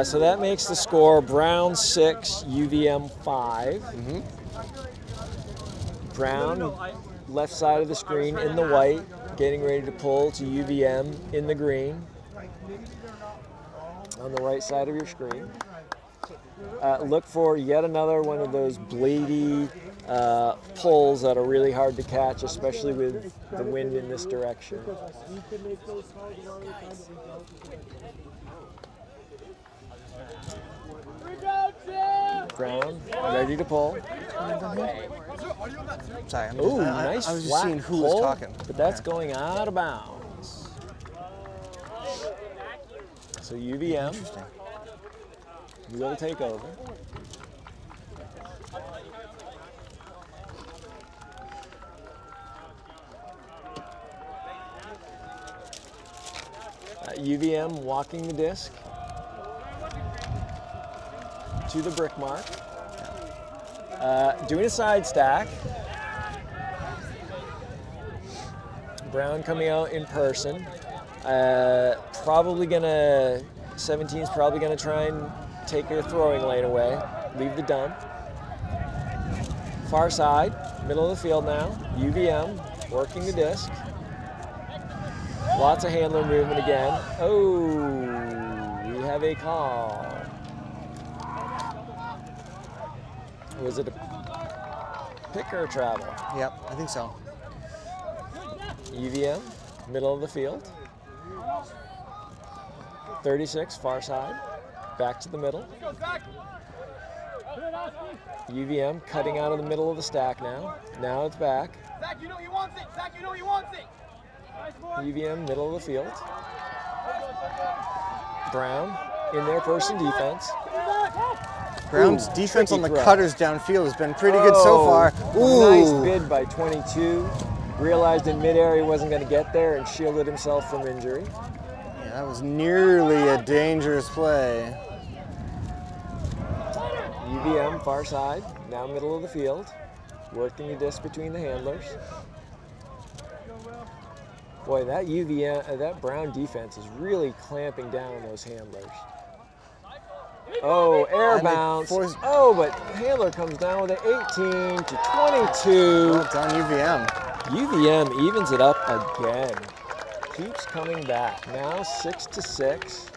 So that makes the score Brown 6, UVM 5. Mm-hmm. Brown, left side of the screen in the white, getting ready to pull to UVM in the green. On the right side of your screen. Look for yet another one of those blady pulls that are really hard to catch, especially with the wind in this direction. Brown, ready to pull. Sorry, Ooh, I nice was just flat seeing who pull, was talking. but that's going out of bounds. So UVM will take over. UVM walking the disc to the brick mark. Doing a side stack. Brown coming out in person. Probably gonna, 17's probably gonna try and take her throwing lane away. Leave the dump. Far side, middle of the field now. UVM working the disc. Lots of handler movement again. Oh, we have a call. Was it a pick or a travel? Yep, I think so. UVM, middle of the field. 36, far side. Back to the middle. UVM cutting out of the middle of the stack now. Now it's back. Zach, you know he wants it. Zach, you know he wants it. UVM, middle of the field. Brown in their person defense. Brown's Ooh, defense on the tricky throw. cutters downfield has been pretty good so far. Ooh. Nice bid by 22. Realized in midair he wasn't going to get there and shielded himself from injury. Yeah, that was nearly a dangerous play. UVM far side, now middle of the field. Working the disc between the handlers. Boy, that UVM, that Brown defense is really clamping down on those handlers. Oh, air bounce. Oh, but handler comes down with an 18 to 22. Well done, UVM. UVM evens it up again. Keeps coming back. Now 6-6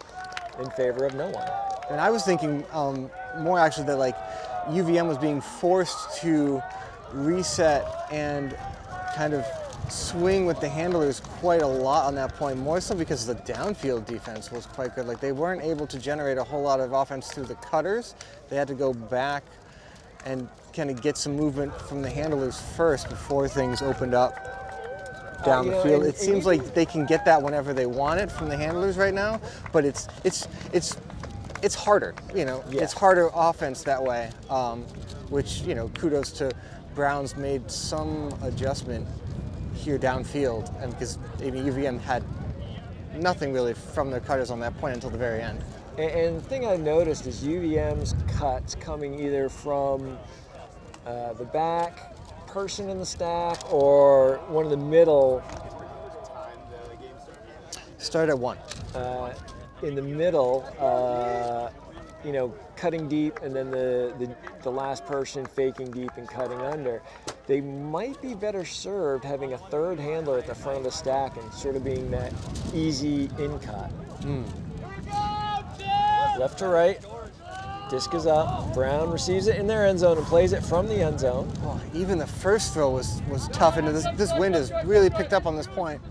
in favor of no one. And I was thinking more actually that like UVM was being forced to reset and kind of swing with the handlers quite a lot on that point, more so because the downfield defense was quite good. Like they weren't able to generate a whole lot of offense through the cutters. They had to go back and kind of get some movement from the handlers first before things opened up down the field. It seems like they can get that whenever they want it from the handlers right now, but it's harder. It's harder offense that way. Which kudos to Brown's made some adjustment here downfield, and because UVM had nothing really from their cutters on that point until the very end. And the thing I noticed is UVM's cuts coming either from the back person in the stack or one of the middle. Start at 1. In the middle, cutting deep, and then the last person faking deep and cutting under. They might be better served having a third handler at the front of the stack and sort of being that easy in cut. Left to right, disc is up. Brown receives it in their end zone and plays it from the end zone. Oh, even the first throw was tough, and this wind has really picked up on this point.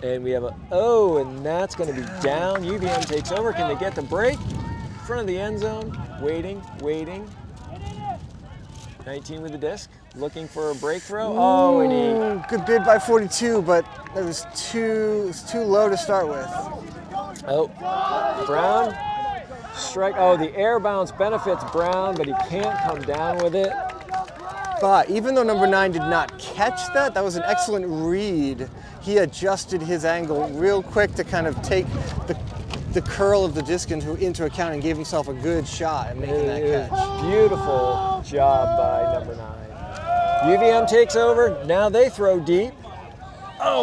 And we have and that's going to be down. UVM takes over. Can they get the break? Front of the end zone, waiting. 19 with the disc, looking for a break throw. And good bid by 42, but it was too low to start with. Brown, strike. The air bounce benefits Brown, but he can't come down with it. But even though number 9 did not catch that was an excellent read. He adjusted his angle real quick to kind of take the curl of the disc into account and gave himself a good shot at making that catch. Beautiful job by number 9. UVM takes over. Now they throw deep.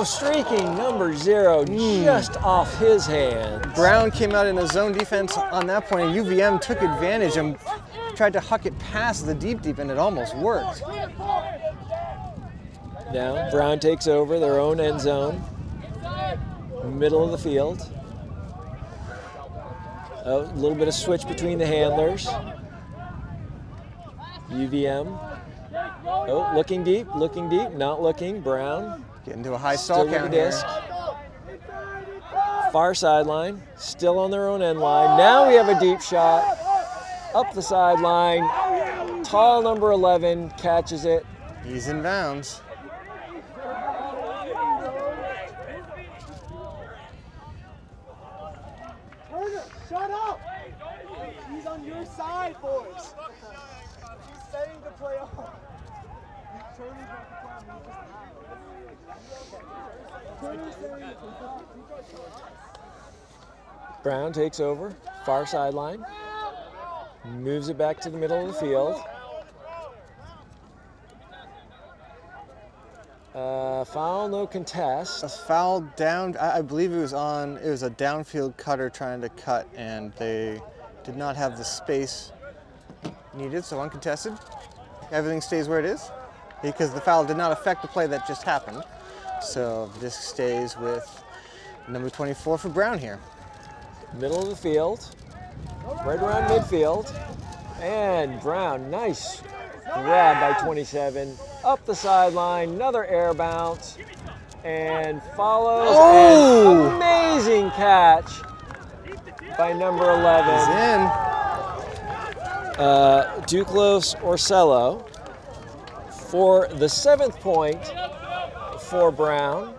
Streaking number 0 just off his hands. Brown came out in a zone defense on that point, and UVM took advantage and tried to huck it past the deep, and it almost worked. Now Brown takes over their own end zone, middle of the field. A little bit of switch between the handlers. UVM. Looking deep, not looking. Brown. Getting to a high stall count here. Far sideline, still on their own end line. Now we have a deep shot. Up the sideline. Tall number 11 catches it. He's in bounds. Shut up! He's on your side, boys. He's setting the play off. Brown takes over, far sideline, moves it back to the middle of the field. Foul, no contest. A foul down, I believe it was a downfield cutter trying to cut, and they did not have the space needed, so uncontested. Everything stays where it is, because the foul did not affect the play that just happened. So this stays with number 24 for Brown here. Middle of the field, right around midfield, and Brown, nice grab by 27, up the sideline, another air bounce, and follows an amazing catch by number 11. He's in. Duclos Orsello for the 7th point for Brown.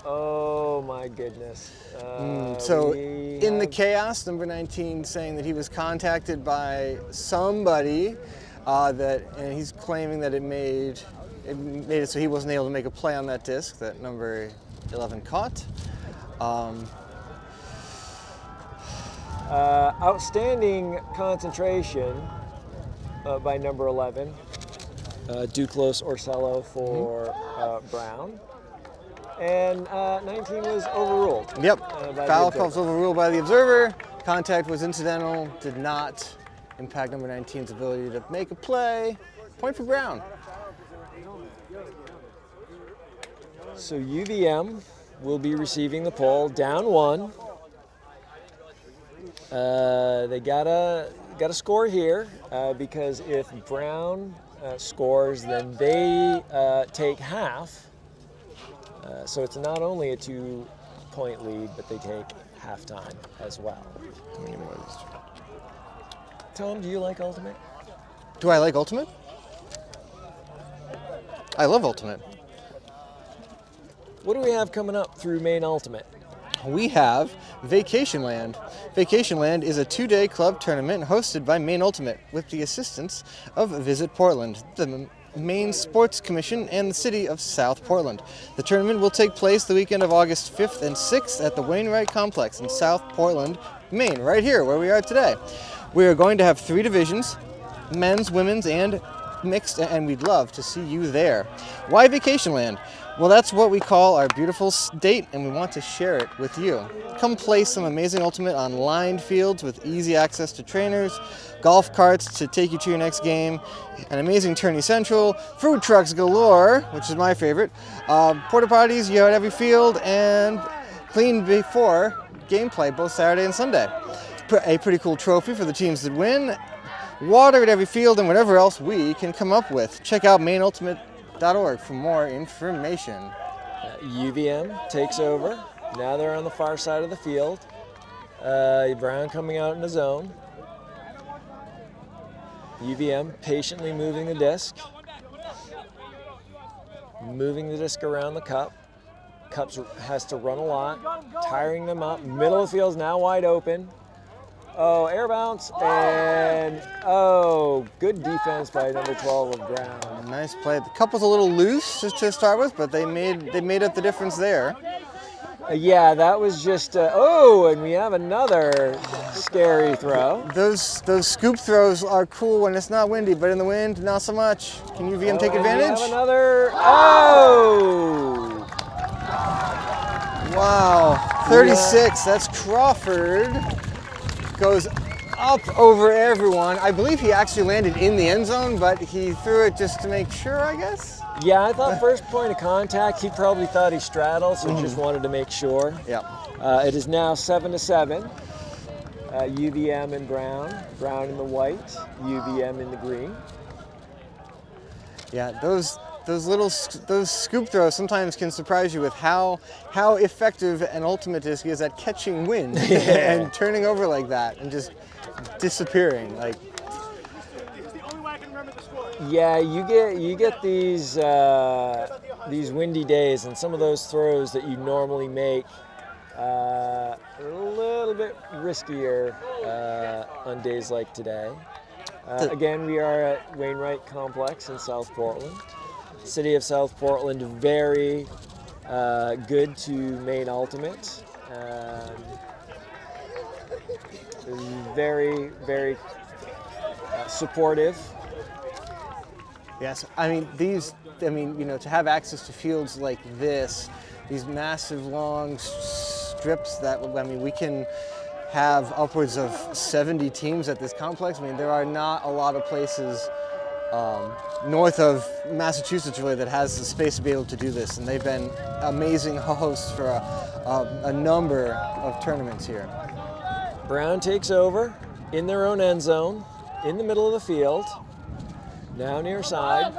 Oh my goodness. So in the chaos, number 19 saying that he was contacted by somebody and he's claiming that it made it so he wasn't able to make a play on that disc that number 11 caught. Outstanding concentration by number 11, Duclos Orsello for Brown. And 19 was overruled. Yep, foul call was overruled by the observer. Contact was incidental, did not impact number 19's ability to make a play. Point for Brown. So UVM will be receiving the pole, down 1. They gotta score here because if Brown scores, then they take half. So it's not only a 2-point lead, but they take halftime as well. How many more Tom, do you like Ultimate? Do I like Ultimate? I love Ultimate. What do we have coming up through Maine Ultimate? We have Vacationland. Vacationland is a 2-day club tournament hosted by Maine Ultimate with the assistance of Visit Portland, the Maine Sports Commission, and the city of South Portland. The tournament will take place the weekend of August 5th and 6th at the Wainwright Complex in South Portland, Maine, right here where we are today. We are going to have 3 divisions, men's, women's, and mixed, and we'd love to see you there. Why Vacationland? Well, that's what we call our beautiful state, and we want to share it with you. Come play some amazing Ultimate on lined fields with easy access to trainers, golf carts to take you to your next game, an amazing tourney central, food trucks galore, which is my favorite, porta potties you at every field, and clean before gameplay both Saturday and Sunday. A pretty cool trophy for the teams that win, water at every field, and whatever else we can come up with. Check out mainultimate.org for more information. UVM takes over. Now they're on the far side of the field. Brown coming out in the zone. UVM patiently moving the disc. Moving the disc around the cup. Cup has to run a lot, tiring them up. Middle of the field is now wide open. Oh, air bounce, and oh, good defense by number 12 of Brown. Nice play. The cup was a little loose just to start with, but they made up the difference there. Yeah, that was just, oh, and we have another scary throw. Those scoop throws are cool when it's not windy, but in the wind, not so much. Can UVM take advantage? We have another, oh! Wow, 36, that's Crawford. Goes up over everyone. I believe he actually landed in the end zone, but he threw it just to make sure, I guess. Yeah, I thought first point of contact, he probably thought he straddled, so just wanted to make sure. Yeah. It is now 7-7. UVM and Brown. Brown in the white, UVM in the green. Yeah, those scoop throws sometimes can surprise you with how effective an Ultimate disc is at catching wind and turning over like that and just disappearing. Like, yeah, you get these windy days, and some of those throws that you normally make a little bit riskier on days like today. Again, we are at Wainwright Complex in South Portland. City of South Portland, very good to Maine Ultimate. Very, very supportive. yes, I mean to have access to fields like this, these massive long strips that, we can have upwards of 70 teams at this complex. I mean, there are not a lot of places north of Massachusetts really that has the space to be able to do this, and they've been amazing hosts for a number of tournaments here. Brown takes over in their own end zone, in the middle of the field, now near side.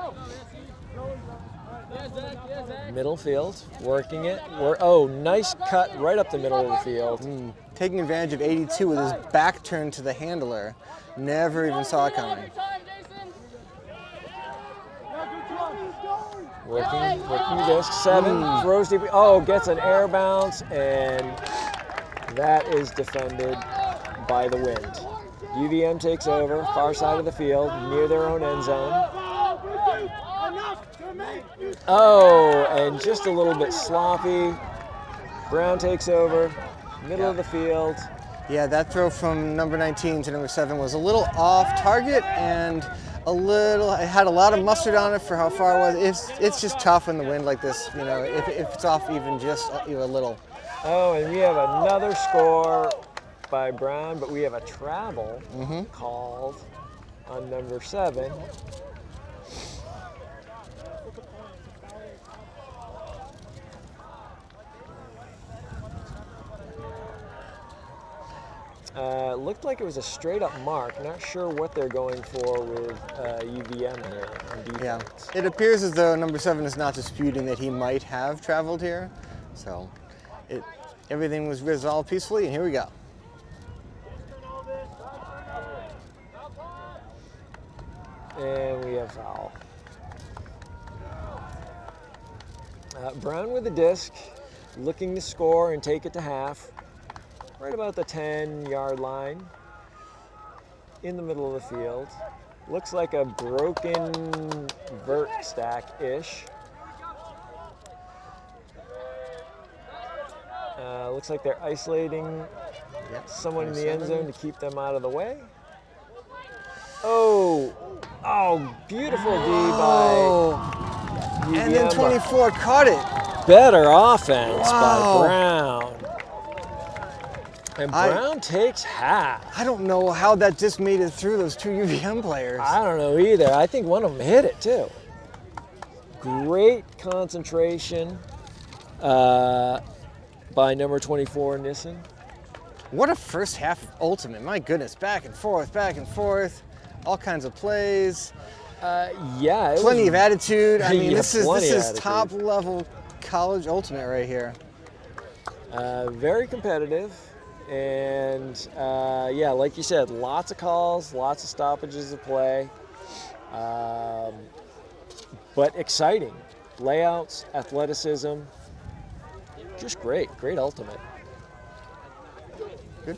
Middle field, working it. Oh, nice cut right up the middle of the field. Taking advantage of 82 with his back turned to the handler. Never even saw it coming. Working the disc. 7, throws deep. Oh, gets an air bounce, and that is defended by the wind. UVM takes over, far side of the field, near their own end zone. Oh, and just a little bit sloppy. Brown takes over, middle of the field. Yeah, that throw from number 19 to number 7 was a little off target, and it had a lot of mustard on it for how far it was. It's just tough in the wind like this, if it's off even just a little. Oh, and we have another score by Brown, but we have a travel called on number 7. Looked like it was a straight up mark. Not sure what they're going for with UVM here on defense. Yeah, it appears as though number 7 is not disputing that he might have traveled here. So everything was resolved peacefully, and here we go. And we have foul. Brown with the disc, looking to score and take it to half. Right about the 10-yard line. In the middle of the field. Looks like a broken vert stack-ish. Looks like they're isolating someone in the end zone to keep them out of the way. Oh, beautiful D by UVM. And then 24 caught it. Better offense by Wow. Brown. And Brown takes half. I don't know how that just made it through those two UVM players. I don't know either. I think one of them hit it too. Great concentration by number 24, Nissen. What a first half ultimate. My goodness, back and forth, all kinds of plays. Yeah. Plenty of attitude. I mean, Yeah, this is attitude. top level college ultimate right here. Very competitive. And yeah, like you said, lots of calls, lots of stoppages of play. But exciting. Layouts, athleticism. Just great ultimate. Good.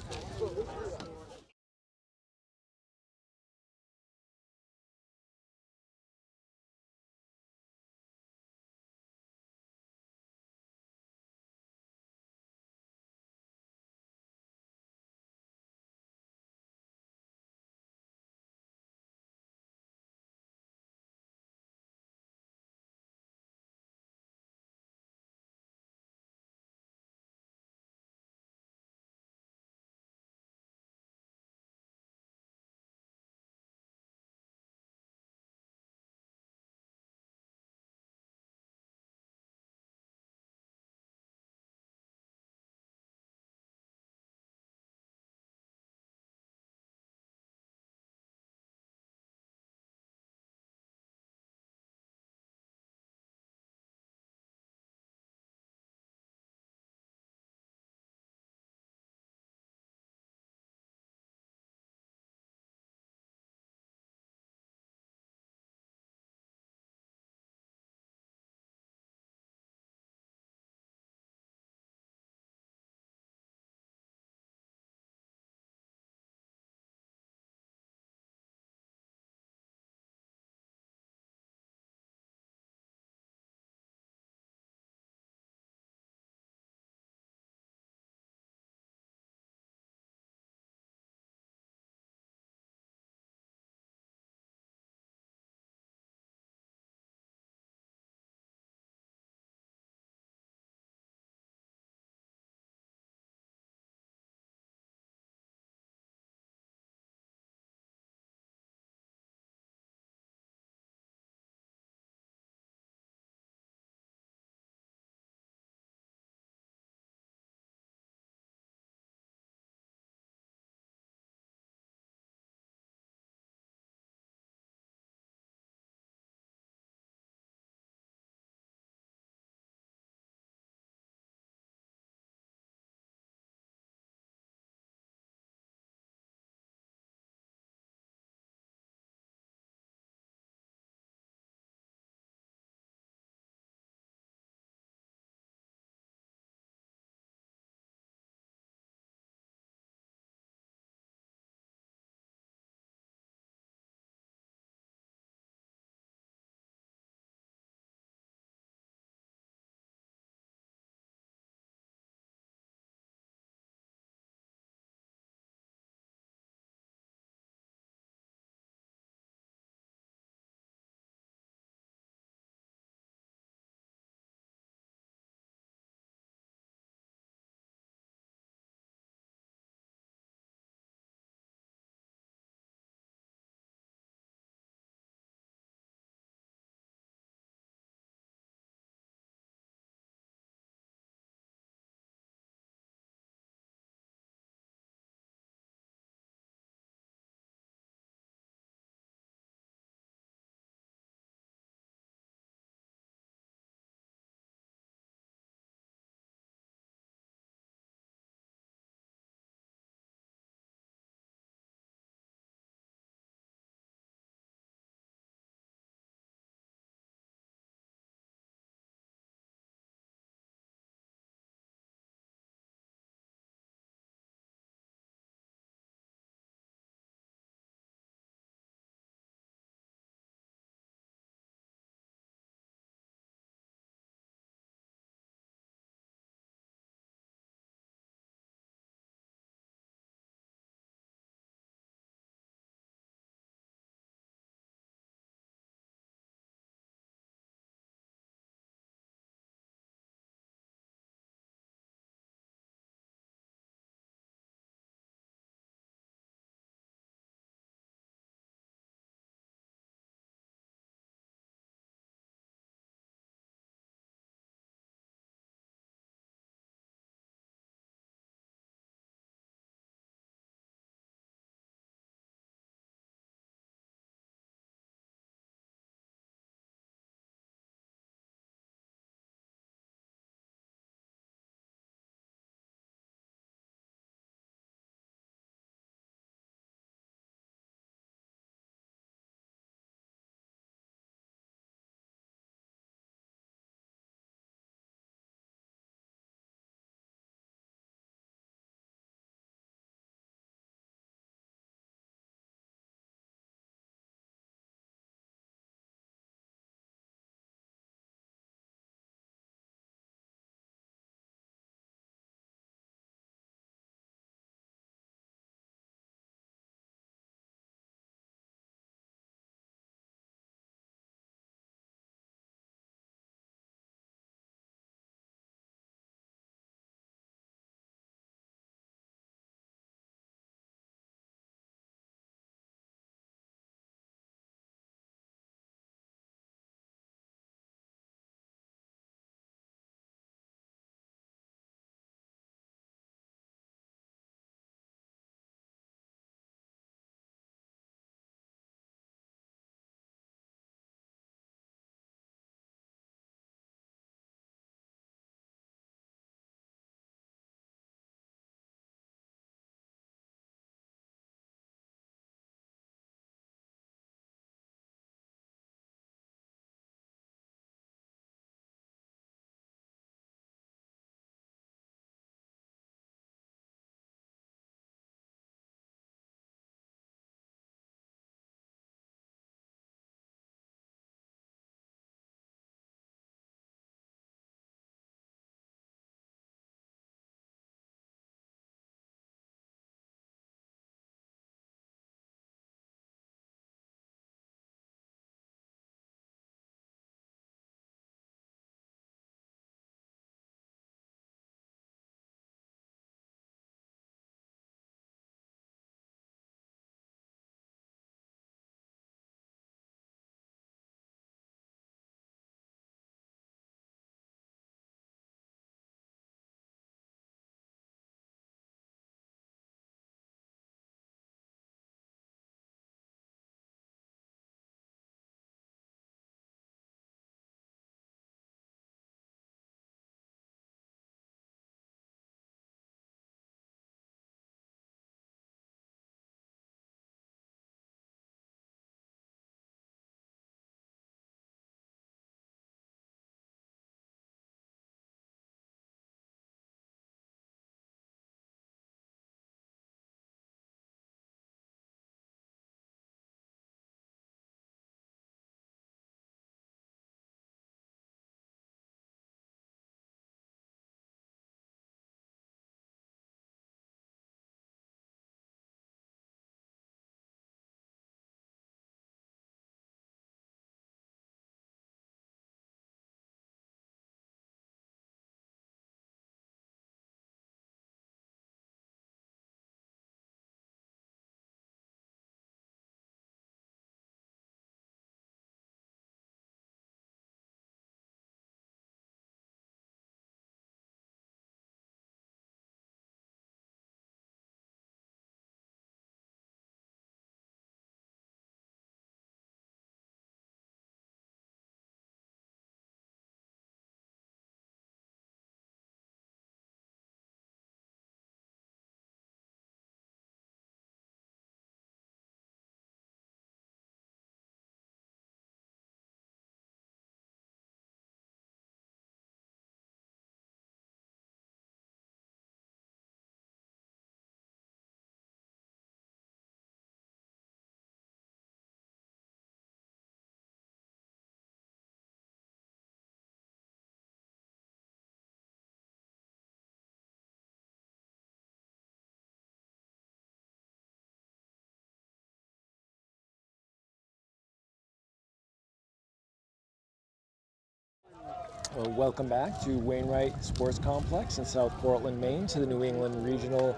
Well, welcome back to Wainwright Sports Complex in South Portland, Maine, to the New England Regional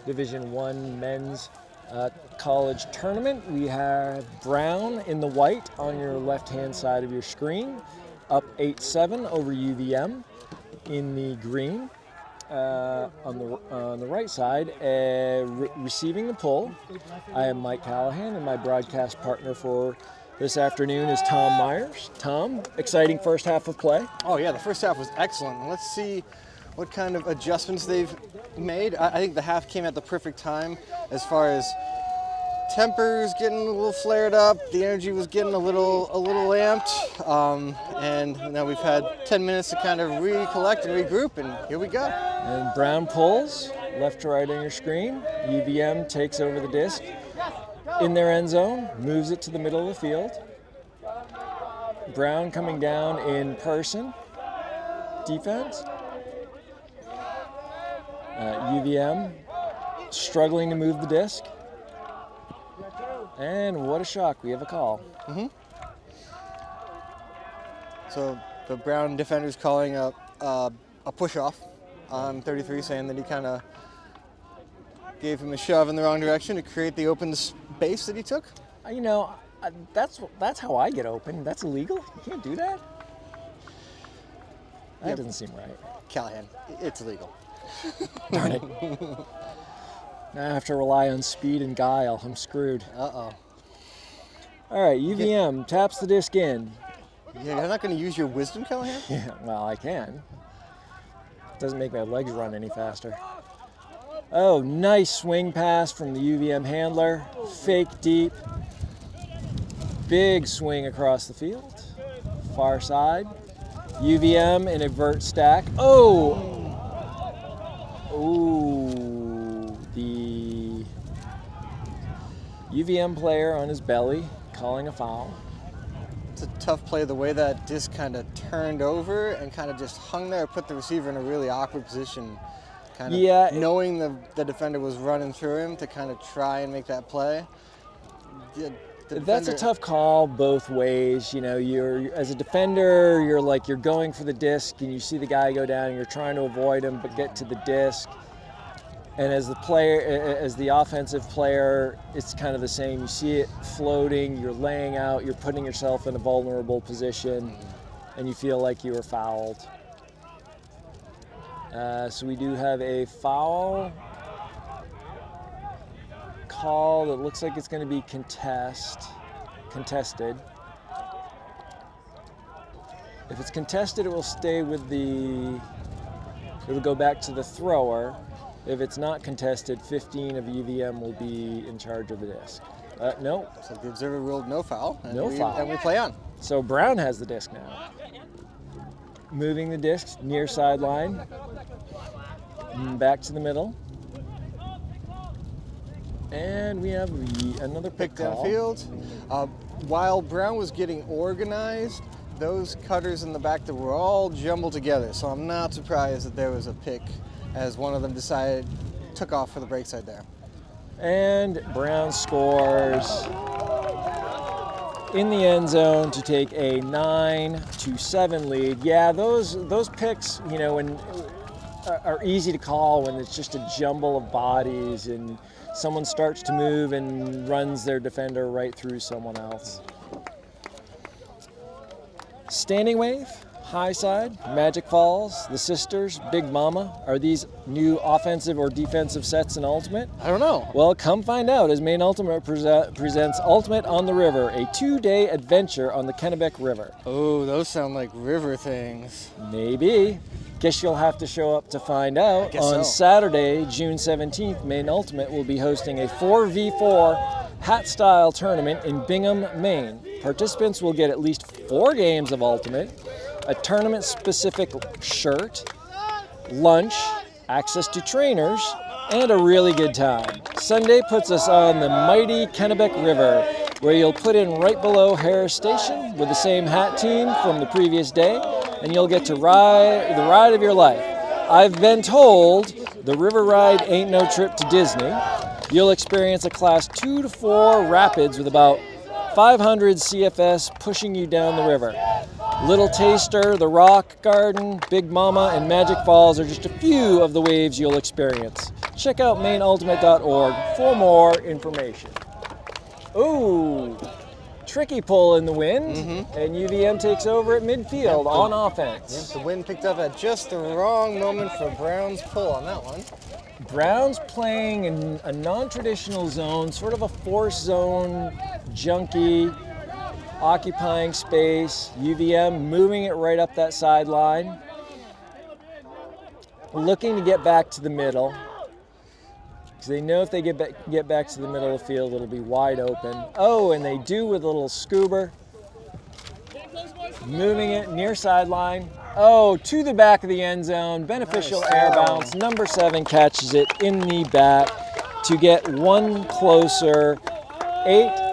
Division I Men's College Tournament. We have Brown in the white on your left-hand side of your screen, up 8-7 over UVM. In the green, on the right side, receiving the pull, I am Mike Callahan, and my broadcast partner for this afternoon is Tom Myers. Tom, exciting first half of play. Oh yeah, the first half was excellent. Let's see what kind of adjustments they've made. I think the half came at the perfect time as far as tempers getting a little flared up, the energy was getting a little amped, and now we've had 10 minutes to kind of recollect and regroup, and here we go. And Brown pulls, left to right on your screen. UVM takes over the disc in their end zone, moves it to the middle of the field. Brown coming down in person. Defense. UVM struggling to move the disc. And what a shock, we have a call. Mm-hmm. So the Brown defender's calling a push-off on 33, saying that he kind of gave him a shove in the wrong direction to create the open space that he took. You know, that's how I get open. That's illegal? You can't do that? That doesn't seem right. Callahan, it's illegal. Darn it. Now I have to rely on speed and guile. I'm screwed. Uh-oh. All right, UVM taps the disc in. Yeah, you're not going to use your wisdom, Callahan? Yeah, well, I can. Doesn't make my legs run any faster. Oh, nice swing pass from the UVM handler. Fake deep. Big swing across the field. Far side. UVM in a vert stack. Oh! Ooh. The UVM player on his belly calling a foul. It's a tough play, the way that disc kind of turned over and kind of just hung there, put the receiver in a really awkward position. Kind of knowing the defender was running through him to kind of try and make that play. That's a tough call both ways. You know, you're as a defender, you're going for the disc and you see the guy go down and you're trying to avoid him but get to the disc. And as the offensive player, it's kind of the same. You see it floating, you're laying out, you're putting yourself in a vulnerable position, and you feel like you were fouled. So we do have a foul call that looks like it's going to be contested. If it's contested, it will stay with it'll go back to the thrower. If it's not contested, 15 of UVM will be in charge of the disc. No. So the observer ruled no foul. No foul. And we play on. So Brown has the disc now. Moving the disc near sideline. Back to the middle. And we have another pick call. Downfield. While Brown was getting organized, those cutters in the back that were all jumbled together. So I'm not surprised that there was a pick as one of them took off for the break side there. And Brown scores in the end zone to take a 9-7 lead. Yeah, those picks, you know, are easy to call when it's just a jumble of bodies and someone starts to move and runs their defender right through someone else. Standing wave. High side, Magic Falls, the Sisters, Big Mama. Are these new offensive or defensive sets in Ultimate? I don't know. Well, come find out as Maine Ultimate presents Ultimate on the River, a 2-day adventure on the Kennebec River. Oh, those sound like river things. Maybe. Guess you'll have to show up to find out. On Saturday, June 17th, Maine Ultimate will be hosting a 4v4 hat-style tournament in Bingham, Maine. Participants will get at least 4 games of Ultimate, a tournament-specific shirt, lunch, access to trainers, and a really good time. Sunday puts us on the mighty Kennebec River, where you'll put in right below Harris Station with the same hat team from the previous day, and you'll get to ride the ride of your life. I've been told the river ride ain't no trip to Disney. You'll experience a class 2 to 4 rapids with about 500 CFS pushing you down the river. Little Taster, The Rock Garden, Big Mama, and Magic Falls are just a few of the waves you'll experience. Check out MaineUltimate.org for more information. Ooh, tricky pull in the wind, and UVM takes over at midfield on offense. Yep, the wind picked up at just the wrong moment for Brown's pull on that one. Brown's playing in a non-traditional zone, sort of a force zone junkie, occupying space. UVM moving it right up that sideline. Looking to get back to the middle. Because they know if they get back to the middle of the field, it'll be wide open. Oh, and they do with a little scuba. Moving it near sideline. Oh, to the back of the end zone. Beneficial air bounce. Number 7 catches it in the back to get one closer. 8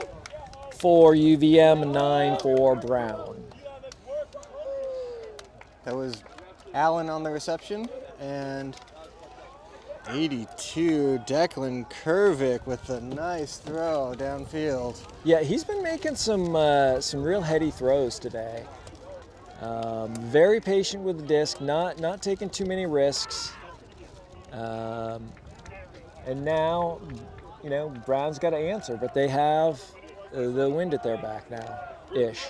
for UVM, 9 for Brown. That was Allen on the reception, and 82, Declan Kervick with a nice throw downfield. Yeah, he's been making some real heady throws today. Very patient with the disc, not taking too many risks. And now, you know, Brown's got to answer, but they have the wind at their back now, ish.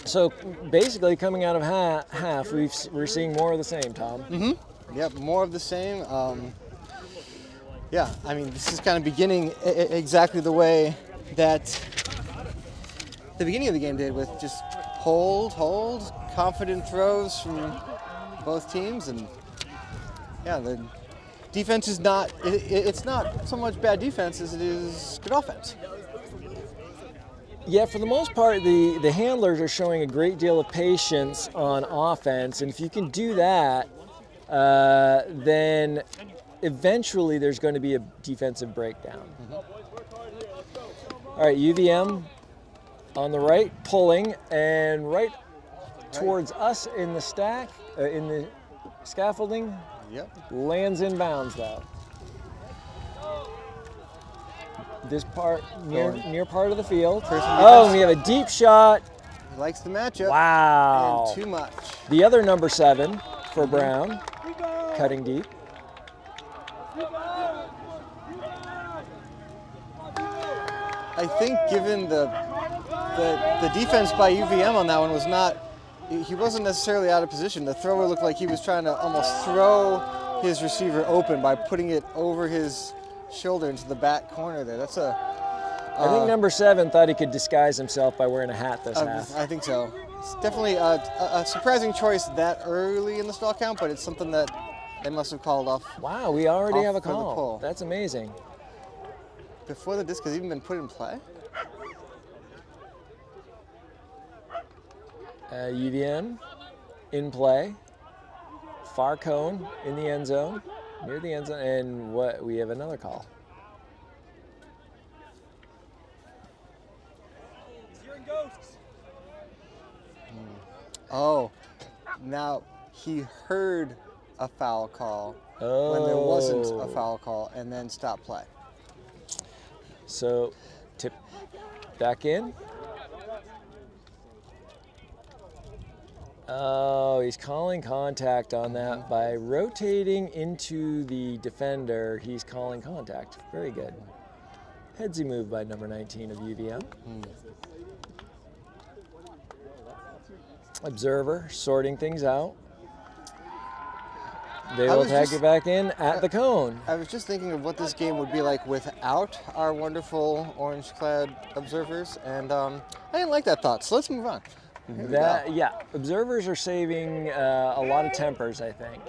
So basically, coming out of half, we're seeing more of the same, Tom. Yep, more of the same. Yeah, I mean, this is kind of beginning exactly the way that the beginning of the game did, with just hold, confident throws from both teams, and yeah, the defense is not, it's not so much bad defense as it is good offense. Yeah, for the most part, the handlers are showing a great deal of patience on offense, and if you can do that, then eventually there's going to be a defensive breakdown. All right, UVM on the right, pulling, and right towards us in the stack, in the scaffolding. Yep. Lands in bounds though. This part, near part of the field. Oh, we have a deep shot. He likes the matchup. Wow. And too much. The other number 7 for Brown, cutting deep. I think given the defense by UVM on that one was not, he wasn't necessarily out of position. The thrower looked like he was trying to almost throw his receiver open by putting it over his shoulder into the back corner there. That's I think number 7 thought he could disguise himself by wearing a hat this half. I think so. It's definitely a surprising choice that early in the stall count, but it's something that they must have called off. Wow, we already have a for the call. pull. That's amazing. Before the disc has even been put in play? UVM in play. Far cone in the end zone, near the end zone, and we have another call. Oh, now he heard a foul call when there wasn't a foul call, and then stopped play. So, tip back in. Oh, he's calling contact on that by rotating into the defender. He's calling contact. Very good. Headsy move by number 19 of UVM. Observer sorting things out. They will tag it back in at the cone. I was just thinking of what this game would be like without our wonderful orange-clad observers, and I didn't like that thought. So let's move on. Yeah, observers are saving a lot of tempers, I think.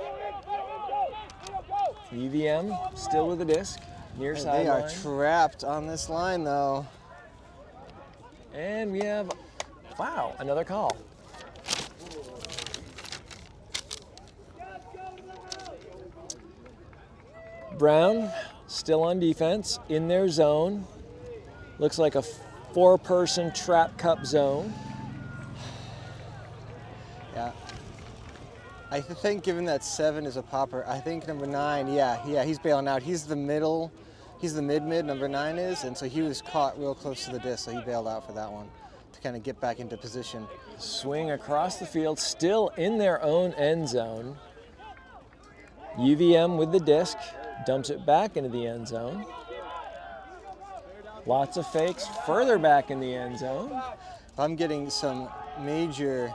UVM still with the disc, near sideline. They are trapped on this line, though. And we have, wow, another call. Brown still on defense in their zone. Looks like a 4-person trap cup zone. Yeah. I think given that 7 is a popper, I think number 9, yeah, he's bailing out. He's the middle He's the mid, number 9 is, and so he was caught real close to the disc, so he bailed out for that one to kind of get back into position. Swing across the field, still in their own end zone. UVM with the disc, dumps it back into the end zone. Lots of fakes further back in the end zone. I'm getting some major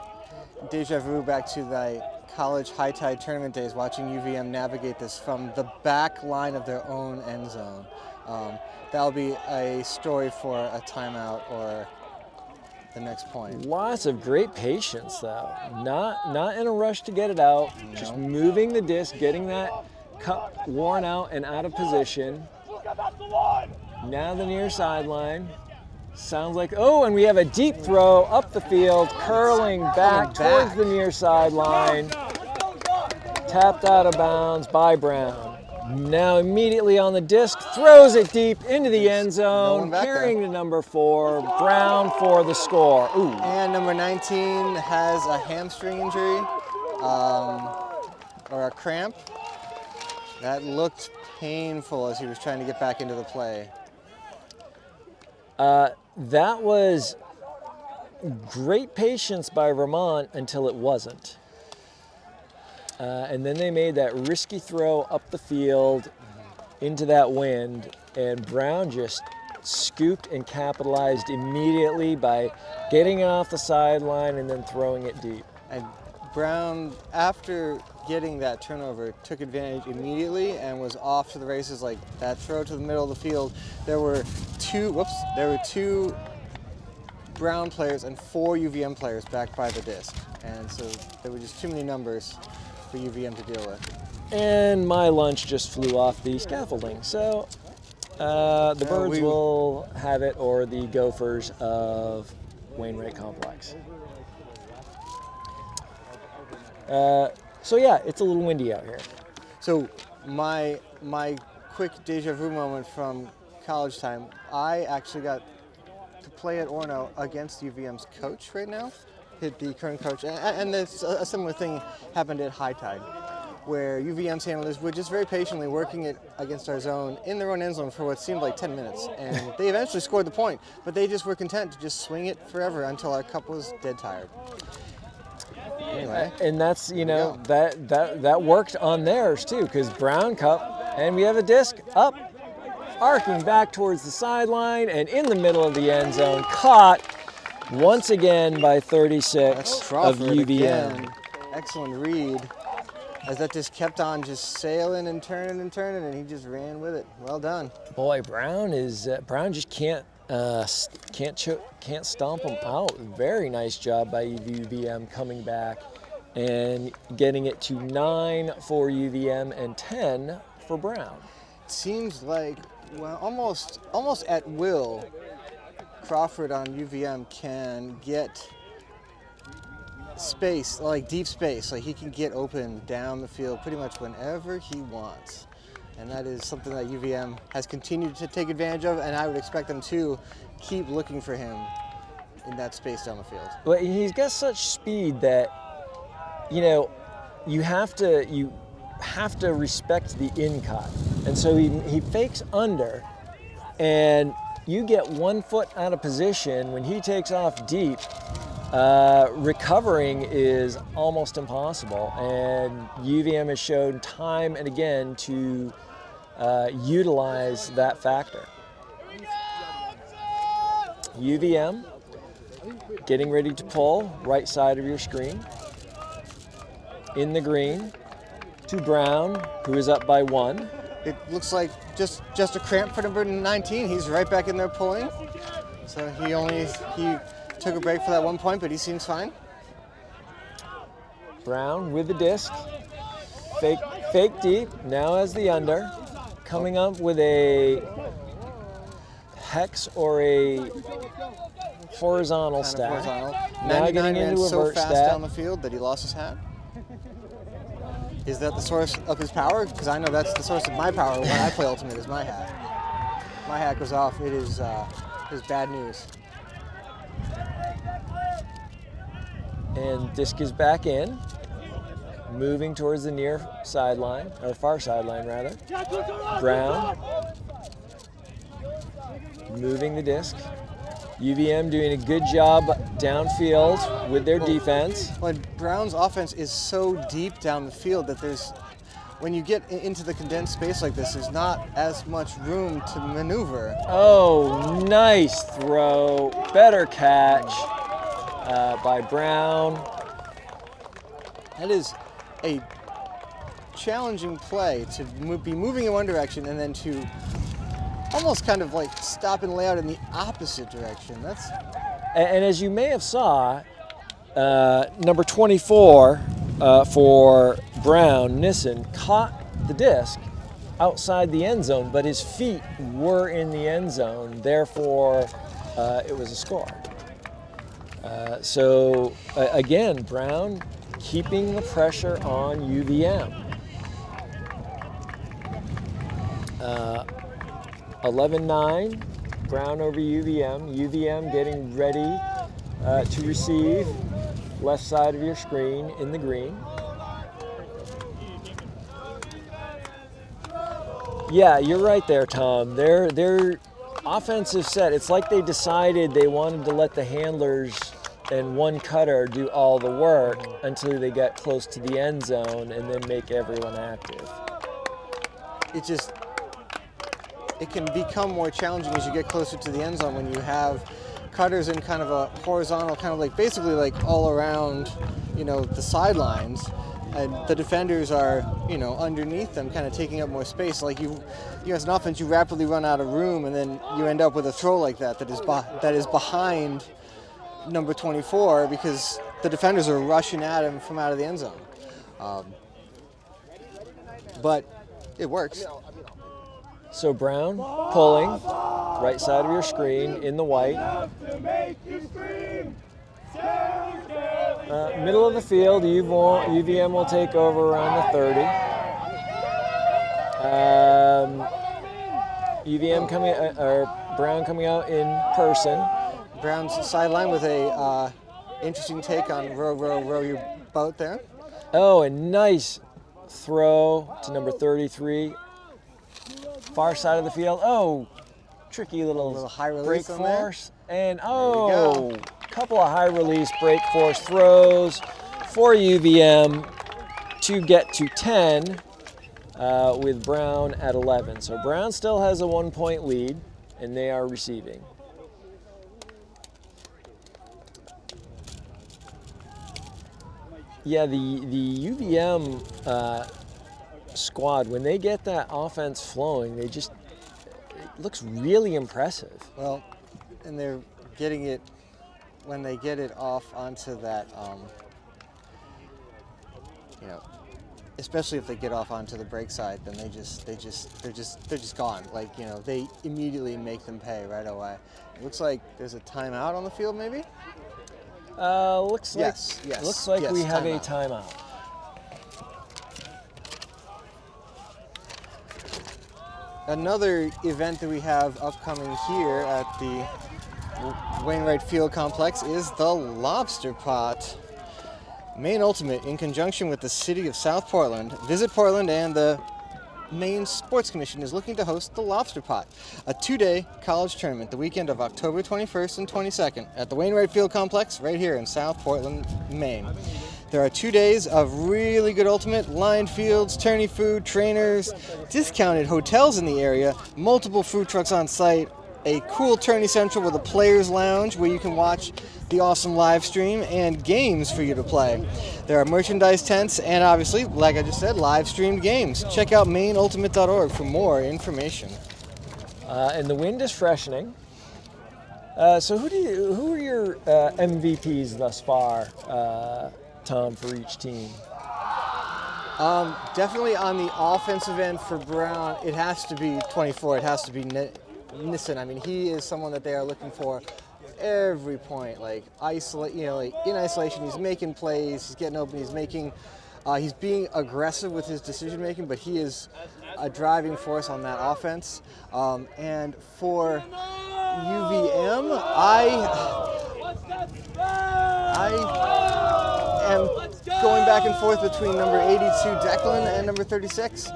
deja vu back to the college high tide tournament days, watching UVM navigate this from the back line of their own end zone. That'll be a story for a timeout or the next point. Lots of great patience though. Not in a rush to get it out, just moving the disc, getting that cup worn out and out of position. Now the near sideline. Sounds like, oh, and we have a deep throw up the field, curling back towards the near sideline. Tapped out of bounds by Brown. Now immediately on the disc, throws it deep into the end zone, carrying to number 4, Brown for the score. Ooh. And number 19 has a hamstring injury or a cramp. That looked painful as he was trying to get back into the play. That was great patience by Vermont until it wasn't. And then they made that risky throw up the field into that wind, and Brown just scooped and capitalized immediately by getting it off the sideline and then throwing it deep. And Brown, after getting that turnover, took advantage immediately and was off to the races. Like that throw to the middle of the field, there were two Brown players and 4 UVM players back by the disc. And so there were just too many numbers for UVM to deal with. And my lunch just flew off the scaffolding. So the Birds will have it, or the Gophers of Wainwright Complex. So yeah, it's a little windy out here. So my quick deja vu moment from college time, I actually got to play at Orono against UVM's coach right now, the current coach, and a similar thing happened at high tide, where UVM's handlers were just very patiently working it against our zone in their own end zone for what seemed like 10 minutes, and they eventually scored the point, but they just were content to just swing it forever until our cup was dead tired. Anyway, and that's, that worked on theirs too, because Brown Cup, and we have a disc up, arcing back towards the sideline and in the middle of the end zone, caught once again by 36 of UVM. Again. Excellent read, as that just kept on just sailing and turning, and he just ran with it. Well done. Boy, Brown just can't stomp him out. Very nice job by UVM coming back and getting it to 9 for UVM and 10 for Brown. It seems like, well, almost at will, Crawford on UVM can get space, like deep space, like he can get open down the field pretty much whenever he wants. And that is something that UVM has continued to take advantage of, and I would expect them to keep looking for him in that space down the field. But he's got such speed that, you have to respect the in cut. And so he fakes under, and you get 1 foot out of position. When he takes off deep, recovering is almost impossible. And UVM has shown time and again to utilize that factor. UVM getting ready to pull, right side of your screen. In the green to Brown, who is up by 1. It looks like just a cramp for number 19. He's right back in there pulling. So he took a break for that 1 point, but he seems fine. Brown with the disc, fake deep, now as the under, coming up with a hex or a horizontal stack. Now getting into a vert fast stat. down the field that he lost his hat. Is that the source of his power? Because I know that's the source of my power when I play Ultimate, is my hat. My hat goes off, it is bad news. And disc is back in, moving towards the near sideline, or far sideline rather. Brown moving the disc. UVM doing a good job downfield with their defense. But Brown's offense is so deep down the field that when you get into the condensed space like this, there's not as much room to maneuver. Oh, nice throw. Better catch by Brown. That is a challenging play to be moving in one direction and then to almost kind of like stop and lay out in the opposite direction. And as you may have saw, number 24 for Brown, Nissen, caught the disc outside the end zone, but his feet were in the end zone. Therefore, it was a score. So again, Brown keeping the pressure on UVM. 11-9, Brown over UVM. UVM getting ready to receive. Left side of your screen in the green. Yeah, you're right there, Tom. Their offensive set, it's like they decided they wanted to let the handlers and one cutter do all the work until they got close to the end zone and then make everyone active. It can become more challenging as you get closer to the end zone when you have cutters in kind of a horizontal, kind of like basically like all around, the sidelines, and the defenders are, underneath them, kind of taking up more space. Like you as an offense, you rapidly run out of room, and then you end up with a throw like that is behind number 24 because the defenders are rushing at him from out of the end zone. But it works. So Brown pulling, right side of your screen in the white. Middle of the field, UVM will take over around the 30. UVM coming, or Brown coming out in person. Brown's sideline with a interesting take on row your boat there. Oh, a nice throw to number 33. Far side of the field. Oh, tricky little high release break on there. force. And couple of high release break force throws for UVM to get to 10 with Brown at 11. So Brown still has a 1-point lead and they are receiving. Yeah, the UVM squad, when they get that offense flowing, it looks really impressive. Well, and they're getting it when they get it off onto that, especially if they get off onto the break side, then they're just gone. Like, they immediately make them pay right away. It looks like there's a timeout on the field, maybe. Looks like we have a timeout. Another event that we have upcoming here at the Wainwright Field Complex is the Lobster Pot. Maine Ultimate, in conjunction with the City of South Portland, Visit Portland, and the Maine Sports Commission is looking to host the Lobster Pot, a 2-day college tournament the weekend of October 21st and 22nd at the Wainwright Field Complex right here in South Portland, Maine. There are 2 days of really good ultimate, lined fields, tourney food, trainers, discounted hotels in the area, multiple food trucks on site, a cool tourney central with a players lounge where you can watch the awesome live stream, and games for you to play. There are merchandise tents and obviously, like I just said, live streamed games. Check out maineultimate.org for more information. And the wind is freshening. So who are your MVPs thus far, Tom, for each team? Definitely on the offensive end for Brown, it has to be 24. It has to be Nissen. I mean, he is someone that they are looking for every point. Like in isolation, he's making plays, he's getting open, he's being aggressive with his decision making, but he is a driving force on that offense. And for UVM, I am going back and forth between number 82 Declan and number 36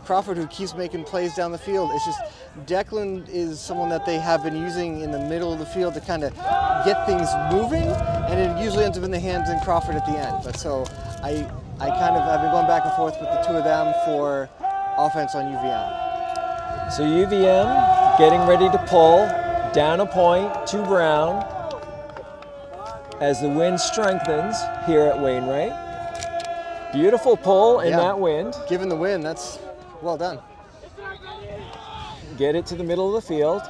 Crawford, who keeps making plays down the field. It's just Declan is someone that they have been using in the middle of the field to kind of get things moving, and it usually ends up in the hands of Crawford at the end. But so I've been going back and forth with the two of them for offense on UVM. So UVM getting ready to pull down a point to Brown as the wind strengthens here at Wainwright. Beautiful pull in that wind. Given the wind, that's well done. Get it to the middle of the field.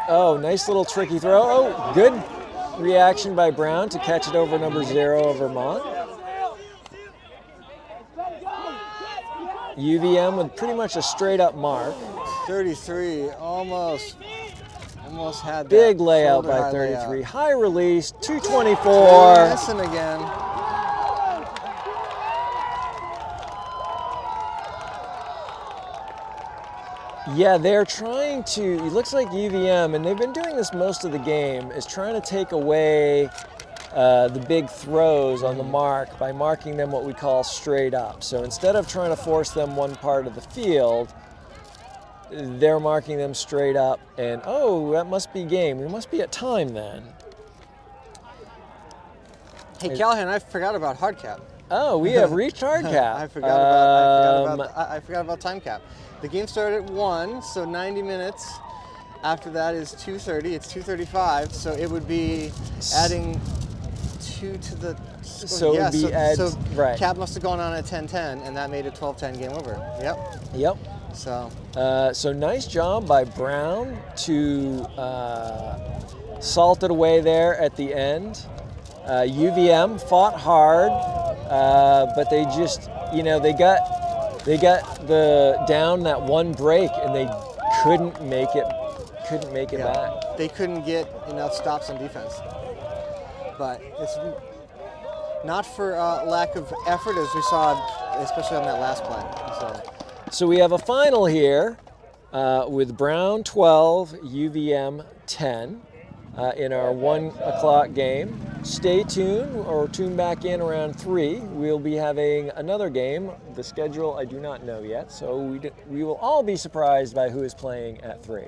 Oh, nice little tricky throw. Oh, good reaction by Brown to catch it over number 0 of Vermont. UVM with pretty much a straight up mark. 33, almost had that. Big layout shoulder by 33. layout. High release, 224. Missing again. Yeah, they're trying to, it looks like UVM, and they've been doing this most of the game, is trying to take away the big throws on the mark by marking them what we call straight up. So instead of trying to force them one part of the field, they're marking them straight up, and oh, that must be game. We must be at time then. Hey, Callahan, I forgot about hard cap. Oh, we have reached hard cap. I forgot about time cap. The game started at 1, so 90 minutes. After that is 2:30. It's 2:35, so it would be adding 2 to the. So it would be right. Cap must have gone on at 10:10, and that made it 12:10 game over. Yep. Yep. So. So nice job by Brown to salt it away there at the end. UVM fought hard, but they just, they got the down that one break, and they couldn't make it back. They couldn't get enough stops on defense. But it's not for lack of effort, as we saw, especially on that last play. So we have a final here with Brown 12, UVM 10 in our 1 o'clock game. Stay tuned or tune back in around 3. We'll be having another game. The schedule I do not know yet, so we will all be surprised by who is playing at 3.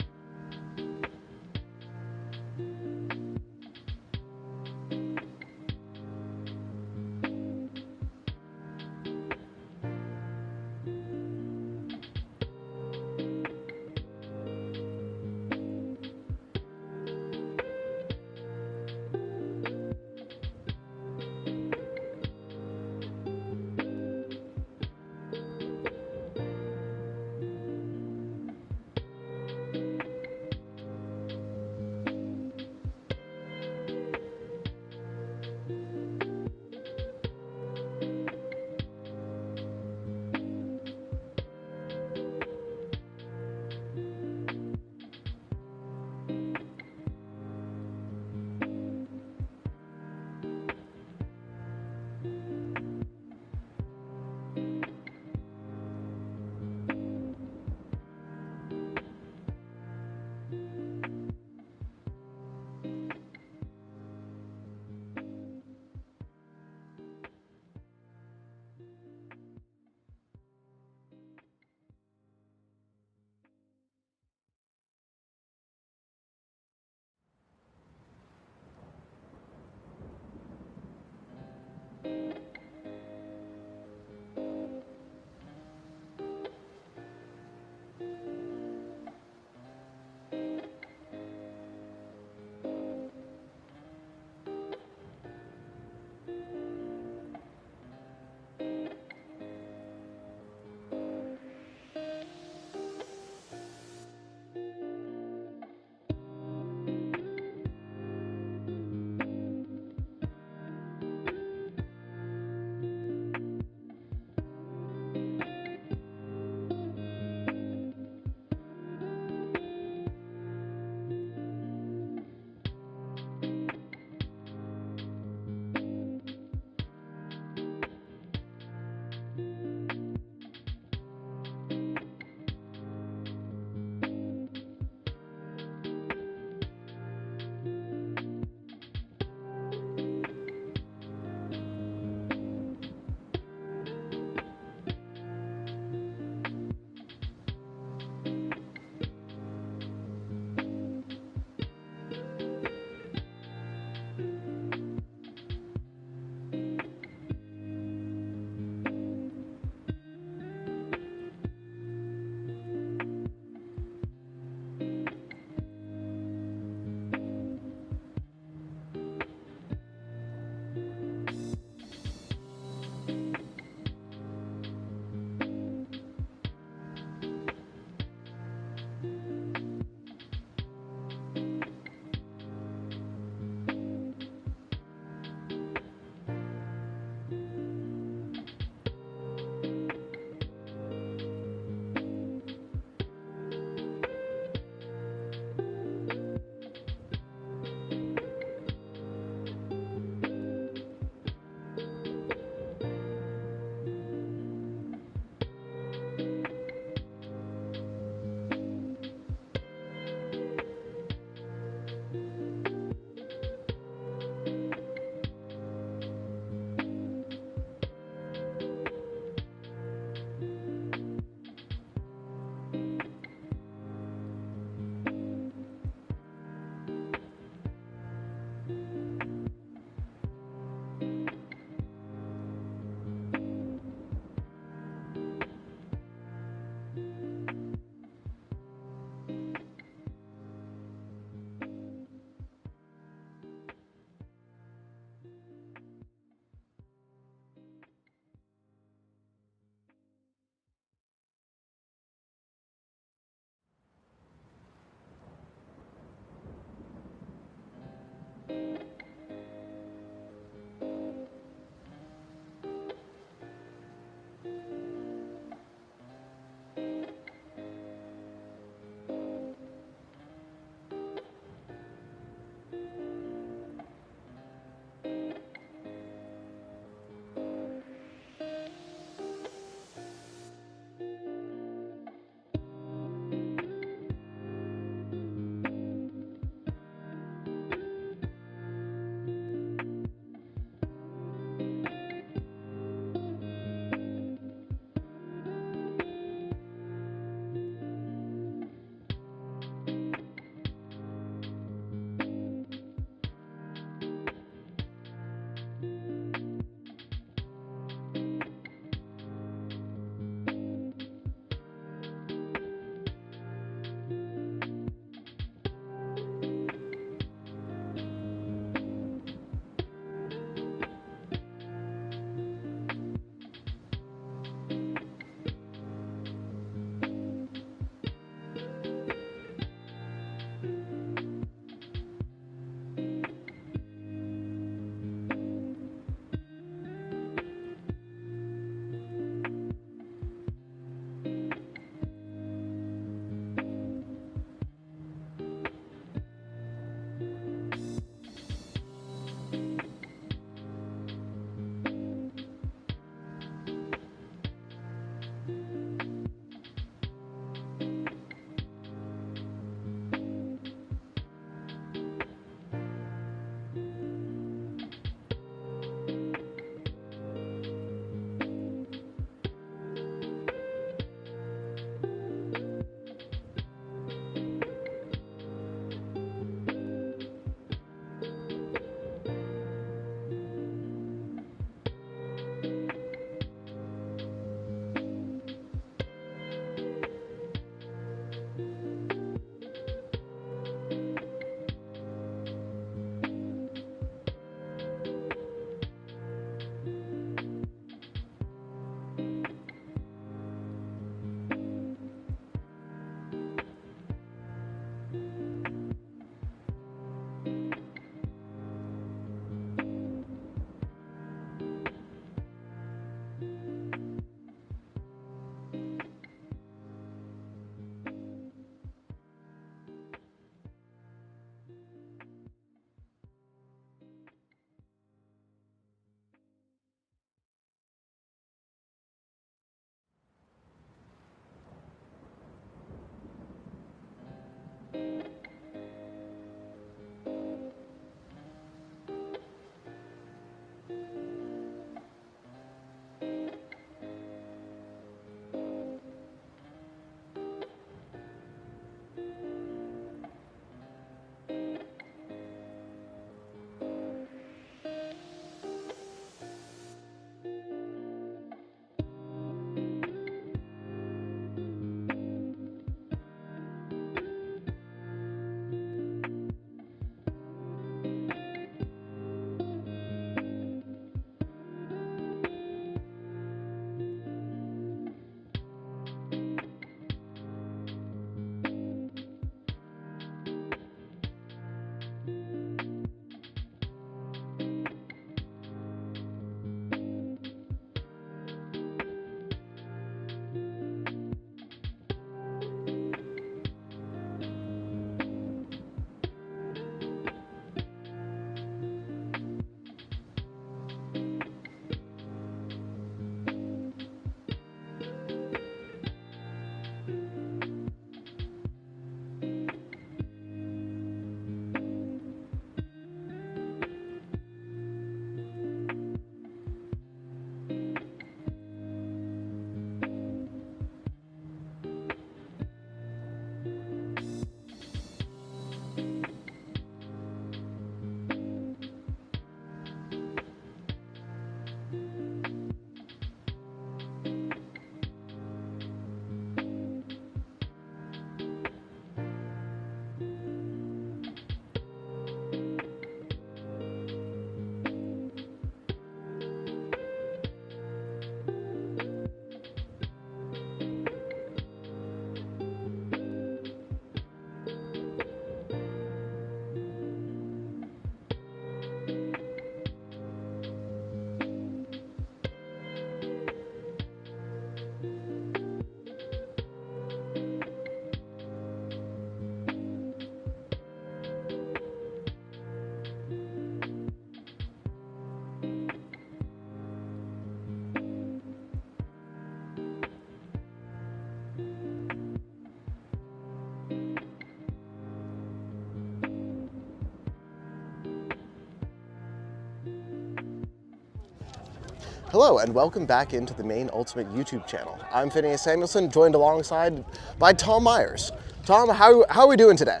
Hello and welcome back into the Maine Ultimate YouTube channel. I'm Phineas Samuelson, joined alongside by Tom Myers. Tom, how are we doing today?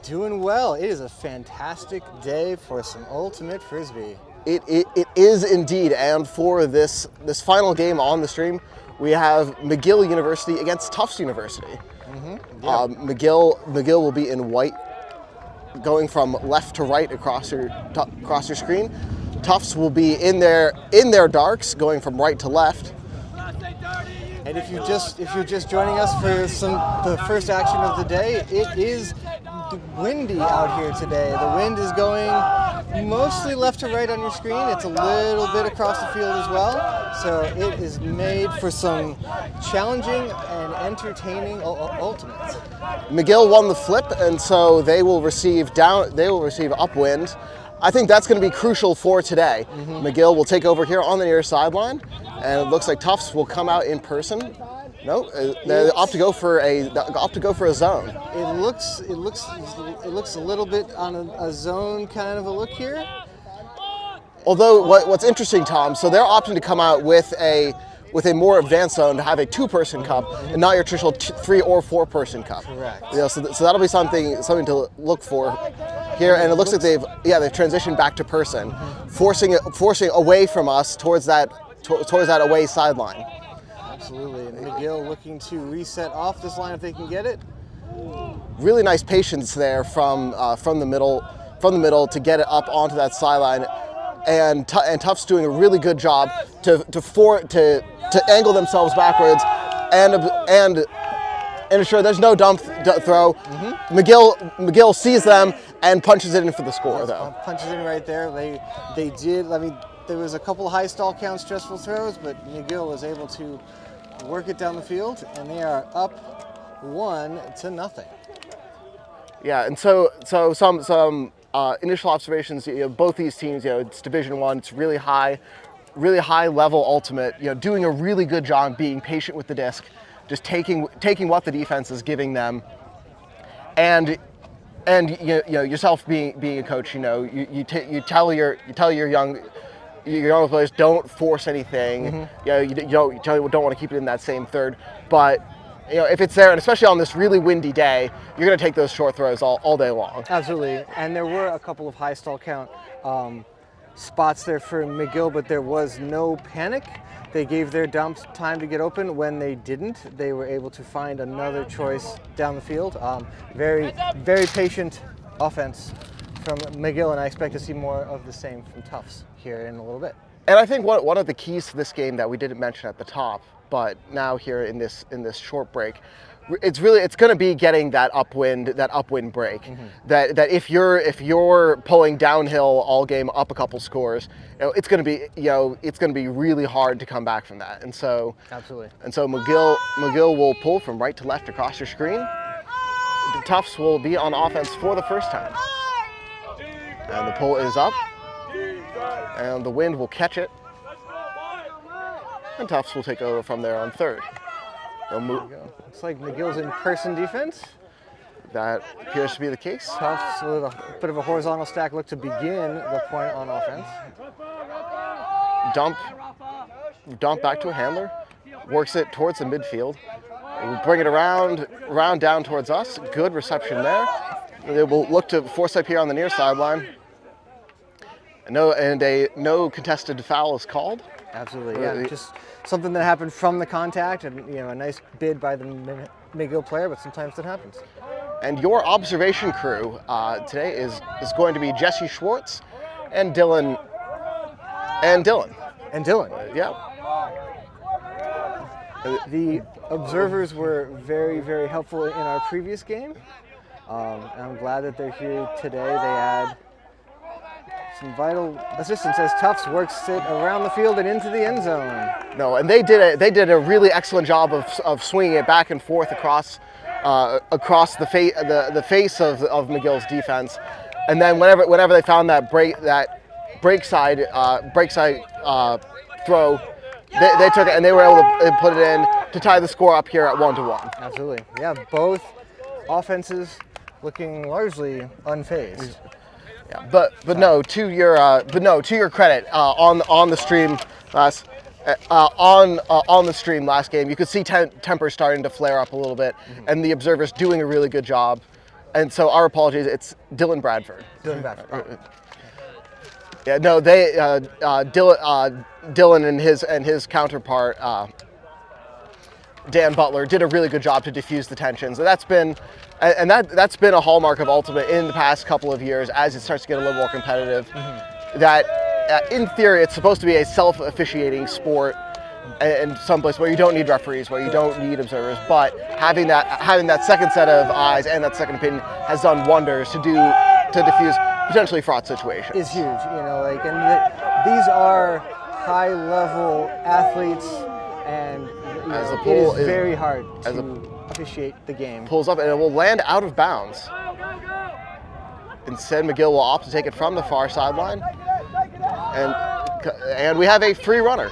Doing well. It is a fantastic day for some Ultimate Frisbee. It is indeed, and for this final game on the stream, we have McGill University against Tufts University. McGill will be in white, going from left to right across your screen. Tufts will be in their darks, going from right to left. And if you're just joining us for the first action of the day, it is windy out here today. The wind is going mostly left to right on your screen. It's a little bit across the field as well. So it is made for some challenging and entertaining ultimates. McGill won the flip, and so they will receive upwind. I think that's going to be crucial for today. McGill will take over here on the near sideline, and it looks like Tufts will come out in person. No, they opt to go for a zone. It looks a little bit on a zone kind of a look here. Although what's interesting, Tom, so they're opting to come out with a more advanced zone to have a 2-person cup and not your traditional 3 or 4-person cup. Correct. So that'll be something to look for here, and it looks like they've transitioned back to person, forcing away from us towards that away sideline. Absolutely, and McGill looking to reset off this line if they can get it. Really nice patience there from the middle to get it up onto that sideline, and Tufts doing a really good job to angle themselves backwards and ensure there's no dump throw. McGill sees them and punches it in for the score, though. Punches in right there. They did. I mean, there was a couple of high stall count stressful throws, but McGill was able to work it down the field, and they are up 1-0. Yeah, and so some initial observations. Both these teams. It's Division I. It's really high level ultimate. Doing a really good job being patient with the disc, just taking what the defense is giving them, and yourself being a coach. You tell your young players, don't force anything. You don't want to keep it in that same third, but if it's there, and especially on this really windy day, you're going to take those short throws all day long. Absolutely, and there were a couple of high stall count spots there for McGill, but there was no panic. They gave their dumps time to get open. When they didn't, they were able to find another choice down the field. Very, very patient offense from McGill, and I expect to see more of the same from Tufts here in a little bit. And I think one of the keys to this game that we didn't mention at the top, but now here in this short break, it's going to be getting that upwind break. That if you're pulling downhill all game up a couple scores, it's going to be really hard to come back from that. And so absolutely. And so McGill will pull from right to left across your screen. The Tufts will be on offense for the first time. And the pull is up, and the wind will catch it, and Tufts will take over from there on third. They'll move. Looks like McGill's in person defense. That appears to be the case. Tufts with a bit of a horizontal stack look to begin the point on offense. Dump back to a handler, works it towards the midfield. We'll bring it around down towards us. Good reception there. They will look to force up here on the near sideline. No contested foul is called. Absolutely, yeah. Just something that happened from the contact, and a nice bid by the McGill player, but sometimes that happens. And your observation crew today is going to be Jesse Schwartz and Dylan. Yeah. The observers were very, very helpful in our previous game. And I'm glad that they're here today. They add some vital assistance as Tufts works it around the field and into the end zone. No, and they did a really excellent job of swinging it back and forth across the face of McGill's defense, and then whenever they found that break side throw, they took it and they were able to put it in to tie the score up here at 1-1. Absolutely, yeah. Both offenses looking largely unfazed. Yeah, but no, to your credit, on the stream, on the stream last game, you could see tempers starting to flare up a little bit, and the observers doing a really good job. And so our apologies. It's Dylan Bradford. Dylan Bradford. Oh. Yeah, no, they Dylan and his counterpart Dan Butler did a really good job to diffuse the tensions. And that's been a hallmark of Ultimate in the past couple of years as it starts to get a little more competitive. That in theory it's supposed to be a self-officiating sport and someplace where you don't need referees, where you don't need observers, but having that second set of eyes and that second opinion has done wonders to diffuse potentially fraught situations. Is huge, these are high-level athletes, and it is very hard to officiate the game. Pulls up and it will land out of bounds. Instead, McGill will opt to take it from the far sideline, and we have a free runner,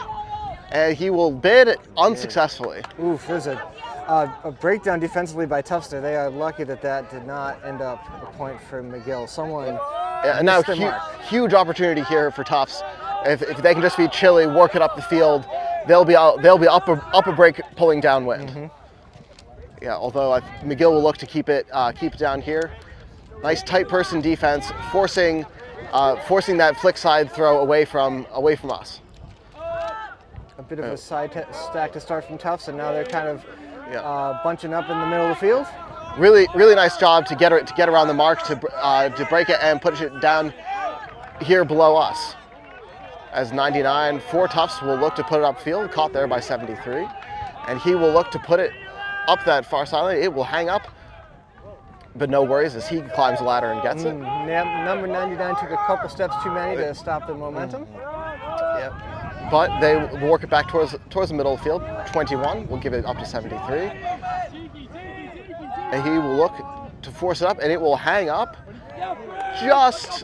and he will bid unsuccessfully. Oof, there's a breakdown defensively by Tufts there. They are lucky that did not end up a point for McGill. Someone. And now huge opportunity here for Tufts. If they can just be chilly, work it up the field, they'll be up a break, pulling downwind. Yeah, although McGill will look to keep it down here. Nice tight person defense, forcing that flick side throw away from us. A bit of a side stack to start from Tufts, and now they're kind of bunching up in the middle of the field. Really nice job to get around the mark, to break it and put it down here below us. As 99 for Tufts will look to put it upfield, caught there by 73, and he will look to put it up that far sideline. It will hang up, but no worries as he climbs the ladder and gets it. Number 99 took a couple steps too many to stop the momentum. Yep. But they will work it back towards the middle of the field. 21 will give it up to 73. And he will look to force it up, and it will hang up just.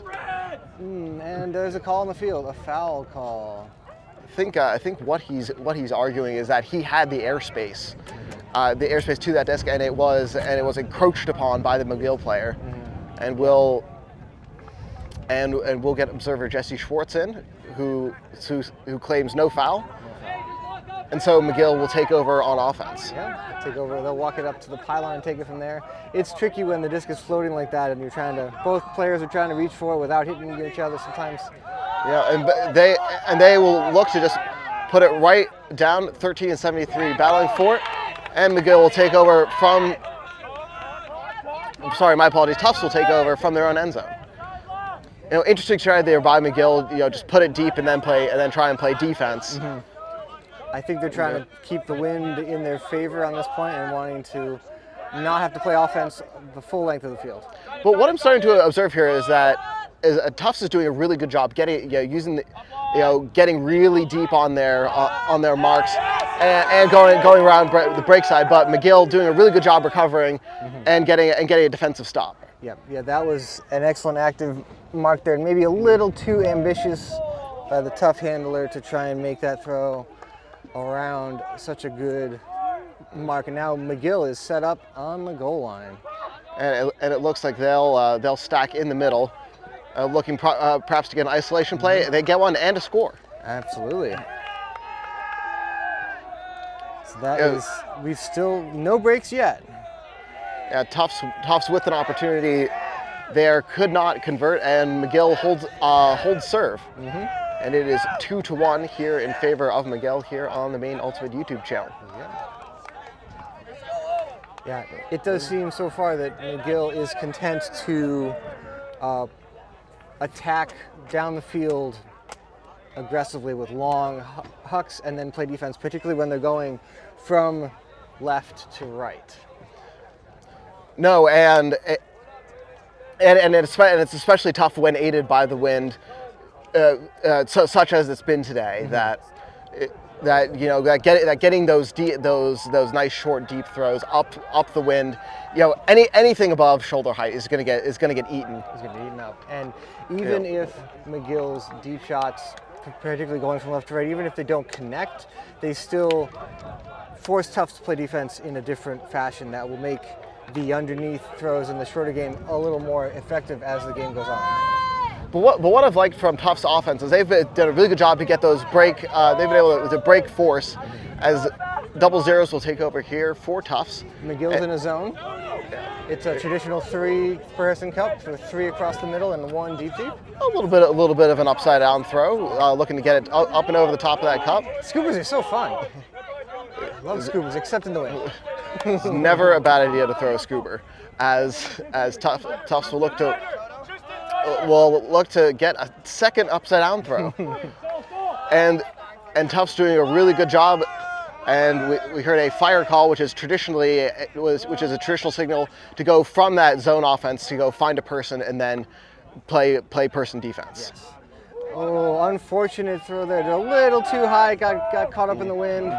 And there's a call on the field, a foul call. I think what he's arguing is that he had the airspace to that disc, and it was encroached upon by the McGill player, and we'll get observer Jesse Schwartz in, who claims no foul. And so McGill will take over on offense. Yeah, take over. They'll walk it up to the pylon and take it from there. It's tricky when the disc is floating like that, and both players are trying to reach for it without hitting each other sometimes. Yeah, and they will look to just put it right down 13 and 73, battling for it, and McGill will take over from. I'm sorry, my apologies. Tufts will take over from their own end zone. Interesting strategy there by McGill. Just put it deep and then try and play defense. I think they're trying to keep the wind in their favor on this point and wanting to not have to play offense the full length of the field. But what I'm starting to observe here is that Tufts is doing a really good job getting really deep on their marks and going around the break side. But McGill doing a really good job recovering and getting a defensive stop. Yeah, that was an excellent active mark there, and maybe a little too ambitious by the tough handler to try and make that throw around such a good mark. And now McGill is set up on the goal line, and it looks like they'll stack in the middle, looking perhaps to get an isolation play. They get one and a score. Absolutely. So that is, we've still no breaks yet. Yeah, Tufts with an opportunity there could not convert, and McGill holds serve. And it is 2-1 here in favor of McGill here on the Maine Ultimate YouTube channel. Yeah, it does seem so far that McGill is content to attack down the field aggressively with long hucks and then play defense, particularly when they're going from left to right. No, and it's especially tough when aided by the wind. Such as it's been today, getting those nice short deep throws up the wind, anything above shoulder height is gonna get eaten. He's gonna get eaten up. And even if McGill's deep shots, particularly going from left to right, even if they don't connect, they still force Tufts to play defense in a different fashion that will make the underneath throws in the shorter game a little more effective as the game goes on. But what I've liked from Tufts' offense is they've done a really good job to get those break. They've been able to break force as double zeros will take over here for Tufts. McGill's in a zone. It's a traditional 3-person cup, so 3 across the middle and 1 deep. A little bit of an upside down throw, looking to get it up and over the top of that cup. Scoopers are so fun. Love scoopers, except in the wind. It's never a bad idea to throw a scooper, as Tufts will look to get a second upside down throw, and Tufts doing a really good job. And we heard a fire call, which is a traditional signal to go from that zone offense to go find a person and then play person defense. Yes. Oh, unfortunate throw there. A little too high, got caught up in the wind.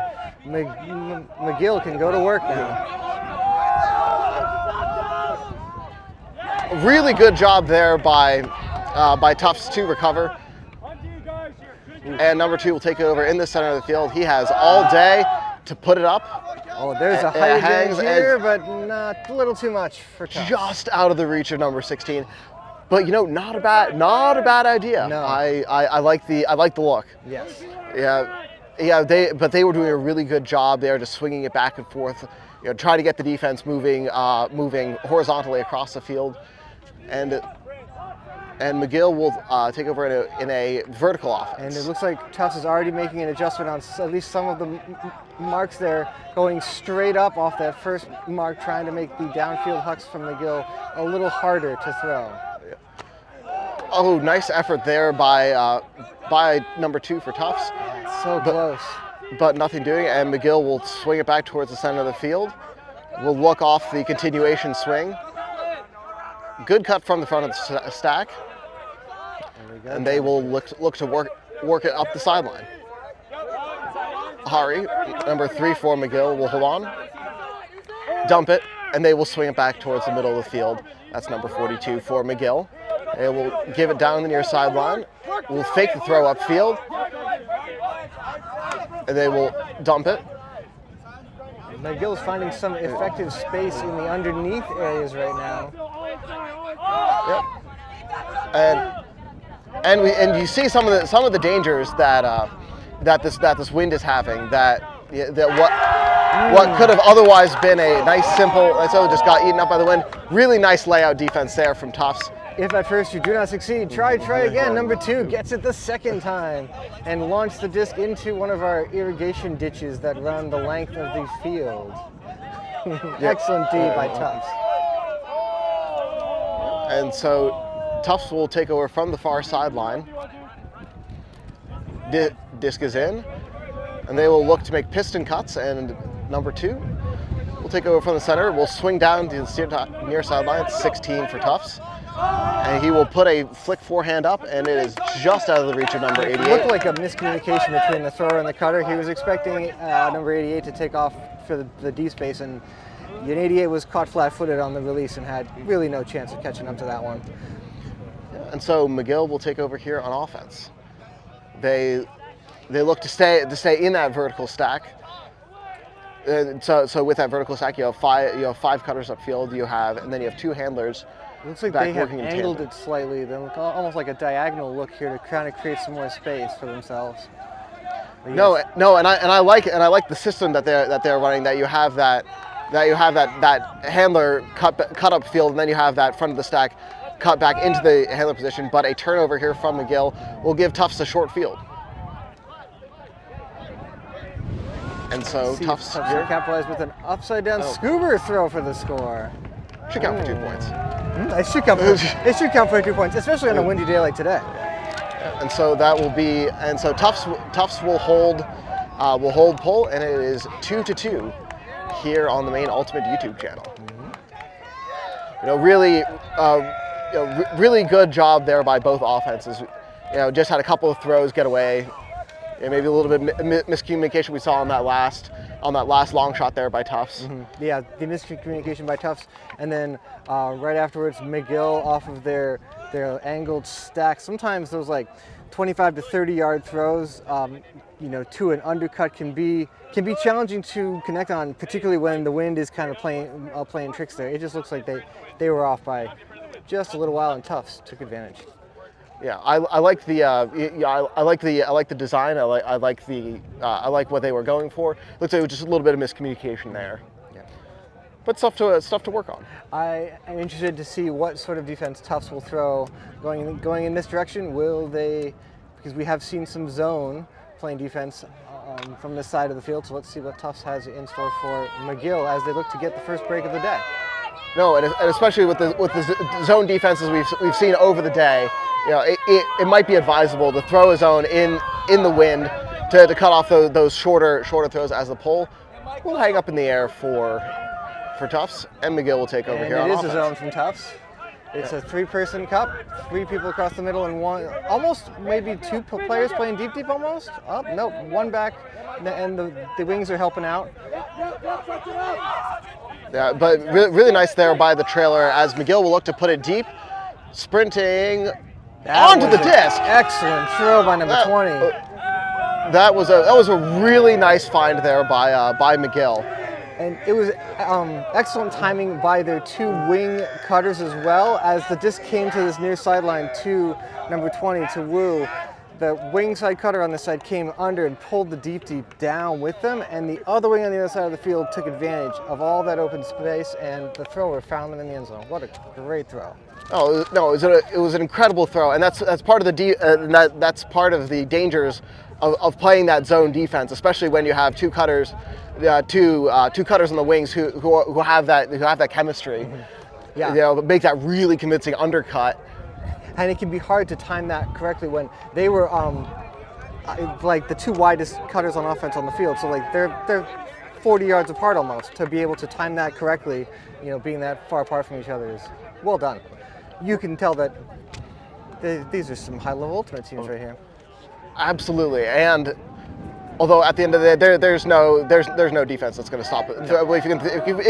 McGill can go to work now. Really good job there by Tufts to recover. And number 2 will take it over in the center of the field. He has all day to put it up. Oh, there's a height advantage here, but not a little too much for Tufts. Just out of the reach of number 16. But not a bad idea. No. I like the look. Yes. Yeah. They were doing a really good job there, just swinging it back and forth, trying to get the defense moving horizontally across the field, and McGill will take over in a vertical offense. And it looks like Tufts is already making an adjustment on at least some of the marks there, going straight up off that first mark, trying to make the downfield hucks from McGill a little harder to throw. Oh, nice effort there by number 2 for Tufts. So close. But nothing doing, and McGill will swing it back towards the center of the field. We'll look off the continuation swing. Good cut from the front of the stack. And they will look to work it up the sideline. Hari, number 3 for McGill, will hold on, dump it, and they will swing it back towards the middle of the field. That's number 42 for McGill. They will give it down the near sideline. We'll fake the throw upfield, and they will dump it. McGill's finding some effective space in the underneath areas right now. Yep. And you see some of the dangers that this wind is having. That what could have otherwise been a nice simple, so just got eaten up by the wind. Really nice layout defense there from Tufts. If at first you do not succeed, try again. Number 2 gets it the second time and launch the disc into one of our irrigation ditches that run the length of the field. Excellent D by Tufts. And so Tufts will take over from the far sideline. Disc is in, and they will look to make piston cuts, and number 2 will take over from the center. We'll swing down to the near sideline. It's 16 for Tufts. And he will put a flick forehand up, and it is just out of the reach of number 88. It looked like a miscommunication between the thrower and the cutter. He was expecting number 88 to take off for the D space, and 88 was caught flat-footed on the release and had really no chance of catching up to that one. And so McGill will take over here on offense. They look to stay in that vertical stack. So with that vertical stack, you have five cutters upfield. And then you have 2 handlers. It looks like they have angled it slightly. They look almost like a diagonal look here to kind of create some more space for themselves. No, and I like the system that they're running. That you have that handler cut up field, and then you have that front of the stack cut back into the handler position. But a turnover here from McGill will give Tufts a short field. And so Tufts here capitalized with an upside down scuba throw for the score. Should count for 2 points. It should count for 2 points, especially on a windy day like today. And so that will be, and so Tufts will hold pull, and it is 2-2 here on the Maine Ultimate YouTube channel. Really good job there by both offenses. Just had a couple of throws get away. Maybe a little bit miscommunication we saw on that last long shot there by Tufts. Yeah, the miscommunication by Tufts, and then right afterwards, McGill off of their angled stack. Sometimes those like 25 to 30 yard throws, to an undercut can be challenging to connect on, particularly when the wind is kind of playing tricks there. It just looks like they were off by just a little while, and Tufts took advantage. Yeah, I like the I like the design. I like what they were going for. Looks like it was just a little bit of miscommunication there. Yeah. But stuff to work on. I am interested to see what sort of defense Tufts will throw going in this direction. Will they? Because we have seen some zone playing defense from this side of the field. So let's see what Tufts has in store for McGill as they look to get the first break of the day. No, and especially with the zone defenses we've seen over the day. You know, it might be advisable to throw a zone in the wind to cut off those shorter throws as the pole will hang up in the air for Tufts, and McGill will take over here on offense. It is a zone from Tufts. It's a 3-person cup, 3 people across the middle, and one, almost maybe 2 players playing deep almost. Oh, no, 1 back, and the wings are helping out. Yeah, but really nice there by the trailer as McGill will look to put it deep, sprinting onto the disc. Excellent throw by number 20. That was a really nice find there by McGill. And it was excellent timing by their 2 wing cutters as well. As the disc came to this near sideline to number 20, to Wu, the wing side cutter on this side came under and pulled the deep down with them, and the other wing on the other side of the field took advantage of all that open space, and the thrower found them in the end zone. What a great throw. Oh no, it was an incredible throw, and that's part of that's part of the dangers of playing that zone defense, especially when you have 2 cutters. Two cutters on the wings who have that chemistry. Yeah. You know, make that really convincing undercut. And it can be hard to time that correctly when they were like the 2 widest cutters on offense on the field. So like they're 40 yards apart almost. To be able to time that correctly, you know, being that far apart from each other is well done. You can tell that these are some high-level ultimate teams right here. Absolutely, and although at the end of the day, there's no defense that's going to stop it. No. If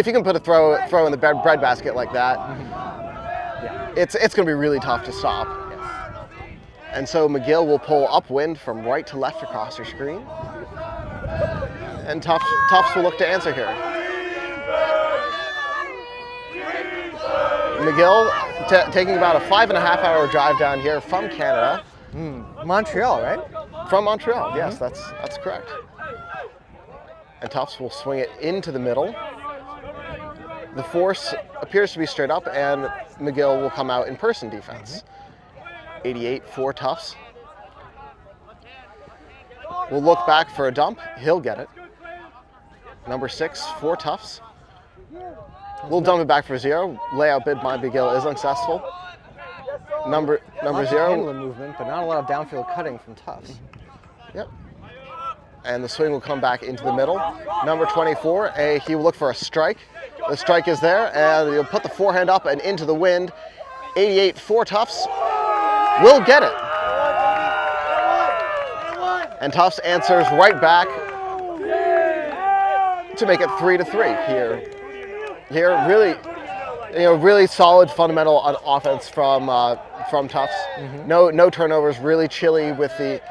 you can put a throw in the bread basket like that, it's going to be really tough to stop. Yes. And so McGill will pull upwind from right to left across your screen, and Tufts will look to answer here. McGill taking about a 5.5-hour drive down here from Canada. Montreal, right? From Montreal, yes, that's correct. And Tufts will swing it into the middle. The force appears to be straight up, and McGill will come out in person defense. 88 for Tufts. We'll look back for a dump. He'll get it. Number 6 for Tufts. We'll dump it back for 0. Layout bid by McGill is unsuccessful. Number 0. Movement, but not a lot of downfield cutting from Tufts. Yep. And the swing will come back into the middle. Number 24, he will look for a strike. The strike is there, and he'll put the forehand up and into the wind. 88 for Tufts will get it. And Tufts answers right back to make it 3-3 here. Really, really solid fundamental on offense from Tufts. No turnovers. Really chilly with the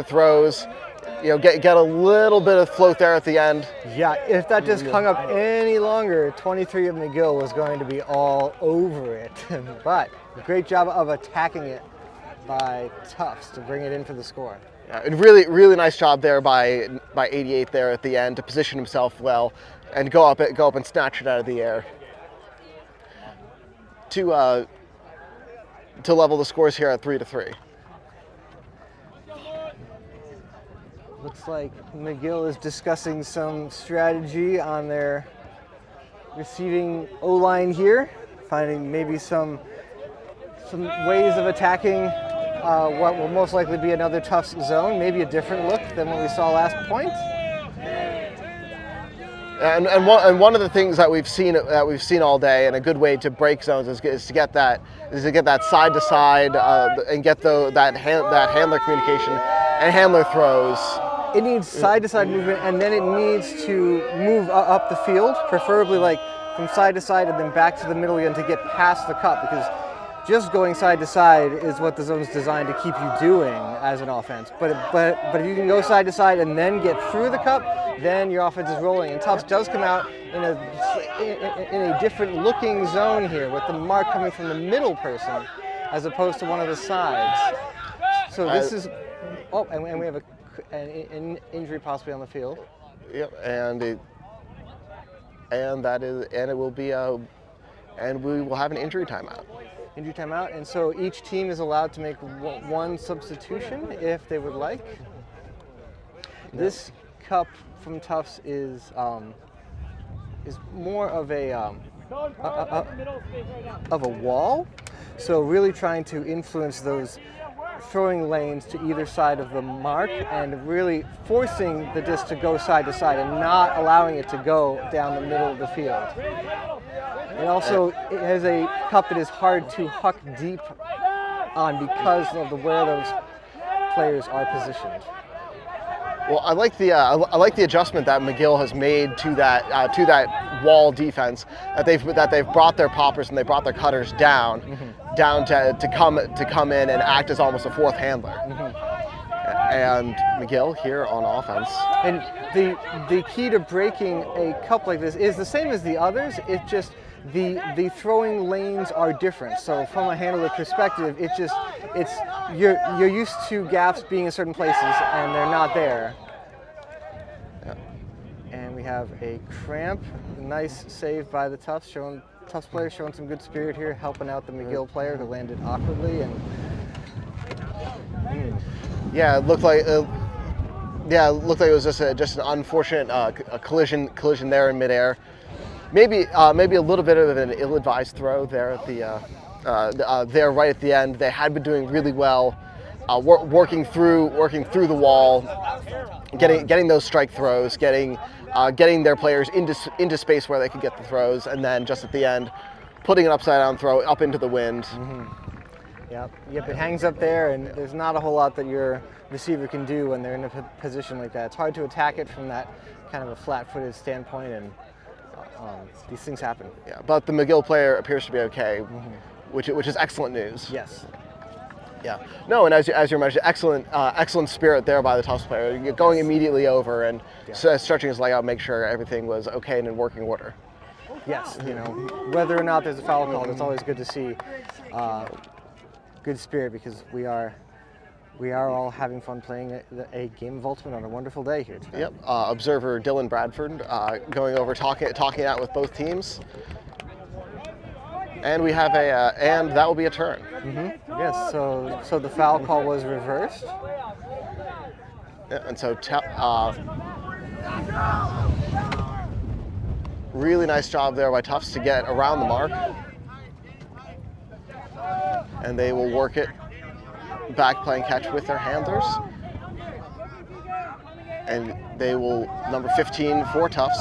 throws. You know, get a little bit of float there at the end. Yeah, if that just hung up any longer, 23 of McGill was going to be all over it. But a great job of attacking it by Tufts to bring it in for the score. Yeah, and really nice job there by 88 there at the end to position himself well and go up and snatch it out of the air to level the scores here at 3-3. Looks like McGill is discussing some strategy on their receiving O-line here, finding maybe some ways of attacking what will most likely be another Tufts zone, maybe a different look than what we saw last point. And one of the things that we've seen all day, and a good way to break zones is to get that side to side and get that handler communication and handler throws. It needs side to side movement, and then it needs to move up the field, preferably like from side to side and then back to the middle again to get past the cup, because just going side to side is what the zone's designed to keep you doing as an offense. But if you can go side to side and then get through the cup, then your offense is rolling. And Tufts does come out in in a different looking zone here with the mark coming from the middle person as opposed to one of the sides. So this is, and we have an injury possibly on the field. Yep, and it will be and we will have an injury timeout. Injury timeout, and so each team is allowed to make one substitution if they would like. This cup from Tufts is more of a wall, so really trying to influence those throwing lanes to either side of the mark and really forcing the disc to go side to side and not allowing it to go down the middle of the field. And also, it has a cup that is hard to huck deep on because of where those players are positioned. Well, I like the adjustment that McGill has made to that wall defense. That they've brought their poppers and they brought their cutters down to come in and act as almost a fourth handler. And McGill here on offense. And the key to breaking a cup like this is the same as the others. It's just the throwing lanes are different. So from a handler perspective, you're used to gaps being in certain places and they're not there. Yeah. And we have a cramp. Nice save by the Tufts player showing some good spirit here, helping out the McGill player who landed awkwardly and. Yeah, it looked like it was just an unfortunate a collision there in midair. Maybe a little bit of an ill-advised throw there at there right at the end. They had been doing really well, working through the wall, getting those strike throws, getting their players into space where they could get the throws, and then just at the end, putting an upside down throw up into the wind. Yep, it hangs up there, and there's not a whole lot that your receiver can do when they're in a position like that. It's hard to attack it from that kind of a flat-footed standpoint, and these things happen. Yeah, but the McGill player appears to be okay, which is excellent news. Yes. Yeah. No, and as you mentioned, excellent spirit there by the Tufts player, going immediately over and stretching his leg out, make sure everything was okay and in working order. Yes, whether or not there's a foul call, it's always good to see good spirit because we are all having fun playing a game of Ultimate on a wonderful day here today. Yep. Observer Dylan Bradford going over talking out with both teams, and we have and that will be a turn. Yes. So the foul call was reversed. Yeah, and so really nice job there by Tufts to get around the mark, and they will work it back playing catch with their handlers, and they will, number 15 for Tufts,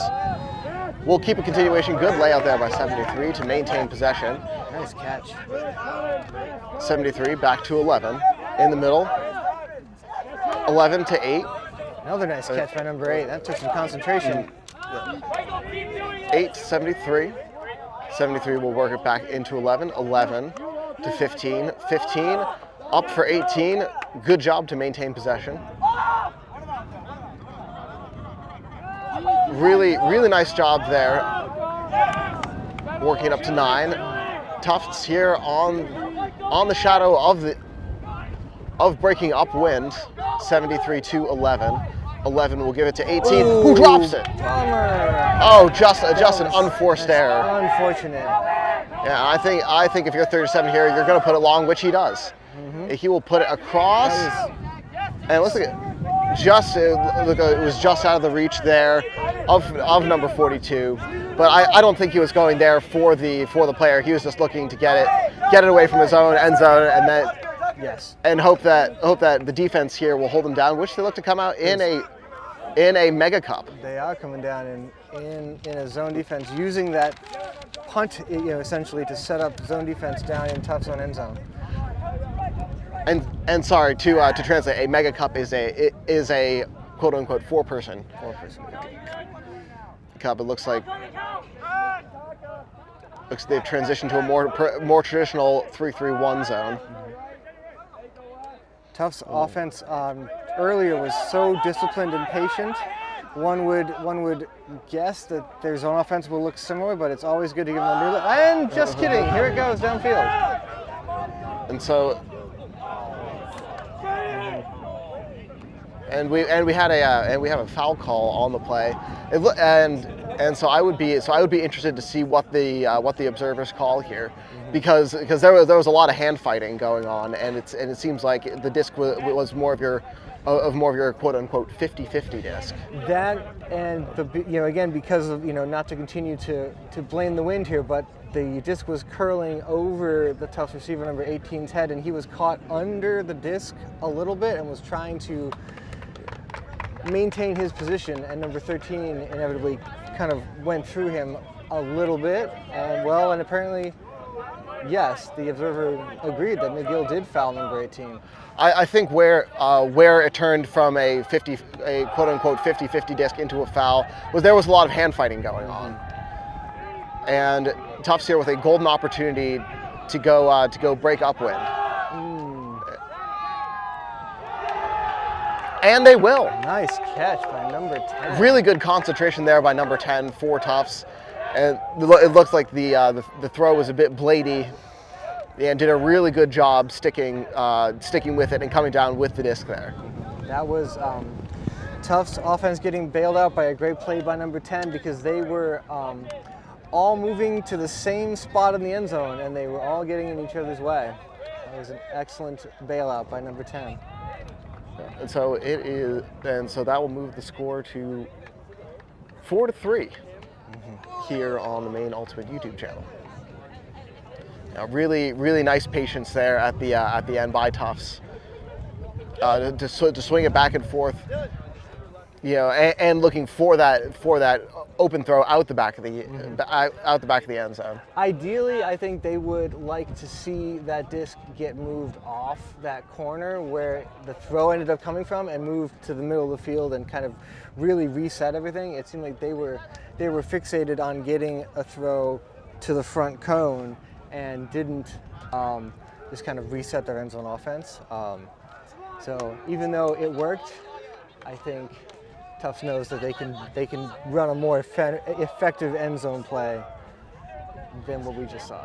will keep a continuation. Good layout there by 73 to maintain possession. Nice catch. 73 back to 11 in the middle. 11 to 8. Another nice catch by number 8. That took some concentration. 8 to 73. 73 will work it back into 11. 11 to 15. 15 up for 18. Good job to maintain possession. Really nice job there. Working it up to 9. Tufts here on the shadow of breaking upwind. 73 to 11. 11 will give it to 18. Ooh, who drops it? Bummer. Oh, just an unforced error. Unfortunate. Yeah, I think if you're 37 here, you're going to put it long, which he does. He will put it across, and let's look at it was just out of the reach there of number 42. But I don't think he was going there for the player. He was just looking to get it away from his own end zone, and then and hope that the defense here will hold them down, which they look to come out in a mega cup. They are coming down in a zone defense, using that punt, essentially to set up zone defense down in Tufts on end zone. And sorry to translate, a mega cup is a quote unquote four person cup. It looks like they've transitioned to a more traditional 3-3-1 zone. Tufts offense earlier was so disciplined and patient one would guess that their zone offense will look similar, but it's always good to give them a new look. And just kidding, here it goes downfield. And so, and we have a foul call on the play, and so I would be interested to see what the observers call here, because there was a lot of hand fighting going on, and it seems like the disc was more of your quote unquote 50-50 disc. That and again, because of not to continue to blame the wind here, but the disc was curling over the Tufts receiver number 18's head, and he was caught under the disc a little bit and was trying to maintain his position, and number 13 inevitably kind of went through him a little bit, and apparently, yes, the observer agreed that McGill did foul number 18. I think where it turned from a quote unquote 50-50 disc into a foul was there was a lot of hand fighting going on, and Tufts here with a golden opportunity to go break upwind. And they will. Nice catch by number 10. Really good concentration there by number 10 for Tufts. And it looks like the throw was a bit bladey, and did a really good job sticking with it and coming down with the disc there. That was Tufts offense getting bailed out by a great play by number 10, because they were all moving to the same spot in the end zone, and they were all getting in each other's way. That was an excellent bailout by number 10. And so that will move the score to 4-3 here on the Maine Ultimate YouTube channel. Now, really nice patience there at the end by Tufts to swing it back and forth, and looking for that open throw out the back of the end zone. Ideally, I think they would like to see that disc get moved off that corner where the throw ended up coming from, and move to the middle of the field and kind of really reset everything. It seemed like they were fixated on getting a throw to the front cone and didn't just kind of reset their end zone offense. So even though it worked, I think Tufts knows that they can run a more effective end zone play than what we just saw.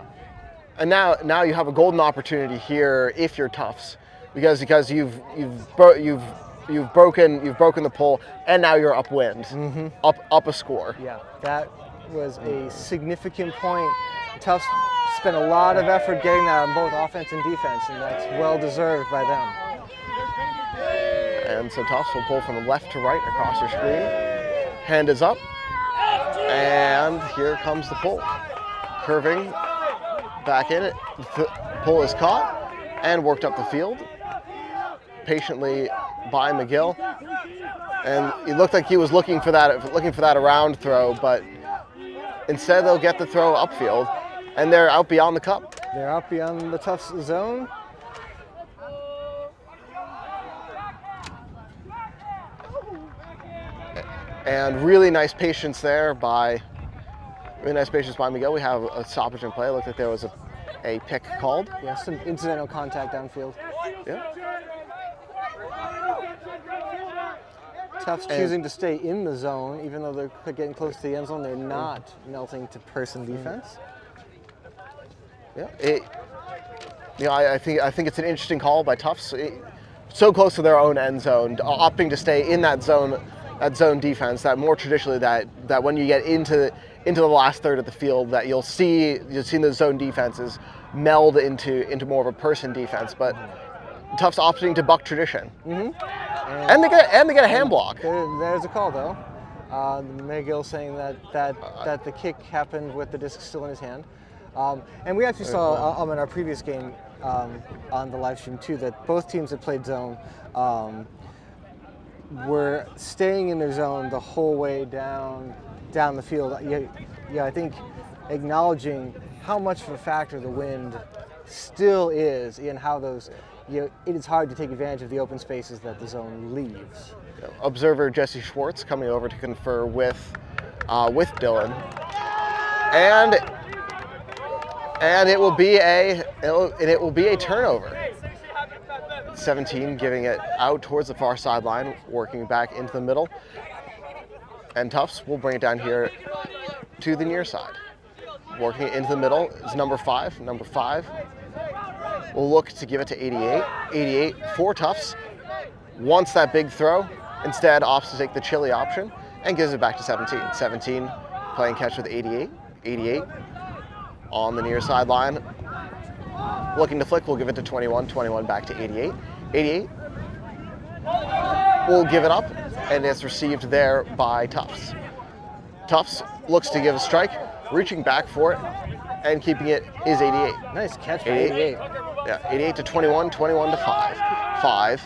And now you have a golden opportunity here if you're Tufts, because you've broken the pole, and now you're upwind, up a score. Yeah, that was a significant point. Tufts spent a lot of effort getting that on both offense and defense, and that's well deserved by them. And so Tufts will pull from left to right across your screen. Hand is up, and here comes the pull. Curving back in it. The pull is caught and worked up the field patiently by McGill. And it looked like he was looking for that around throw, but instead they'll get the throw upfield, and they're out beyond the cup. They're out beyond the Tufts zone. And really nice patience there by McGill. We have a stoppage in play. It looked like there was a pick called. Yeah, some incidental contact downfield. Yeah. Tufts choosing to stay in the zone, even though they're getting close to the end zone. They're not melting to person defense. Yeah. I think it's an interesting call by Tufts. So close to their own end zone, opting to stay in that zone defense. That more traditionally, that when you get into the last third of the field, that you'll see those zone defenses meld into more of a person defense. But Tufts opting to buck tradition, and they get a hand block. There's a call though. McGill saying that the kick happened with the disc still in his hand, and we actually saw in our previous game on the live stream too that both teams that played zone were staying in their zone the whole way down the field. Yeah, I think acknowledging how much of a factor the wind still is in how those, it is hard to take advantage of the open spaces that the zone leaves. Observer Jesse Schwartz coming over to confer with Dylan, and it will be a turnover. 17 giving it out towards the far sideline, working back into the middle. And Tufts will bring it down here to the near side. Working it into the middle is number 5. Number 5 will look to give it to 88. 88 for Tufts. Wants that big throw. Instead opts to take the chilly option and gives it back to 17. 17 playing catch with 88. 88 on the near sideline. Looking to flick, we'll give it to 21. 21 back to 88. 88 will give it up, and it's received there by Tufts. Tufts looks to give a strike, reaching back for it, and keeping it is 88. Nice catch by 88. Yeah, 88 to 21, 21 to 5. 5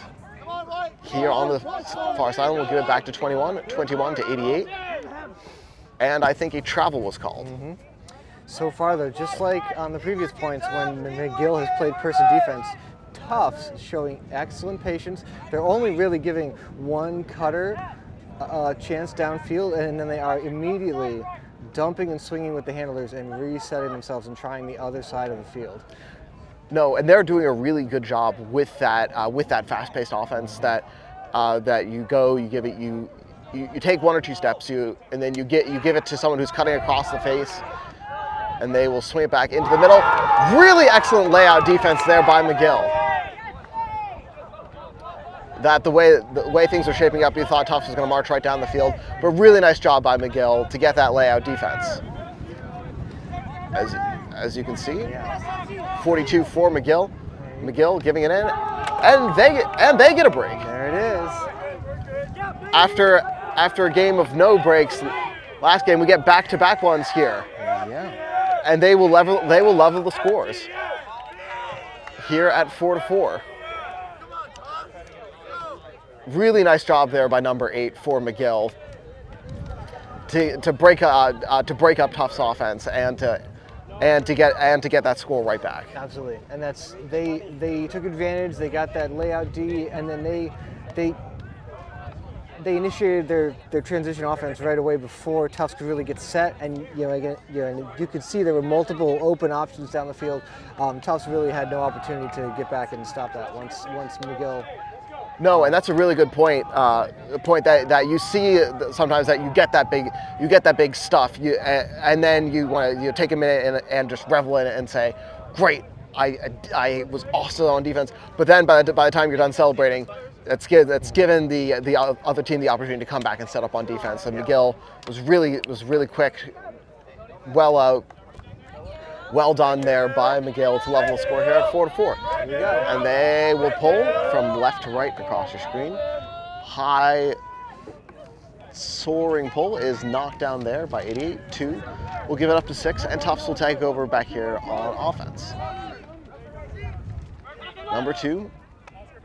here on the far side. We'll give it back to 21, 21 to 88. And I think a travel was called. So far, though, just like on the previous points when McGill has played person defense, Tufts is showing excellent patience. They're only really giving one cutter a chance downfield, and then they are immediately dumping and swinging with the handlers and resetting themselves and trying the other side of the field. No, and they're doing a really good job with that fast-paced offense. That you go, you give it, you take 1 or 2 steps, and then you give it to someone who's cutting across the face, and they will swing it back into the middle. Really excellent layout defense there by McGill. That the way things are shaping up, you thought Tufts was going to march right down the field, but really nice job by McGill to get that layout defense. As you can see, 42 for McGill. McGill giving it in, and they get a break. There it is. After a game of no breaks, last game we get back-to-back ones here. Yeah. And they will level the scores here at 4-4. Really nice job there by number 8 for McGill to break up Tufts' offense and to get that score right back. Absolutely, and that's they took advantage. They got that layout D, and then they initiated their transition offense right away before Tufts could really get set. And you could see there were multiple open options down the field. Tufts really had no opportunity to get back and stop that once McGill. No, and that's a really good point. Point that you see sometimes, that you get that big stuff, and then you want to take a minute and just revel in it and say, great, I was awesome on defense. But then by the time you're done celebrating, that's given the other team the opportunity to come back and set up on defense. And McGill was really quick, well done there by McGill to level the score here at 4-4. And they will pull from left to right across your screen. High soaring pull is knocked down there by 88. 2 will give it up to 6, and Tufts will take over back here on offense. Number 2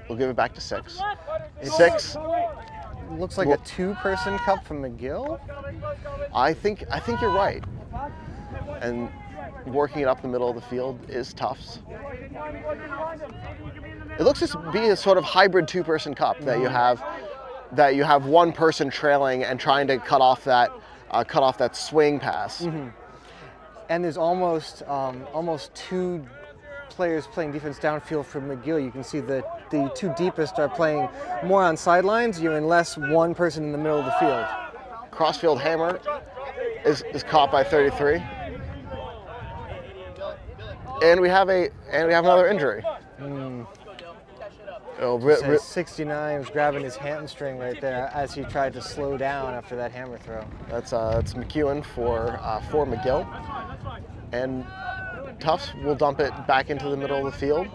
will give it back to 6. 6 looks like a 2-person cup from McGill. I think you're right. And working it up the middle of the field is Tufts. It looks to be a sort of hybrid 2-person cup that you have one person trailing and trying to cut off that swing pass. And there's almost 2 players playing defense downfield for McGill. You can see the 2 deepest are playing more on sidelines. And less 1 person in the middle of the field. Crossfield hammer is caught by 33. And we have another injury. 69 was grabbing his hamstring right there as he tried to slow down after that hammer throw. That's McEwen for McGill, and Tufts will dump it back into the middle of the field,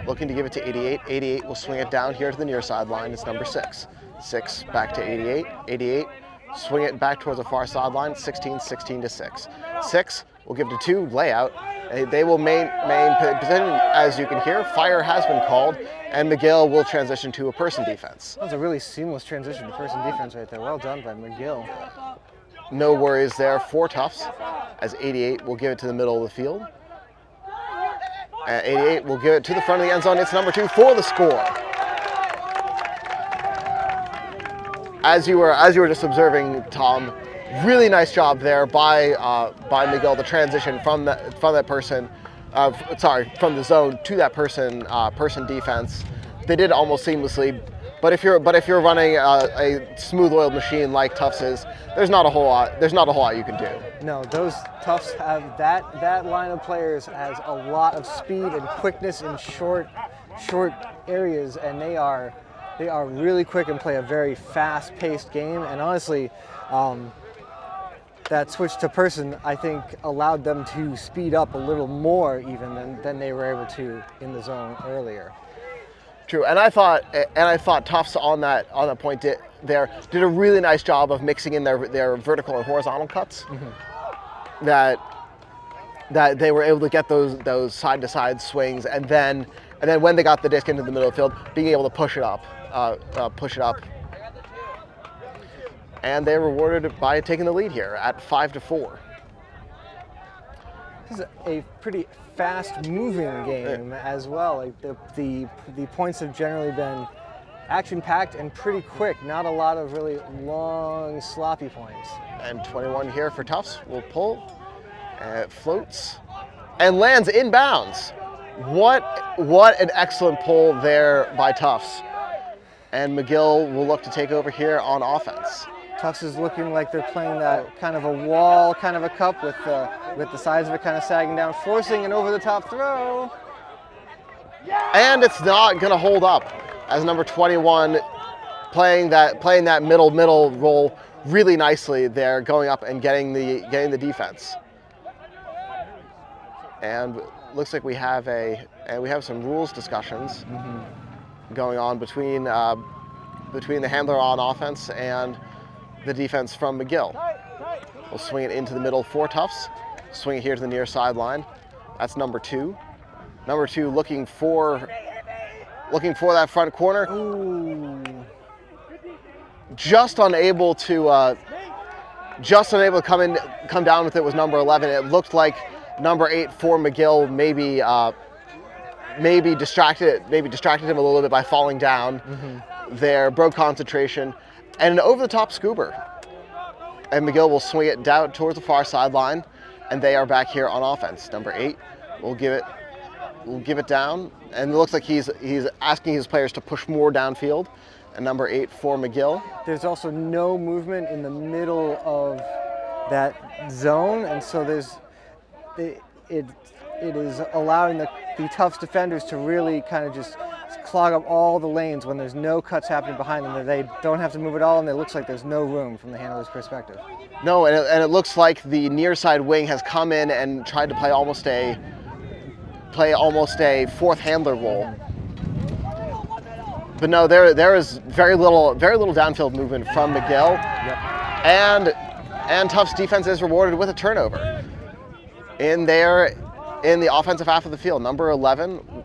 looking to give it to 88. 88 will swing it down here to the near sideline. It's number 6. 6 back to 88. 88 swing it back towards the far sideline. 16 to 6. 6 will give to 2 layout. They will main position, as you can hear. Fire has been called, and McGill will transition to a person defense. That was a really seamless transition to person defense right there. Well done by McGill. No worries there for Tufts, as 88 will give it to the middle of the field. 88 will give it to the front of the end zone. It's number 2 for the score. As you were just observing, Tom, really nice job there by McGill, the transition from the zone to that person defense. They did it almost seamlessly. But if you're running a smooth-oiled machine like Tufts is, there's not a whole lot you can do. No, those Tufts have that line of players has a lot of speed and quickness in short areas, and they are really quick and play a very fast-paced game. And honestly, that switch to person, I think, allowed them to speed up a little more even than they were able to in the zone earlier. True, and I thought Tufts on that point did a really nice job of mixing in their vertical and horizontal cuts. Mm-hmm. That they were able to get those side to side swings, and then when they got the disc into the middle of the field, being able to push it up. And they were rewarded by taking the lead here at 5-4. This is a pretty fast-moving game as well. Like the points have generally been action-packed and pretty quick. Not a lot of really long, sloppy points. And 21 here for Tufts will pull, and it floats, and lands inbounds. What an excellent pull there by Tufts. And McGill will look to take over here on offense. Tufts is looking like they're playing that kind of a wall, kind of a cup with the sides of it kind of sagging down, forcing an over-the-top throw. And it's not going to hold up as number 21 playing that middle role really nicely there, going up and getting the defense. And looks like we have some rules discussions going on between the handler on offense and the defense from McGill. We'll swing it into the middle for Tufts. Swing it here to the near sideline. That's number 2. Number 2 looking for that front corner. Ooh. Just unable to come down with it was number 11. It looked like number 8 for McGill maybe distracted him a little bit by falling down. There, broke concentration, and an over-the-top scooper. And McGill will swing it down towards the far sideline, and they are back here on offense. Number 8 will give it down, and it looks like he's asking his players to push more downfield. And number 8 for McGill. There's also no movement in the middle of that zone, and so it is allowing the Tufts defenders to really kind of just clog up all the lanes when there's no cuts happening behind them. They don't have to move at all, and it looks like there's no room from the handler's perspective. No, and it looks like the near side wing has come in and tried to play almost a fourth handler role. But no, there is very little downfield movement from McGill. Yep. And Tufts defense is rewarded with a turnover in the offensive half of the field. Number 11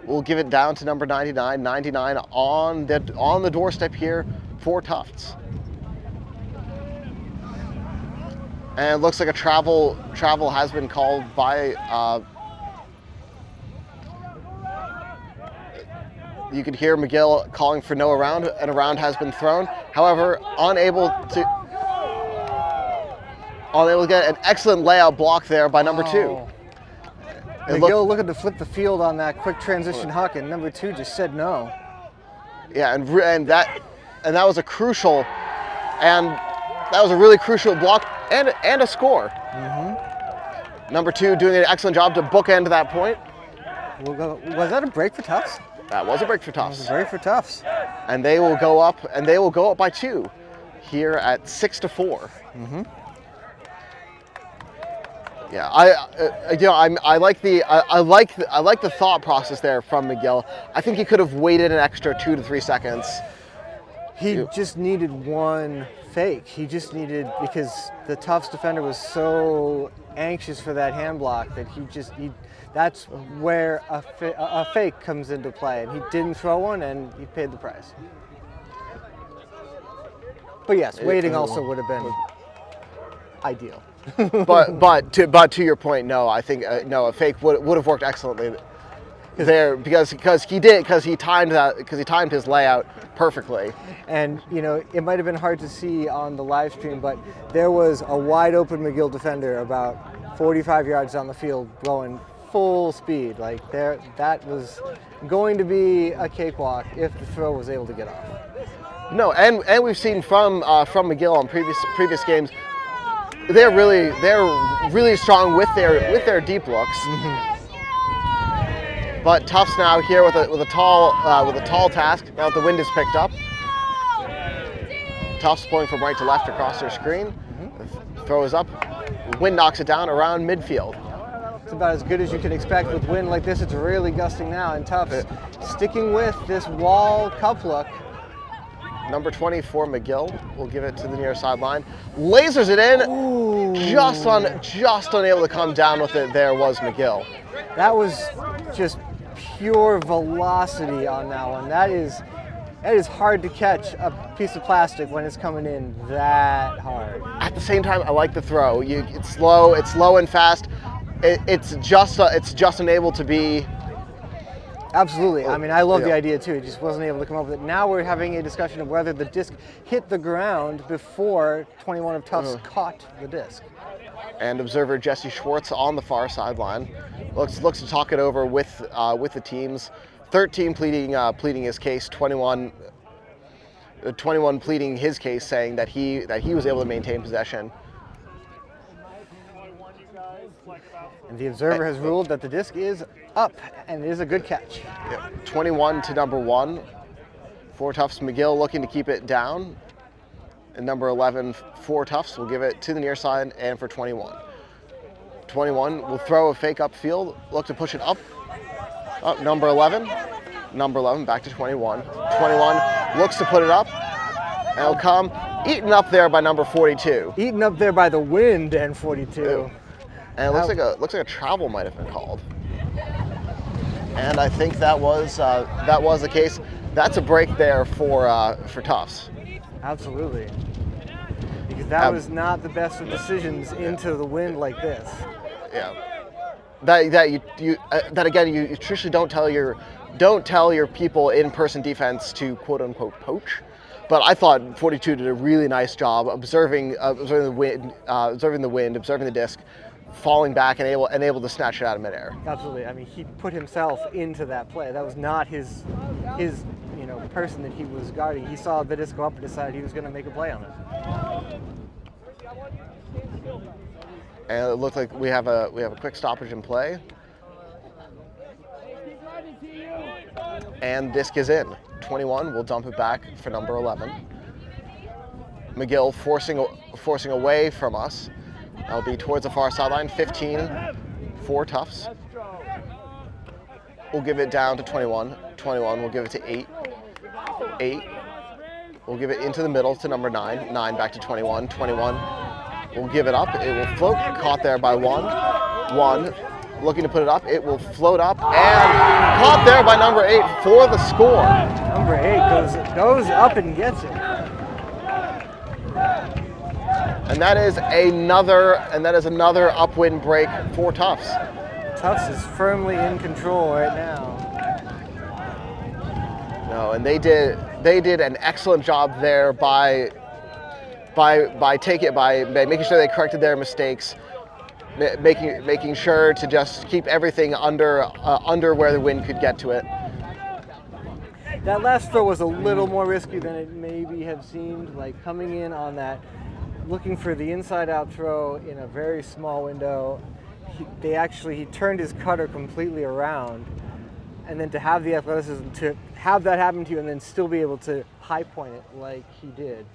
will give it down to number 99. 99 on the doorstep here for Tufts. And it looks like a travel has been called by. You can hear McGill calling for no around, and a round has been thrown. However, unable to get an excellent layout block there by number 2. McGill looking to flip the field on that quick transition huck, and number 2 just said no. Yeah, and that was a crucial, and that was a really crucial block and a score. Number 2 doing an excellent job to bookend that point. Was that a break for Tufts? That was a break for Tufts. That was a break for Tufts. And they will go up by 2 here at 6-4. Yeah, I like the thought process there from McGill. I think he could have waited an extra 2 to 3 seconds. He just needed one fake. He just needed, because the Tufts defender was so anxious for that hand block that that's where a fake comes into play, and he didn't throw one, and he paid the price. But yes, waiting also would have been ideal. but to your point, no, I think a fake would have worked excellently there because he timed his layout perfectly. And it might have been hard to see on the live stream, but there was a wide open McGill defender about 45 yards down the field going full speed. Like that was going to be a cakewalk if the throw was able to get off. No, and we've seen from McGill on previous games, they're really strong with their deep looks. But Tufts now here with a tall task. Now that the wind is picked up, Tufts pulling from right to left across their screen. The throw is up. Wind knocks it down around midfield. It's about as good as you can expect with wind like this. It's really gusting now, and Tufts sticking with this wall cup look. Number 20 for McGill will give it to the near sideline. Lasers it in. Ooh. Just unable to come down with it. There was McGill. That was just pure velocity on that one. That is hard to catch a piece of plastic when it's coming in that hard. At the same time, I like the throw. It's slow and fast. It's just unable to be. Absolutely. I mean, I love the idea too. It just wasn't able to come up with it. Now we're having a discussion of whether the disc hit the ground before 21 of Tufts caught the disc. And observer Jesse Schwartz on the far sideline looks to talk it over with the teams. 13 pleading his case, 21 pleading his case, saying that he was able to maintain possession. And the observer has ruled that the disc is up, and it is a good catch. Yeah. 21 to number 1 for Tufts. McGill looking to keep it down. And number 11 for Tufts will give it to the near side and for 21. 21 will throw a fake upfield, look to push it up. Up number 11. Number 11 back to 21. 21 looks to put it up. And it'll come eaten up there by number 42. Eaten up there by the wind and 42. Ew. And it looks like a travel might have been called. And I think that was the case. That's a break there for Tufts. Absolutely. Because that was not the best of decisions into the wind like this. Yeah. That again, you traditionally don't tell your people in person defense to quote unquote poach. But I thought 42 did a really nice job observing the wind, observing the disc, falling back and able to snatch it out of midair. Absolutely. I mean, he put himself into that play. That was not his person that he was guarding. He saw the disc go up and decided he was going to make a play on it. And it looked like we have a quick stoppage in play. And disc is in. 21 will dump it back for number 11. McGill forcing away from us. That'll be towards the far sideline. 15 for Tufts. We'll give it down to 21. 21 will give it to 8. 8 will give it into the middle to number 9. 9 back to 21. 21 will give it up. It will float. Caught there by 1. 1 looking to put it up. It will float up and caught there by number 8 for the score. Number 8 goes up and gets it. And that is another upwind break for Tufts. Tufts is firmly in control right now. No, and they did an excellent job there by making sure they corrected their mistakes, making sure to just keep everything under where the wind could get to it. That last throw was a little more risky than it maybe have seemed, like coming in on that, looking for the inside-out throw in a very small window. He turned his cutter completely around, and then to have the athleticism to have that happen to you and then still be able to high point it like he did.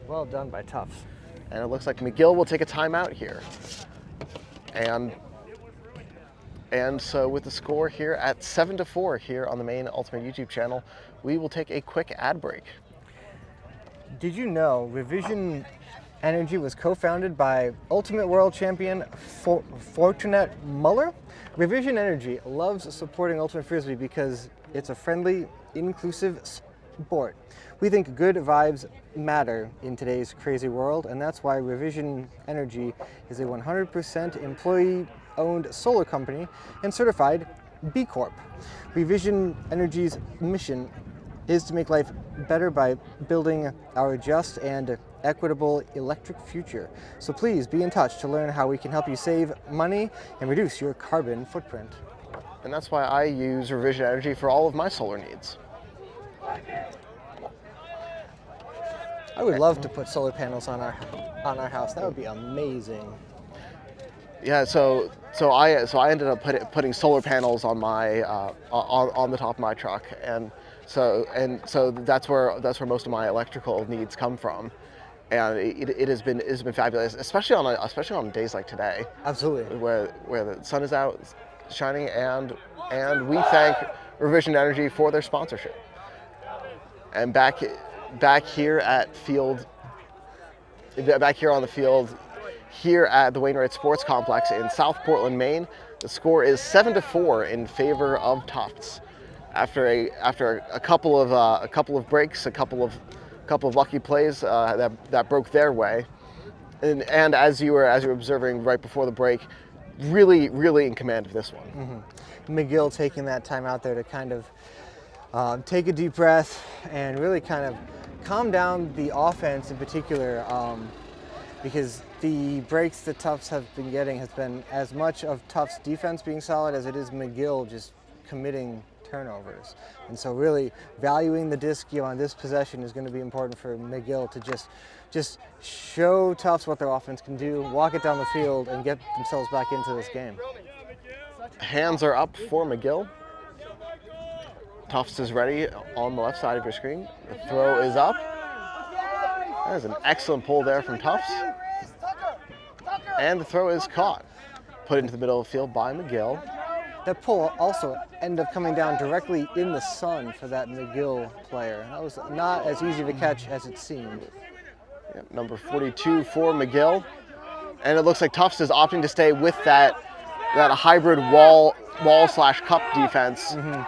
Well done by Tufts. And it looks like McGill will take a timeout here. And so with the score here at 7-4 here on the Maine Ultimate YouTube channel, we will take a quick ad break. Did you know Revision Energy was co-founded by Ultimate World Champion Fortunat Muller? Revision Energy loves supporting Ultimate Frisbee because it's a friendly, inclusive sport. We think good vibes matter in today's crazy world, and that's why Revision Energy is a 100% employee-owned solar company and certified B Corp. Revision Energy's mission is to make life better by building our just and equitable electric future. So please be in touch to learn how we can help you save money and reduce your carbon footprint. And that's why I use Revision Energy for all of my solar needs. I would love to put solar panels on our house. That would be amazing. Yeah, so I ended up putting solar panels on my on the top of my truck, and so that's where most of my electrical needs come from, and it has been fabulous, especially on days like today. Absolutely. Where the sun is out shining, and we thank Revision Energy for their sponsorship. And back here on the field. Here at the Wainwright Sports Complex in South Portland, Maine, the score is 7-4 in favor of Tufts. After a couple of breaks, a couple of lucky plays that broke their way, and as you were observing right before the break, really in command of this one. Mm-hmm. McGill taking that time out there to kind of take a deep breath and really kind of calm down the offense in particular, because the breaks that Tufts have been getting has been as much of Tufts' defense being solid as it is McGill just committing turnovers. And so really valuing the disc on this possession is going to be important for McGill to just show Tufts what their offense can do, walk it down the field, and get themselves back into this game. Hands are up for McGill. Tufts is ready on the left side of your screen. The throw is up. That is an excellent pull there from Tufts. And the throw is caught. Put into the middle of the field by McGill. That pull also ended up coming down directly in the sun for that McGill player. That was not as easy to catch as it seemed. Yep, number 42 for McGill. And it looks like Tufts is opting to stay with that hybrid wall/cup defense. Mm-hmm.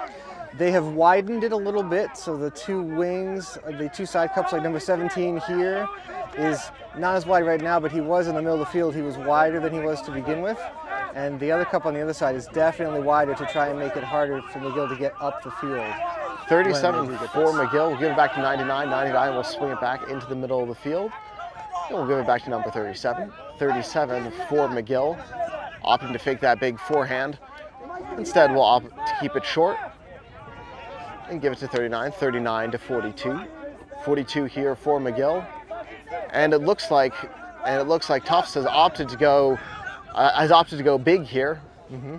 They have widened it a little bit, so the two wings, the two side cups, like number 17 here, is not as wide right now, but he was in the middle of the field. He was wider than he was to begin with. And the other cup on the other side is definitely wider to try and make it harder for McGill to get up the field. 37 for McGill. We'll give it back to 99. 99 will swing it back into the middle of the field. And we'll give it back to number 37. 37 for McGill, opting to fake that big forehand. Instead, we'll opt to keep it short and give it to 39. 39 to 42. 42 here for McGill. And it looks like Tufts has opted to go big here. Mm-hmm.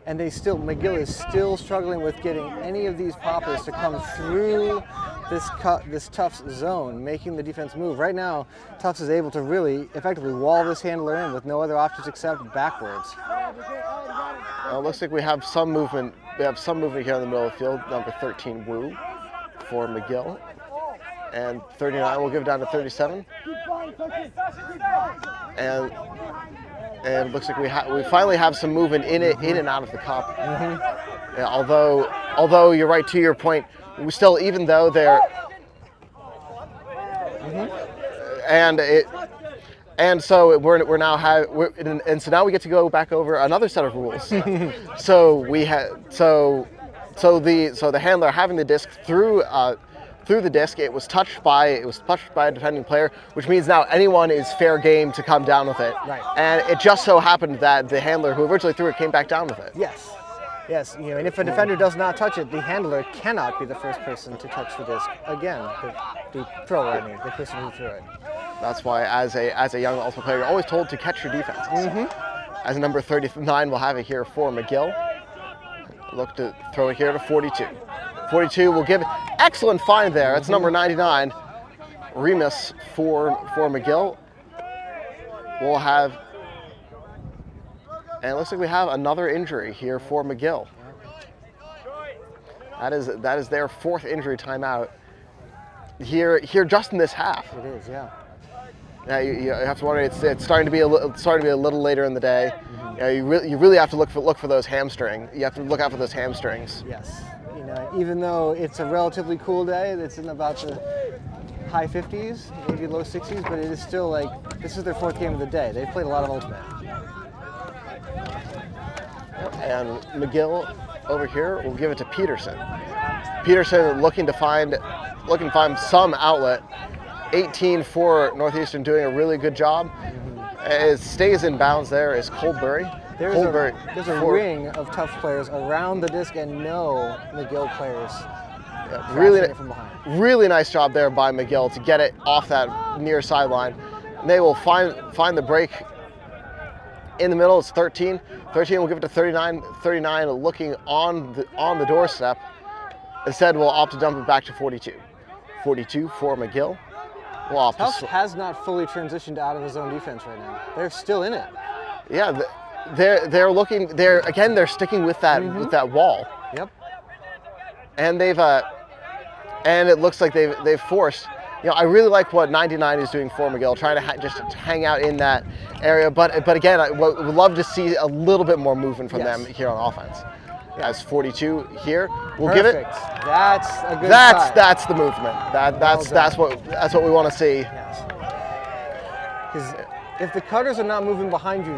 And McGill is still struggling with getting any of these poppers to come through this Tufts zone, making the defense move. Right now, Tufts is able to really effectively wall this handler in with no other options except backwards. It looks like we have some movement. We have some movement here in the middle of the field. Number 13 Wu for McGill. And 39 will give it down to 37. And it looks like we finally have some movement in and out of the cup. Mm-hmm. Yeah, although you're right, to your point, we still, even though they're and so now we get to go back over another set of rules. So the handler having the disc through the disc, it was touched by a defending player, which means now anyone is fair game to come down with it. Right. And it just so happened that the handler who originally threw it came back down with it. Yes, and if a defender does not touch it, the handler cannot be the first person to touch the disc. Again, the thrower, the person who threw it. That's why, as a young ultimate player, you're always told to catch your defenses. Mm-hmm. As number 39, we'll have it here for McGill. Look to throw it here to 42. 42 will give it. Excellent find there. That's number 99. Remus for McGill. We'll have. And it looks like we have another injury here for McGill. That is their fourth injury timeout here just in this half. It is, yeah. Now you have to wonder. It's starting to be a little later in the day. Mm-hmm. You really have to look for those hamstrings. You have to look out for those hamstrings. Yes. Even though it's a relatively cool day, it's in about the high 50s, maybe low 60s, but it is still like this is their fourth game of the day. They've played a lot of ultimate. And McGill over here will give it to Peterson. Peterson looking to find some outlet, 18 for Northeastern, doing a really good job. It stays in bounds there is Coldbury. There's a ring of Tufts players around the disc and no McGill players. Yeah, really nice job there by McGill to get it off that near sideline. They will find the break in the middle. It's 13. 13 will give it to 39. 39 looking on the doorstep. Instead, we'll opt to dump it back to 42. 42 for McGill. Tufts has not fully transitioned out of his own defense right now. They're still in it. Yeah, they're looking. They're sticking with that with that wall. Yep. And and it looks like they've forced. I really like what 99 is doing for McGill, trying to just hang out in that area. But again, I would love to see a little bit more movement from them here on offense. As 42 here, we'll give it. That's a good sign. That's the movement. That's what we want to see. Because if the cutters are not moving behind you,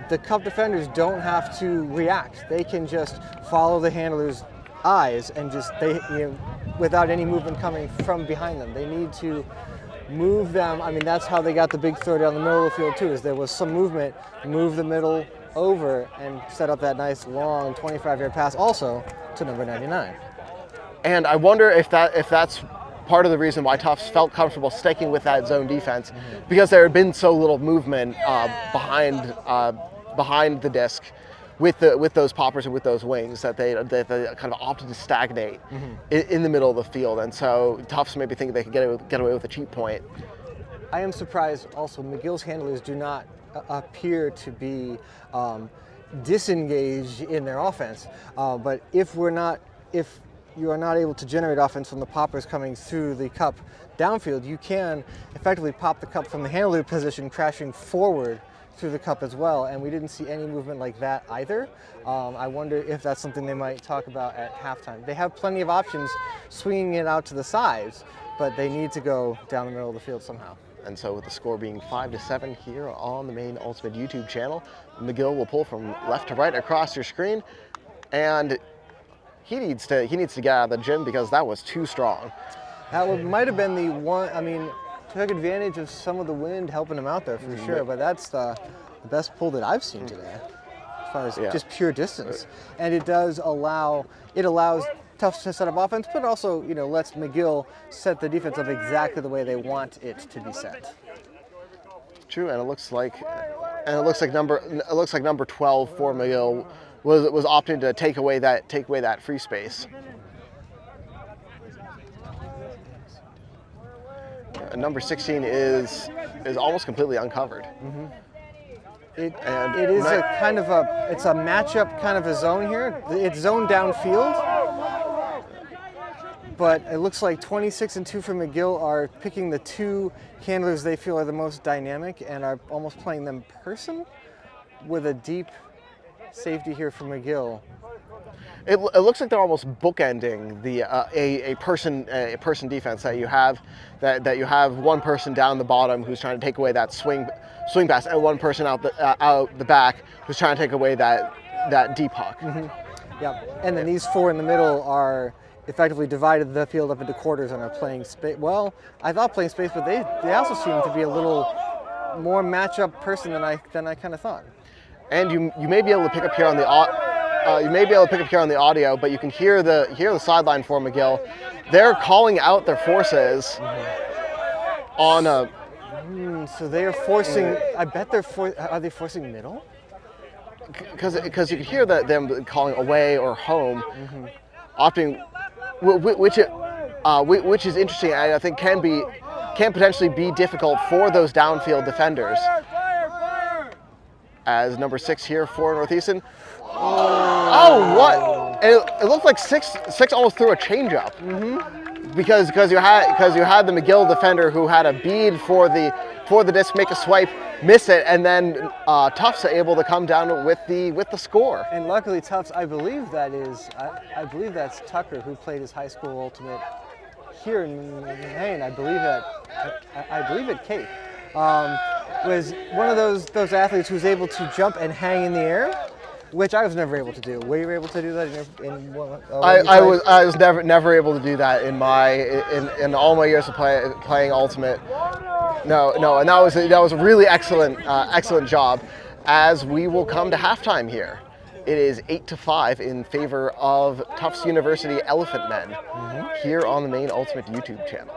the cup defenders don't have to react. They can just follow the handler's eyes and just without any movement coming from behind them. They need to move them. I mean, that's how they got the big throw down the middle of the field too. Is there was some movement, move the middle over and set up that nice long 25-yard pass also to number 99. And I wonder if that's part of the reason why Tufts felt comfortable sticking with that zone defense, because there had been so little movement behind the disc with those poppers and with those wings that they kind of opted to stagnate in the middle of the field, and so Tufts maybe think they could get away with a cheap point. I am surprised also McGill's handlers do not appear to be disengaged in their offense, but if you are not able to generate offense from the poppers coming through the cup downfield, you can effectively pop the cup from the handler position crashing forward through the cup as well, and we didn't see any movement like that either. I wonder if that's something they might talk about at halftime. They have plenty of options swinging it out to the sides, but they need to go down the middle of the field somehow. And so with the score being 5-7 here on the Maine Ultimate YouTube channel, McGill will pull from left to right across your screen, and he needs to get out of the gym because that was too strong. That might have been the one. I mean, took advantage of some of the wind helping him out there for sure, but that's the best pull that I've seen today as far as just pure distance. And it allows Tufts to set up offense, but also lets McGill set the defense up exactly the way they want it to be set. True, and it looks like number 12 for McGill was opting to take away that free space. Number 16 is almost completely uncovered. It is it's a matchup kind of a zone here. It's zone downfield, but it looks like 26 and 2 for McGill are picking the two handlers they feel are the most dynamic and are almost playing them person with a deep safety here for McGill. It looks like they're almost bookending the a person defense that you have one person down the bottom who's trying to take away that swing pass, and one person out the back who's trying to take away that deep hook. Yeah, and then these four in the middle are effectively divided the field up into quarters and are playing space. Well, I thought playing space, but they also seem to be a little more matchup person than I kind of thought. And you may be able to pick up here on the audio, but you can hear the sideline for McGill. They're calling out their forces on a. So they are forcing. I bet are they forcing middle? Because you can hear them calling away or home, opting, which is interesting, and I think can potentially be difficult for those downfield defenders. As number 6 here for Northeastern. Oh, what? It looked like six almost threw a changeup. Because you had the McGill defender who had a bead for the disc, make a swipe, miss it, and then Tufts are able to come down with the score. And luckily Tufts, I believe that's Tucker, who played his high school ultimate here in Maine. I believe at Cape. Was one of those athletes who was able to jump and hang in the air. which I was never able to do. Were you able to do that in when I you played? was never able to do that in all my years of playing Ultimate. No, and that was a really excellent job. As we will come to halftime here, it is 8-5 in favor of Tufts University Elephant Men here on the Maine Ultimate YouTube channel.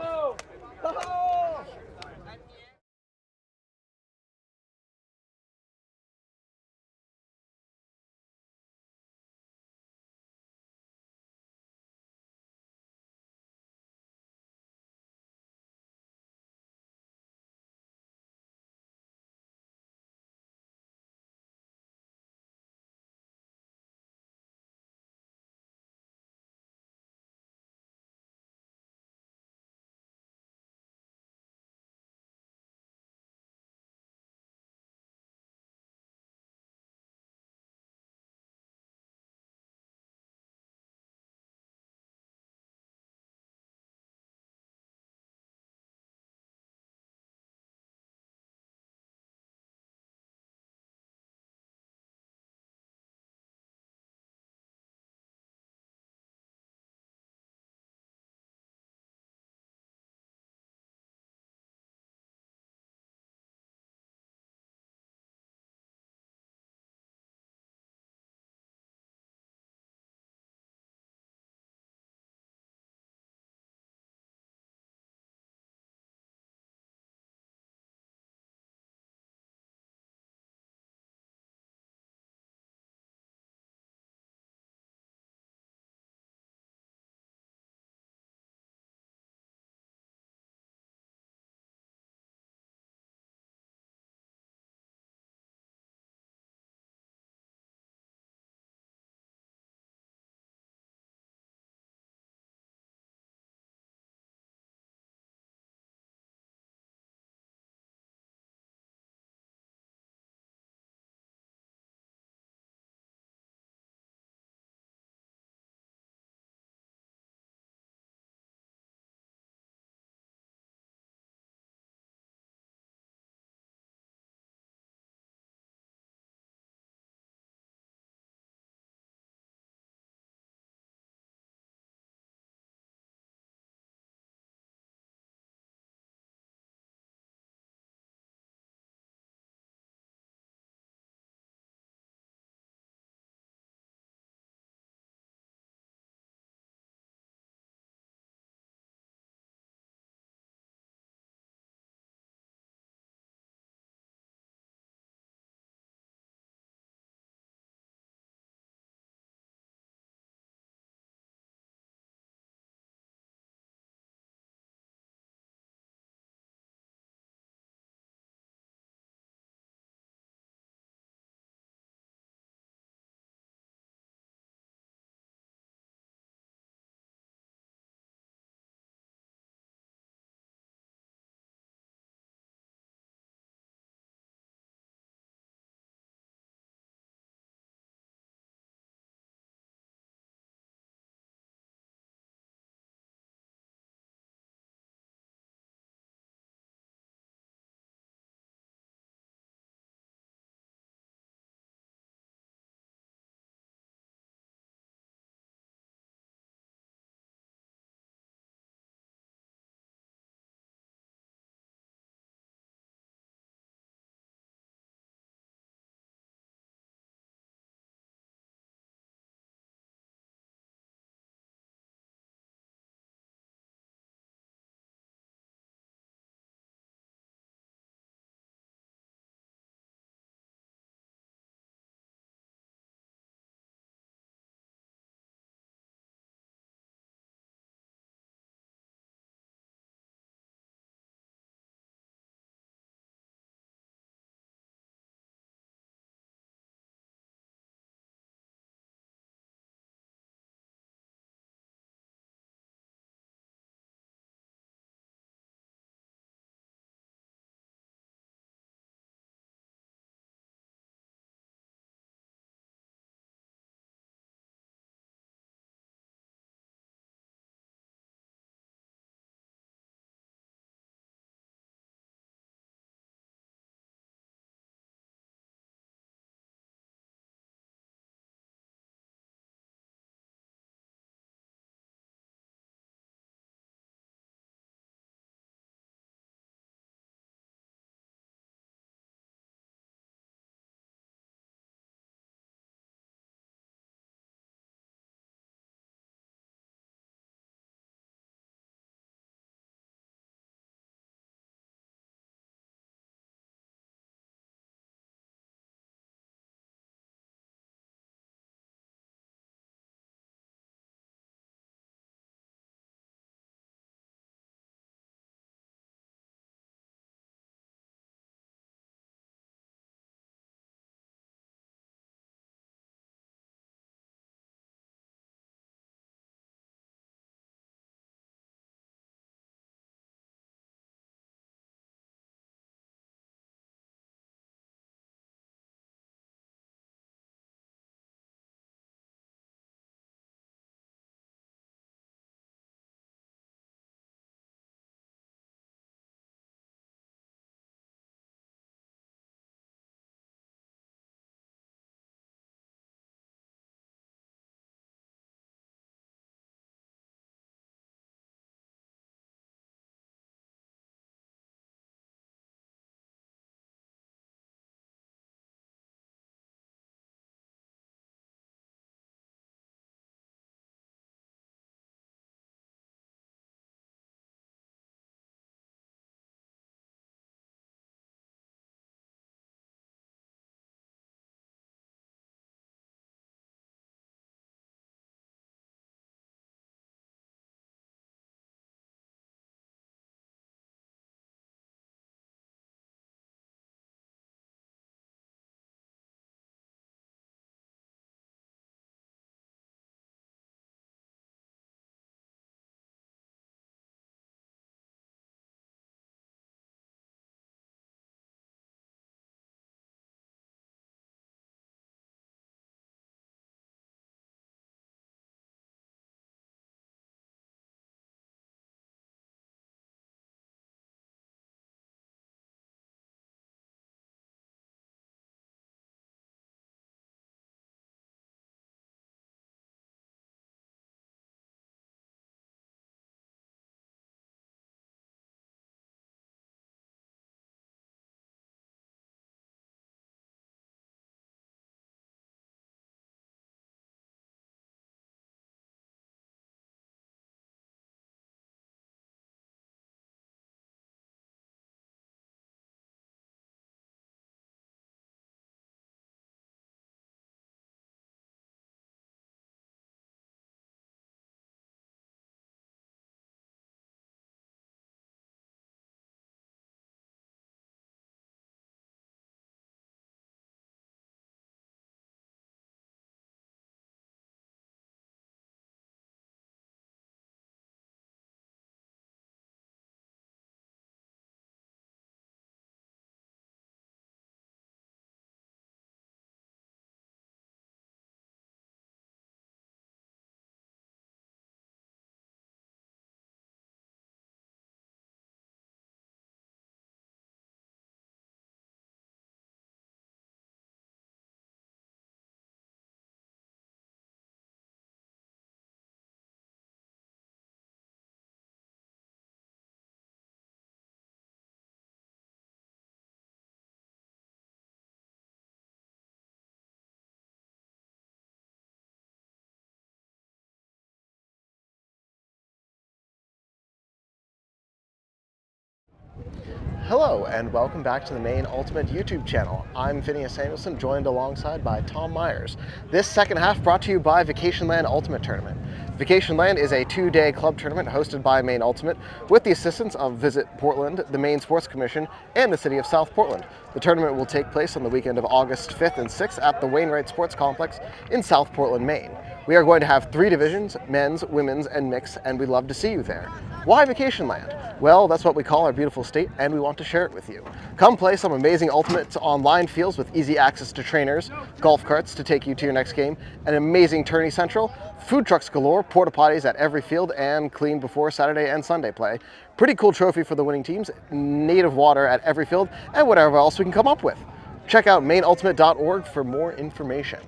Hello and welcome back to the Maine Ultimate YouTube channel. I'm Phineas Samuelson, joined alongside by Tom Myers. This second half brought to you by Vacationland Ultimate Tournament. Vacationland is a 2-day club tournament hosted by Maine Ultimate with the assistance of Visit Portland, the Maine Sports Commission, and the City of South Portland. The tournament will take place on the weekend of August 5th and 6th at the Wainwright Sports Complex in South Portland, Maine. We are going to have 3 divisions, men's, women's, and mixed, and we'd love to see you there. Why Vacationland? Well, that's what we call our beautiful state, and we want to share it with you. Come play some amazing Ultimate online fields with easy access to trainers, golf carts to take you to your next game, an amazing tourney central, food trucks galore, porta potties at every field, and clean before Saturday and Sunday play. Pretty cool trophy for the winning teams, native water at every field, and whatever else we can come up with. Check out maineultimate.org for more information.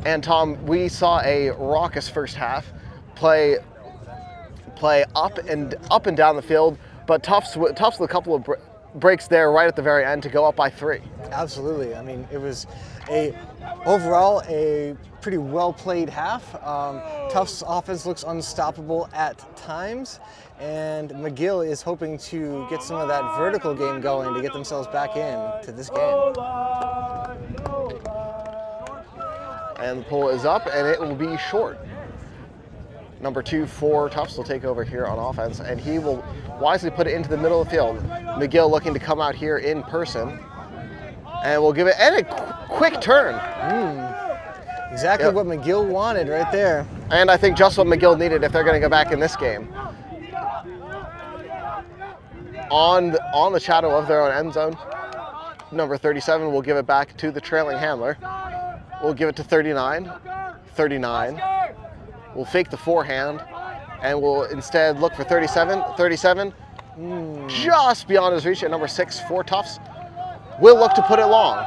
And Tom, we saw a raucous first half, play up and down the field, but Tufts with a couple of breaks there right at the very end to go up by 3. Absolutely. I mean, it was overall a pretty well played half. Tufts' offense looks unstoppable at times, and McGill is hoping to get some of that vertical game going to get themselves back into this game. And the pull is up, and it will be short. Number 2 for Tufts will take over here on offense, and he will wisely put it into the middle of the field. McGill looking to come out here in person, and we'll give it a quick turn. Exactly what McGill wanted right there. And I think just what McGill needed if they're going to go back in this game. On the shadow of their own end zone, number 37 will give it back to the trailing handler. We'll give it to 39. 39. We'll fake the forehand, and we'll instead look for 37. 37, just beyond his reach at number 6 for Tufts. We'll look to put it long.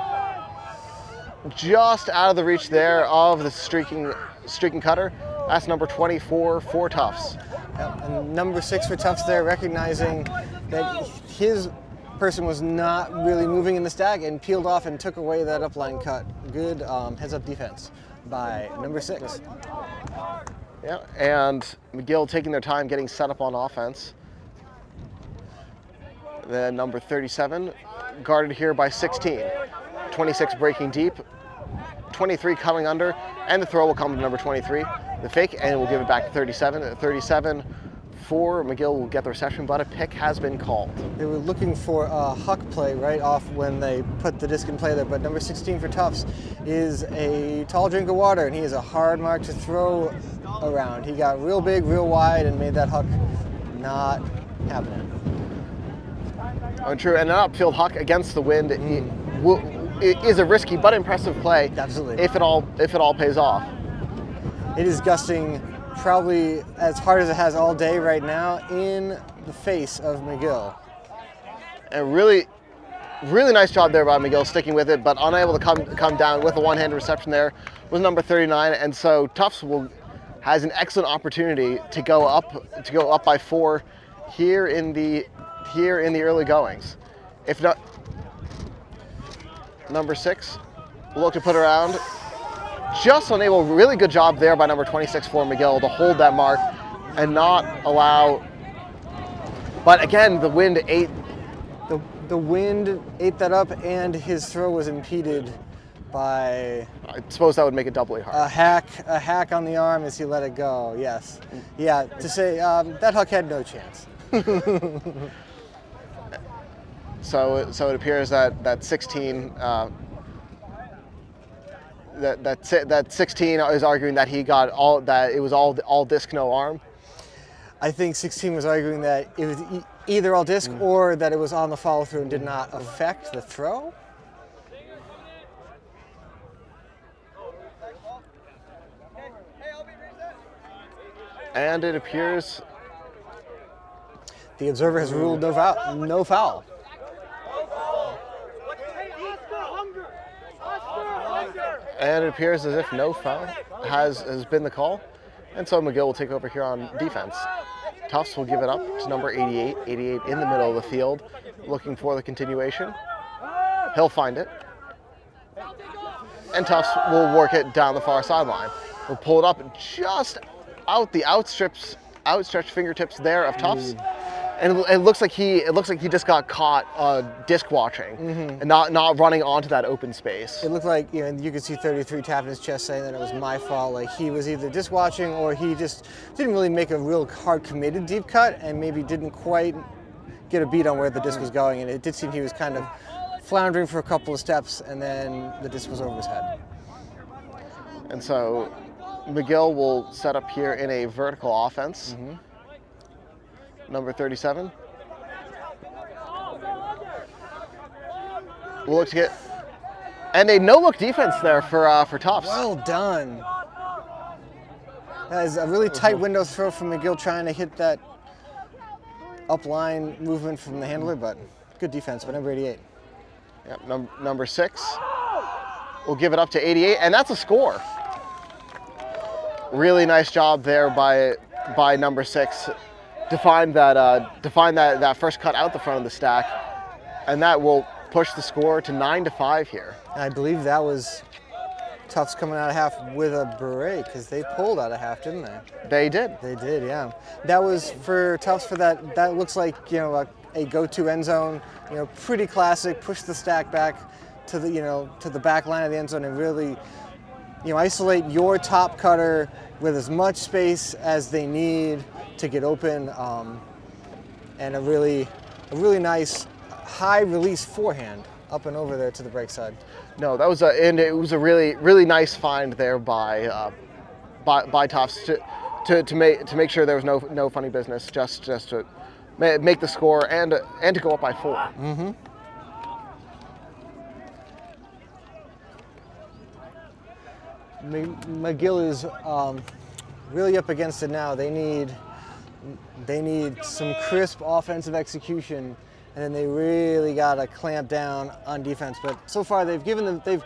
Just out of the reach there of the streaking cutter. That's number 24 for Tufts. And number 6 for Tufts there, recognizing that his person was not really moving in the stack and peeled off and took away that upline cut. Good heads-up defense by number 6. Yeah, and McGill taking their time getting set up on offense. Then number 37, guarded here by 16. 26 breaking deep, 23 coming under, and the throw will come to number 23. The fake, and we'll give it back to 37. 37 for McGill will get the reception, but a pick has been called. They were looking for a huck play right off when they put the disc in play there, but number 16 for Tufts is a tall drink of water, and he is a hard mark to throw around. He got real big, real wide, and made that huck not happening. True, and an upfield huck against the wind it is a risky but impressive play. Absolutely. If it all pays off. It is gusting probably as hard as it has all day right now in the face of McGill. And really nice job there by McGill sticking with it, but unable to come down with a one-handed reception there was number 39, and so Tufts has an excellent opportunity to go up by 4 here in the early goings. If not, number 6 will look to put around. Just unable, really good job there by number 26 for McGill to hold that mark and not allow. But again, the wind ate. The wind ate that up, and his throw was impeded by. I suppose that would make it doubly hard. A hack on the arm as he let it go. Yes, yeah. To say that huck had no chance. So it appears that 16. That 16 is arguing that he got it was all disc, no arm. I think 16 was arguing that it was either all disc or that it was on the follow through and did not affect the throw. And it appears the observer has ruled no foul. And it appears as if no foul has been the call. And so McGill will take over here on defense. Tufts will give it up to number 88. 88 in the middle of the field, looking for the continuation. He'll find it. And Tufts will work it down the far sideline. We'll pull it up just out the outstretched fingertips there of Tufts. And it looks like he just got caught disc watching and not running onto that open space. It looked like, you know, you could see 33 tapping his chest saying that it was my fault. Like he was either disc watching or he just didn't really make a real hard committed deep cut and maybe didn't quite get a beat on where the disc was going. And it did seem he was kind of floundering for a couple of steps and then the disc was over his head. And so McGill will set up here in a vertical offense. Number 37. We'll look to get, and a no-look defense there for Tufts. Well done. That is a really tight window throw from McGill trying to hit that up line movement from the handler, but good defense by number 88. Yep, number 6. We'll give it up to 88, and that's a score. Really nice job there by number 6 to find that first cut out the front of the stack, and that will push the score to 9-5 here. And I believe that was Tufts coming out of half with a break because they pulled out of half, didn't they? They did. They did, yeah. That was for Tufts for that. That looks like, you know, a go-to end zone. You know, pretty classic. Push the stack back to the, you know, to the back line of the end zone and really, you know, isolate your top cutter with as much space as they need to get open, and a really nice high release forehand up and over there to the break side. No, that was it was a really nice find there by Tufts to make sure there was no funny business, just to make the score and to go up by 4. McGill is really up against it now. They need some crisp offensive execution, and then they really got to clamp down on defense. But so far, they've been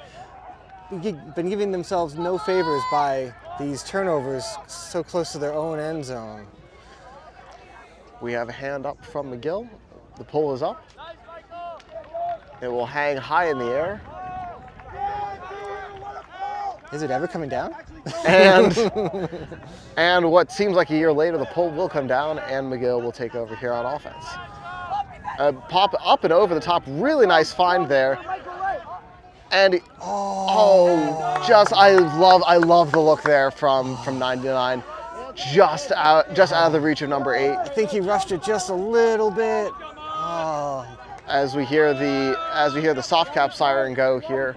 giving themselves no favors by these turnovers so close to their own end zone. We have a hand up from McGill. The pull is up. It will hang high in the air. Is it ever coming down? And what seems like a year later, the pull will come down and McGill will take over here on offense. Pop up and over the top, really nice find there. And I love the look there from 99, just out of the reach of number 8. I think he rushed it just a little bit. Oh. As we hear the soft cap siren go here.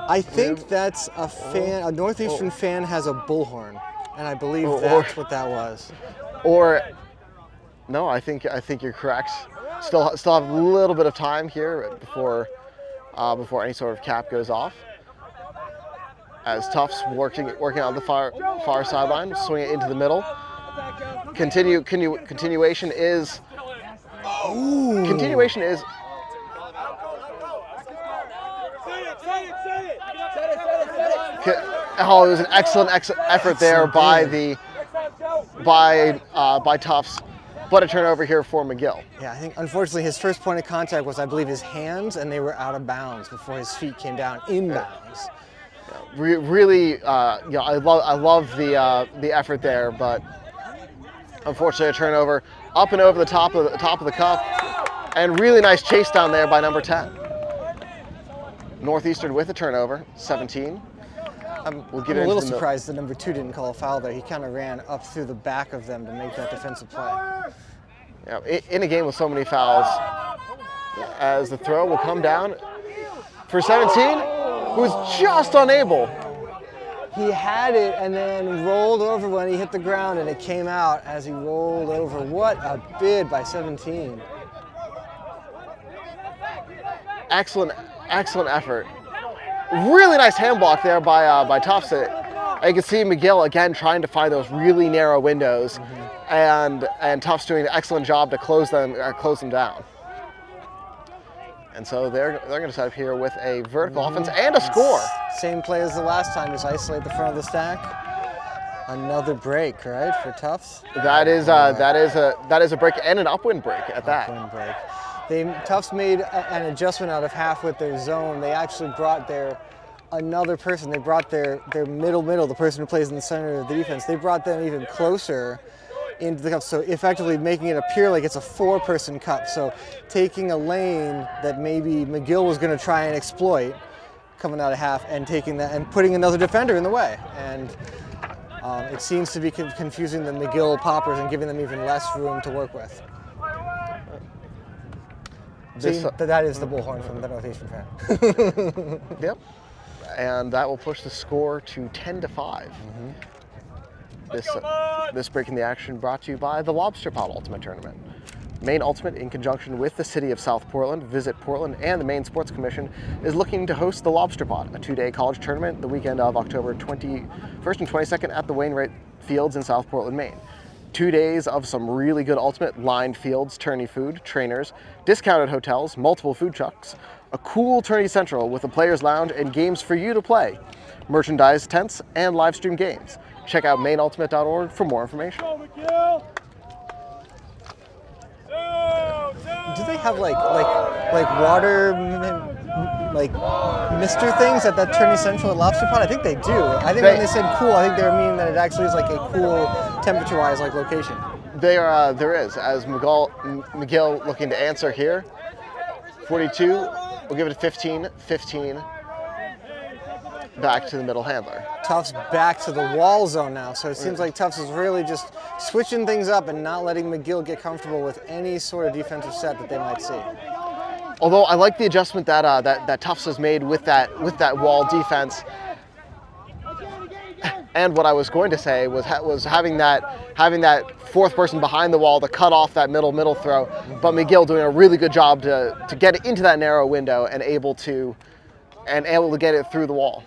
I think that's a fan. A Northeastern fan has a bullhorn, and I believe that's what that was. Or no, I think you're correct. Still have a little bit of time here before any sort of cap goes off. As Tufts working on the far sideline, swing it into the middle. Continuation is. Continuation is. Oh, it was an excellent effort there by Tufts, but a turnover here for McGill. Yeah, I think unfortunately his first point of contact was, I believe, his hands, and they were out of bounds before his feet came down inbounds. Really, I love the effort there, but unfortunately a turnover up and over the top of the cup, and really nice chase down there by number 10. Northeastern with a turnover, 17. I'm a little surprised that number 2 didn't call a foul there. He kind of ran up through the back of them to make that defensive play. Yeah, in a game with so many fouls, as the throw will come down for 17, who's just unable. He had it and then rolled over when he hit the ground, and it came out as he rolled over. What a bid by 17. Excellent effort. Really nice hand block there by Tufts. You can see McGill again trying to find those really narrow windows, and Tufts doing an excellent job to close them down. And so they're going to set up here with a vertical offense and a score. Same play as the last time, just isolate the front of the stack. Another break, right, for Tufts? That is a break and an upwind break at that. Upwind break. Tufts made an adjustment out of half with their zone. They actually brought another person. They brought their middle, the person who plays in the center of the defense. They brought them even closer into the cup. So effectively making it appear like it's a 4-person cup. So taking a lane that maybe McGill was going to try and exploit coming out of half and taking that and putting another defender in the way. And it seems to be confusing the McGill poppers and giving them even less room to work with. That is the bullhorn from the Northeastern fan. Yep. And that will push the score to 10-5. This breaking the action brought to you by the Lobster Pot Ultimate Tournament. Maine Ultimate, in conjunction with the City of South Portland, Visit Portland, and the Maine Sports Commission, is looking to host the Lobster Pot, a 2-day college tournament the weekend of October 21st and 22nd at the Wainwright Fields in South Portland, Maine. 2 days of some really good ultimate lined fields, tourney food, trainers, discounted hotels, multiple food trucks, a cool tourney central with a player's lounge and games for you to play, merchandise, tents, and live stream games. Check out maineultimate.org for more information. Do they have like water mister things at that Tourney Central at Lobster Pot? I think they do. I think when they said cool, I think they were meaning that it actually is like a cool temperature-wise like location. There is, as McGill looking to answer here. 42, we'll give it a 15, 15, back to the middle handler. Tufts back to the wall zone now, so it seems like Tufts is really just switching things up and not letting McGill get comfortable with any sort of defensive set that they might see. Although I like the adjustment that Tufts has made with that wall defense. And what I was going to say was having that fourth person behind the wall to cut off that middle throw, but McGill doing a really good job to get it into that narrow window and able to get it through the wall.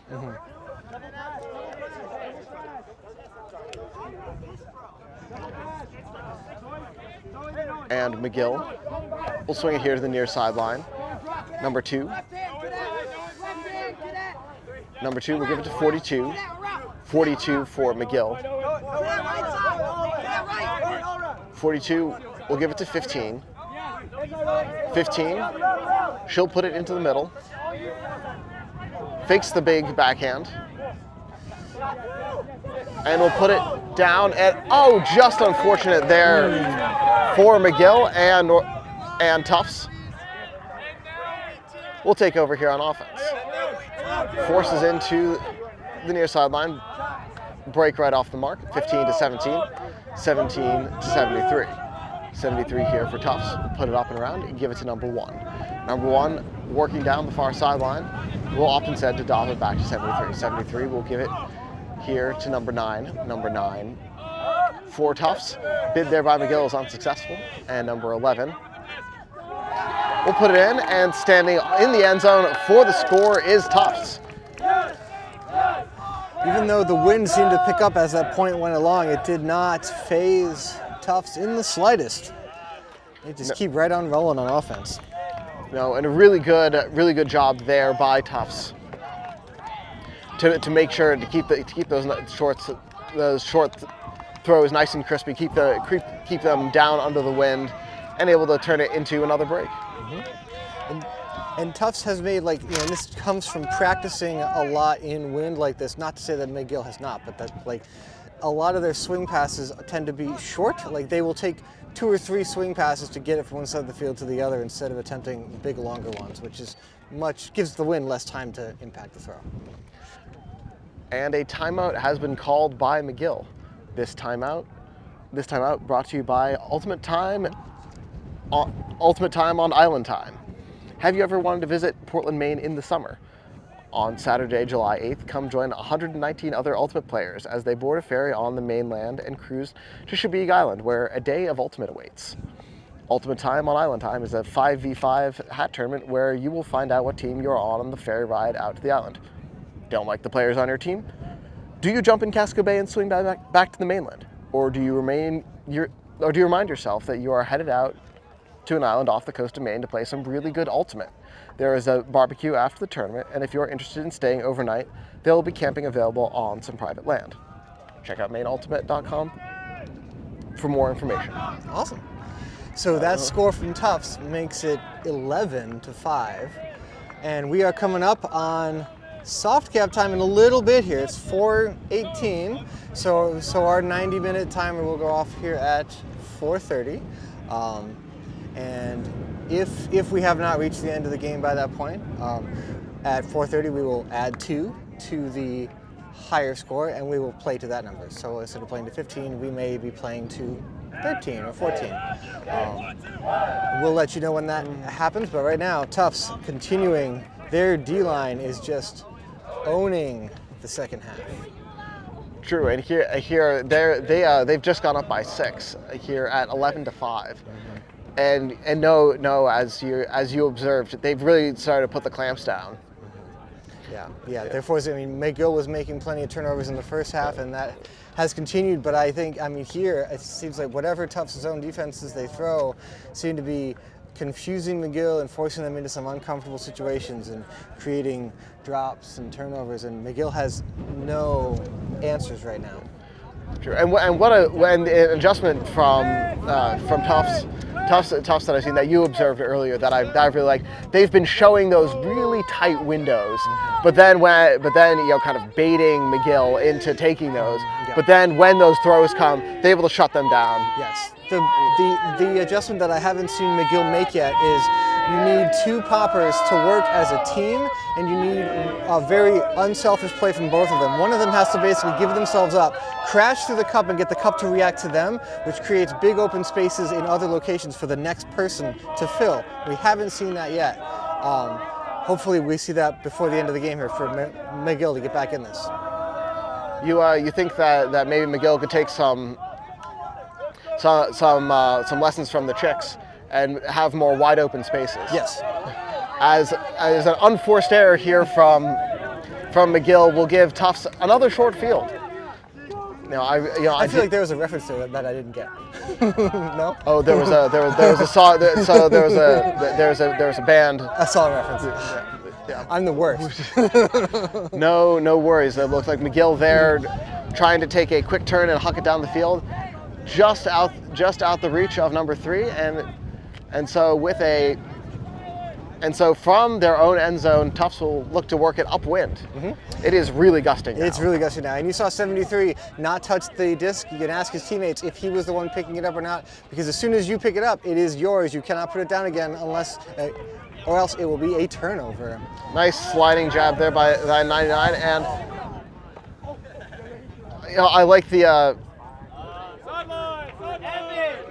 And McGill will swing it here to the near sideline. Number two. Number two will give it to 42. 42 for McGill. 42 will give it to 15. 15, she'll put it into the middle. Fakes the big backhand. And will put it down at, just unfortunate there for McGill and Tufts. We'll take over here on offense. Forces into the near sideline, break right off the mark, 15 to 17, 17 to 73. 73 here for Tufts. Put it up and around and give it to number one. Number one working down the far sideline will opt instead to dial it back to 73. 73 will give it here to number nine. Number nine for Tufts. Bid there by McGill is unsuccessful. And number 11 will put it in, and standing in the end zone for the score is Tufts. Even though the wind seemed to pick up as that point went along, it did not phase Tufts in the slightest. They just keep right on rolling on offense. No, and a really good job there by Tufts to make sure to keep those short throws nice and crispy, keep them down under the wind, and able to turn it into another break. And Tufts has made, this comes from practicing a lot in wind like this. Not to say that McGill has not, but that a lot of their swing passes tend to be short. Like they will take 2 or 3 swing passes to get it from one side of the field to the other instead of attempting big, longer ones, which is gives the wind less time to impact the throw. And a timeout has been called by McGill. This timeout brought to you by Ultimate Time on Island Time. Have you ever wanted to visit Portland, Maine in the summer? On Saturday, July 8th, come join 119 other Ultimate players as they board a ferry on the mainland and cruise to Chebeague Island, where a day of Ultimate awaits. Ultimate Time on Island Time is a 5v5 hat tournament where you will find out what team you're on the ferry ride out to the island. Don't like the players on your team? Do you jump in Casco Bay and swing back to the mainland? Or do you remind yourself that you are headed out to an island off the coast of Maine to play some really good Ultimate? There is a barbecue after the tournament, and if you're interested in staying overnight, there will be camping available on some private land. Check out maineultimate.com for more information. Awesome. So that score from Tufts makes it 11-5, and we are coming up on soft cap time in a little bit here. It's 4:18, so our 90-minute timer will go off here at 4:30, and if we have not reached the end of the game by that point, at 4:30 we will add 2 to the higher score, and we will play to that number. So instead of playing to 15, we may be playing to 13 or 14. We'll let you know when that happens, but right now, Tufts continuing. Their D-line is just owning the second half. True, and here they've just gone up by 6 here at 11-5, and no, as you observed, they've really started to put the clamps down. Yeah. Therefore, McGill was making plenty of turnovers in the first half, and that has continued. But I think, here it seems like whatever Tufts' zone defenses they throw seem to be confusing McGill and forcing them into some uncomfortable situations and creating drops and turnovers. And McGill has no answers right now. True, and what an adjustment from Tufts that I've seen that you observed earlier that I really like. They've been showing those really tight windows, but then kind of baiting McGill into taking those. But then when those throws come, they're able to shut them down. Yes. The adjustment that I haven't seen McGill make yet is you need 2 poppers to work as a team, and you need a very unselfish play from both of them. One of them has to basically give themselves up, crash through the cup, and get the cup to react to them, which creates big open spaces in other locations for the next person to fill. We haven't seen that yet. Hopefully we see that before the end of the game here for McGill to get back in this. You think that maybe McGill could take some lessons from the Chicks and have more wide open spaces? Yes. As an unforced error here from McGill will give Tufts another short field. I feel like there was a reference to it that I didn't get. No? Oh, there was a band. A song reference. Yeah. I'm the worst. No worries. It looked like McGill there trying to take a quick turn and huck it down the field, just out the reach of number 3, and so from their own end zone, Tufts will look to work it upwind. It is really gusting now. It's really gusting now. And you saw 73 not touch the disc. You can ask his teammates if he was the one picking it up or not, because as soon as you pick it up, it is yours. You cannot put it down again unless, or else it will be a turnover. Nice sliding jab there by 99, and I like the.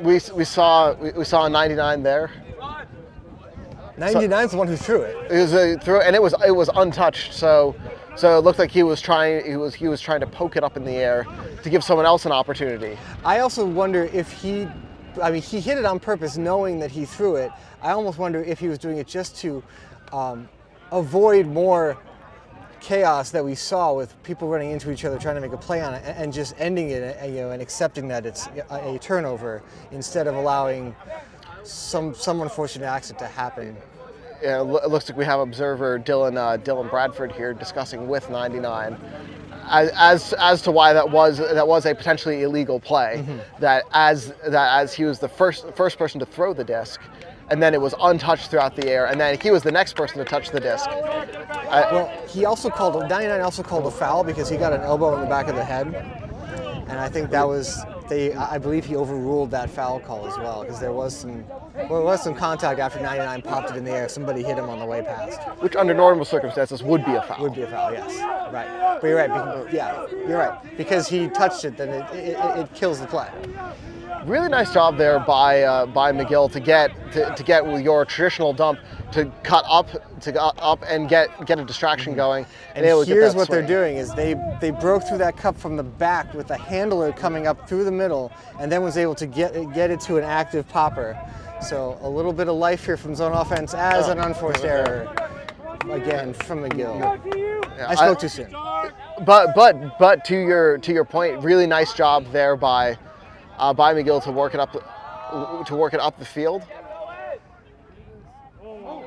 We saw a 99 there. 99's the one who threw it. It was a throw, and it was untouched. So it looked like he was trying to poke it up in the air to give someone else an opportunity. I also wonder if he hit it on purpose, knowing that he threw it. I almost wonder if he was doing it just to avoid more chaos that we saw with people running into each other trying to make a play on it, and just ending it, and accepting that it's a turnover instead of allowing some unfortunate accident to happen. Yeah, it looks like we have observer Dylan Bradford here discussing with 99 as to why that was a potentially illegal play. That as he was the first person to throw the disc, and then it was untouched throughout the air, and then he was the next person to touch the disc. Well, he also called 99 also called a foul because he got an elbow in the back of the head, and I think that was. I believe he overruled that foul call as well, because there was some contact after 99 popped it in the air. Somebody hit him on the way past. Which under normal circumstances would be a foul. Would be a foul, yes. Right. But you're right. You're right. Because he touched it, then it kills the play. Really nice job there by McGill to get with your traditional dump to cut up and get a distraction going. And here's what they're doing is they broke through that cup from the back with the handler coming up through the middle, and then was able to get it to an active popper. So a little bit of life here from zone offense as an unforced error again from McGill. Yeah, I spoke too soon. But to your point, really nice job there by McGill to work it up the field.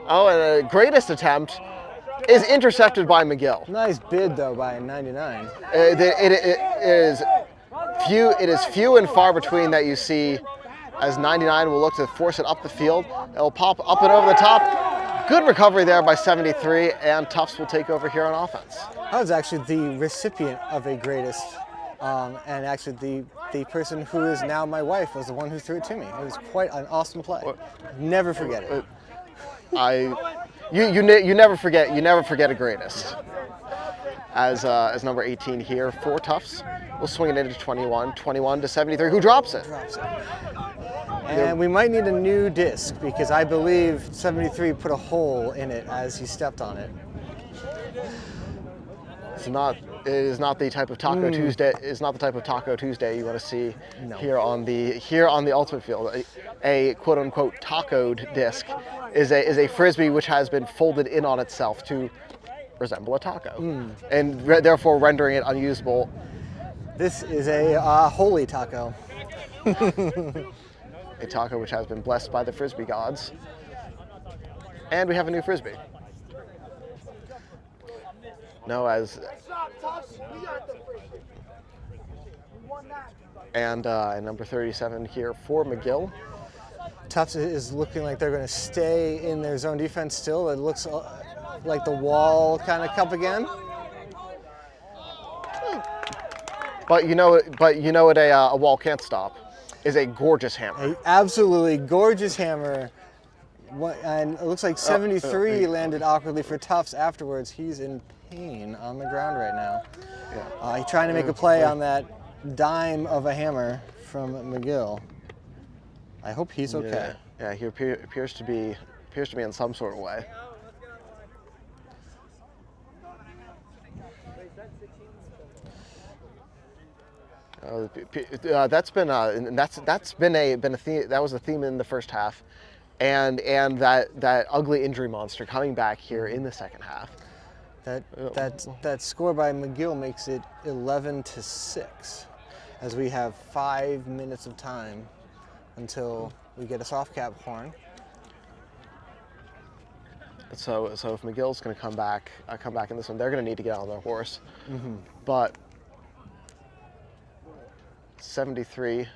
Oh, and the greatest attempt is intercepted by McGill. Nice bid though by 99. It is few and far between that you see as 99 will look to force it up the field. It will pop up and over the top. Good recovery there by 73, and Tufts will take over here on offense. I was actually the recipient of a greatest, and actually the person who is now my wife was the one who threw it to me. It was quite an awesome play. Never forget it. You never forget a greatest. As number 18 here for Tufts, we'll swing it into 21 to 73. Who drops it? And we might need a new disc because I believe 73 put a hole in it as he stepped on it. It is not the type of Taco Tuesday. Is not the type of Taco Tuesday you want to see here on the Ultimate Field. A quote unquote tacoed disc is a frisbee which has been folded in on itself to resemble a taco, and therefore rendering it unusable. This is a holy taco. A taco which has been blessed by the frisbee gods. And we have a new frisbee. No, and number 37 here for McGill. Tufts is looking like they're going to stay in their zone defense still. It looks like the wall kind of cup again. But you know what a wall can't stop is a gorgeous hammer. An absolutely gorgeous hammer. And it looks like 73 landed awkwardly for Tufts afterwards. He's in pain on the ground right now. Yeah. He's trying to make a play on that dime of a hammer from McGill. I hope he's okay. Yeah, he appears to be in some sort of way. That's been a theme. That was a theme in the first half, and that ugly injury monster coming back here in the second half. That score by McGill makes it 11-6, as we have 5 minutes of time until we get a soft cap horn. So if McGill's going to come back in this one, they're going to need to get on their horse. But 73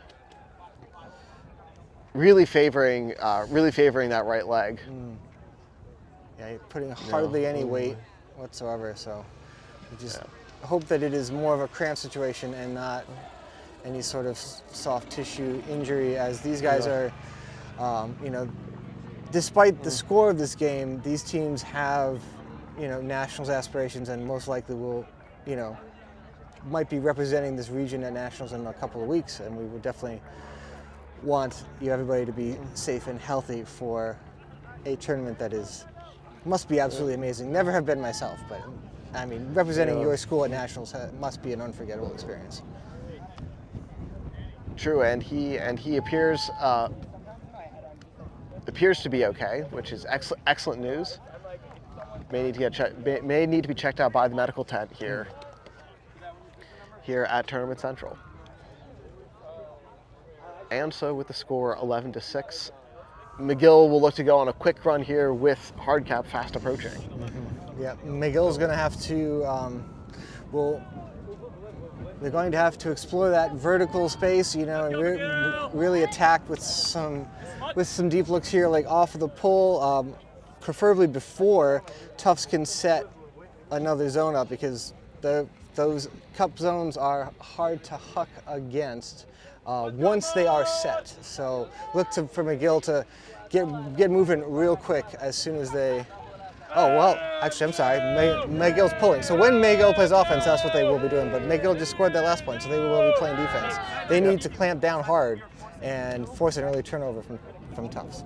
really favoring that right leg. Yeah, you're putting hardly any weight whatsoever, so you just hope that it is more of a cramp situation and not any sort of soft tissue injury, as these guys are, despite the score of this game, these teams have, nationals aspirations and most likely will, might be representing this region at nationals in a couple of weeks, and we would definitely want everybody to be safe and healthy for a tournament that must be absolutely amazing. Never have been myself, but I mean, representing your school at nationals must be an unforgettable experience. True, and he appears to be okay, which is excellent news. May need to be checked out by the medical tent here at Tournament Central. And so with the score 11-6, McGill will look to go on a quick run here with hard cap fast approaching. Yeah, McGill's going to have to, they're going to have to explore that vertical space, and really attack with some deep looks here, like off of the pole, preferably before Tufts can set another zone up, because those cup zones are hard to huck against once they are set. So look for McGill to get moving real quick as soon as they. Oh, well, actually, I'm sorry. McGill's pulling. So when McGill plays offense, that's what they will be doing. But McGill just scored that last point, so they will be playing defense. They need to clamp down hard and force an early turnover from Tufts.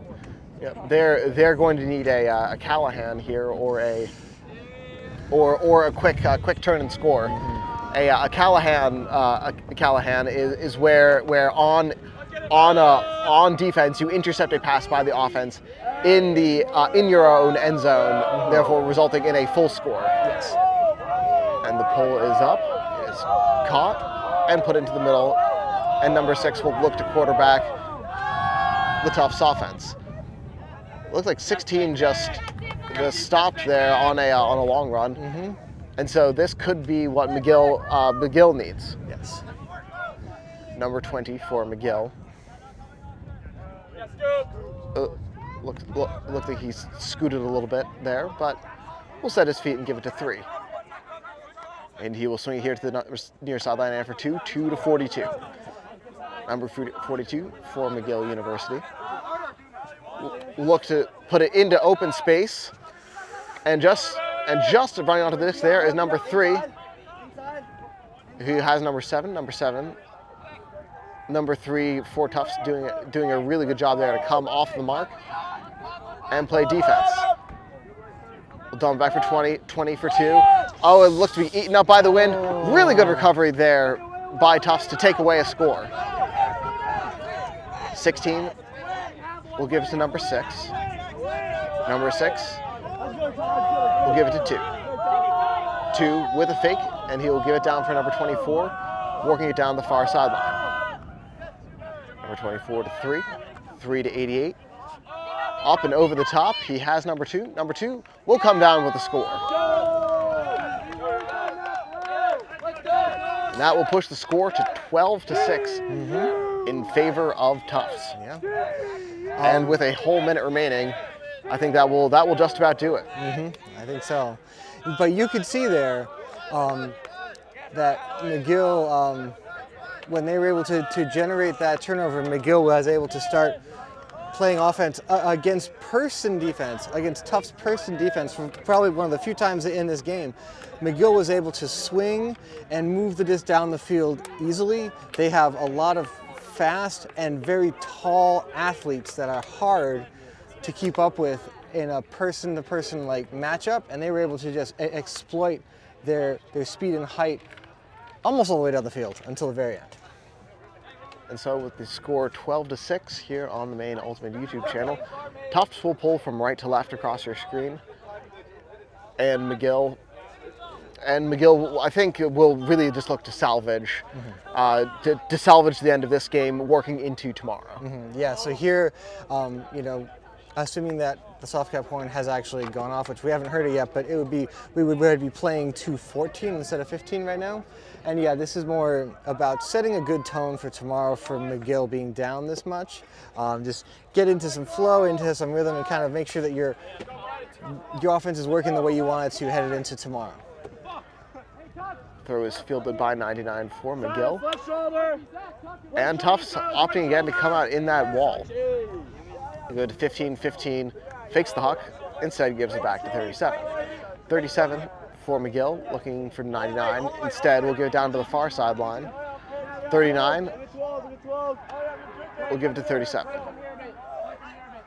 Yep. They're going to need a Callahan here, or a quick turn and score. A Callahan is where on defense you intercept a pass by the offense in your own end zone, therefore resulting in a full score. Yes. And the pull is up, is caught and put into the middle, and number 6 will look to quarterback the Tufts offense. Looks like 16 just stopped there on a long run, and so this could be what McGill needs. Yes. Number 20 for McGill. Looked like he scooted a little bit there, but will set his feet and give it to 3. And he will swing it here to the near sideline and for 2 to 42. Number 42 for McGill University. Look to put it into open space, and just running onto this there is number 3, who has number 7. Number 3 for Tufts doing a really good job there to come off the mark and play defense. We'll dump back for 20 for 2. Oh, it looks to be eaten up by the wind. Really good recovery there by Tufts to take away a score. 16 will give it to number 6. Number 6 will give it to 2. 2 with a fake, and he will give it down for number 24, working it down the far sideline. Number 24 to 3, 3 to 88. Up and over the top, he has number 2. Number 2 will come down with a score. And that will push the score to 12 to 6 in favor of Tufts. Yeah. And with a whole minute remaining, I think that will just about do it. I think so. But you could see there that McGill, when they were able to generate that turnover, McGill was able to start playing offense against person defense, against Tufts person defense, for probably one of the few times in this game. McGill was able to swing and move the disc down the field easily. They have a lot of fast and very tall athletes that are hard to keep up with in a person-to-person like matchup, and they were able to just exploit their speed and height almost all the way down the field until the very end. And so with the score 12 to 6 here on the Maine Ultimate YouTube channel, Tufts will pull from right to left across your screen, and McGill, I think, will really just look to salvage, to salvage the end of this game, working into tomorrow. Yeah. So here, you know, assuming that the soft cap horn has actually gone off, which we haven't heard it yet, but it would be we would be playing to 14 instead of 15 right now. And yeah, this is more about setting a good tone for tomorrow for McGill being down this much. Just get into some flow, into some rhythm, and kind of make sure that your offense is working the way you want it to headed into tomorrow. Throw is fielded by 99 for McGill. And Tufts opting again to come out in that wall. Go to 15-15, fakes the huck, instead gives it back to 37. 37 for McGill, looking for 99. Instead, we'll give it down to the far sideline. 39, we'll give it to 37.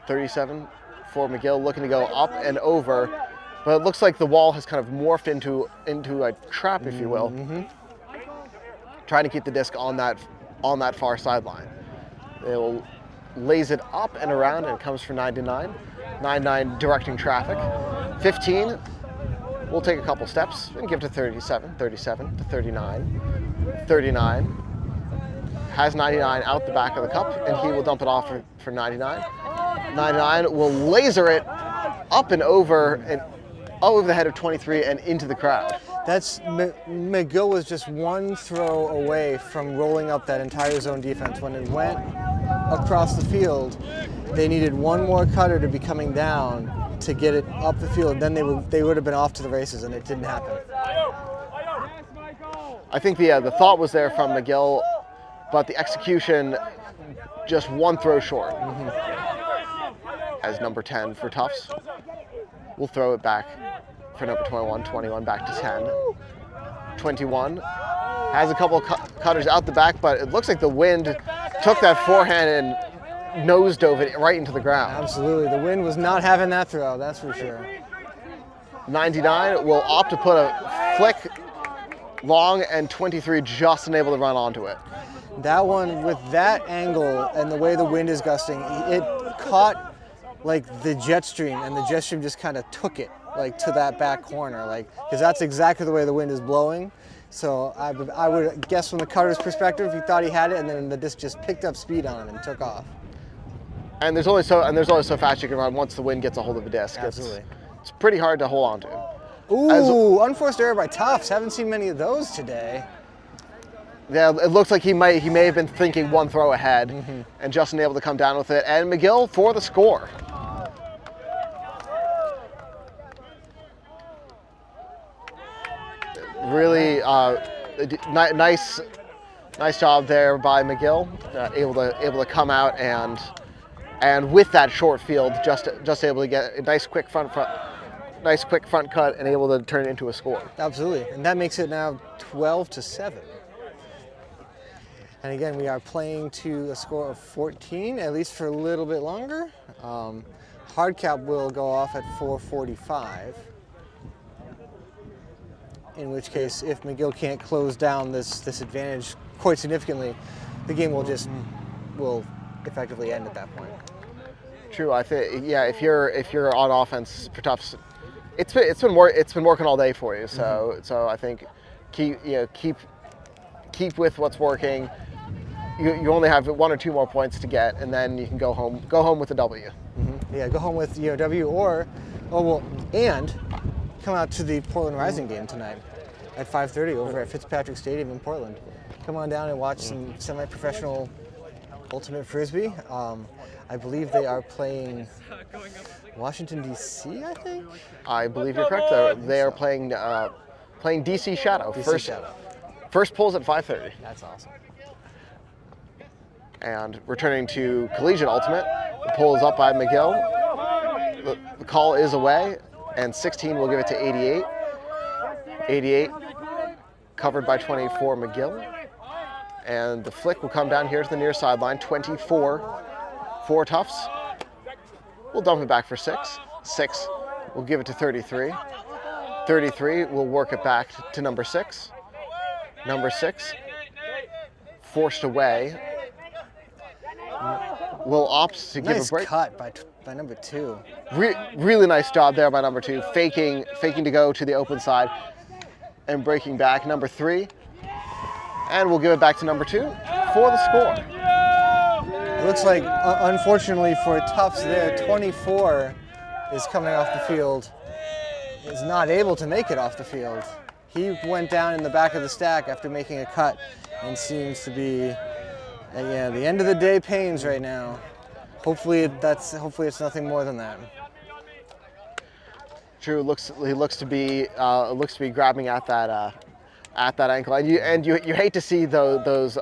37 for McGill, looking to go up and over, but it looks like the wall has kind of morphed into a trap, if you will. Trying to keep the disc on that far sideline. They will lays it up and around, and it comes for 99. 99 directing traffic. 15 will take a couple steps and give to 37. 37 to 39. 39 has 99 out the back of the cup, and he will dump it off for 99. 99 will laser it up and over the head of 23 and into the crowd. That's McGill was just one throw away from rolling up that entire zone defense. When it went across the field, they needed one more cutter to be coming down to get it up the field, and then they would have been off to the races, and it didn't happen. I think the thought was there from McGill, but the execution just one throw short. As number 10 for Tufts, we'll throw it back for number 21. 21 back to 10. 21 has a couple cutters out the back, but it looks like the wind took that forehand and nose dove it right into the ground. Absolutely, the wind was not having that throw, that's for sure. 99 will opt to put a flick long, and 23 just unable to run onto it. That one, with that angle and the way the wind is gusting, it caught like the jet stream, and the jet stream just kind of took it like to that back corner, like, because that's exactly the way the wind is blowing. So I would guess from the cutter's perspective, he thought he had it, and then the disc just picked up speed on him and took off. And there's only so fast you can run once the wind gets a hold of a disc. Absolutely. It's pretty hard to hold on to. Ooh, unforced error by Tufts. Haven't seen many of those today. Yeah, it looks like he may have been thinking one throw ahead and just unable to come down with it. And McGill for the score. really nice job there by McGill, able to come out and with that short field, just able to get a nice quick front cut and able to turn it into a score. Absolutely, and that makes it now 12-7. And again, we are playing to a score of 14, at least for a little bit longer. Hard cap will go off at 4:45. In which case, if McGill can't close down this advantage quite significantly, the game will effectively end at that point. True, I think if you're on offense for Tufts, it's been working all day for you. So I think keep with what's working. You only have 1 or 2 more points to get, and then you can go home with a W. Yeah, go home with W and come out to the Portland Rising game tonight at 5:30 over at Fitzpatrick Stadium in Portland. Come on down and watch some semi-professional ultimate frisbee. I believe they are playing Washington D.C. I think. I believe you're correct. They are playing DC Shadow. First pulls at 5:30. That's awesome. And returning to Collegiate Ultimate, the pull is up by McGill. The call is away, and 16 will give it to 88. 88 covered by 24 McGill. And the flick will come down here to the near sideline, 24 for Tufts. We'll dump it back for 6. 6 will give it to 33. 33 will work it back to number 6. Number 6 forced away. Will opt to give a break. Nice cut by number 2. Really nice job there by number 2, faking to go to the open side and breaking back. Number 3, and we'll give it back to number 2 for the score. It looks like, unfortunately for Tufts there, 24 is coming off the field, is not able to make it off the field. He went down in the back of the stack after making a cut and seems to be the end of the day pains right now. Hopefully it's nothing more than that. True, he looks to be grabbing at that ankle, and you hate to see those.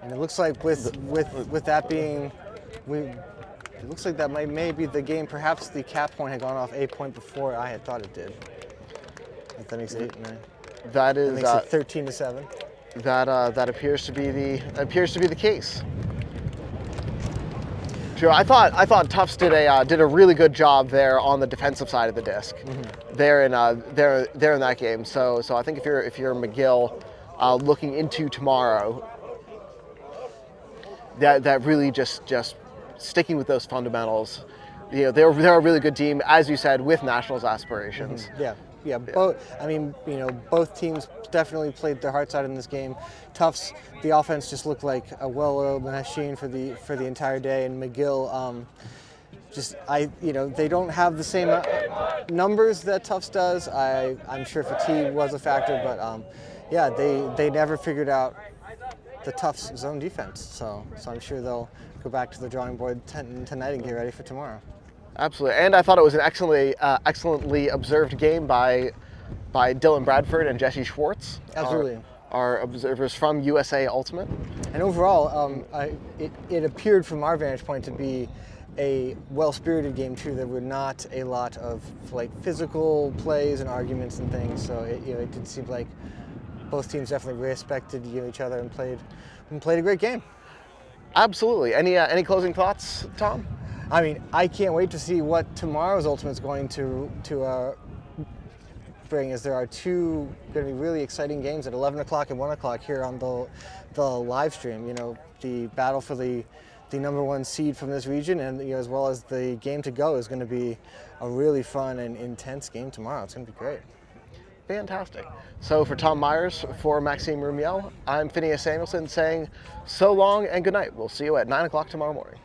And it looks like with that being, it looks like that maybe the game. Perhaps the cap point had gone off a point before I had thought it did. That makes it 8-9. That is. That makes it 13-7. That appears to be the case. Sure, I thought Tufts did a really good job there on the defensive side of the disc. There in that game. So I think if you're McGill, looking into tomorrow, that really just sticking with those fundamentals. They're a really good team, as you said, with nationals aspirations. Yeah. Both teams definitely played their hearts out in this game. Tufts, the offense just looked like a well-oiled machine for the entire day, and McGill, they don't have the same numbers that Tufts does. I'm sure fatigue was a factor, but they never figured out the Tufts zone defense. So I'm sure they'll go back to the drawing board tonight and get ready for tomorrow. Absolutely, and I thought it was an excellently observed game by Dylan Bradford and Jesse Schwartz. Absolutely. Our observers from USA Ultimate. And overall, it appeared from our vantage point to be a well-spirited game too. There were not a lot of physical plays and arguments and things. So it did seem like both teams definitely respected each other and played a great game. Absolutely. Any closing thoughts, Tom? I mean, I can't wait to see what tomorrow's Ultimate is going to bring, as there are two going to be really exciting games at 11 o'clock and 1 o'clock here on the live stream. The battle for the number 1 seed from this region, and as well as the game to go is going to be a really fun and intense game tomorrow. It's going to be great. Fantastic. So for Tom Myers, for Maxime Rumiel, I'm Phineas Samuelson saying so long and good night. We'll see you at 9 o'clock tomorrow morning.